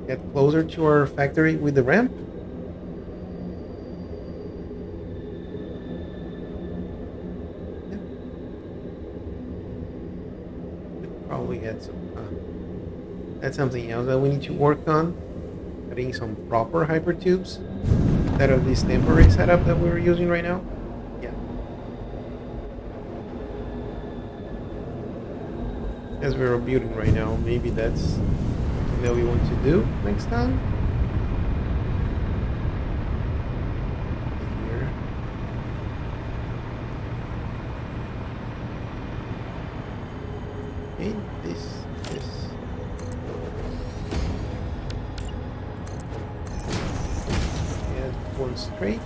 Speaker 1: get closer to our factory with the ramp. Yeah. Should probably get some that's something else that we need to work on, adding some proper hypertubes instead of this temporary setup that we're using right now. Yeah. As we're building right now, maybe that's something that we want to do next time. Here. Okay, this. One straight,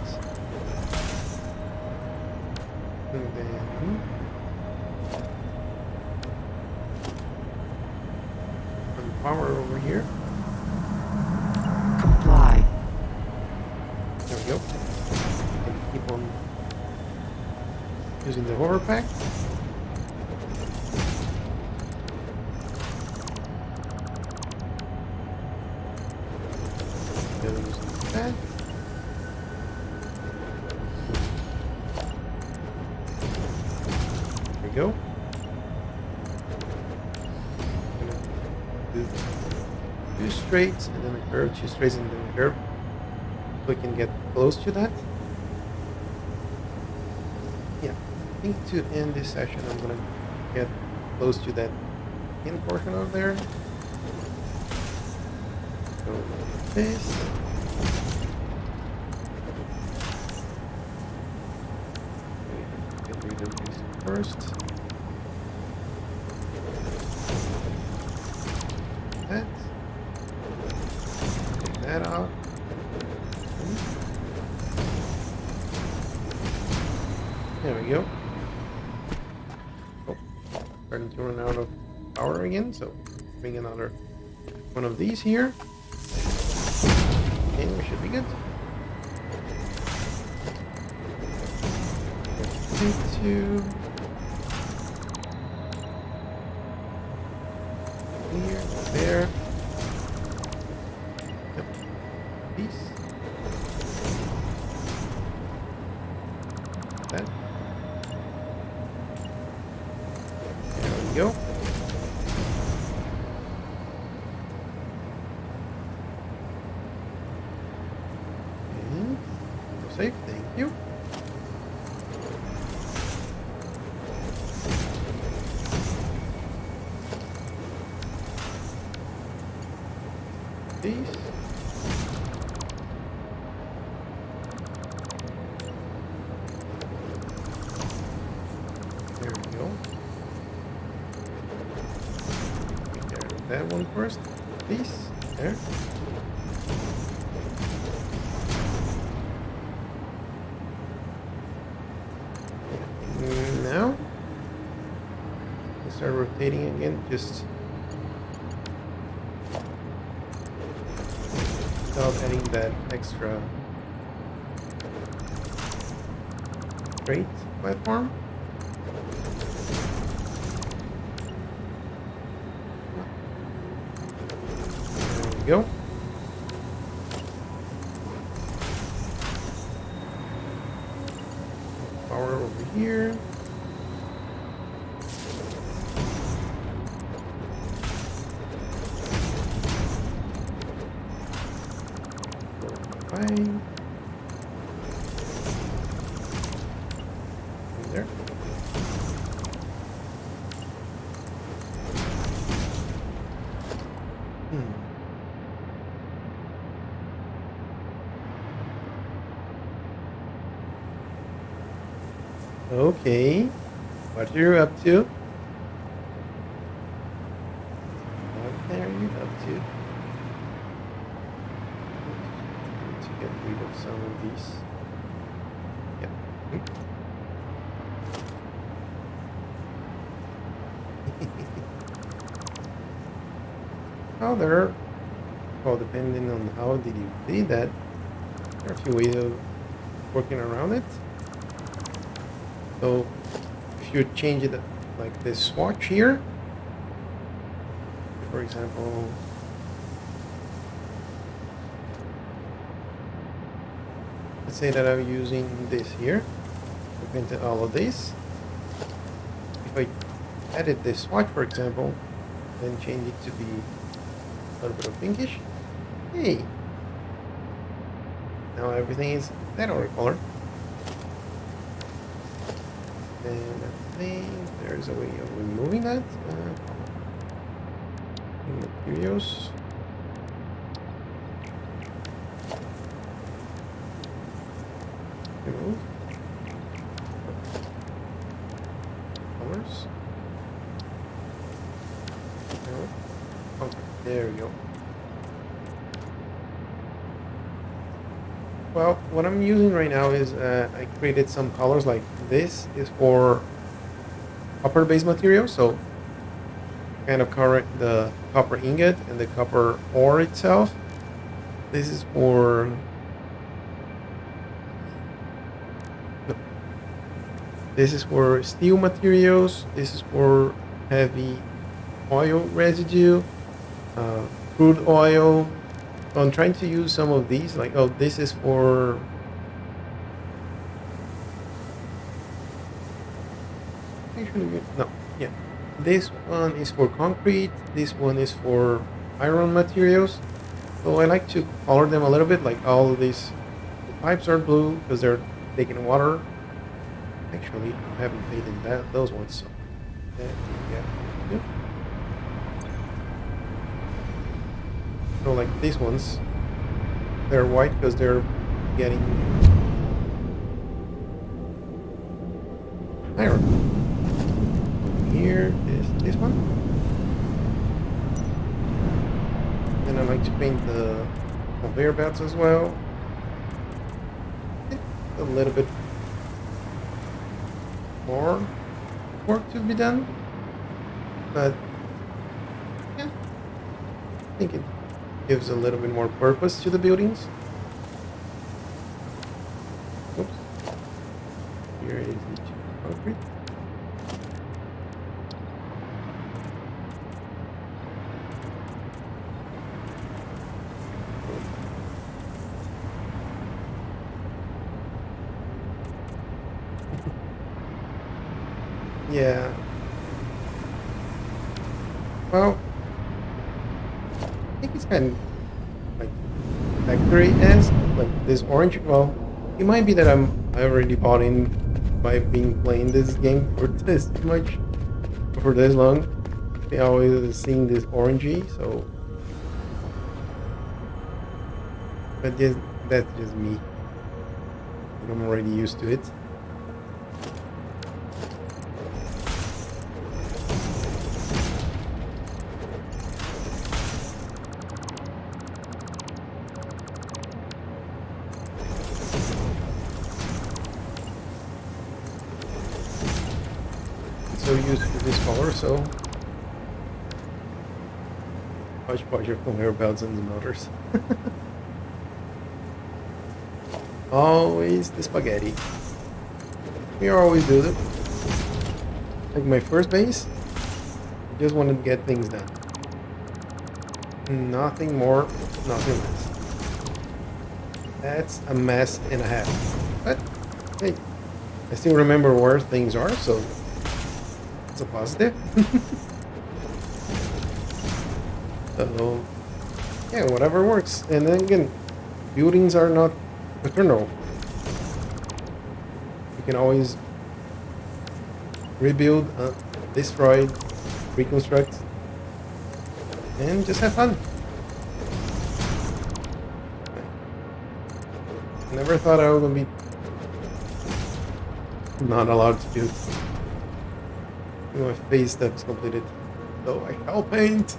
Speaker 1: and then some power over here.
Speaker 2: Comply.
Speaker 1: There we go. And keep on using the hover pack. Then using that. Go. Do two straights and then a curve, two straights and then a curve. So we can get close to that. Yeah, I think to end this session, I'm gonna get close to that in portion of there. Go like this. Get rid of this first. That. Take that out. There we go. Oh, starting to run out of power again, so bring another one of these here. And we should be good. Two. Here, there. Yep. Piece. That. There we go. And go safe, thank you. These. There we go. There, that one first. These. There. Now, let's start rotating again. Just without adding that extra straight platform. There we go. Power over here. Fine. There. Okay. What are you up to? What are you up to? Need to get rid of some of these. Yeah. Oh, there. Well, depending on how did you do that, there are a few ways of working around it. So if you change it like this swatch here, for example, let's say that I'm using this here, I painted all of this. If I edit this swatch, for example, then change it to be a little bit of pinkish, hey, now everything is that other color. And I think there's a way of removing that. Materials. Remove. Colors. No. Okay, there we go. Well, what I'm using right now is I created some colors. Like this is for copper based material, so kind of cover the copper ingot and the copper ore itself. This is for steel materials. This is for heavy oil residue, crude oil. I'm trying to use some of these, like, oh, this is for no, yeah, this one is for concrete, this one is for iron materials. So I like to color them a little bit, like all of these pipes are blue because they're taking water. Actually, I haven't painted those ones, so yeah. So like these ones, they're white because they're getting iron. Here is this one. And I like to paint the conveyor belts as well. It's a little bit more work to be done, but yeah, I think it gives a little bit more purpose to the buildings. Oops. Here is the concrete. Yeah. Well, I think it's kind of like factory esque, like this orange. Well, it might be that I already bought in by being playing this game for this much, for this long. I always seeing this orangey, so but that's just me. I'm already used to it. So used to this color, so much pleasure conveyor belts and the motors. Always the spaghetti. We always do it. Like my first base, I just wanted to get things done. Nothing more, nothing less. That's a mess and a half. But hey, I still remember where things are, so it's a positive. So yeah, whatever works. And then again, buildings are not eternal. You can always rebuild, destroy, reconstruct, and just have fun. I never thought I was gonna be not allowed to do my face stuff's completed. So I shall paint.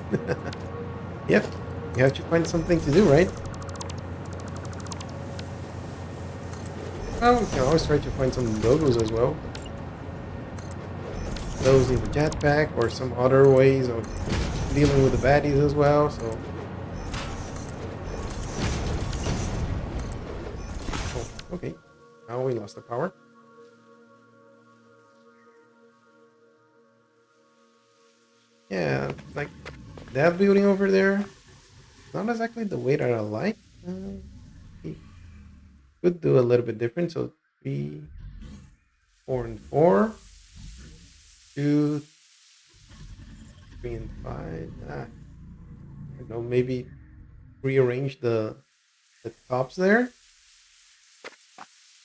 Speaker 1: Yep, you have to find something to do, right? Well, we can always try to find some logos as well. Those in the jetpack or some other ways of dealing with the baddies as well, so... Oh, okay. Now we lost the power. Yeah, like that building over there, not exactly the way that I like. It could do a little bit different. So 3, 4, and 4, 2, 3, and 5. I don't know, maybe rearrange the tops there.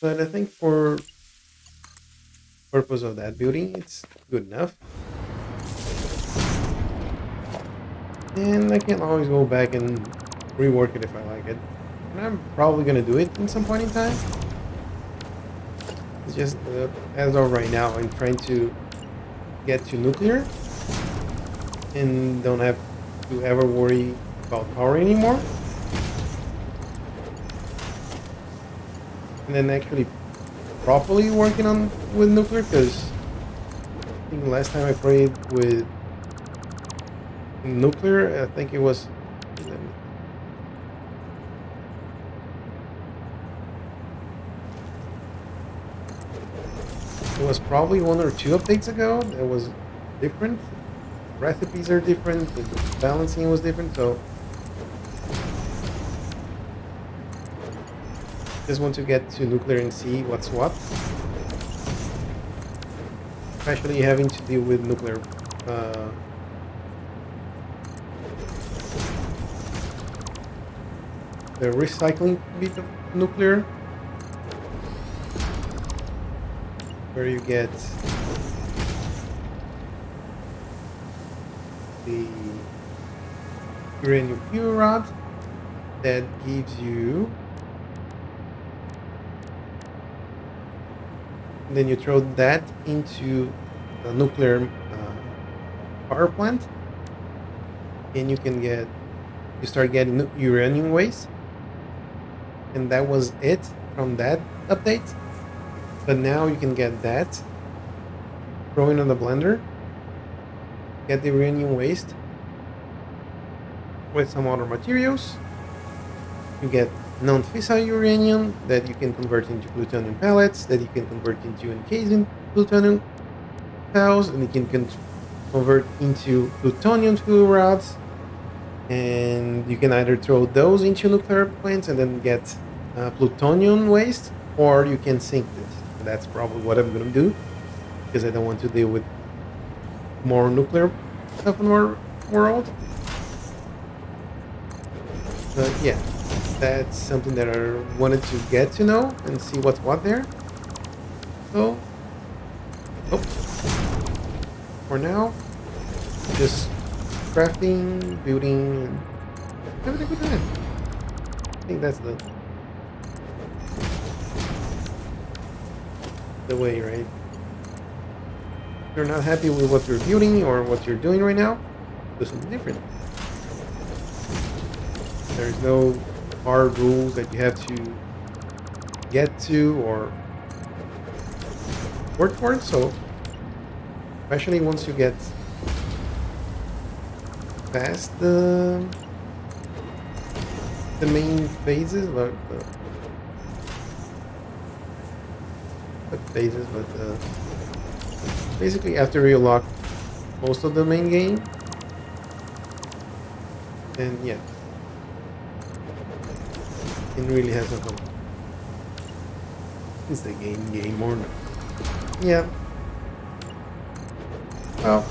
Speaker 1: But I think for purpose of that building, it's good enough. And I can always go back and rework it if I like it. And I'm probably gonna do it in some point in time. It's just as of right now, I'm trying to get to nuclear and don't have to ever worry about power anymore. And then actually properly working on with nuclear, because I think the last time I played with nuclear, I think it was probably 1 or 2 updates ago. That was different. Recipes are different. The balancing was different. So just want to get to nuclear and see what's what. Especially having to deal with nuclear. The recycling bit of nuclear, where you get the uranium fuel rod that gives you, and then you throw that into the nuclear power plant, and you start getting uranium waste. And that was it from that update. But now you can get that, throw it in the blender, get the uranium waste with some other materials. You get non-fissile uranium that you can convert into plutonium pellets, that you can convert into encasing plutonium cells, and you can convert into plutonium fuel rods. And you can either throw those into nuclear plants and then get plutonium waste, or you can sink this. And that's probably what I'm gonna do, because I don't want to deal with more nuclear stuff in our world. But yeah, that's something that I wanted to get to know and see what's what there. So, for now, just crafting, building, and having a good time. I think that's the way, right? If you're not happy with what you're building or what you're doing right now, do something different. There's no hard rules that you have to get to or work towards. So, especially once you get past the main phases, like phases, but basically after you lock most of the main game, then yeah, it really has no fun. Is the game or not? Yeah. Well.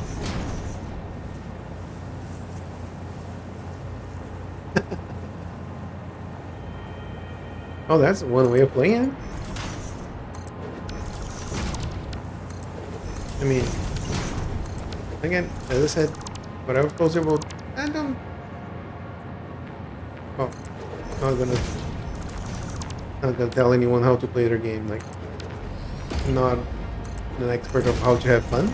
Speaker 1: Oh, that's one way of playing it. I mean, again, as I said, whatever goes about, I don't. Oh, I'm not gonna tell anyone how to play their game. Like, not an expert of how to have fun.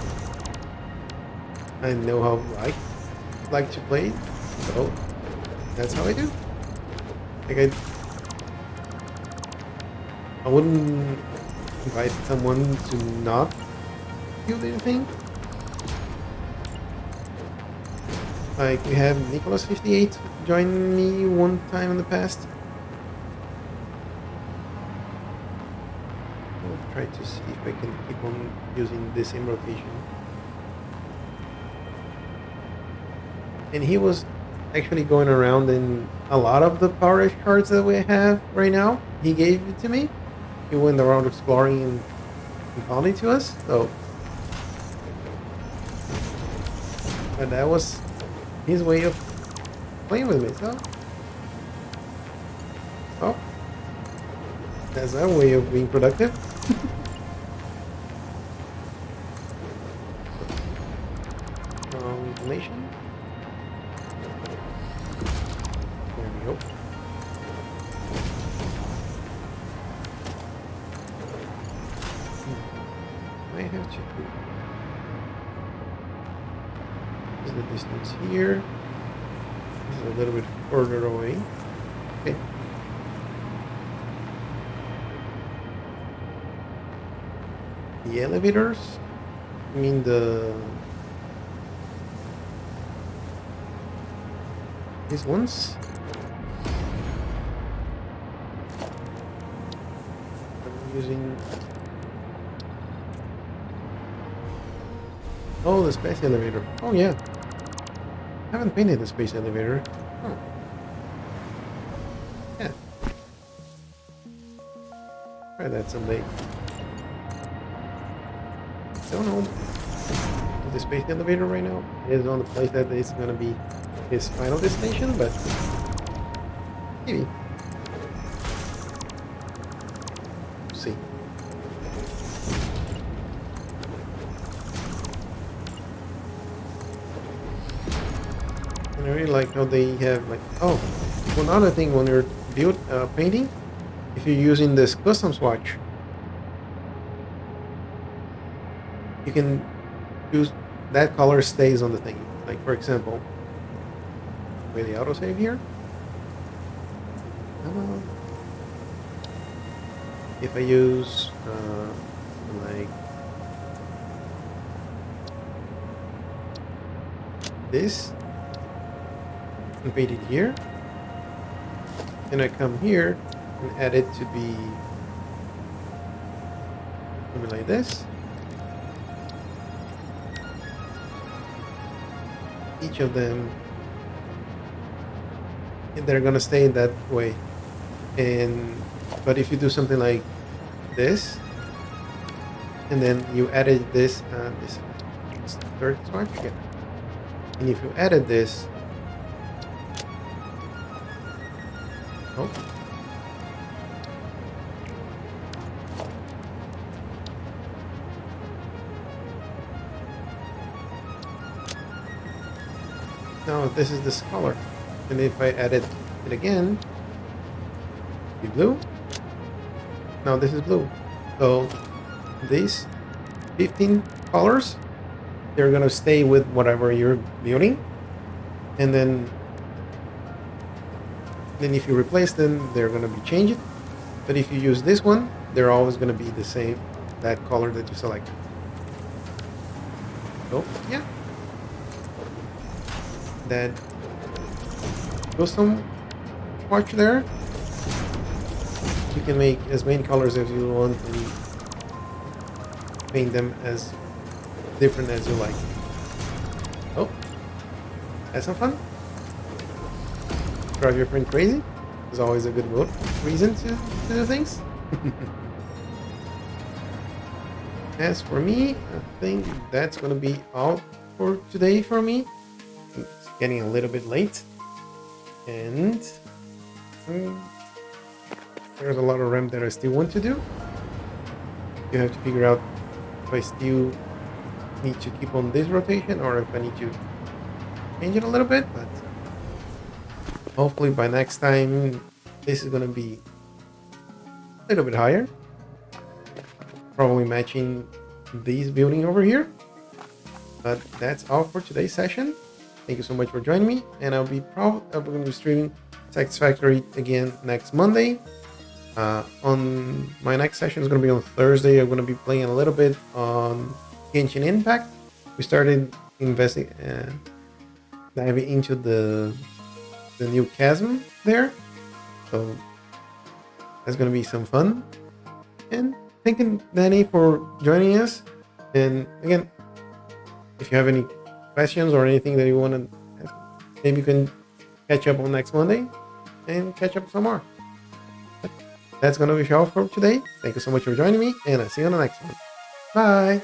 Speaker 1: I know how I like to play, so that's how I do. Like I wouldn't invite someone to not build anything. Like we have Nicholas58 join me one time in the past. I'll try to see if I can keep on using the same rotation. And he was actually going around in a lot of the Power Edge cards that we have right now. He gave it to me. He went around exploring and found it to us. So, but that was his way of playing with me. So, oh, that's our way of being productive. Information. There we go. I have to do is the distance here. This is a little bit further away. Okay. The elevators. I mean these ones. I'm using. Oh, the space elevator. Oh yeah. I haven't painted the space elevator. Oh. Yeah. Try that someday. Don't know. The space elevator right now is on the place that is gonna be his final destination, but maybe. We'll see. And I really like how they have like, oh, one other thing when you're painting, if you're using this custom swatch, you can use that color stays on the thing. Like for example, with the autosave here. If I use like this and paint it here, and I come here and add it to be something like this. Each of them, they're gonna stay that way. And but if you do something like this, and then you added this third swatch, yeah. And if you added this, oh, now this is this color, and if I added it again, be blue. Now this is blue. So these 15 colors, they're gonna stay with whatever you're building, and then if you replace them, they're gonna be changed. But if you use this one, they're always gonna be the same, that color that you selected. So yeah, that custom swatch there. You can make as many colors as you want and paint them as different as you like. Oh, have some fun. Drive your friend crazy. It's always a good reason to do things. As for me, I think that's gonna be all for today for me. It's getting a little bit late, and there's a lot of ramp that I still want to do. You have to figure out if I still need to keep on this rotation or if I need to change it a little bit, but hopefully by next time this is going to be a little bit higher, probably matching this building over here. But that's all for today's session. Thank you so much for joining me, and I'm going to be streaming Satisfactory again next Monday. On my next session is going to be on Thursday. I'm going to be playing a little bit on Genshin Impact. We started diving into the new chasm there, so that's going to be some fun. And thank you, Danny, for joining us. And again, if you have any questions or anything that you want to ask, maybe you can catch up on next Monday and catch up some more. That's going to be all for today. Thank you so much for joining me, and I'll see you on the next one. Bye.